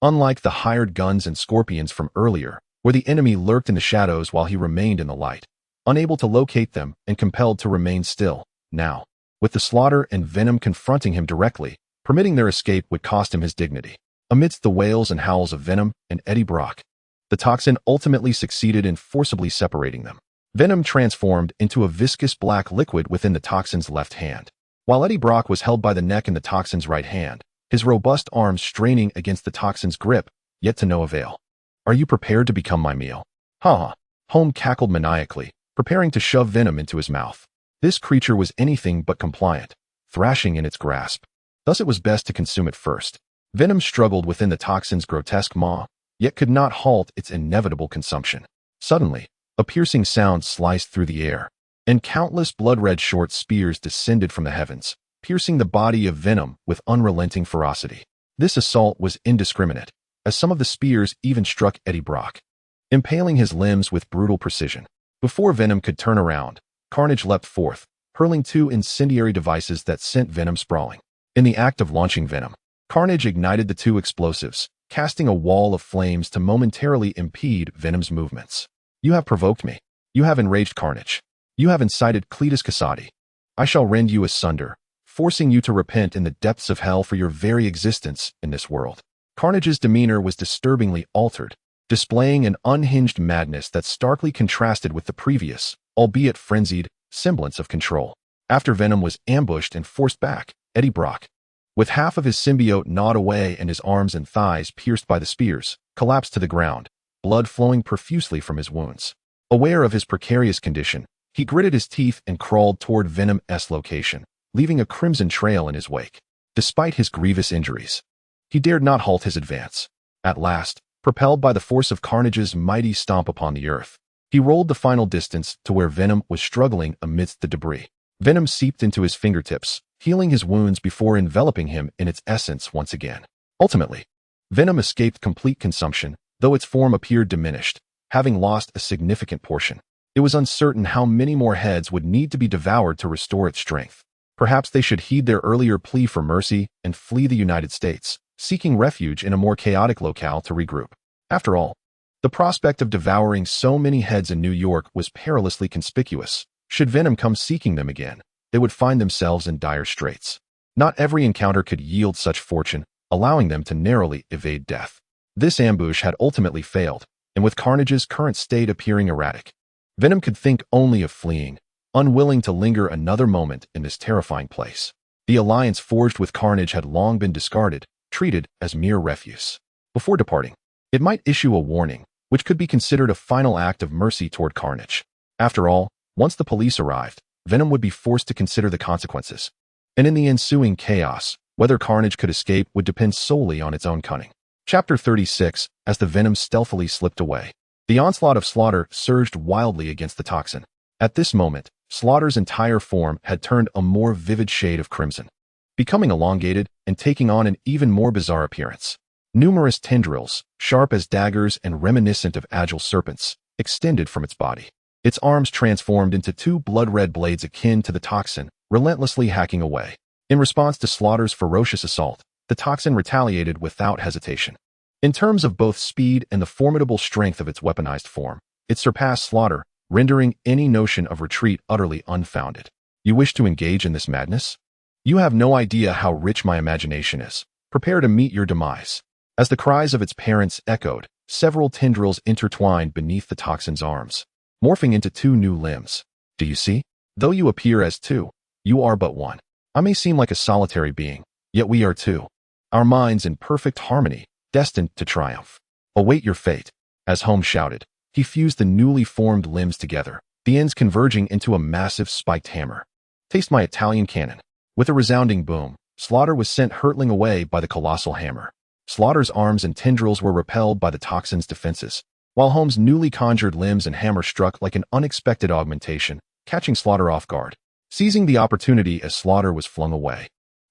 Unlike the hired guns and scorpions from earlier, where the enemy lurked in the shadows while he remained in the light, unable to locate them and compelled to remain still, now, with the Slaughter and Venom confronting him directly, permitting their escape would cost him his dignity. Amidst the wails and howls of Venom and Eddie Brock, the Toxin ultimately succeeded in forcibly separating them. Venom transformed into a viscous black liquid within the Toxin's left hand, while Eddie Brock was held by the neck in the Toxin's right hand, his robust arms straining against the Toxin's grip, yet to no avail. Are you prepared to become my meal? Ha! Holm cackled maniacally, preparing to shove Venom into his mouth. This creature was anything but compliant, thrashing in its grasp. Thus it was best to consume it first. Venom struggled within the Toxin's grotesque maw, yet could not halt its inevitable consumption. Suddenly, a piercing sound sliced through the air, and countless blood-red short spears descended from the heavens, piercing the body of Venom with unrelenting ferocity. This assault was indiscriminate, as some of the spears even struck Eddie Brock, impaling his limbs with brutal precision. Before Venom could turn around, Carnage leapt forth, hurling two incendiary devices that sent Venom sprawling. In the act of launching Venom, Carnage ignited the two explosives, casting a wall of flames to momentarily impede Venom's movements. You have provoked me. You have enraged Carnage. You have incited Cletus Cassati. I shall rend you asunder, forcing you to repent in the depths of hell for your very existence in this world. Carnage's demeanor was disturbingly altered, displaying an unhinged madness that starkly contrasted with the previous, albeit frenzied, semblance of control. After Venom was ambushed and forced back, Eddie Brock, with half of his symbiote gnawed away and his arms and thighs pierced by the spears, collapsed to the ground, blood flowing profusely from his wounds. Aware of his precarious condition, he gritted his teeth and crawled toward Venom's location, leaving a crimson trail in his wake. Despite his grievous injuries, he dared not halt his advance. At last, propelled by the force of Carnage's mighty stomp upon the earth, he rolled the final distance to where Venom was struggling amidst the debris. Venom seeped into his fingertips, healing his wounds before enveloping him in its essence once again. Ultimately, Venom escaped complete consumption, though its form appeared diminished, having lost a significant portion. It was uncertain how many more heads would need to be devoured to restore its strength. Perhaps they should heed their earlier plea for mercy and flee the United States, seeking refuge in a more chaotic locale to regroup. After all, the prospect of devouring so many heads in New York was perilously conspicuous. Should Venom come seeking them again, they would find themselves in dire straits. Not every encounter could yield such fortune, allowing them to narrowly evade death. This ambush had ultimately failed, and with Carnage's current state appearing erratic, Venom could think only of fleeing, unwilling to linger another moment in this terrifying place. The alliance forged with Carnage had long been discarded, treated as mere refuse. Before departing, it might issue a warning, which could be considered a final act of mercy toward Carnage. After all, once the police arrived, Venom would be forced to consider the consequences. And in the ensuing chaos, whether Carnage could escape would depend solely on its own cunning. Chapter 36, as the Venom stealthily slipped away. The onslaught of Slaughter surged wildly against the Toxin. At this moment, Slaughter's entire form had turned a more vivid shade of crimson, becoming elongated and taking on an even more bizarre appearance. Numerous tendrils, sharp as daggers and reminiscent of agile serpents, extended from its body. Its arms transformed into two blood-red blades akin to the Toxin, relentlessly hacking away. In response to Slaughter's ferocious assault, the Toxin retaliated without hesitation. In terms of both speed and the formidable strength of its weaponized form, it surpassed Slaughter, rendering any notion of retreat utterly unfounded. You wish to engage in this madness? You have no idea how rich my imagination is. Prepare to meet your demise. As the cries of its parents echoed, several tendrils intertwined beneath the Toxin's arms, morphing into two new limbs. Do you see? Though you appear as two, you are but one. I may seem like a solitary being, yet we are two. Our minds in perfect harmony, destined to triumph. Await your fate. As Holm shouted, he fused the newly formed limbs together, the ends converging into a massive spiked hammer. Taste my Italian cannon. With a resounding boom, Slaughter was sent hurtling away by the colossal hammer. Slaughter's arms and tendrils were repelled by the Toxin's defenses, while Holm's newly conjured limbs and hammer struck like an unexpected augmentation, catching Slaughter off guard. Seizing the opportunity as Slaughter was flung away,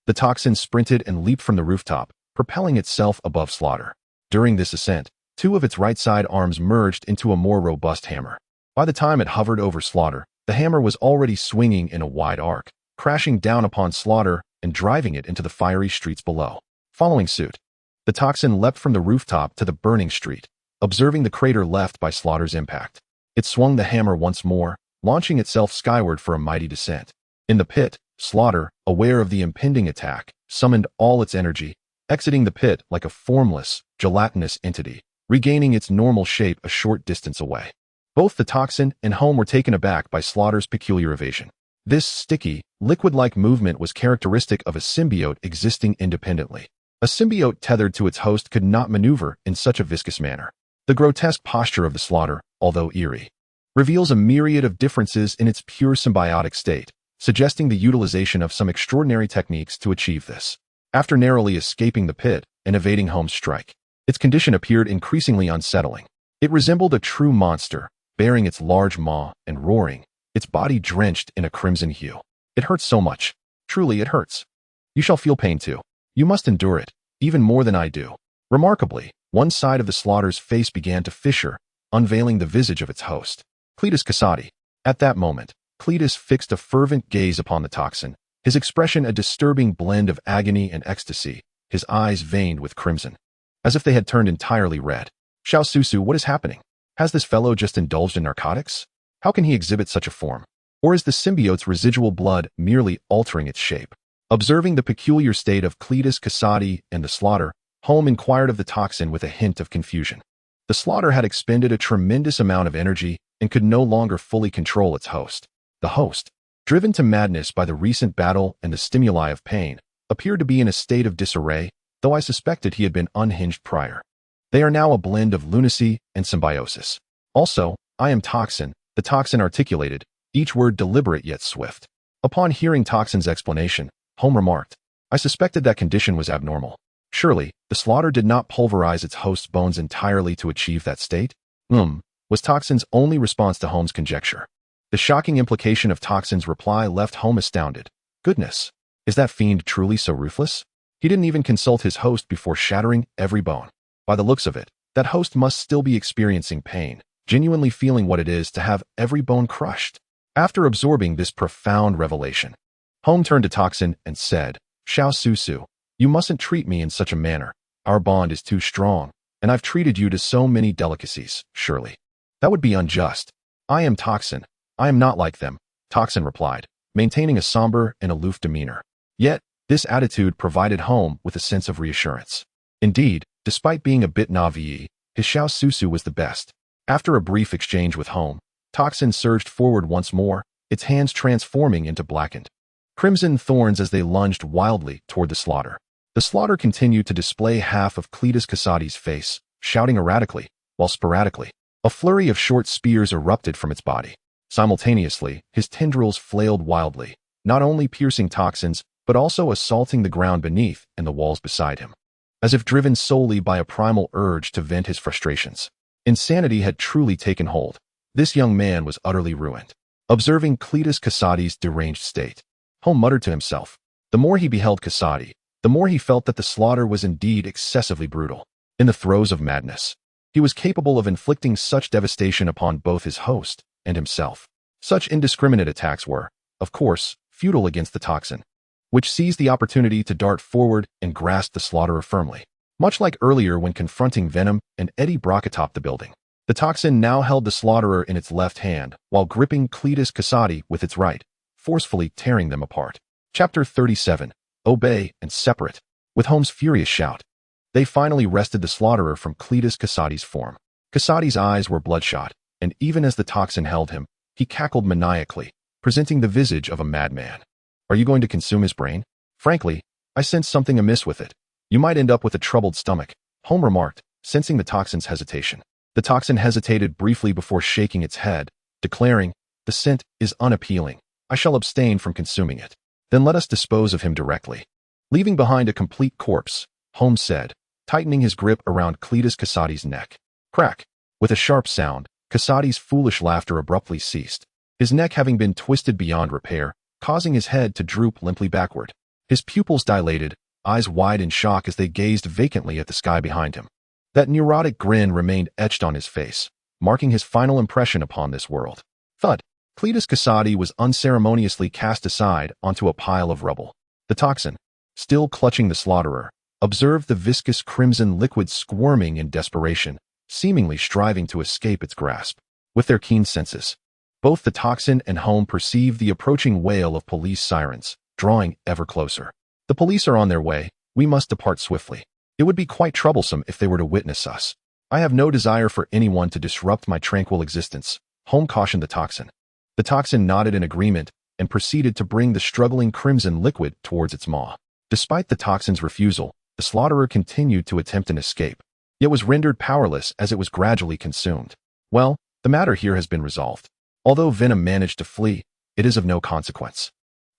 the Toxin sprinted and leaped from the rooftop, propelling itself above Slaughter. During this ascent, two of its right side arms merged into a more robust hammer. By the time it hovered over Slaughter, the hammer was already swinging in a wide arc, crashing down upon Slaughter and driving it into the fiery streets below. Following suit, the Toxin leapt from the rooftop to the burning street, observing the crater left by Slaughter's impact. It swung the hammer once more, launching itself skyward for a mighty descent. In the pit, Slaughter, aware of the impending attack, summoned all its energy, exiting the pit like a formless, gelatinous entity, regaining its normal shape a short distance away. Both the Toxin and Holm were taken aback by Slaughter's peculiar evasion. This sticky, liquid-like movement was characteristic of a symbiote existing independently. A symbiote tethered to its host could not maneuver in such a viscous manner. The grotesque posture of the Slaughter, although eerie, reveals a myriad of differences in its pure symbiotic state, suggesting the utilization of some extraordinary techniques to achieve this. After narrowly escaping the pit and evading Holm's strike, its condition appeared increasingly unsettling. It resembled a true monster, bearing its large maw and roaring, its body drenched in a crimson hue. It hurts so much. Truly, it hurts. You shall feel pain too. You must endure it, even more than I do. Remarkably, one side of the Slaughter's face began to fissure, unveiling the visage of its host, Cletus Cassati. At that moment, Cletus fixed a fervent gaze upon the Toxin, his expression a disturbing blend of agony and ecstasy, his eyes veined with crimson, as if they had turned entirely red. Xiao Susu, what is happening? Has this fellow just indulged in narcotics? How can he exhibit such a form? Or is the symbiote's residual blood merely altering its shape? Observing the peculiar state of Cletus Cassati and the slaughter, Holm inquired of the Toxin with a hint of confusion. The slaughter had expended a tremendous amount of energy and could no longer fully control its host. The host, driven to madness by the recent battle and the stimuli of pain, appeared to be in a state of disarray, though I suspected he had been unhinged prior. They are now a blend of lunacy and symbiosis. Also, I am Toxin, the Toxin articulated, each word deliberate yet swift. Upon hearing Toxin's explanation, Holm remarked, I suspected that condition was abnormal. Surely, the slaughter did not pulverize its host's bones entirely to achieve that state? Was Toxin's only response to Holm's conjecture. The shocking implication of Toxin's reply left Holm astounded. Goodness, is that fiend truly so ruthless? He didn't even consult his host before shattering every bone. By the looks of it, that host must still be experiencing pain, genuinely feeling what it is to have every bone crushed. After absorbing this profound revelation, Holm turned to Toxin and said, Xiao Susu, you mustn't treat me in such a manner. Our bond is too strong, and I've treated you to so many delicacies, surely. That would be unjust. I am Toxin. I am not like them, Toxin replied, maintaining a somber and aloof demeanor. Yet, this attitude provided Holm with a sense of reassurance. Indeed, despite being a bit naïve, his Xiao Susu was the best. After a brief exchange with Holm, Toxin surged forward once more, its hands transforming into blackened crimson thorns as they lunged wildly toward the slaughter. The slaughter continued to display half of Cletus Cassati's face, shouting erratically, while sporadically, a flurry of short spears erupted from its body. Simultaneously, his tendrils flailed wildly, not only piercing Toxin's, but also assaulting the ground beneath and the walls beside him. As if driven solely by a primal urge to vent his frustrations. Insanity had truly taken hold. This young man was utterly ruined. Observing Cletus Cassati's deranged state, Holm muttered to himself. The more he beheld Cassati, the more he felt that the slaughter was indeed excessively brutal. In the throes of madness, he was capable of inflicting such devastation upon both his host and himself. Such indiscriminate attacks were, of course, futile against the Toxin, which seized the opportunity to dart forward and grasp the slaughterer firmly. Much like earlier when confronting Venom and Eddie Brock atop the building, the Toxin now held the slaughterer in its left hand while gripping Cletus Cassati with its right, forcefully tearing them apart. Chapter 37. Obey and Separate. With Holm's furious shout, they finally wrested the slaughterer from Cletus Cassati's form. Cassati's eyes were bloodshot, and even as the Toxin held him, he cackled maniacally, presenting the visage of a madman. Are you going to consume his brain? Frankly, I sense something amiss with it. You might end up with a troubled stomach, Holm remarked, sensing the Toxin's hesitation. The Toxin hesitated briefly before shaking its head, declaring, the scent is unappealing. I shall abstain from consuming it. Then let us dispose of him directly. Leaving behind a complete corpse, Holm said, tightening his grip around Cletus Cassati's neck. Crack! With a sharp sound, Cassati's foolish laughter abruptly ceased, his neck having been twisted beyond repair, causing his head to droop limply backward. His pupils dilated, eyes wide in shock as they gazed vacantly at the sky behind him. That neurotic grin remained etched on his face, marking his final impression upon this world. Thud! Cletus Cassati was unceremoniously cast aside onto a pile of rubble. The Toxin, still clutching the slaughterer, observed the viscous crimson liquid squirming in desperation, seemingly striving to escape its grasp. With their keen senses, both the Toxin and Holm perceived the approaching wail of police sirens, drawing ever closer. The police are on their way. We must depart swiftly. It would be quite troublesome if they were to witness us. I have no desire for anyone to disrupt my tranquil existence, Holm cautioned the Toxin. The Toxin nodded in agreement and proceeded to bring the struggling crimson liquid towards its maw. Despite the Toxin's refusal, the slaughterer continued to attempt an escape, yet was rendered powerless as it was gradually consumed. Well, the matter here has been resolved. Although Venom managed to flee, it is of no consequence.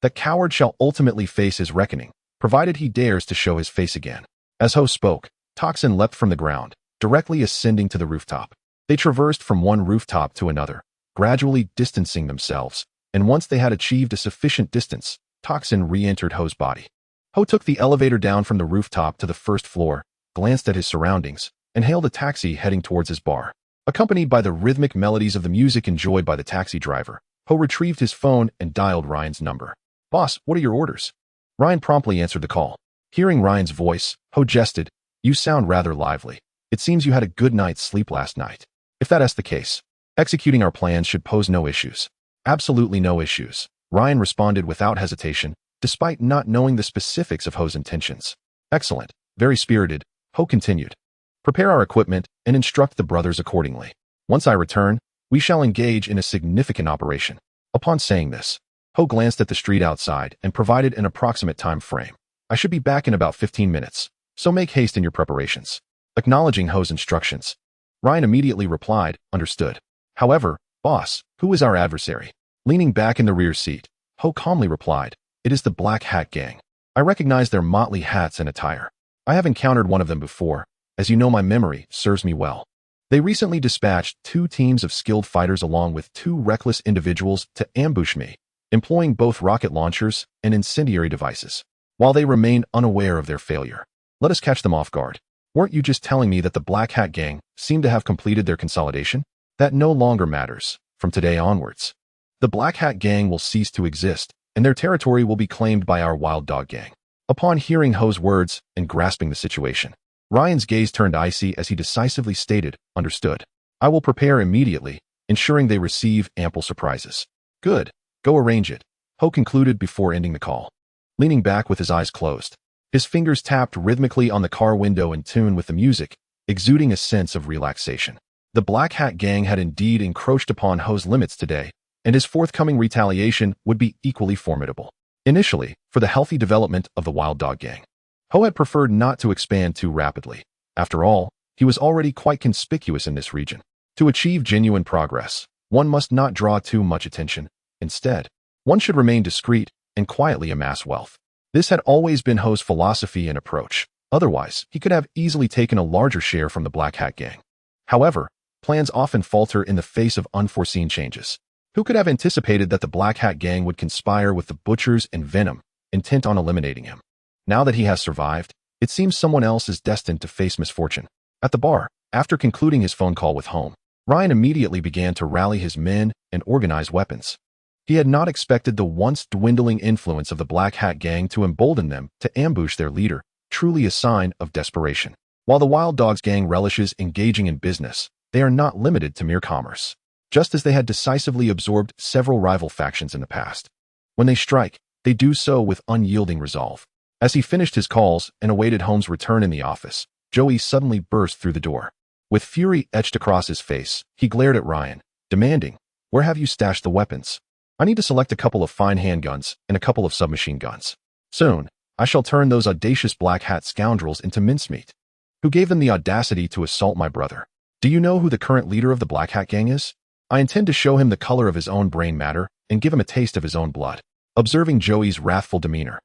The coward shall ultimately face his reckoning, provided he dares to show his face again. As Ho spoke, Toxin leapt from the ground, directly ascending to the rooftop. They traversed from one rooftop to another, gradually distancing themselves, and once they had achieved a sufficient distance, Toxin re-entered Ho's body. Ho took the elevator down from the rooftop to the first floor, glanced at his surroundings, and hailed a taxi heading towards his bar. Accompanied by the rhythmic melodies of the music enjoyed by the taxi driver, Ho retrieved his phone and dialed Ryan's number. Boss, what are your orders? Ryan promptly answered the call. Hearing Ryan's voice, Ho jested, You sound rather lively. It seems you had a good night's sleep last night. If that's the case, executing our plans should pose no issues. Absolutely no issues, Ryan responded without hesitation, despite not knowing the specifics of Ho's intentions. Excellent, very spirited, Ho continued. Prepare our equipment and instruct the brothers accordingly. Once I return, we shall engage in a significant operation. Upon saying this, Ho glanced at the street outside and provided an approximate time frame. I should be back in about 15 minutes, so make haste in your preparations. Acknowledging Ho's instructions, Ryan immediately replied, understood. However, boss, who is our adversary? Leaning back in the rear seat, Ho calmly replied, it is the Black Hat Gang. I recognize their motley hats and attire. I have encountered one of them before. As you know, my memory serves me well. They recently dispatched 2 teams of skilled fighters along with 2 reckless individuals to ambush me, employing both rocket launchers and incendiary devices. While they remain unaware of their failure, let us catch them off guard. Weren't you just telling me that the Black Hat Gang seem to have completed their consolidation? That no longer matters. From today onwards, the Black Hat Gang will cease to exist, and their territory will be claimed by our Wild Dog Gang. Upon hearing Ho's words and grasping the situation, Ryan's gaze turned icy as he decisively stated, understood. I will prepare immediately, ensuring they receive ample surprises. Good. Go arrange it, Ho concluded before ending the call. Leaning back with his eyes closed, his fingers tapped rhythmically on the car window in tune with the music, exuding a sense of relaxation. The Black Hat Gang had indeed encroached upon Ho's limits today, and his forthcoming retaliation would be equally formidable. Initially, for the healthy development of the Wild Dog Gang, Ho had preferred not to expand too rapidly. After all, he was already quite conspicuous in this region. To achieve genuine progress, one must not draw too much attention. Instead, one should remain discreet and quietly amass wealth. This had always been Ho's philosophy and approach. Otherwise, he could have easily taken a larger share from the Black Hat Gang. However, plans often falter in the face of unforeseen changes. Who could have anticipated that the Black Hat Gang would conspire with the Butchers and Venom, intent on eliminating him? Now that he has survived, it seems someone else is destined to face misfortune. At the bar, after concluding his phone call with Holm, Ryan immediately began to rally his men and organize weapons. He had not expected the once dwindling influence of the Black Hat Gang to embolden them to ambush their leader, truly a sign of desperation. While the Wild Dogs Gang relishes engaging in business, they are not limited to mere commerce. Just as they had decisively absorbed several rival factions in the past, when they strike, they do so with unyielding resolve. As he finished his calls and awaited Holm's return in the office, Joey suddenly burst through the door. With fury etched across his face, he glared at Ryan, demanding, "Where have you stashed the weapons? I need to select a couple of fine handguns and a couple of submachine guns. Soon, I shall turn those audacious black hat scoundrels into mincemeat. Who gave them the audacity to assault my brother? Do you know who the current leader of the Black Hat Gang is? I intend to show him the color of his own brain matter and give him a taste of his own blood." Observing Joey's wrathful demeanor,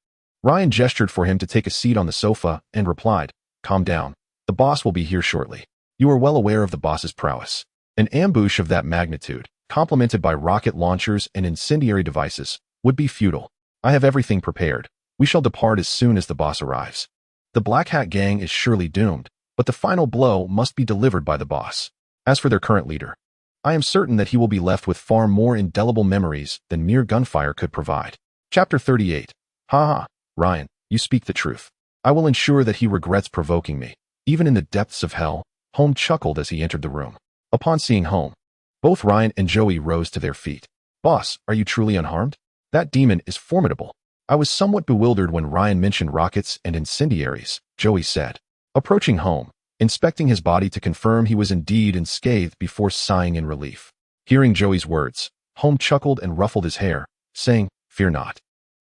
Ryan gestured for him to take a seat on the sofa and replied, "Calm down. The boss will be here shortly. You are well aware of the boss's prowess. An ambush of that magnitude, complemented by rocket launchers and incendiary devices, would be futile. I have everything prepared. We shall depart as soon as the boss arrives. The Black Hat Gang is surely doomed, but the final blow must be delivered by the boss. As for their current leader, I am certain that he will be left with far more indelible memories than mere gunfire could provide." Chapter 38. Ha! Ryan, you speak the truth. I will ensure that he regrets provoking me, even in the depths of hell. Holm chuckled as he entered the room. Upon seeing Holm, both Ryan and Joey rose to their feet. "Boss, are you truly unharmed? That demon is formidable." "I was somewhat bewildered when Ryan mentioned rockets and incendiaries," Joey said. Approaching Holm, inspecting his body to confirm he was indeed unscathed before sighing in relief. Hearing Joey's words, Holm chuckled and ruffled his hair, saying, "Fear not.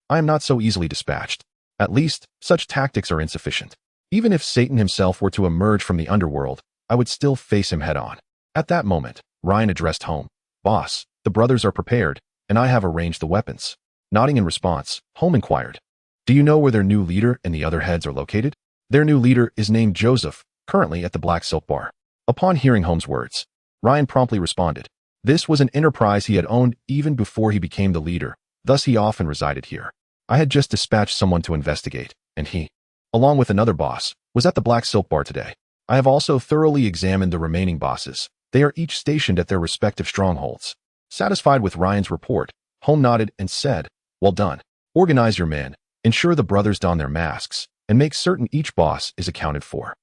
I am not so easily dispatched. At least, such tactics are insufficient. Even if Satan himself were to emerge from the underworld, I would still face him head-on." At that moment, Ryan addressed Holm. "Boss, the brothers are prepared, and I have arranged the weapons." Nodding in response, Holm inquired, "Do you know where their new leader and the other heads are located?" "Their new leader is named Joseph, currently at the Black Silk Bar." Upon hearing Holm's words, Ryan promptly responded. This was an enterprise he had owned even before he became the leader, thus he often resided here. "I had just dispatched someone to investigate, and he, along with another boss, was at the Black Silk Bar today. I have also thoroughly examined the remaining bosses. They are each stationed at their respective strongholds." Satisfied with Ryan's report, Holm nodded and said, "Well done. Organize your men, ensure the brothers don their masks, and make certain each boss is accounted for.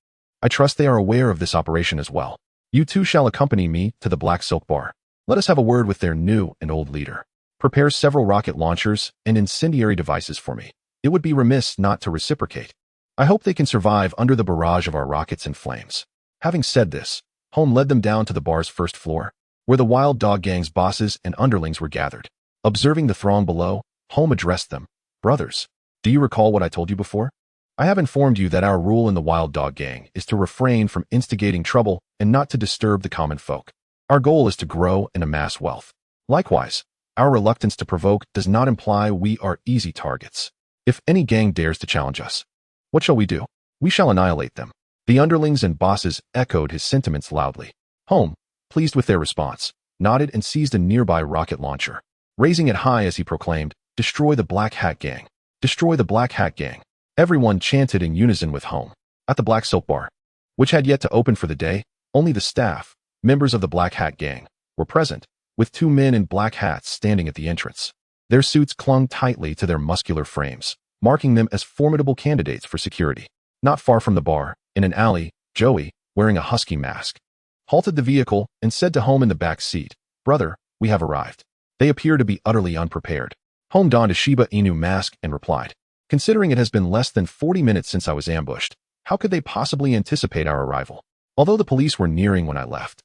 I trust they are aware of this operation as well. You two shall accompany me to the Black Silk Bar. Let us have a word with their new and old leader. Prepare several rocket launchers and incendiary devices for me. It would be remiss not to reciprocate. I hope they can survive under the barrage of our rockets and flames. Having said this, Holm led them down to the bar's first floor, where the Wild Dog Gang's bosses and underlings were gathered. Observing the throng below, Holm addressed them. Brothers, do you recall what I told you before? I have informed you that our rule in the Wild Dog Gang is to refrain from instigating trouble and not to disturb the common folk. Our goal is to grow and amass wealth. Likewise, our reluctance to provoke does not imply we are easy targets. If any gang dares to challenge us, what shall we do? We shall annihilate them. The underlings and bosses echoed his sentiments loudly. Holm, pleased with their response, nodded and seized a nearby rocket launcher. Raising it high as he proclaimed, "Destroy the Black Hat Gang! Destroy the Black Hat Gang!" Everyone chanted in unison with Holm. At the Black Soap Bar, which had yet to open for the day, only the staff, members of the Black Hat Gang, were present, with two men in black hats standing at the entrance. Their suits clung tightly to their muscular frames, marking them as formidable candidates for security. Not far from the bar, in an alley, Joey, wearing a husky mask, halted the vehicle and said to Holm in the back seat, "Brother, we have arrived." They appear to be utterly unprepared. Holm donned a Shiba Inu mask and replied, "Considering it has been less than 40 minutes since I was ambushed, how could they possibly anticipate our arrival? Although the police were nearing when I left,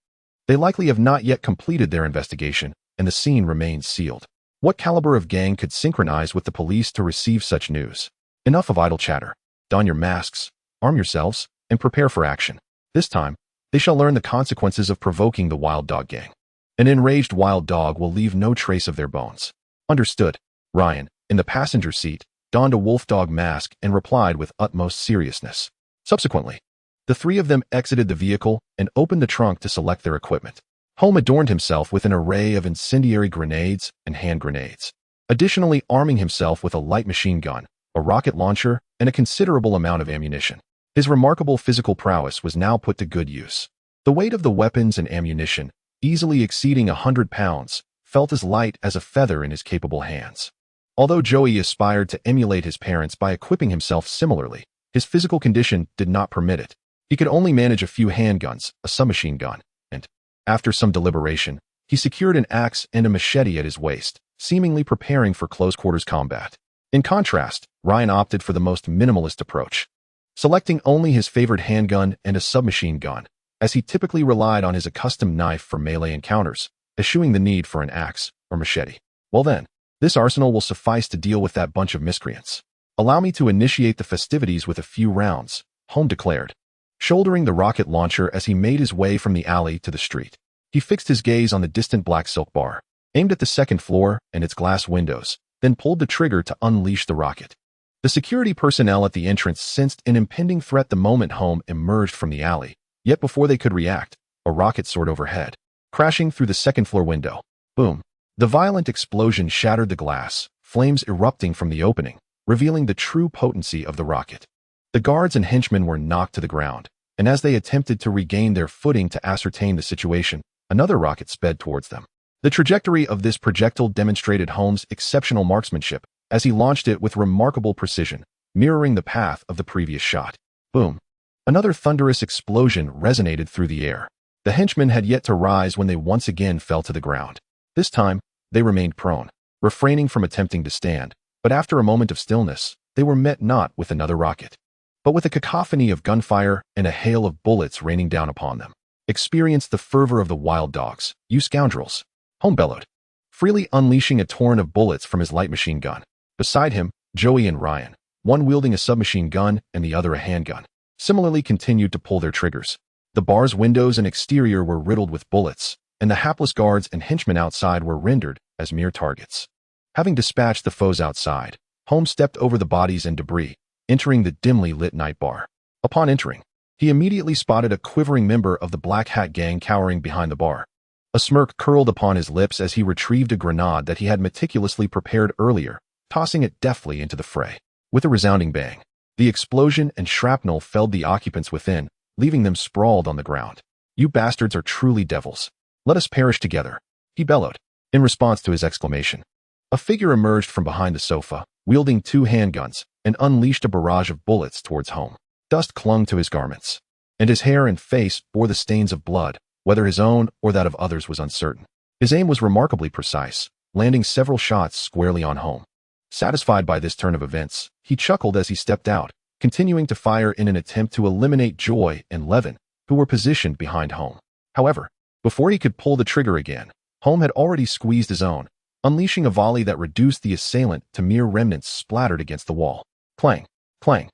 they likely have not yet completed their investigation, and the scene remains sealed. What caliber of gang could synchronize with the police to receive such news? Enough of idle chatter. Don your masks, arm yourselves, and prepare for action. This time, they shall learn the consequences of provoking the Wild Dog Gang. An enraged wild dog will leave no trace of their bones." Understood. Ryan, in the passenger seat, donned a wolf dog mask and replied with utmost seriousness. Subsequently, the three of them exited the vehicle and opened the trunk to select their equipment. Holm adorned himself with an array of incendiary grenades and hand grenades, additionally arming himself with a light machine gun, a rocket launcher, and a considerable amount of ammunition. His remarkable physical prowess was now put to good use. The weight of the weapons and ammunition, easily exceeding 100 pounds, felt as light as a feather in his capable hands. Although Joey aspired to emulate his parents by equipping himself similarly, his physical condition did not permit it. He could only manage a few handguns, a submachine gun, and, after some deliberation, he secured an axe and a machete at his waist, seemingly preparing for close-quarters combat. In contrast, Ryan opted for the most minimalist approach, selecting only his favorite handgun and a submachine gun, as he typically relied on his accustomed knife for melee encounters, eschewing the need for an axe or machete. Well then, this arsenal will suffice to deal with that bunch of miscreants. Allow me to initiate the festivities with a few rounds, Holm declared, shouldering the rocket launcher as he made his way from the alley to the street. He fixed his gaze on the distant black silk bar, aimed at the second floor and its glass windows, then pulled the trigger to unleash the rocket. The security personnel at the entrance sensed an impending threat the moment Holm emerged from the alley, yet before they could react, a rocket soared overhead, crashing through the second-floor window. Boom! The violent explosion shattered the glass, flames erupting from the opening, revealing the true potency of the rocket. The guards and henchmen were knocked to the ground, and as they attempted to regain their footing to ascertain the situation, another rocket sped towards them. The trajectory of this projectile demonstrated Holm's exceptional marksmanship, as he launched it with remarkable precision, mirroring the path of the previous shot. Boom! Another thunderous explosion resonated through the air. The henchmen had yet to rise when they once again fell to the ground. This time, they remained prone, refraining from attempting to stand, but after a moment of stillness, they were met not with another rocket, but with a cacophony of gunfire and a hail of bullets raining down upon them. Experience the fervor of the wild dogs, you scoundrels, Holm bellowed, freely unleashing a torrent of bullets from his light machine gun. Beside him, Joey and Ryan, one wielding a submachine gun and the other a handgun, similarly continued to pull their triggers. The bar's windows and exterior were riddled with bullets, and the hapless guards and henchmen outside were rendered as mere targets. Having dispatched the foes outside, Holm stepped over the bodies and debris, entering the dimly lit night bar. Upon entering, he immediately spotted a quivering member of the Black Hat Gang cowering behind the bar. A smirk curled upon his lips as he retrieved a grenade that he had meticulously prepared earlier, tossing it deftly into the fray. With a resounding bang, the explosion and shrapnel felled the occupants within, leaving them sprawled on the ground. "You bastards are truly devils. Let us perish together," he bellowed. In response to his exclamation, a figure emerged from behind the sofa, wielding two handguns, and unleashed a barrage of bullets towards Holm. Dust clung to his garments, and his hair and face bore the stains of blood. Whether his own or that of others was uncertain. His aim was remarkably precise, landing several shots squarely on Holm. Satisfied by this turn of events, he chuckled as he stepped out, continuing to fire in an attempt to eliminate Joy and Levin, who were positioned behind Holm. However, before he could pull the trigger again, Holm had already squeezed his own, unleashing a volley that reduced the assailant to mere remnants splattered against the wall. Clang, clang.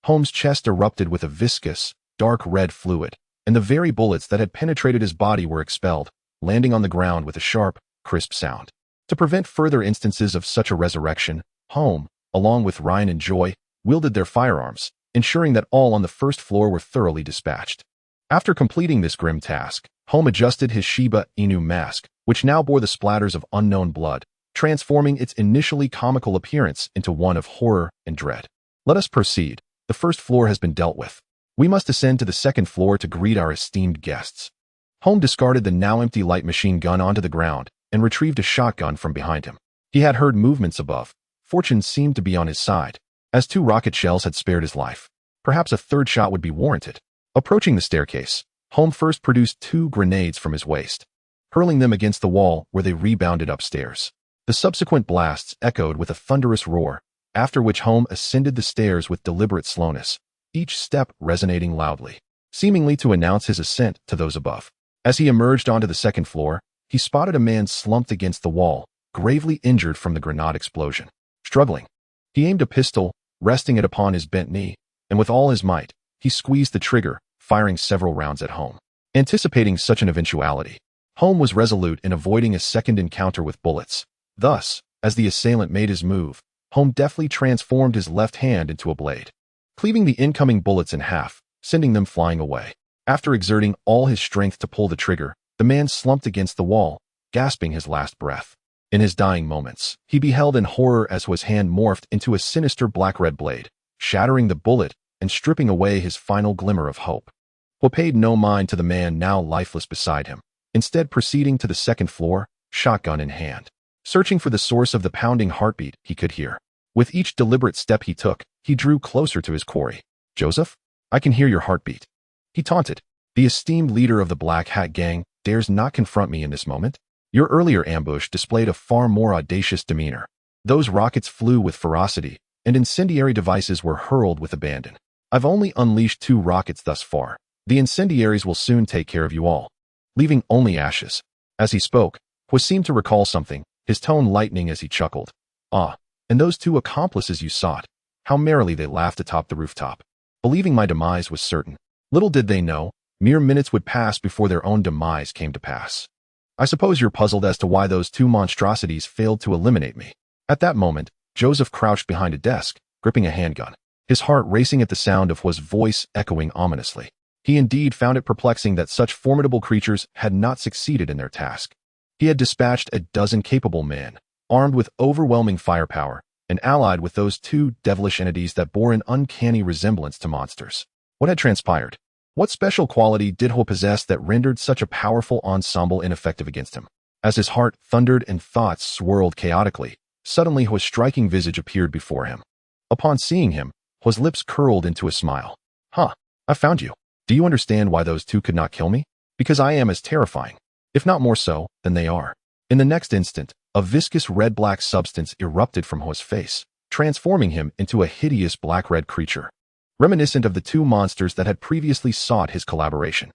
Holm's chest erupted with a viscous, dark red fluid, and the very bullets that had penetrated his body were expelled, landing on the ground with a sharp, crisp sound. To prevent further instances of such a resurrection, Holm, along with Ryan and Joy, wielded their firearms, ensuring that all on the first floor were thoroughly dispatched. After completing this grim task, Holm adjusted his Shiba Inu mask, which now bore the splatters of unknown blood, transforming its initially comical appearance into one of horror and dread. Let us proceed. The first floor has been dealt with. We must ascend to the second floor to greet our esteemed guests. Holm discarded the now empty light machine gun onto the ground and retrieved a shotgun from behind him. He had heard movements above. Fortune seemed to be on his side, as 2 rocket shells had spared his life. Perhaps a third shot would be warranted. Approaching the staircase, Holm first produced 2 grenades from his waist, hurling them against the wall where they rebounded upstairs. The subsequent blasts echoed with a thunderous roar, after which Holm ascended the stairs with deliberate slowness, each step resonating loudly, seemingly to announce his ascent to those above. As he emerged onto the second floor, he spotted a man slumped against the wall, gravely injured from the grenade explosion. Struggling, he aimed a pistol, resting it upon his bent knee, and with all his might, he squeezed the trigger, firing several rounds at Holm. Anticipating such an eventuality, Holm was resolute in avoiding a second encounter with bullets. Thus, as the assailant made his move, Holm deftly transformed his left hand into a blade, cleaving the incoming bullets in half, sending them flying away. After exerting all his strength to pull the trigger, the man slumped against the wall, gasping his last breath. In his dying moments, he beheld in horror as his hand morphed into a sinister black-red blade, shattering the bullet and stripping away his final glimmer of hope. He paid no mind to the man now lifeless beside him, instead proceeding to the second floor, shotgun in hand, searching for the source of the pounding heartbeat he could hear. With each deliberate step he took, he drew closer to his quarry. "Joseph, I can hear your heartbeat," he taunted. "The esteemed leader of the Black Hat Gang dares not confront me in this moment. Your earlier ambush displayed a far more audacious demeanor. Those rockets flew with ferocity, and incendiary devices were hurled with abandon. I've only unleashed 2 rockets thus far. The incendiaries will soon take care of you all, leaving only ashes." As he spoke, he seemed to recall something, his tone lightening as he chuckled. "Ah, and those 2 accomplices you sought, how merrily they laughed atop the rooftop, believing my demise was certain. Little did they know, mere minutes would pass before their own demise came to pass. I suppose you're puzzled as to why those 2 monstrosities failed to eliminate me." At that moment, Joseph crouched behind a desk, gripping a handgun, his heart racing at the sound of his voice echoing ominously. He indeed found it perplexing that such formidable creatures had not succeeded in their task. He had dispatched a dozen capable men, armed with overwhelming firepower, and allied with those 2 devilish entities that bore an uncanny resemblance to monsters. What had transpired? What special quality did he possess that rendered such a powerful ensemble ineffective against him? As his heart thundered and thoughts swirled chaotically, suddenly his striking visage appeared before him. Upon seeing him, his lips curled into a smile. "Huh, I found you. Do you understand why those 2 could not kill me? Because I am as terrifying, if not more so, than they are." In the next instant, a viscous red-black substance erupted from his face, transforming him into a hideous black-red creature, reminiscent of the 2 monsters that had previously sought his collaboration.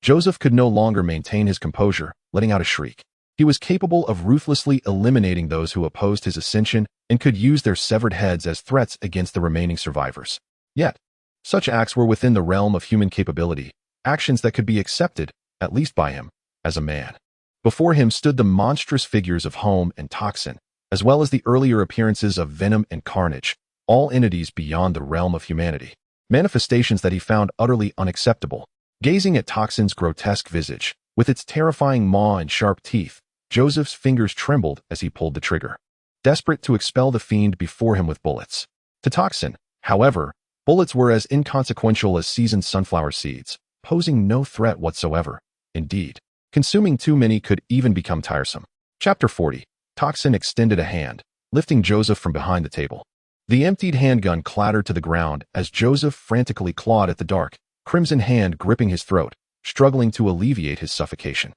Joseph could no longer maintain his composure, letting out a shriek. He was capable of ruthlessly eliminating those who opposed his ascension and could use their severed heads as threats against the remaining survivors. Yet, such acts were within the realm of human capability, actions that could be accepted, at least by him, as a man. Before him stood the monstrous figures of Holm and Toxin, as well as the earlier appearances of Venom and Carnage, all entities beyond the realm of humanity, manifestations that he found utterly unacceptable. Gazing at Toxin's grotesque visage, with its terrifying maw and sharp teeth, Joseph's fingers trembled as he pulled the trigger, desperate to expel the fiend before him with bullets. To Toxin, however, bullets were as inconsequential as seasoned sunflower seeds, posing no threat whatsoever. Indeed, consuming too many could even become tiresome. Chapter 40. Toxin extended a hand, lifting Joseph from behind the table. The emptied handgun clattered to the ground as Joseph frantically clawed at the dark, crimson hand gripping his throat, struggling to alleviate his suffocation.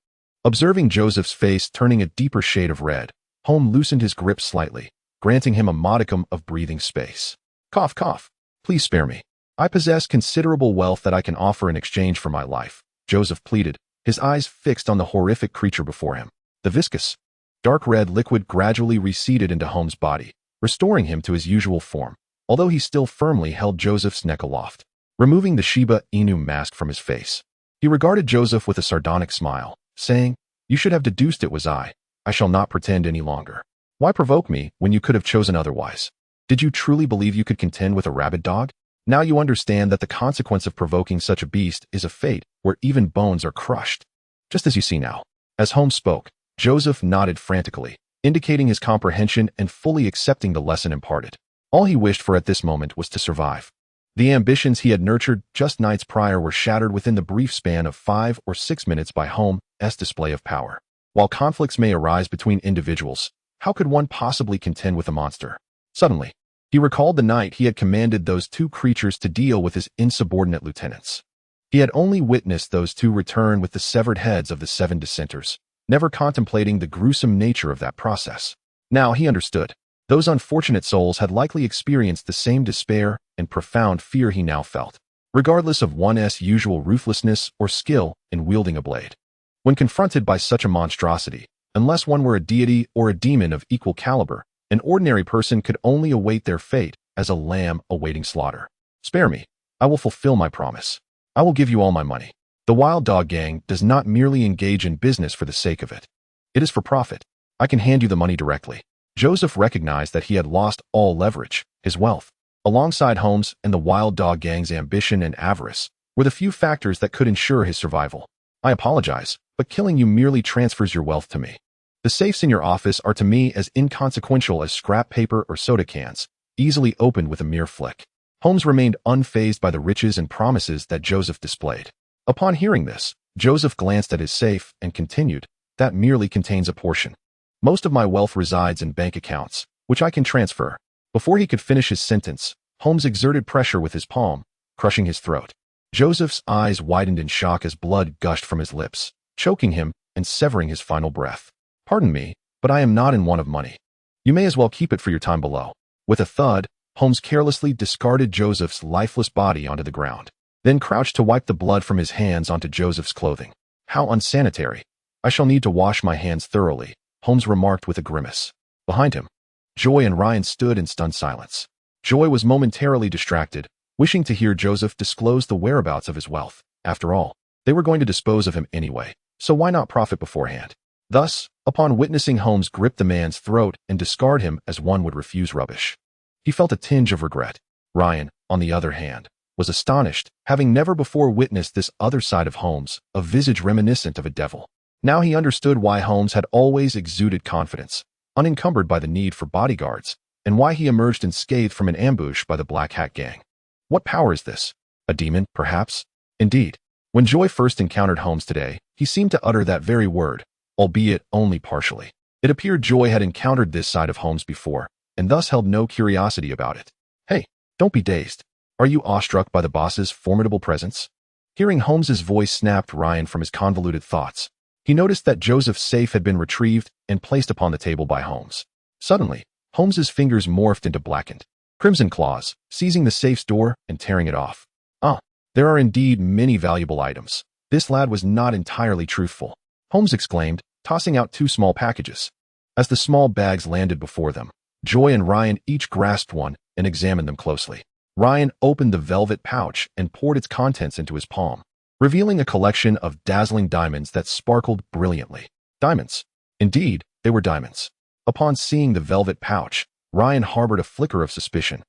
Observing Joseph's face turning a deeper shade of red, Holm loosened his grip slightly, granting him a modicum of breathing space. Cough, cough. Please spare me. I possess considerable wealth that I can offer in exchange for my life, Joseph pleaded, his eyes fixed on the horrific creature before him. The viscous, dark red liquid gradually receded into Holmes' body, restoring him to his usual form, although he still firmly held Joseph's neck aloft. Removing the Shiba Inu mask from his face, he regarded Joseph with a sardonic smile, saying, "You should have deduced it was I. I shall not pretend any longer. Why provoke me when you could have chosen otherwise? Did you truly believe you could contend with a rabid dog? Now you understand that the consequence of provoking such a beast is a fate where even bones are crushed. Just as you see now." As Holmes spoke, Joseph nodded frantically, indicating his comprehension and fully accepting the lesson imparted. All he wished for at this moment was to survive. The ambitions he had nurtured just nights prior were shattered within the brief span of 5 or 6 minutes by Holmes' display of power. While conflicts may arise between individuals, how could one possibly contend with a monster? Suddenly, he recalled the night he had commanded those two creatures to deal with his insubordinate lieutenants. He had only witnessed those two return with the severed heads of the 7 dissenters, never contemplating the gruesome nature of that process. Now he understood. Those unfortunate souls had likely experienced the same despair and profound fear he now felt, regardless of one's usual ruthlessness or skill in wielding a blade. When confronted by such a monstrosity, unless one were a deity or a demon of equal caliber, an ordinary person could only await their fate as a lamb awaiting slaughter. "Spare me. I will fulfill my promise. I will give you all my money." The Wild Dog Gang does not merely engage in business for the sake of it. It is for profit. I can hand you the money directly. Joseph recognized that he had lost all leverage. His wealth, alongside Holmes and the Wild Dog Gang's ambition and avarice, were the few factors that could ensure his survival. "I apologize, but killing you merely transfers your wealth to me. The safes in your office are to me as inconsequential as scrap paper or soda cans, easily opened with a mere flick." Holmes remained unfazed by the riches and promises that Joseph displayed. Upon hearing this, Joseph glanced at his safe and continued, "That merely contains a portion. Most of my wealth resides in bank accounts, which I can transfer." Before he could finish his sentence, Holmes exerted pressure with his palm, crushing his throat. Joseph's eyes widened in shock as blood gushed from his lips, choking him and severing his final breath. "Pardon me, but I am not in want of money. You may as well keep it for your time below." With a thud, Holmes carelessly discarded Joseph's lifeless body onto the ground, then crouched to wipe the blood from his hands onto Joseph's clothing. "How unsanitary. I shall need to wash my hands thoroughly," Holmes remarked with a grimace. Behind him, Joy and Ryan stood in stunned silence. Joy was momentarily distracted, wishing to hear Joseph disclose the whereabouts of his wealth. After all, they were going to dispose of him anyway, so why not profit beforehand? Thus, upon witnessing Holmes grip the man's throat and discard him as one would refuse rubbish, he felt a tinge of regret. Ryan, on the other hand, was astonished, having never before witnessed this other side of Holmes, a visage reminiscent of a devil. Now he understood why Holmes had always exuded confidence, unencumbered by the need for bodyguards, and why he emerged unscathed from an ambush by the Black Hat Gang. What power is this? A demon, perhaps? Indeed, when Joy first encountered Holmes today, he seemed to utter that very word, albeit only partially. It appeared Joy had encountered this side of Holmes before, and thus held no curiosity about it. "Hey, don't be dazed. Are you awestruck by the boss's formidable presence?" Hearing Holmes's voice snapped Ryan from his convoluted thoughts. He noticed that Joseph's safe had been retrieved and placed upon the table by Holmes. Suddenly, Holmes's fingers morphed into blackened, crimson claws, seizing the safe's door and tearing it off. "Ah, there are indeed many valuable items. This lad was not entirely truthful," Holmes exclaimed, tossing out 2 small packages. As the small bags landed before them, Joy and Ryan each grasped one and examined them closely. Ryan opened the velvet pouch and poured its contents into his palm, revealing a collection of dazzling diamonds that sparkled brilliantly. Diamonds. Indeed, they were diamonds. Upon seeing the velvet pouch, Ryan harbored a flicker of suspicion.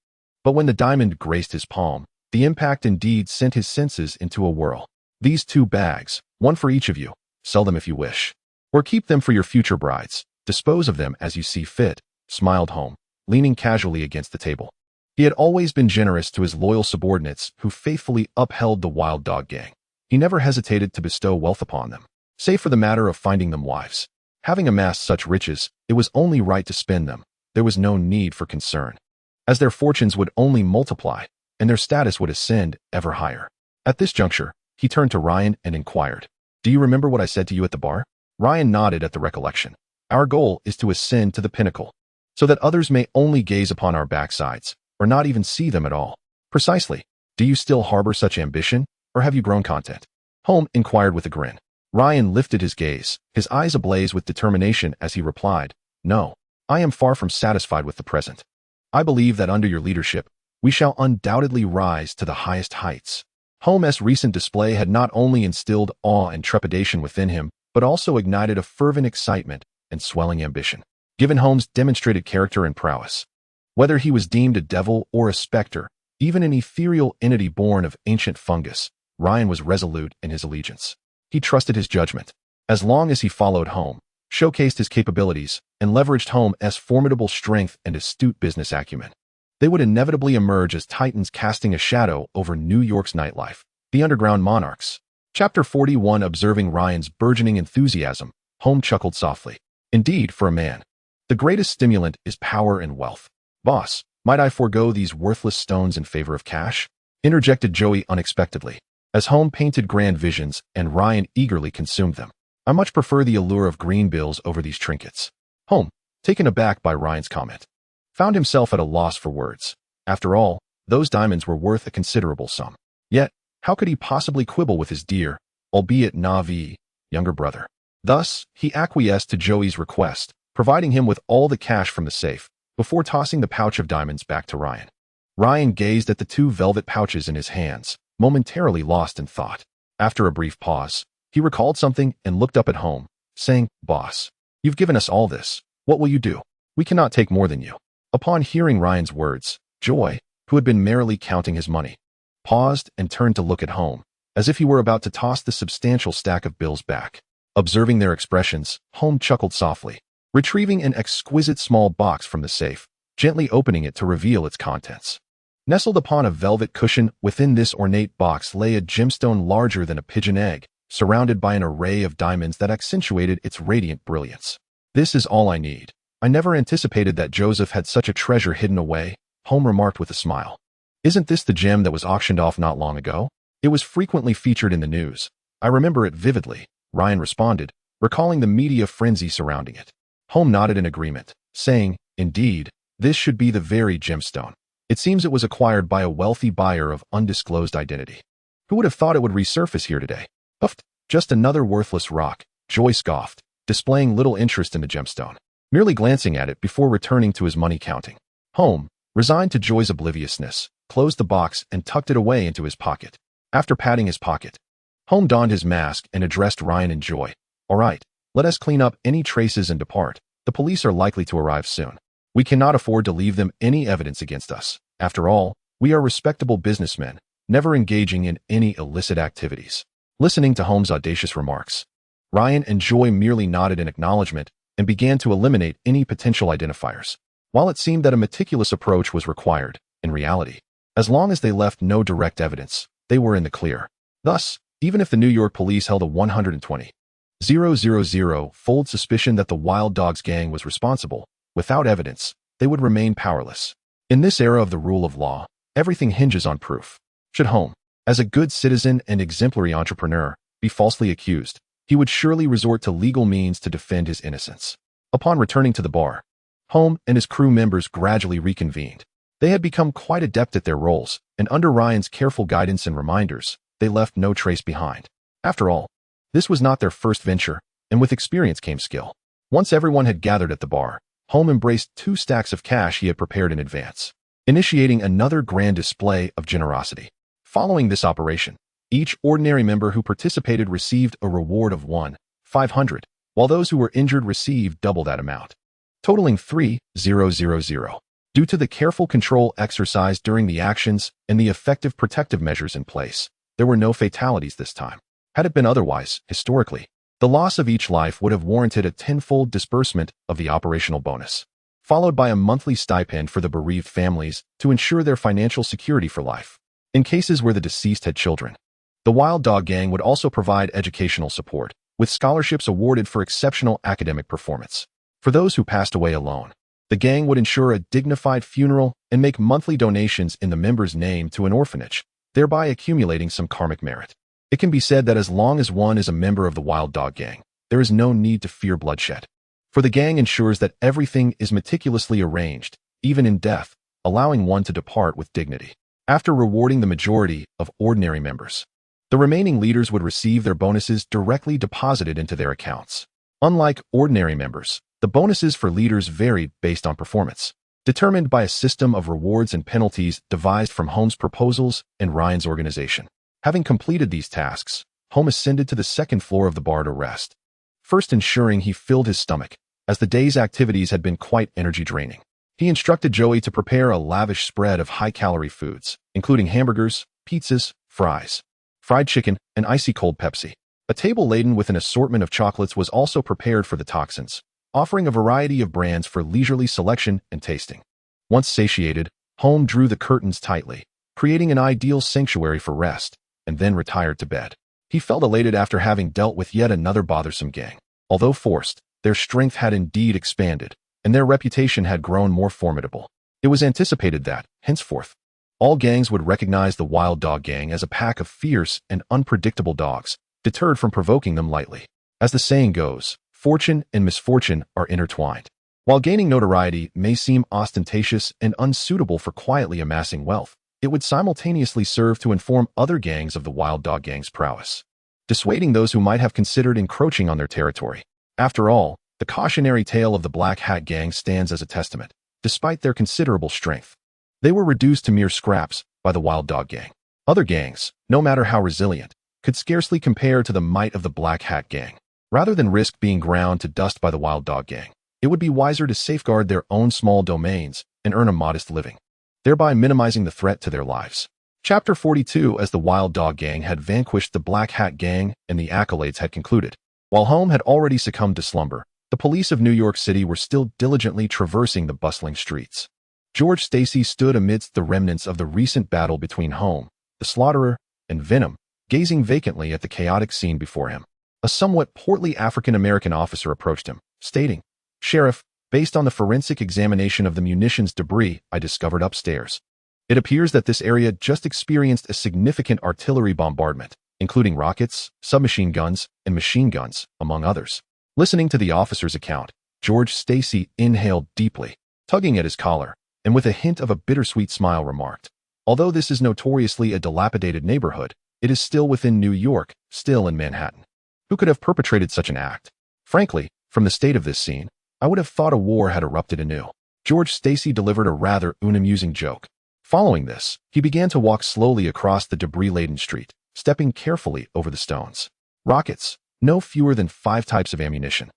But when the diamond graced his palm, the impact indeed sent his senses into a whirl. "These 2 bags, one for each of you. Sell them if you wish. Or keep them for your future brides. Dispose of them as you see fit," smiled Holm, leaning casually against the table. He had always been generous to his loyal subordinates who faithfully upheld the Wild Dog Gang. He never hesitated to bestow wealth upon them, save for the matter of finding them wives. Having amassed such riches, it was only right to spend them. There was no need for concern, as their fortunes would only multiply, and their status would ascend ever higher. At this juncture, he turned to Ryan and inquired, "Do you remember what I said to you at the bar?" Ryan nodded at the recollection. "Our goal is to ascend to the pinnacle. so that others may only gaze upon our backsides, or not even see them at all. Precisely. Do you still harbor such ambition, or have you grown content? Holm inquired with a grin. Ryan lifted his gaze, his eyes ablaze with determination as he replied, "No, I am far from satisfied with the present. I believe that under your leadership, we shall undoubtedly rise to the highest heights." Holm's recent display had not only instilled awe and trepidation within him, but also ignited a fervent excitement and swelling ambition. Given Holm's demonstrated character and prowess, whether he was deemed a devil or a specter, even an ethereal entity born of ancient fungus, Ryan was resolute in his allegiance. He trusted his judgment. As long as he followed Holm, showcased his capabilities, and leveraged Holm's formidable strength and astute business acumen, they would inevitably emerge as titans casting a shadow over New York's nightlife. The Underground Monarchs. Chapter 41. Observing Ryan's burgeoning enthusiasm, Holm chuckled softly. Indeed, for a man, the greatest stimulant is power and wealth. "Boss, might I forego these worthless stones in favor of cash?" interjected Joey unexpectedly. As Holm painted grand visions and Ryan eagerly consumed them. "I much prefer the allure of green bills over these trinkets." Holm, taken aback by Ryan's comment, found himself at a loss for words. After all, those diamonds were worth a considerable sum. Yet, how could he possibly quibble with his dear, albeit naive, younger brother? Thus, he acquiesced to Joey's request, providing him with all the cash from the safe, before tossing the pouch of diamonds back to Ryan. Ryan gazed at the two velvet pouches in his hands, momentarily lost in thought. After a brief pause, he recalled something and looked up at Holm, saying, "Boss, you've given us all this. What will you do? We cannot take more than you." Upon hearing Ryan's words, Joy, who had been merrily counting his money, paused and turned to look at Holm, as if he were about to toss the substantial stack of bills back. Observing their expressions, Holm chuckled softly, retrieving an exquisite small box from the safe, gently opening it to reveal its contents. Nestled upon a velvet cushion within this ornate box lay a gemstone larger than a pigeon egg, surrounded by an array of diamonds that accentuated its radiant brilliance. "This is all I need. I never anticipated that Joseph had such a treasure hidden away," Holm remarked with a smile. "Isn't this the gem that was auctioned off not long ago? It was frequently featured in the news. I remember it vividly," Ryan responded, recalling the media frenzy surrounding it. Holm nodded in agreement, saying, "Indeed, this should be the very gemstone. It seems it was acquired by a wealthy buyer of undisclosed identity. Who would have thought it would resurface here today?" "Huffed, just another worthless rock," Joy scoffed, displaying little interest in the gemstone, merely glancing at it before returning to his money counting. Holm, resigned to Joy's obliviousness, closed the box and tucked it away into his pocket. After patting his pocket, Holm donned his mask and addressed Ryan and Joy. "All right, let us clean up any traces and depart. The police are likely to arrive soon. We cannot afford to leave them any evidence against us. After all, we are respectable businessmen, never engaging in any illicit activities." Listening to Holm's audacious remarks, Ryan and Joy merely nodded in acknowledgement and began to eliminate any potential identifiers. While it seemed that a meticulous approach was required, in reality, as long as they left no direct evidence, they were in the clear. Thus, even if the New York police held a 120,000-fold suspicion that the Wild Dogs gang was responsible, without evidence, they would remain powerless. In this era of the rule of law, everything hinges on proof. Should Holm, as a good citizen and exemplary entrepreneur, be falsely accused, he would surely resort to legal means to defend his innocence. Upon returning to the bar, Holm and his crew members gradually reconvened. They had become quite adept at their roles, and under Ryan's careful guidance and reminders, they left no trace behind. After all, this was not their first venture, and with experience came skill. Once everyone had gathered at the bar, Holm embraced 2 stacks of cash he had prepared in advance, initiating another grand display of generosity. Following this operation, each ordinary member who participated received a reward of 1,500, while those who were injured received double that amount, totaling 3,000. Due to the careful control exercised during the actions and the effective protective measures in place, there were no fatalities this time. Had it been otherwise, historically, the loss of each life would have warranted a 10-fold disbursement of the operational bonus, followed by a monthly stipend for the bereaved families to ensure their financial security for life. In cases where the deceased had children, the Wild Dog Gang would also provide educational support, with scholarships awarded for exceptional academic performance. For those who passed away alone, the gang would ensure a dignified funeral and make monthly donations in the member's name to an orphanage, thereby accumulating some karmic merit. It can be said that as long as one is a member of the Wild Dog Gang, there is no need to fear bloodshed. for the gang ensures that everything is meticulously arranged, even in death, allowing one to depart with dignity. After rewarding the majority of ordinary members, the remaining leaders would receive their bonuses directly deposited into their accounts. Unlike ordinary members, the bonuses for leaders varied based on performance, determined by a system of rewards and penalties devised from Holm's proposals and Ryan's organization. Having completed these tasks, Holm ascended to the second floor of the bar to rest, first ensuring he filled his stomach, as the day's activities had been quite energy-draining. He instructed Joey to prepare a lavish spread of high-calorie foods, including hamburgers, pizzas, fries, fried chicken, and icy cold Pepsi. A table laden with an assortment of chocolates was also prepared for the Toxins, offering a variety of brands for leisurely selection and tasting. Once satiated, Holm drew the curtains tightly, creating an ideal sanctuary for rest, and then retired to bed. He felt elated after having dealt with yet another bothersome gang. Although forced, their strength had indeed expanded, and their reputation had grown more formidable. It was anticipated that, henceforth, all gangs would recognize the Wild Dog Gang as a pack of fierce and unpredictable dogs, deterred from provoking them lightly. As the saying goes, fortune and misfortune are intertwined. While gaining notoriety may seem ostentatious and unsuitable for quietly amassing wealth, it would simultaneously serve to inform other gangs of the Wild Dog Gang's prowess, dissuading those who might have considered encroaching on their territory. After all, the cautionary tale of the Black Hat Gang stands as a testament. Despite their considerable strength, they were reduced to mere scraps by the Wild Dog Gang. Other gangs, no matter how resilient, could scarcely compare to the might of the Black Hat Gang. Rather than risk being ground to dust by the Wild Dog Gang, it would be wiser to safeguard their own small domains and earn a modest living, thereby minimizing the threat to their lives. Chapter 42. As the Wild Dog Gang had vanquished the Black Hat Gang and the accolades had concluded, while Holm had already succumbed to slumber, the police of New York City were still diligently traversing the bustling streets. George Stacy stood amidst the remnants of the recent battle between Holm, the Slaughterer, and Venom, gazing vacantly at the chaotic scene before him. A somewhat portly African-American officer approached him, stating, "Sheriff, based on the forensic examination of the munitions debris I discovered upstairs, it appears that this area just experienced a significant artillery bombardment, including rockets, submachine guns, and machine guns, among others." Listening to the officer's account, George Stacy inhaled deeply, tugging at his collar, and with a hint of a bittersweet smile remarked, "Although this is notoriously a dilapidated neighborhood, it is still within New York, still in Manhattan. Who could have perpetrated such an act? Frankly, from the state of this scene, I would have thought a war had erupted anew." George Stacy delivered a rather unamusing joke. Following this, he began to walk slowly across the debris-laden street, stepping carefully over the stones. Rockets, no fewer than 5 types of ammunition,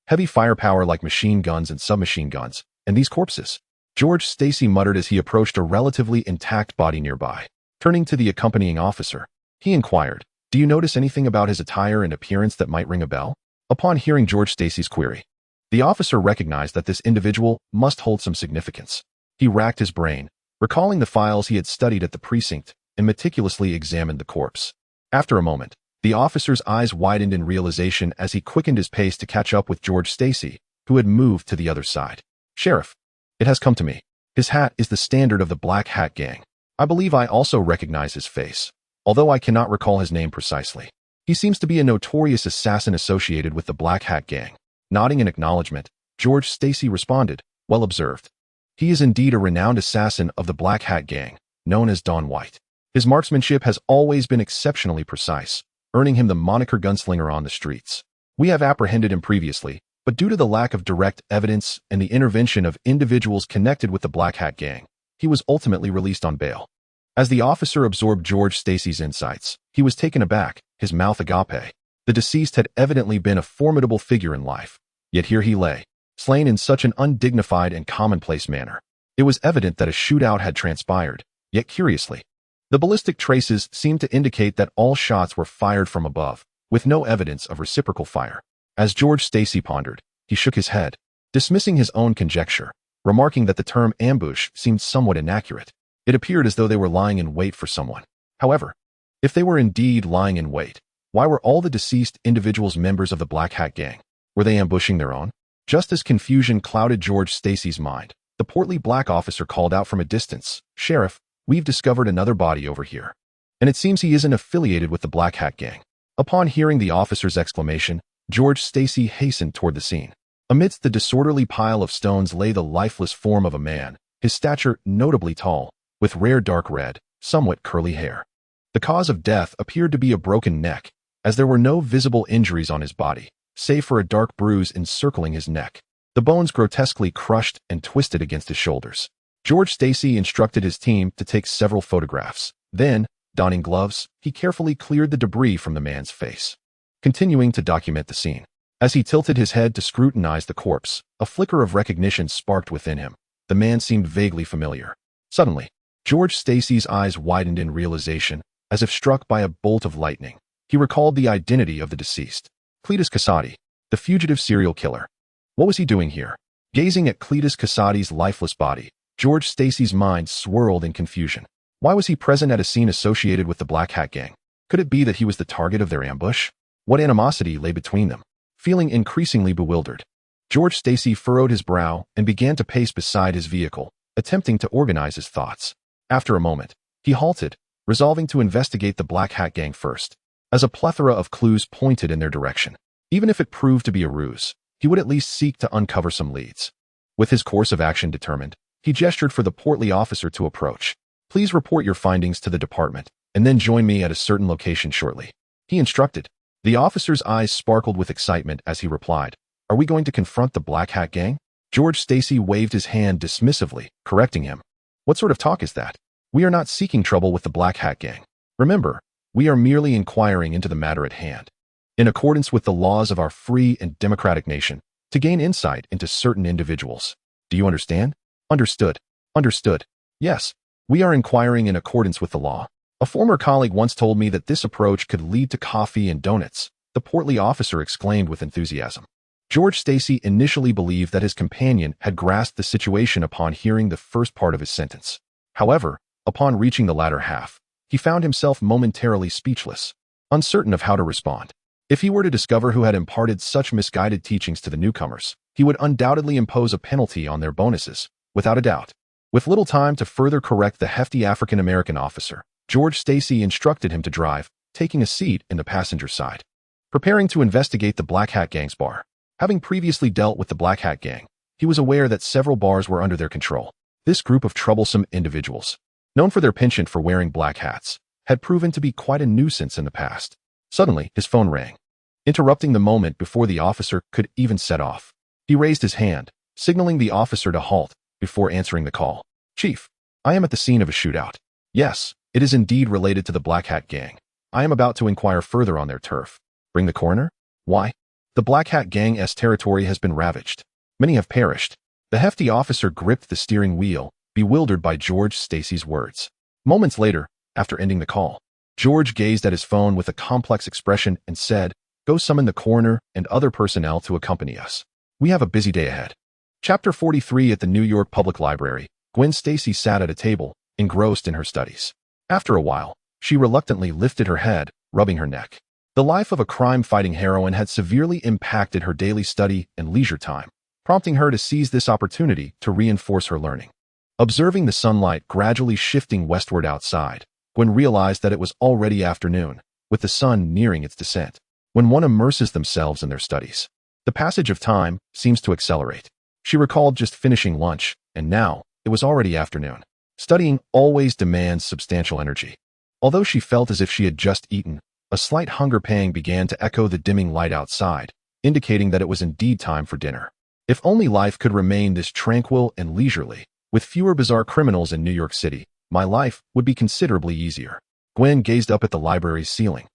heavy firepower like machine guns and submachine guns, and these corpses, George Stacy muttered as he approached a relatively intact body nearby. Turning to the accompanying officer, he inquired, "Do you notice anything about his attire and appearance that might ring a bell?" Upon hearing George Stacy's query, the officer recognized that this individual must hold some significance. He racked his brain, recalling the files he had studied at the precinct, and meticulously examined the corpse. After a moment, the officer's eyes widened in realization as he quickened his pace to catch up with George Stacy, who had moved to the other side. "Sheriff, it has come to me. His hat is the standard of the Black Hat Gang. I believe I also recognize his face, although I cannot recall his name precisely. He seems to be a notorious assassin associated with the Black Hat Gang." Nodding in acknowledgement, George Stacy responded, "Well observed. He is indeed a renowned assassin of the Black Hat Gang, known as Don White. His marksmanship has always been exceptionally precise, earning him the moniker gunslinger on the streets. We have apprehended him previously, but due to the lack of direct evidence and the intervention of individuals connected with the Black Hat Gang, he was ultimately released on bail." As the officer absorbed George Stacy's insights, he was taken aback, his mouth agape. The deceased had evidently been a formidable figure in life, yet here he lay, slain in such an undignified and commonplace manner. It was evident that a shootout had transpired, yet curiously, the ballistic traces seemed to indicate that all shots were fired from above, with no evidence of reciprocal fire. As George Stacy pondered, he shook his head, dismissing his own conjecture, remarking that the term ambush seemed somewhat inaccurate. It appeared as though they were lying in wait for someone. However, if they were indeed lying in wait, why were all the deceased individuals members of the Black Hat Gang? Were they ambushing their own? Just as confusion clouded George Stacy's mind, the portly black officer called out from a distance, "Sheriff, we've discovered another body over here. And it seems he isn't affiliated with the Black Hat Gang." Upon hearing the officer's exclamation, George Stacy hastened toward the scene. Amidst the disorderly pile of stones lay the lifeless form of a man, his stature notably tall, with rare dark red, somewhat curly hair. The cause of death appeared to be a broken neck, as there were no visible injuries on his body, save for a dark bruise encircling his neck. The bones grotesquely crushed and twisted against his shoulders. George Stacy instructed his team to take several photographs. Then, donning gloves, he carefully cleared the debris from the man's face, continuing to document the scene. As he tilted his head to scrutinize the corpse, a flicker of recognition sparked within him. The man seemed vaguely familiar. Suddenly, George Stacy's eyes widened in realization, as if struck by a bolt of lightning. He recalled the identity of the deceased. Cletus Kasady, the fugitive serial killer. What was he doing here? Gazing at Cletus Kasady's lifeless body, George Stacy's mind swirled in confusion. Why was he present at a scene associated with the Black Hat Gang? Could it be that he was the target of their ambush? What animosity lay between them? Feeling increasingly bewildered, George Stacy furrowed his brow and began to pace beside his vehicle, attempting to organize his thoughts. After a moment, he halted, resolving to investigate the Black Hat Gang first, as a plethora of clues pointed in their direction. Even if it proved to be a ruse, he would at least seek to uncover some leads. With his course of action determined, he gestured for the portly officer to approach. "Please report your findings to the department, and then join me at a certain location shortly," he instructed. The officer's eyes sparkled with excitement as he replied, "Are we going to confront the Black Hat Gang?" George Stacy waved his hand dismissively, correcting him. "What sort of talk is that? We are not seeking trouble with the Black Hat Gang. Remember, we are merely inquiring into the matter at hand, in accordance with the laws of our free and democratic nation, to gain insight into certain individuals. Do you understand?" "Understood. Understood. Yes, we are inquiring in accordance with the law. A former colleague once told me that this approach could lead to coffee and donuts," the portly officer exclaimed with enthusiasm. George Stacy initially believed that his companion had grasped the situation upon hearing the first part of his sentence. However, upon reaching the latter half, he found himself momentarily speechless, uncertain of how to respond. If he were to discover who had imparted such misguided teachings to the newcomers, he would undoubtedly impose a penalty on their bonuses, without a doubt. With little time to further correct the hefty African-American officer, George Stacy instructed him to drive, taking a seat in the passenger side. Preparing to investigate the Black Hat Gang's bar. Having previously dealt with the Black Hat Gang, he was aware that several bars were under their control. This group of troublesome individuals, known for their penchant for wearing black hats, had proven to be quite a nuisance in the past. Suddenly, his phone rang, interrupting the moment before the officer could even set off. He raised his hand, signaling the officer to halt, before answering the call. "Chief, I am at the scene of a shootout. Yes, it is indeed related to the Black Hat Gang. I am about to inquire further on their turf." "Bring the coroner?" "Why?" "The Black Hat Gang's territory has been ravaged. Many have perished." The hefty officer gripped the steering wheel, bewildered by George Stacy's words. Moments later, after ending the call, George gazed at his phone with a complex expression and said, "Go summon the coroner and other personnel to accompany us. We have a busy day ahead." Chapter 43. At the New York Public Library, Gwen Stacy sat at a table, engrossed in her studies. After a while, she reluctantly lifted her head, rubbing her neck. The life of a crime-fighting heroine had severely impacted her daily study and leisure time, prompting her to seize this opportunity to reinforce her learning. Observing the sunlight gradually shifting westward outside, Gwen realized that it was already afternoon, with the sun nearing its descent. When one immerses themselves in their studies, the passage of time seems to accelerate. She recalled just finishing lunch, and now it was already afternoon. Studying always demands substantial energy. Although she felt as if she had just eaten, a slight hunger pang began to echo the dimming light outside, indicating that it was indeed time for dinner. If only life could remain this tranquil and leisurely, with fewer bizarre criminals in New York City, my life would be considerably easier. Gwen gazed up at the library's ceiling,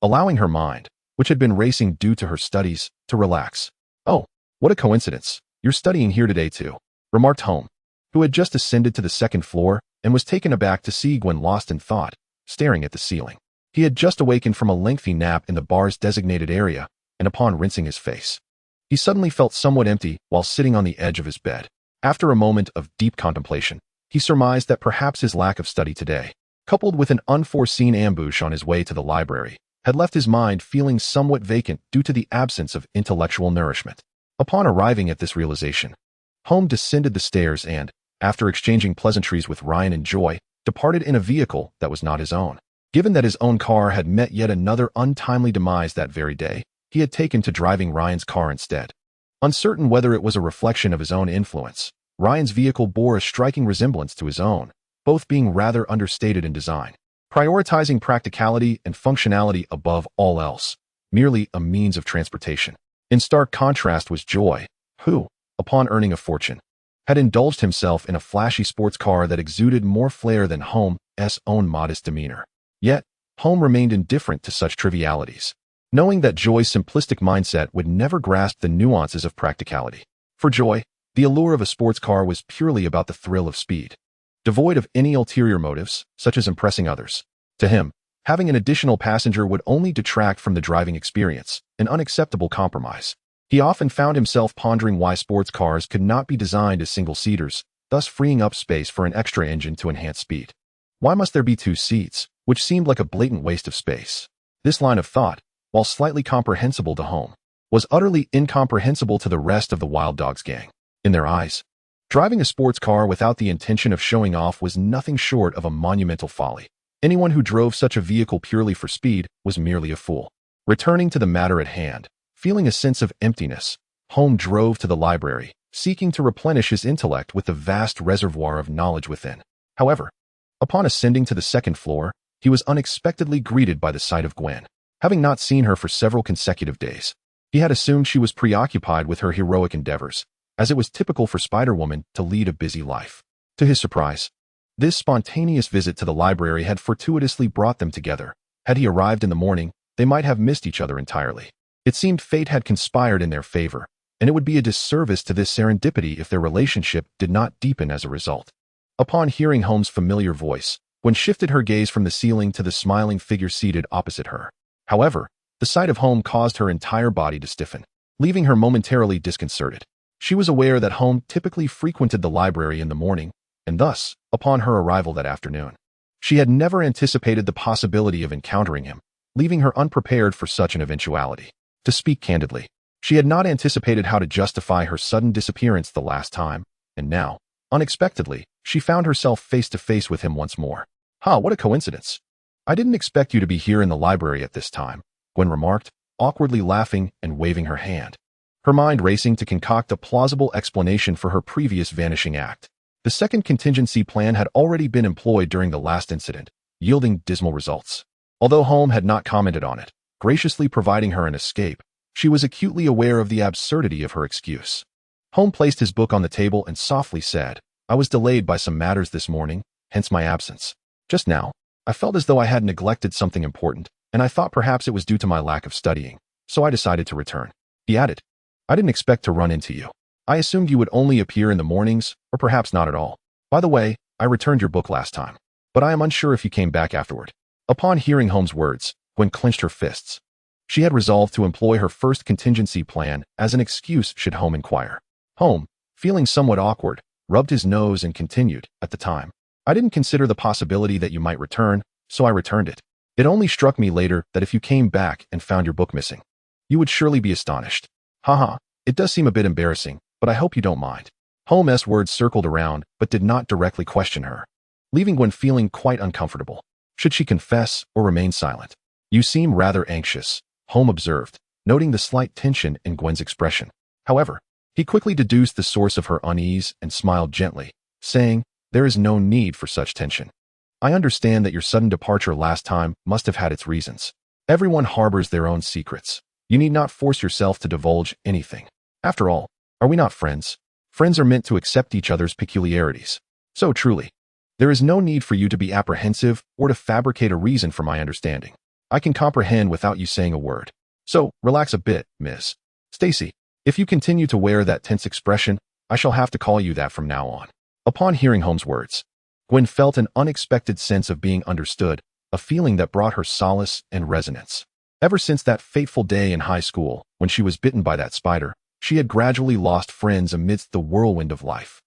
allowing her mind, which had been racing due to her studies, to relax. "Oh, what a coincidence. You're studying here today too," remarked Holm, who had just ascended to the second floor and was taken aback to see Gwen lost in thought, staring at the ceiling. He had just awakened from a lengthy nap in the bar's designated area, and upon rinsing his face, he suddenly felt somewhat empty while sitting on the edge of his bed. After a moment of deep contemplation, he surmised that perhaps his lack of study today, coupled with an unforeseen ambush on his way to the library, had left his mind feeling somewhat vacant due to the absence of intellectual nourishment. Upon arriving at this realization, Holm descended the stairs and, after exchanging pleasantries with Ryan and Joy, departed in a vehicle that was not his own. Given that his own car had met yet another untimely demise that very day, he had taken to driving Ryan's car instead. Uncertain whether it was a reflection of his own influence, Ryan's vehicle bore a striking resemblance to his own, both being rather understated in design, prioritizing practicality and functionality above all else, merely a means of transportation. In stark contrast was Joy, who, upon earning a fortune, had indulged himself in a flashy sports car that exuded more flair than Holm's own modest demeanor. Yet, Holm remained indifferent to such trivialities, knowing that Joy's simplistic mindset would never grasp the nuances of practicality. For Joy, the allure of a sports car was purely about the thrill of speed, devoid of any ulterior motives, such as impressing others. To him, having an additional passenger would only detract from the driving experience, an unacceptable compromise. He often found himself pondering why sports cars could not be designed as single-seaters, thus freeing up space for an extra engine to enhance speed. Why must there be two seats, which seemed like a blatant waste of space? This line of thought, while slightly comprehensible to Holm, was utterly incomprehensible to the rest of the Wild Dogs gang. In their eyes, driving a sports car without the intention of showing off was nothing short of a monumental folly. Anyone who drove such a vehicle purely for speed was merely a fool. Returning to the matter at hand, feeling a sense of emptiness, Holm drove to the library, seeking to replenish his intellect with the vast reservoir of knowledge within. However, upon ascending to the second floor, he was unexpectedly greeted by the sight of Gwen. Having not seen her for several consecutive days, he had assumed she was preoccupied with her heroic endeavors, as it was typical for Spider-Woman to lead a busy life. To his surprise, this spontaneous visit to the library had fortuitously brought them together. Had he arrived in the morning, they might have missed each other entirely. It seemed fate had conspired in their favor, and it would be a disservice to this serendipity if their relationship did not deepen as a result. Upon hearing Holmes' familiar voice, Gwen shifted her gaze from the ceiling to the smiling figure seated opposite her. However, the sight of Holm caused her entire body to stiffen, leaving her momentarily disconcerted. She was aware that Holm typically frequented the library in the morning, and thus, upon her arrival that afternoon, she had never anticipated the possibility of encountering him, leaving her unprepared for such an eventuality. To speak candidly, she had not anticipated how to justify her sudden disappearance the last time, and now, unexpectedly, she found herself face to face with him once more. What a coincidence. I didn't expect you to be here in the library at this time, Gwen remarked, awkwardly laughing and waving her hand, her mind racing to concoct a plausible explanation for her previous vanishing act. The second contingency plan had already been employed during the last incident, yielding dismal results. Although Holm had not commented on it, graciously providing her an escape, she was acutely aware of the absurdity of her excuse. Holm placed his book on the table and softly said, I was delayed by some matters this morning, hence my absence. Just now, I felt as though I had neglected something important, and I thought perhaps it was due to my lack of studying, so I decided to return. He added, I didn't expect to run into you. I assumed you would only appear in the mornings, or perhaps not at all. By the way, I returned your book last time, but I am unsure if you came back afterward. Upon hearing Holmes' words, Gwen clenched her fists. She had resolved to employ her first contingency plan as an excuse should Holm inquire. Holm, feeling somewhat awkward, rubbed his nose and continued, at the time, I didn't consider the possibility that you might return, so I returned it. It only struck me later that if you came back and found your book missing, you would surely be astonished. It does seem a bit embarrassing, but I hope you don't mind. Holmes' words circled around, but did not directly question her, leaving Gwen feeling quite uncomfortable. Should she confess or remain silent? You seem rather anxious, Holm observed, noting the slight tension in Gwen's expression. However, he quickly deduced the source of her unease and smiled gently, saying, There is no need for such tension. I understand that your sudden departure last time must have had its reasons. Everyone harbors their own secrets. You need not force yourself to divulge anything. After all, are we not friends? Friends are meant to accept each other's peculiarities. So truly, there is no need for you to be apprehensive or to fabricate a reason for my understanding. I can comprehend without you saying a word. So, relax a bit, Miss Stacy. If you continue to wear that tense expression, I shall have to call you that from now on. Upon hearing Holmes' words, Gwen felt an unexpected sense of being understood, a feeling that brought her solace and resonance. Ever since that fateful day in high school, when she was bitten by that spider, she had gradually lost friends amidst the whirlwind of life.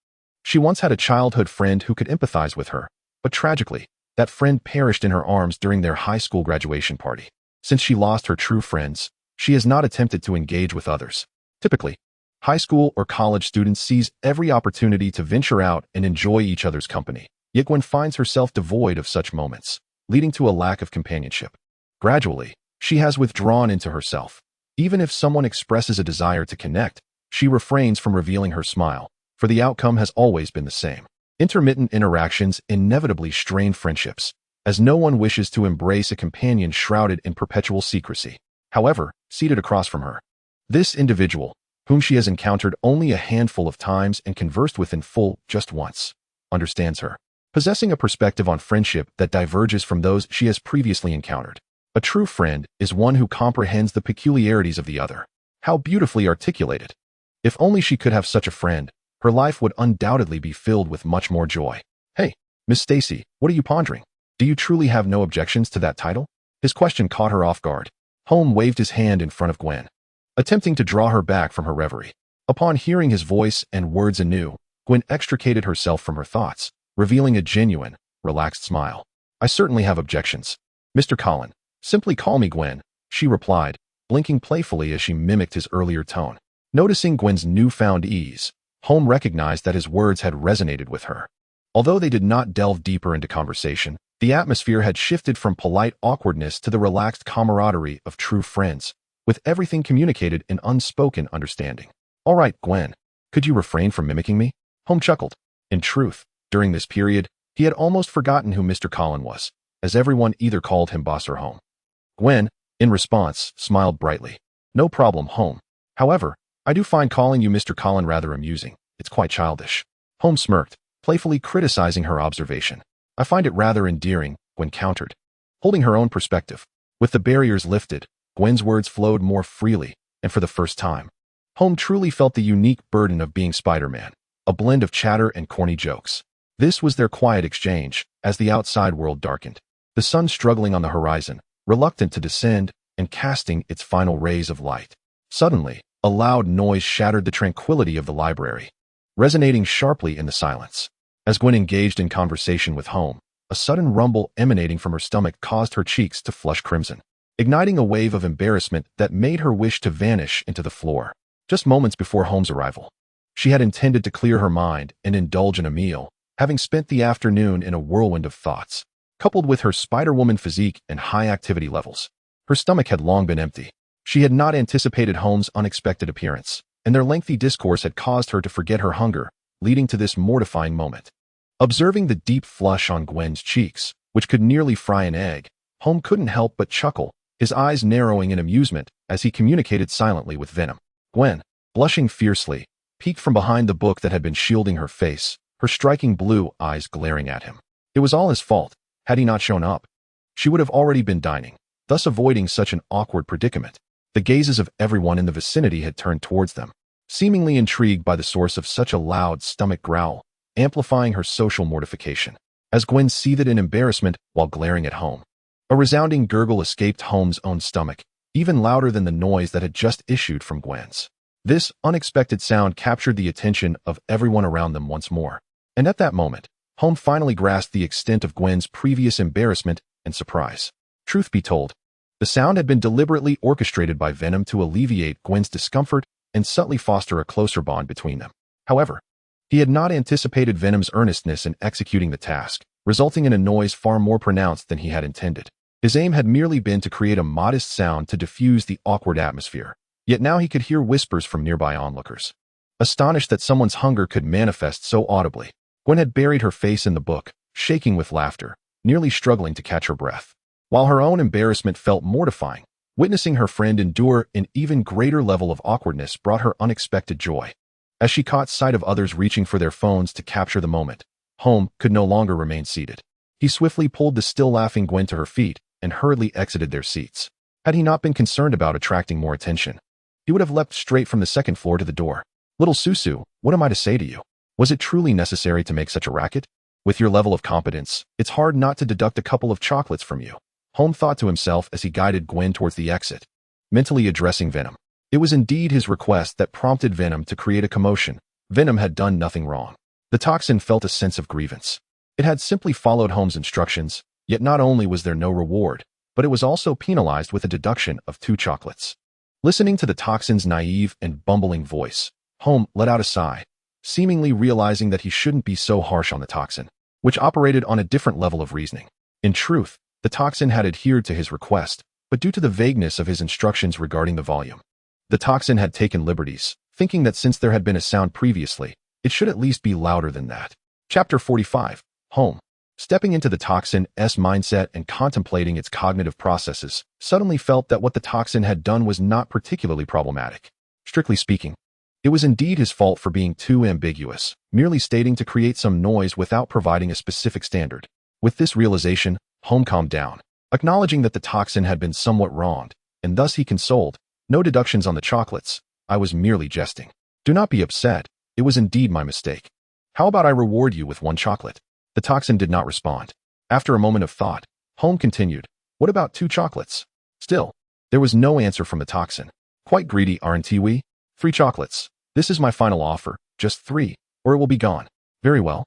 She once had a childhood friend who could empathize with her, but tragically, that friend perished in her arms during their high school graduation party. Since she lost her true friends, she has not attempted to engage with others. Typically, high school or college students seize every opportunity to venture out and enjoy each other's company. Yet Gwen finds herself devoid of such moments, leading to a lack of companionship. Gradually, she has withdrawn into herself. Even if someone expresses a desire to connect, she refrains from revealing her smile, for the outcome has always been the same. Intermittent interactions inevitably strain friendships, as no one wishes to embrace a companion shrouded in perpetual secrecy. However, seated across from her, this individual, whom she has encountered only a handful of times and conversed with in full just once, understands her, possessing a perspective on friendship that diverges from those she has previously encountered. A true friend is one who comprehends the peculiarities of the other. How beautifully articulated! If only she could have such a friend, her life would undoubtedly be filled with much more joy. Hey, Miss Stacy, what are you pondering? Do you truly have no objections to that title? His question caught her off guard. Holm waved his hand in front of Gwen, attempting to draw her back from her reverie. Upon hearing his voice and words anew, Gwen extricated herself from her thoughts, revealing a genuine, relaxed smile. I certainly have objections. Mr. Colin, simply call me Gwen, she replied, blinking playfully as she mimicked his earlier tone. Noticing Gwen's newfound ease, Holm recognized that his words had resonated with her. Although they did not delve deeper into conversation, the atmosphere had shifted from polite awkwardness to the relaxed camaraderie of true friends, with everything communicated in unspoken understanding. All right, Gwen, could you refrain from mimicking me? Holm chuckled. In truth, during this period, he had almost forgotten who Mr. Colin was, as everyone either called him boss or Holm. Gwen, in response, smiled brightly. No problem, Holm. However, I do find calling you Mr. Colin rather amusing. It's quite childish. Holm smirked, playfully criticizing her observation. I find it rather endearing, Gwen countered, holding her own perspective. With the barriers lifted, Gwen's words flowed more freely, and for the first time, Holm truly felt the unique burden of being Spider-Man, a blend of chatter and corny jokes. This was their quiet exchange, as the outside world darkened. The sun struggling on the horizon, reluctant to descend, and casting its final rays of light. Suddenly, a loud noise shattered the tranquility of the library, resonating sharply in the silence. As Gwen engaged in conversation with Holm, a sudden rumble emanating from her stomach caused her cheeks to flush crimson, igniting a wave of embarrassment that made her wish to vanish into the floor. Just moments before Holm's arrival, she had intended to clear her mind and indulge in a meal, having spent the afternoon in a whirlwind of thoughts. Coupled with her Spider-Woman physique and high activity levels, her stomach had long been empty. She had not anticipated Holm's unexpected appearance, and their lengthy discourse had caused her to forget her hunger, leading to this mortifying moment. Observing the deep flush on Gwen's cheeks, which could nearly fry an egg, Holm couldn't help but chuckle, his eyes narrowing in amusement as he communicated silently with Venom. Gwen, blushing fiercely, peeked from behind the book that had been shielding her face, her striking blue eyes glaring at him. It was all his fault. Had he not shown up, she would have already been dining, thus avoiding such an awkward predicament. The gazes of everyone in the vicinity had turned towards them, seemingly intrigued by the source of such a loud stomach growl, amplifying her social mortification. As Gwen seethed in embarrassment while glaring at Holm, a resounding gurgle escaped Holm's own stomach, even louder than the noise that had just issued from Gwen's. This unexpected sound captured the attention of everyone around them once more, and at that moment, Holm finally grasped the extent of Gwen's previous embarrassment and surprise. Truth be told, the sound had been deliberately orchestrated by Venom to alleviate Gwen's discomfort and subtly foster a closer bond between them. However, he had not anticipated Venom's earnestness in executing the task, resulting in a noise far more pronounced than he had intended. His aim had merely been to create a modest sound to diffuse the awkward atmosphere, yet now he could hear whispers from nearby onlookers. Astonished that someone's hunger could manifest so audibly, Gwen had buried her face in the book, shaking with laughter, nearly struggling to catch her breath. While her own embarrassment felt mortifying, witnessing her friend endure an even greater level of awkwardness brought her unexpected joy. As she caught sight of others reaching for their phones to capture the moment, Holm could no longer remain seated. He swiftly pulled the still laughing Gwen to her feet and hurriedly exited their seats. Had he not been concerned about attracting more attention, he would have leapt straight from the second floor to the door. Little Susu, what am I to say to you? Was it truly necessary to make such a racket? With your level of competence, it's hard not to deduct a couple of chocolates from you, Holm thought to himself as he guided Gwen towards the exit, mentally addressing Venom. It was indeed his request that prompted Venom to create a commotion. Venom had done nothing wrong. The Toxin felt a sense of grievance. It had simply followed Holm's instructions, yet not only was there no reward, but it was also penalized with a deduction of 2 chocolates. Listening to the Toxin's naive and bumbling voice, Holm let out a sigh, seemingly realizing that he shouldn't be so harsh on the Toxin, which operated on a different level of reasoning. In truth, the Toxin had adhered to his request, but due to the vagueness of his instructions regarding the volume, the Toxin had taken liberties, thinking that since there had been a sound previously, it should at least be louder than that. Chapter 45. Holm. Stepping into the Toxin's mindset and contemplating its cognitive processes, suddenly felt that what the Toxin had done was not particularly problematic. Strictly speaking, it was indeed his fault for being too ambiguous, merely stating to create some noise without providing a specific standard. With this realization, Holm calmed down, acknowledging that the Toxin had been somewhat wronged, and thus he consoled, "No deductions on the chocolates. I was merely jesting. Do not be upset. It was indeed my mistake. How about I reward you with one chocolate?" The Toxin did not respond. After a moment of thought, Holm continued, "What about 2 chocolates?" Still, there was no answer from the Toxin. "Quite greedy, aren't we? 3 chocolates. This is my final offer, just 3, or it will be gone." "Very well,"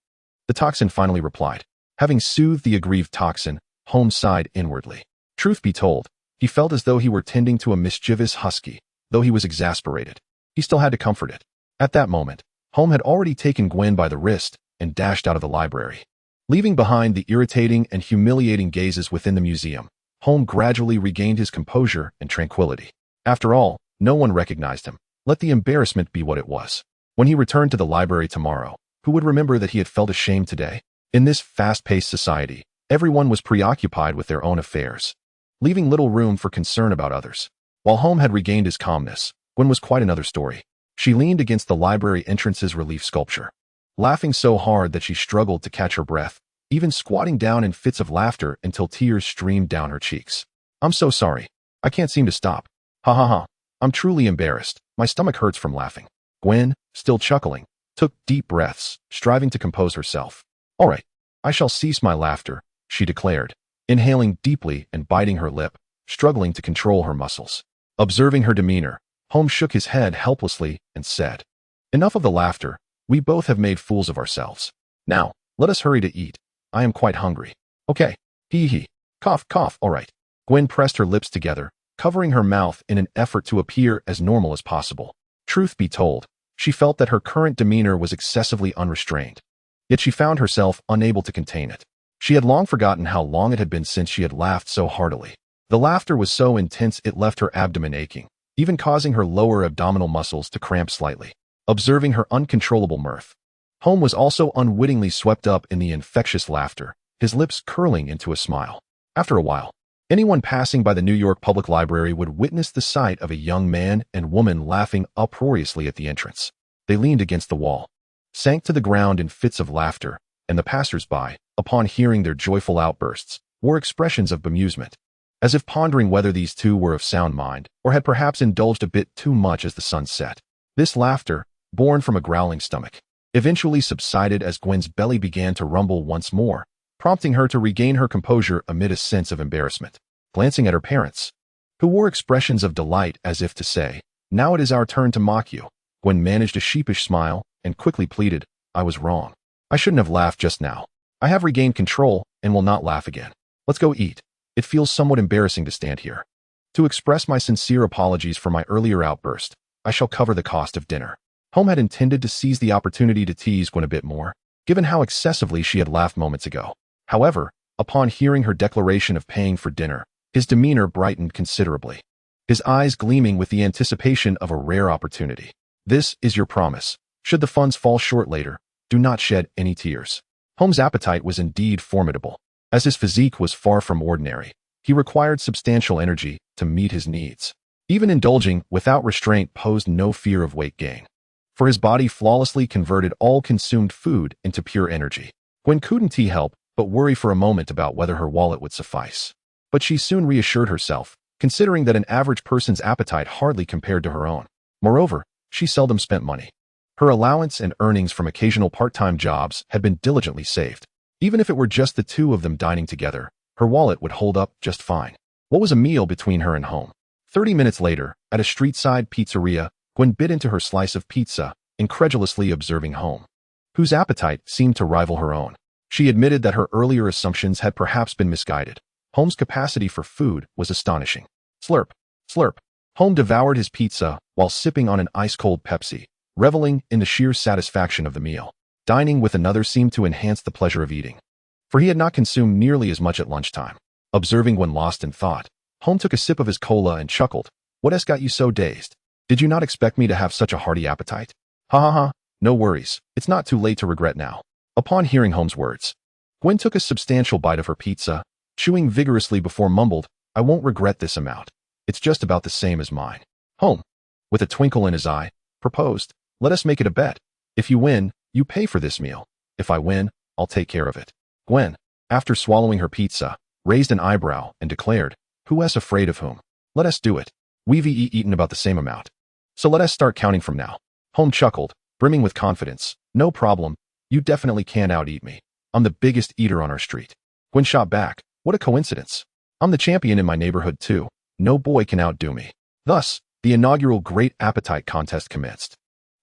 the Toxin finally replied. Having soothed the aggrieved Toxin, Holm sighed inwardly. Truth be told, he felt as though he were tending to a mischievous husky. Though he was exasperated, he still had to comfort it. At that moment, Holm had already taken Gwen by the wrist and dashed out of the library. Leaving behind the irritating and humiliating gazes within the museum, Holm gradually regained his composure and tranquility. After all, no one recognized him. Let the embarrassment be what it was. When he returned to the library tomorrow, who would remember that he had felt ashamed today? In this fast-paced society, everyone was preoccupied with their own affairs, leaving little room for concern about others. While Holm had regained his calmness, Gwen was quite another story. She leaned against the library entrance's relief sculpture, laughing so hard that she struggled to catch her breath, even squatting down in fits of laughter until tears streamed down her cheeks. "I'm so sorry. I can't seem to stop. Ha ha ha. I'm truly embarrassed. My stomach hurts from laughing." Gwen, still chuckling, took deep breaths, striving to compose herself. "All right, I shall cease my laughter," she declared, inhaling deeply and biting her lip, struggling to control her muscles. Observing her demeanor, Holm shook his head helplessly and said, "Enough of the laughter. We both have made fools of ourselves. Now, let us hurry to eat. I am quite hungry." "Okay. Hee. Cough, cough, all right." Gwen pressed her lips together, covering her mouth in an effort to appear as normal as possible. Truth be told, she felt that her current demeanor was excessively unrestrained. Yet she found herself unable to contain it. She had long forgotten how long it had been since she had laughed so heartily. The laughter was so intense it left her abdomen aching, even causing her lower abdominal muscles to cramp slightly. Observing her uncontrollable mirth, Holm was also unwittingly swept up in the infectious laughter, his lips curling into a smile. After a while, anyone passing by the New York Public Library would witness the sight of a young man and woman laughing uproariously at the entrance. They leaned against the wall, sank to the ground in fits of laughter, and the passers-by, upon hearing their joyful outbursts, wore expressions of bemusement, as if pondering whether these two were of sound mind or had perhaps indulged a bit too much as the sun set. This laughter, born from a growling stomach, eventually subsided as Gwen's belly began to rumble once more, prompting her to regain her composure amid a sense of embarrassment. Glancing at her parents, who wore expressions of delight as if to say, "Now it is our turn to mock you," Gwen managed a sheepish smile and quickly pleaded, "I was wrong. I shouldn't have laughed just now. I have regained control and will not laugh again. Let's go eat. It feels somewhat embarrassing to stand here. To express my sincere apologies for my earlier outburst, I shall cover the cost of dinner." Holm had intended to seize the opportunity to tease Gwen a bit more, given how excessively she had laughed moments ago. However, upon hearing her declaration of paying for dinner, his demeanor brightened considerably, his eyes gleaming with the anticipation of a rare opportunity. "This is your promise. Should the funds fall short later, do not shed any tears." Holm's appetite was indeed formidable. As his physique was far from ordinary, he required substantial energy to meet his needs. Even indulging without restraint posed no fear of weight gain, for his body flawlessly converted all consumed food into pure energy. Gwen couldn't help but worry for a moment about whether her wallet would suffice. But she soon reassured herself, considering that an average person's appetite hardly compared to her own. Moreover, she seldom spent money. Her allowance and earnings from occasional part-time jobs had been diligently saved. Even if it were just the two of them dining together, her wallet would hold up just fine. What was a meal between her and Holm? 30 minutes later, at a street-side pizzeria, Gwen bit into her slice of pizza, incredulously observing Holm, whose appetite seemed to rival her own. She admitted that her earlier assumptions had perhaps been misguided. Holm's capacity for food was astonishing. Slurp, slurp. Holm devoured his pizza while sipping on an ice-cold Pepsi, reveling in the sheer satisfaction of the meal. Dining with another seemed to enhance the pleasure of eating, for he had not consumed nearly as much at lunchtime. Observing Gwen lost in thought, Holm took a sip of his cola and chuckled. "What has got you so dazed?" Did you not expect me to have such a hearty appetite? Ha ha ha, no worries. It's not too late to regret now. Upon hearing Holm's words, Gwen took a substantial bite of her pizza, chewing vigorously before mumbled, I won't regret this amount. It's just about the same as mine. Holm, with a twinkle in his eye, proposed, let us make it a bet. If you win, you pay for this meal. If I win, I'll take care of it. Gwen, after swallowing her pizza, raised an eyebrow and declared, who is afraid of whom? Let us do it. We've eaten about the same amount. So let us start counting from now. Holm chuckled, brimming with confidence. No problem. You definitely can't out-eat me. I'm the biggest eater on our street. Gwen shot back. What a coincidence. I'm the champion in my neighborhood too. No boy can outdo me. Thus, the inaugural Great Appetite contest commenced,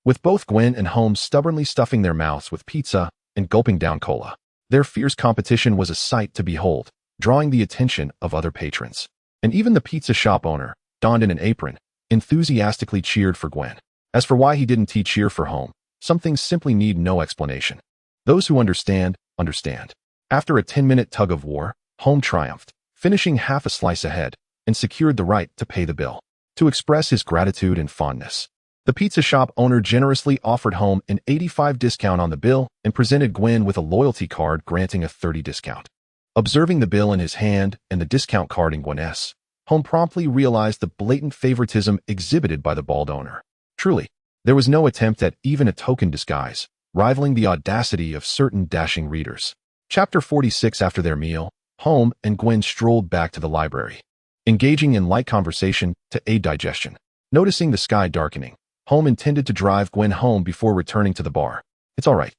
with both Gwen and Holm stubbornly stuffing their mouths with pizza and gulping down cola. Their fierce competition was a sight to behold, drawing the attention of other patrons. And even the pizza shop owner, donned in an apron, enthusiastically cheered for Gwen. As for why he didn't cheer for Holm, some things simply need no explanation. Those who understand, understand. After a 10-minute tug-of-war, Holm triumphed, finishing half a slice ahead, and secured the right to pay the bill. To express his gratitude and fondness, the pizza shop owner generously offered Holm an 85% discount on the bill and presented Gwen with a loyalty card granting a 30% discount. Observing the bill in his hand and the discount card in Gwen's, Holm promptly realized the blatant favoritism exhibited by the bald owner. Truly, there was no attempt at even a token disguise, rivaling the audacity of certain dashing readers. Chapter 46. After their meal, Holm and Gwen strolled back to the library, engaging in light conversation to aid digestion. Noticing the sky darkening, Holm intended to drive Gwen home before returning to the bar. It's all right.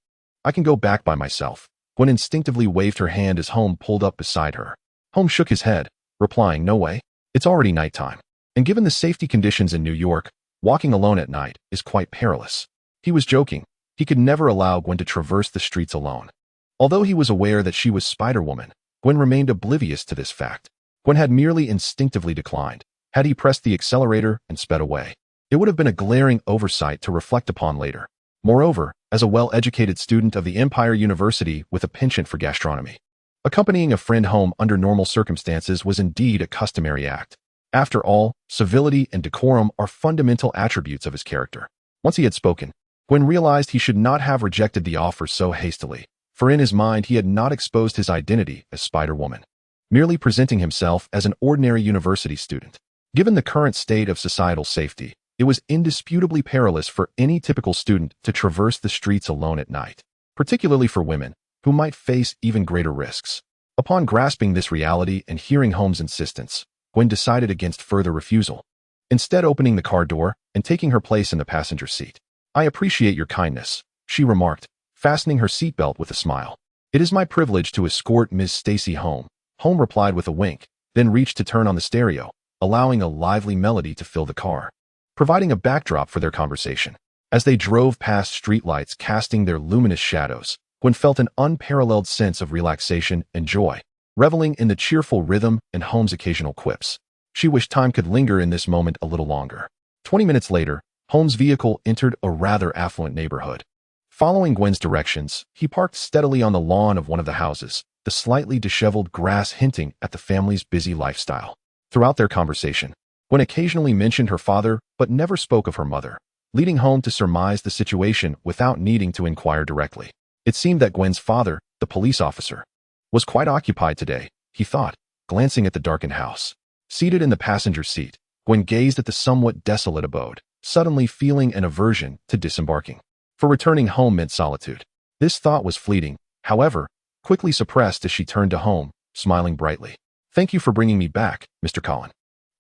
I can go back by myself. Gwen instinctively waved her hand as Holm pulled up beside her. Holm shook his head, replying, no way. It's already nighttime. And given the safety conditions in New York, walking alone at night is quite perilous. He was joking. He could never allow Gwen to traverse the streets alone. Although he was aware that she was Spider-Woman, Gwen remained oblivious to this fact. Gwen had merely instinctively declined. Had he pressed the accelerator and sped away, it would have been a glaring oversight to reflect upon later. Moreover, as a well-educated student of the Empire University with a penchant for gastronomy, accompanying a friend home under normal circumstances was indeed a customary act. After all, civility and decorum are fundamental attributes of his character. Once he had spoken, Gwen realized he should not have rejected the offer so hastily, for in his mind he had not exposed his identity as Spider-Woman, merely presenting himself as an ordinary university student. Given the current state of societal safety, it was indisputably perilous for any typical student to traverse the streets alone at night, particularly for women, who might face even greater risks. Upon grasping this reality and hearing Holm's insistence, Gwen decided against further refusal, instead opening the car door and taking her place in the passenger seat. I appreciate your kindness, she remarked, fastening her seatbelt with a smile. It is my privilege to escort Ms. Stacy home, Holm replied with a wink, then reached to turn on the stereo, allowing a lively melody to fill the car, providing a backdrop for their conversation. As they drove past streetlights casting their luminous shadows, Gwen felt an unparalleled sense of relaxation and joy, reveling in the cheerful rhythm and Holm's occasional quips. She wished time could linger in this moment a little longer. 20 minutes later, Holm's vehicle entered a rather affluent neighborhood. Following Gwen's directions, he parked steadily on the lawn of one of the houses, the slightly disheveled grass hinting at the family's busy lifestyle. Throughout their conversation, Gwen occasionally mentioned her father but never spoke of her mother, leading Holm to surmise the situation without needing to inquire directly. It seemed that Gwen's father, the police officer, was quite occupied today, he thought, glancing at the darkened house. Seated in the passenger seat, Gwen gazed at the somewhat desolate abode, suddenly feeling an aversion to disembarking. For returning home meant solitude. This thought was fleeting, however, quickly suppressed as she turned to Holm, smiling brightly. Thank you for bringing me back, Mr. Collin.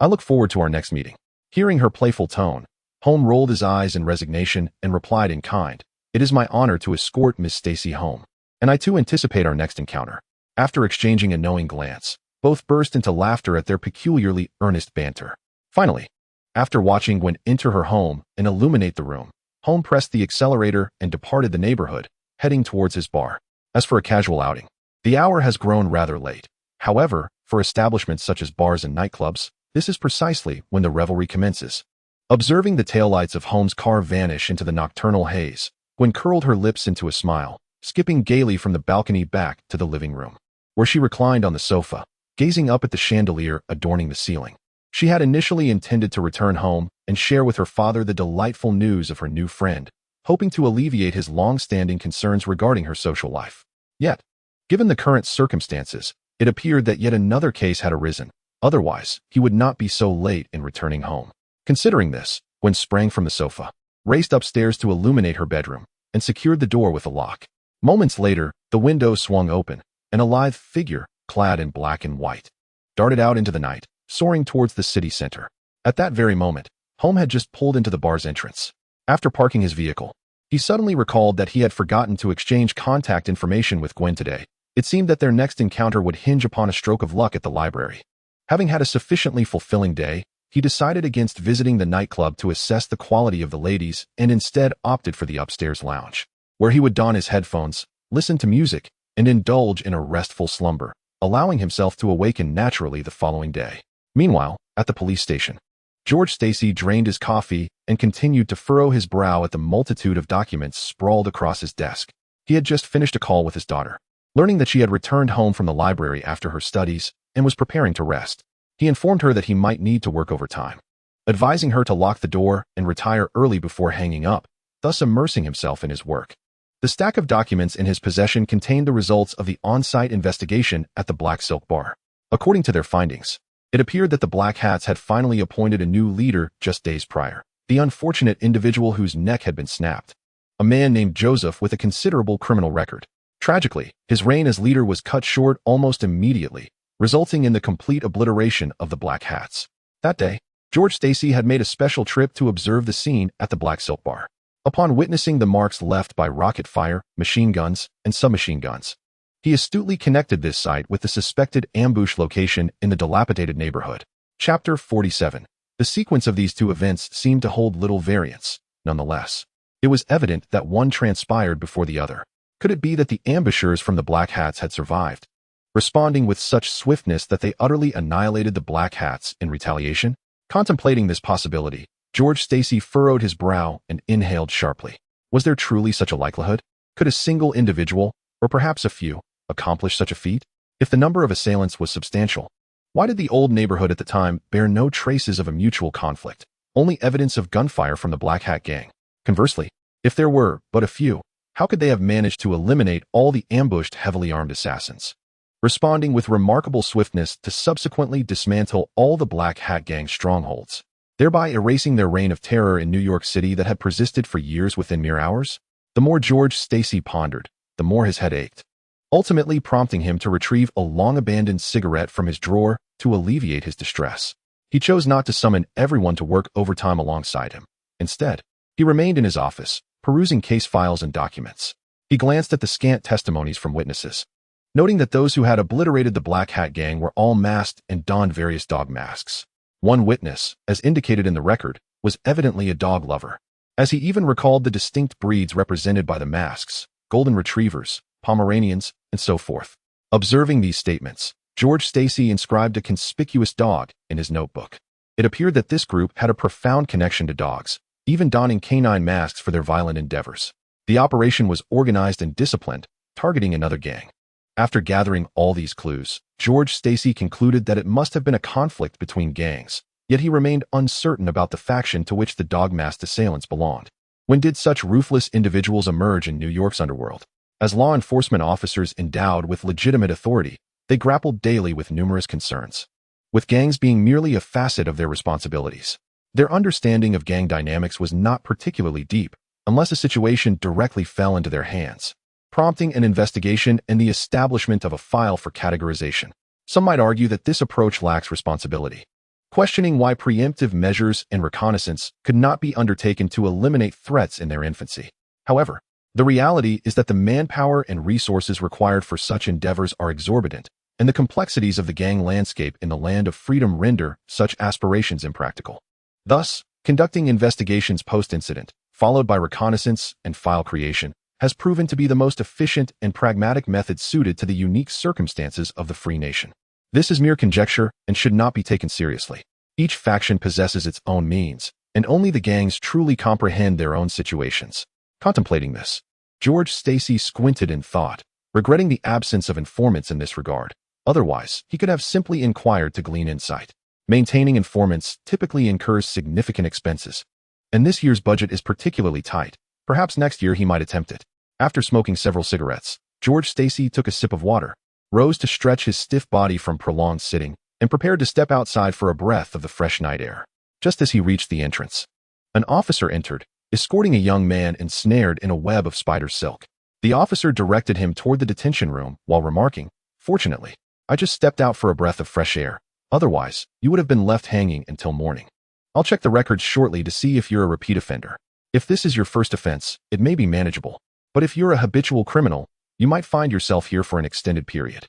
I look forward to our next meeting. Hearing her playful tone, Holm rolled his eyes in resignation and replied in kind, It is my honor to escort Miss Stacy home, and I too anticipate our next encounter. After exchanging a knowing glance, both burst into laughter at their peculiarly earnest banter. Finally, after watching Gwen enter her home and illuminate the room, Holm pressed the accelerator and departed the neighborhood, heading towards his bar. As for a casual outing, the hour has grown rather late. However, for establishments such as bars and nightclubs, this is precisely when the revelry commences. Observing the taillights of Holm's car vanish into the nocturnal haze, Gwen curled her lips into a smile, skipping gaily from the balcony back to the living room, where she reclined on the sofa, gazing up at the chandelier adorning the ceiling. She had initially intended to return home and share with her father the delightful news of her new friend, hoping to alleviate his long-standing concerns regarding her social life. Yet, given the current circumstances, it appeared that yet another case had arisen. Otherwise, he would not be so late in returning home. Considering this, Gwen sprang from the sofa, raced upstairs to illuminate her bedroom, and secured the door with a lock. Moments later, the window swung open, and a lithe figure, clad in black and white, darted out into the night, soaring towards the city center. At that very moment, Holm had just pulled into the bar's entrance. After parking his vehicle, he suddenly recalled that he had forgotten to exchange contact information with Gwen today. It seemed that their next encounter would hinge upon a stroke of luck at the library. Having had a sufficiently fulfilling day, he decided against visiting the nightclub to assess the quality of the ladies and instead opted for the upstairs lounge, where he would don his headphones, listen to music, and indulge in a restful slumber, allowing himself to awaken naturally the following day. Meanwhile, at the police station, George Stacy drained his coffee and continued to furrow his brow at the multitude of documents sprawled across his desk. He had just finished a call with his daughter. Learning that she had returned home from the library after her studies and was preparing to rest, he informed her that he might need to work overtime, advising her to lock the door and retire early before hanging up, thus immersing himself in his work. The stack of documents in his possession contained the results of the on-site investigation at the Black Silk Bar. According to their findings, it appeared that the Black Hats had finally appointed a new leader just days prior, the unfortunate individual whose neck had been snapped, a man named Joseph with a considerable criminal record. Tragically, his reign as leader was cut short almost immediately, resulting in the complete obliteration of the Black Hats. That day, George Stacy had made a special trip to observe the scene at the Black Silk Bar. Upon witnessing the marks left by rocket fire, machine guns, and submachine guns, he astutely connected this site with the suspected ambush location in the dilapidated neighborhood. Chapter 47. The sequence of these two events seemed to hold little variance. Nonetheless, it was evident that one transpired before the other. Could it be that the ambushers from the Black Hats had survived, responding with such swiftness that they utterly annihilated the Black Hats in retaliation? Contemplating this possibility, George Stacy furrowed his brow and inhaled sharply. Was there truly such a likelihood? Could a single individual, or perhaps a few, accomplish such a feat? If the number of assailants was substantial, why did the old neighborhood at the time bear no traces of a mutual conflict, only evidence of gunfire from the Black Hat gang? Conversely, if there were but a few, how could they have managed to eliminate all the ambushed heavily armed assassins, responding with remarkable swiftness to subsequently dismantle all the Black Hat gang strongholds, thereby erasing their reign of terror in New York City that had persisted for years within mere hours? The more George Stacy pondered, the more his head ached, ultimately prompting him to retrieve a long-abandoned cigarette from his drawer to alleviate his distress. He chose not to summon everyone to work overtime alongside him. Instead, he remained in his office, perusing case files and documents. He glanced at the scant testimonies from witnesses, noting that those who had obliterated the Black Hat gang were all masked and donned various dog masks. One witness, as indicated in the record, was evidently a dog lover, as he even recalled the distinct breeds represented by the masks: golden retrievers, Pomeranians, and so forth. Observing these statements, George Stacy inscribed a conspicuous dog in his notebook. It appeared that this group had a profound connection to dogs, even donning canine masks for their violent endeavors. The operation was organized and disciplined, targeting another gang. After gathering all these clues, George Stacy concluded that it must have been a conflict between gangs, yet he remained uncertain about the faction to which the dog-masked assailants belonged. When did such ruthless individuals emerge in New York's underworld? As law enforcement officers endowed with legitimate authority, they grappled daily with numerous concerns, with gangs being merely a facet of their responsibilities. Their understanding of gang dynamics was not particularly deep, unless a situation directly fell into their hands, prompting an investigation and the establishment of a file for categorization. Some might argue that this approach lacks responsibility, questioning why preemptive measures and reconnaissance could not be undertaken to eliminate threats in their infancy. However, the reality is that the manpower and resources required for such endeavors are exorbitant, and the complexities of the gang landscape in the land of freedom render such aspirations impractical. Thus, conducting investigations post-incident, followed by reconnaissance and file creation, has proven to be the most efficient and pragmatic method suited to the unique circumstances of the free nation. This is mere conjecture and should not be taken seriously. Each faction possesses its own means, and only the gangs truly comprehend their own situations. Contemplating this, George Stacy squinted in thought, regretting the absence of informants in this regard. Otherwise, he could have simply inquired to glean insight. Maintaining informants typically incurs significant expenses, and this year's budget is particularly tight. Perhaps next year he might attempt it. After smoking several cigarettes, George Stacy took a sip of water, rose to stretch his stiff body from prolonged sitting, and prepared to step outside for a breath of the fresh night air. Just as he reached the entrance, an officer entered, escorting a young man ensnared in a web of spider silk. The officer directed him toward the detention room while remarking, "Fortunately, I just stepped out for a breath of fresh air. Otherwise, you would have been left hanging until morning. I'll check the records shortly to see if you're a repeat offender. If this is your first offense, it may be manageable. But if you're a habitual criminal, you might find yourself here for an extended period.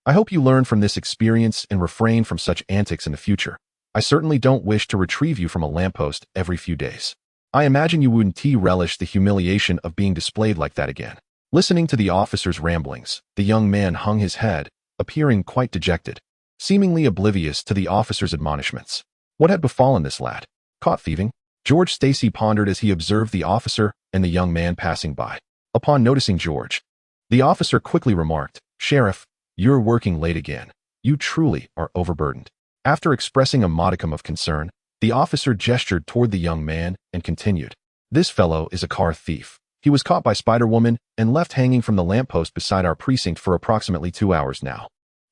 I hope you learn from this experience and refrain from such antics in the future. I certainly don't wish to retrieve you from a lamppost every few days. I imagine you wouldn't relish the humiliation of being displayed like that again." Listening to the officer's ramblings, the young man hung his head, appearing quite dejected, seemingly oblivious to the officer's admonishments. What had befallen this lad? Caught thieving? George Stacy pondered as he observed the officer and the young man passing by. Upon noticing George, the officer quickly remarked, "Sheriff, you're working late again. You truly are overburdened." After expressing a modicum of concern, the officer gestured toward the young man and continued, "This fellow is a car thief. He was caught by Spider-Woman and left hanging from the lamppost beside our precinct for approximately 2 hours now.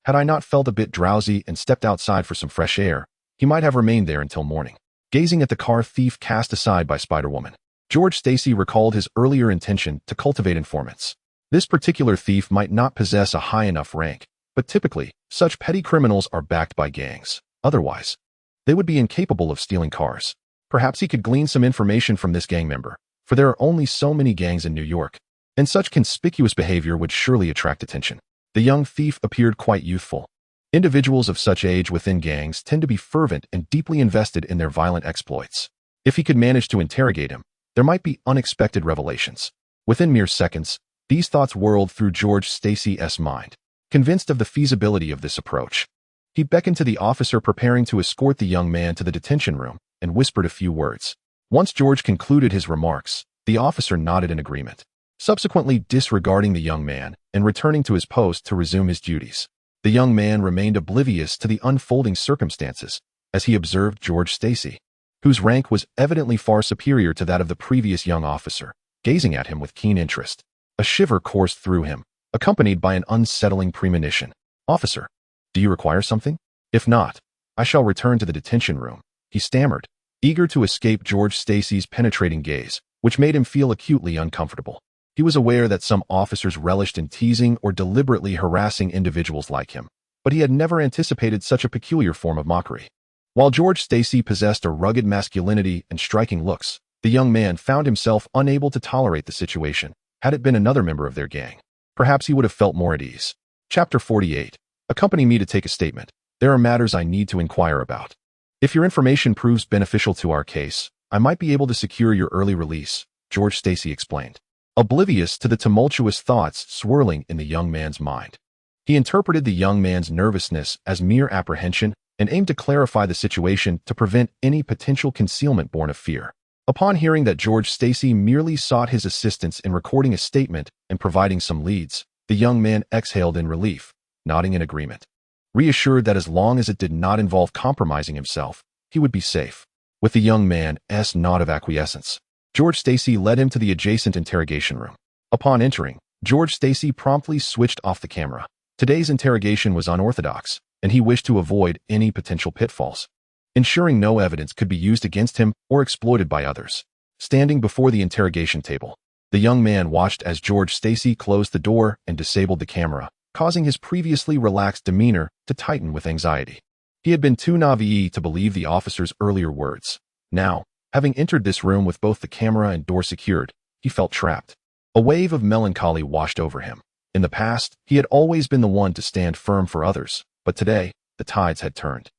Had I not felt a bit drowsy and stepped outside for some fresh air, he might have remained there until morning." Gazing at the car thief cast aside by Spider-Woman, George Stacy recalled his earlier intention to cultivate informants. This particular thief might not possess a high enough rank, but typically, such petty criminals are backed by gangs. Otherwise, they would be incapable of stealing cars. Perhaps he could glean some information from this gang member, for there are only so many gangs in New York, and such conspicuous behavior would surely attract attention. The young thief appeared quite youthful. Individuals of such age within gangs tend to be fervent and deeply invested in their violent exploits. If he could manage to interrogate him, there might be unexpected revelations. Within mere seconds, these thoughts whirled through George Stacy's mind. Convinced of the feasibility of this approach, he beckoned to the officer preparing to escort the young man to the detention room and whispered a few words. Once George concluded his remarks, the officer nodded in agreement, subsequently disregarding the young man and returning to his post to resume his duties. The young man remained oblivious to the unfolding circumstances as he observed George Stacy, whose rank was evidently far superior to that of the previous young officer, gazing at him with keen interest. A shiver coursed through him, accompanied by an unsettling premonition. "Officer, do you require something? If not, I shall return to the detention room," he stammered, eager to escape George Stacy's penetrating gaze, which made him feel acutely uncomfortable. He was aware that some officers relished in teasing or deliberately harassing individuals like him, but he had never anticipated such a peculiar form of mockery. While George Stacy possessed a rugged masculinity and striking looks, the young man found himself unable to tolerate the situation. Had it been another member of their gang, perhaps he would have felt more at ease. Chapter 48. Accompany me to take a statement. There are matters I need to inquire about. If your information proves beneficial to our case, I might be able to secure your early release, George Stacy explained, oblivious to the tumultuous thoughts swirling in the young man's mind. He interpreted the young man's nervousness as mere apprehension and aimed to clarify the situation to prevent any potential concealment born of fear. Upon hearing that George Stacy merely sought his assistance in recording a statement and providing some leads, the young man exhaled in relief, nodding in agreement, reassured that as long as it did not involve compromising himself, he would be safe. With the young man's nod of acquiescence, George Stacy led him to the adjacent interrogation room. Upon entering, George Stacy promptly switched off the camera. Today's interrogation was unorthodox, and he wished to avoid any potential pitfalls, ensuring no evidence could be used against him or exploited by others. Standing before the interrogation table, the young man watched as George Stacy closed the door and disabled the camera, causing his previously relaxed demeanor to tighten with anxiety. He had been too naive to believe the officer's earlier words. Now, having entered this room with both the camera and door secured, he felt trapped. A wave of melancholy washed over him. In the past, he had always been the one to stand firm for others, but today, the tides had turned,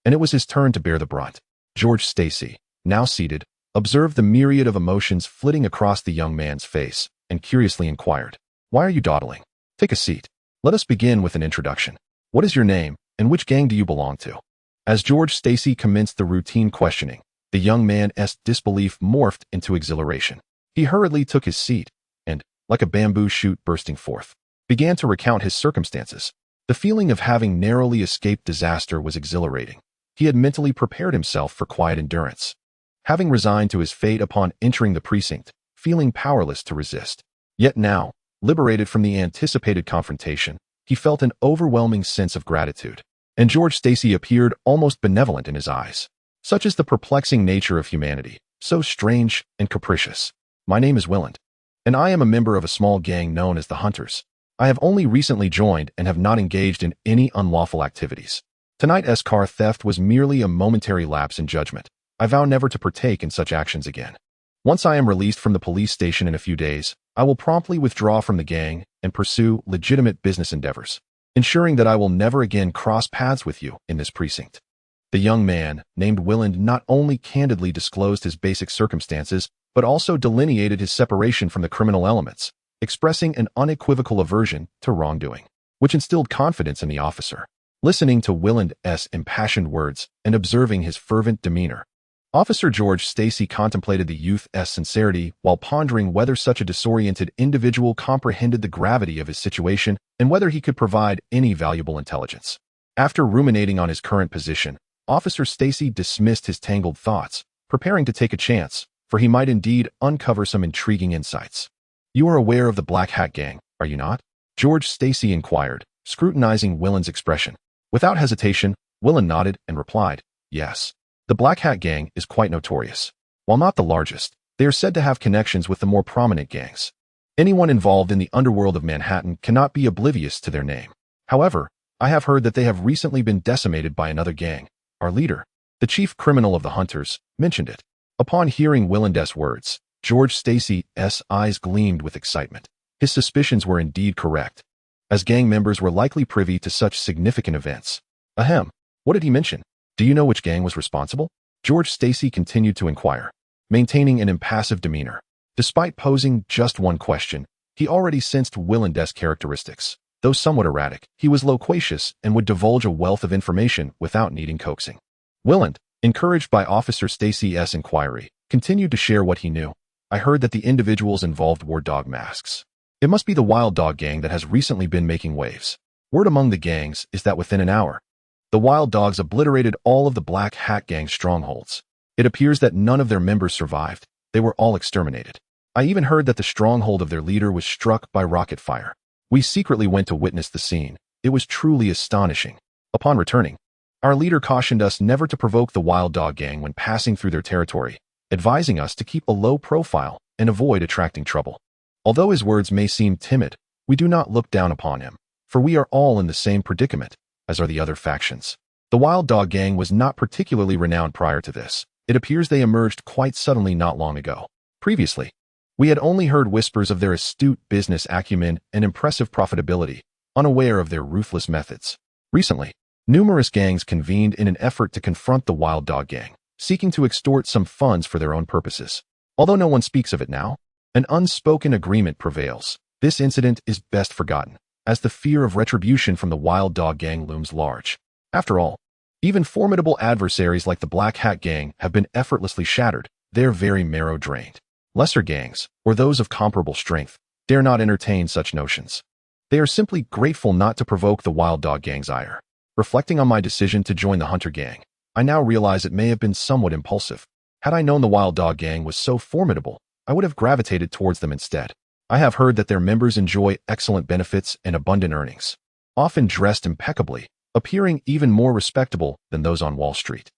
and it was his turn to bear the brunt. George Stacy, now seated, observed the myriad of emotions flitting across the young man's face and curiously inquired, "Why are you dawdling? Take a seat. Let us begin with an introduction. What is your name, and which gang do you belong to?" As George Stacy commenced the routine questioning, the young man's disbelief morphed into exhilaration. He hurriedly took his seat and, like a bamboo shoot bursting forth, began to recount his circumstances. The feeling of having narrowly escaped disaster was exhilarating. He had mentally prepared himself for quiet endurance, having resigned to his fate upon entering the precinct, feeling powerless to resist. Yet now, liberated from the anticipated confrontation, he felt an overwhelming sense of gratitude. And George Stacy appeared almost benevolent in his eyes. Such is the perplexing nature of humanity, so strange and capricious. My name is Willand, and I am a member of a small gang known as the Hunters. I have only recently joined and have not engaged in any unlawful activities. Tonight's car theft was merely a momentary lapse in judgment. I vow never to partake in such actions again. Once I am released from the police station in a few days, I will promptly withdraw from the gang and pursue legitimate business endeavors, ensuring that I will never again cross paths with you in this precinct. The young man, named Willand, not only candidly disclosed his basic circumstances, but also delineated his separation from the criminal elements, expressing an unequivocal aversion to wrongdoing, which instilled confidence in the officer. Listening to Willand's impassioned words and observing his fervent demeanor, Officer George Stacy contemplated the youth's sincerity while pondering whether such a disoriented individual comprehended the gravity of his situation and whether he could provide any valuable intelligence. After ruminating on his current position, Officer Stacy dismissed his tangled thoughts, preparing to take a chance, for he might indeed uncover some intriguing insights. "You are aware of the Black Hat Gang, are you not?" George Stacy inquired, scrutinizing Willand's expression. Without hesitation, Willand nodded and replied, "Yes. The Black Hat Gang is quite notorious. While not the largest, they are said to have connections with the more prominent gangs. Anyone involved in the underworld of Manhattan cannot be oblivious to their name. However, I have heard that they have recently been decimated by another gang. Our leader, the chief criminal of the Hunters, mentioned it." Upon hearing Willand's words, George Stacy's eyes gleamed with excitement. His suspicions were indeed correct, as gang members were likely privy to such significant events. Ahem, what did he mention? Do you know which gang was responsible? George Stacy continued to inquire, maintaining an impassive demeanor. Despite posing just one question, he already sensed Willand's characteristics. Though somewhat erratic, he was loquacious and would divulge a wealth of information without needing coaxing. Willand, encouraged by Officer Stacy's inquiry, continued to share what he knew. "I heard that the individuals involved wore dog masks. It must be the Wild Dog Gang that has recently been making waves. Word among the gangs is that within an hour, the Wild Dogs obliterated all of the Black Hat Gang's strongholds. It appears that none of their members survived. They were all exterminated. I even heard that the stronghold of their leader was struck by rocket fire. We secretly went to witness the scene. It was truly astonishing. Upon returning, our leader cautioned us never to provoke the Wild Dog Gang when passing through their territory, advising us to keep a low profile and avoid attracting trouble. Although his words may seem timid, we do not look down upon him, for we are all in the same predicament, as are the other factions. The Wild Dog Gang was not particularly renowned prior to this. It appears they emerged quite suddenly not long ago. Previously, we had only heard whispers of their astute business acumen and impressive profitability, unaware of their ruthless methods. Recently, numerous gangs convened in an effort to confront the Wild Dog Gang, seeking to extort some funds for their own purposes. Although no one speaks of it now, an unspoken agreement prevails. This incident is best forgotten, as the fear of retribution from the Wild Dog Gang looms large. After all, even formidable adversaries like the Black Hat Gang have been effortlessly shattered, their very marrow drained. Lesser gangs, or those of comparable strength, dare not entertain such notions. They are simply grateful not to provoke the Wild Dog Gang's ire. Reflecting on my decision to join the Hunter Gang, I now realize it may have been somewhat impulsive. Had I known the Wild Dog Gang was so formidable, I would have gravitated towards them instead. I have heard that their members enjoy excellent benefits and abundant earnings, often dressed impeccably, appearing even more respectable than those on Wall Street.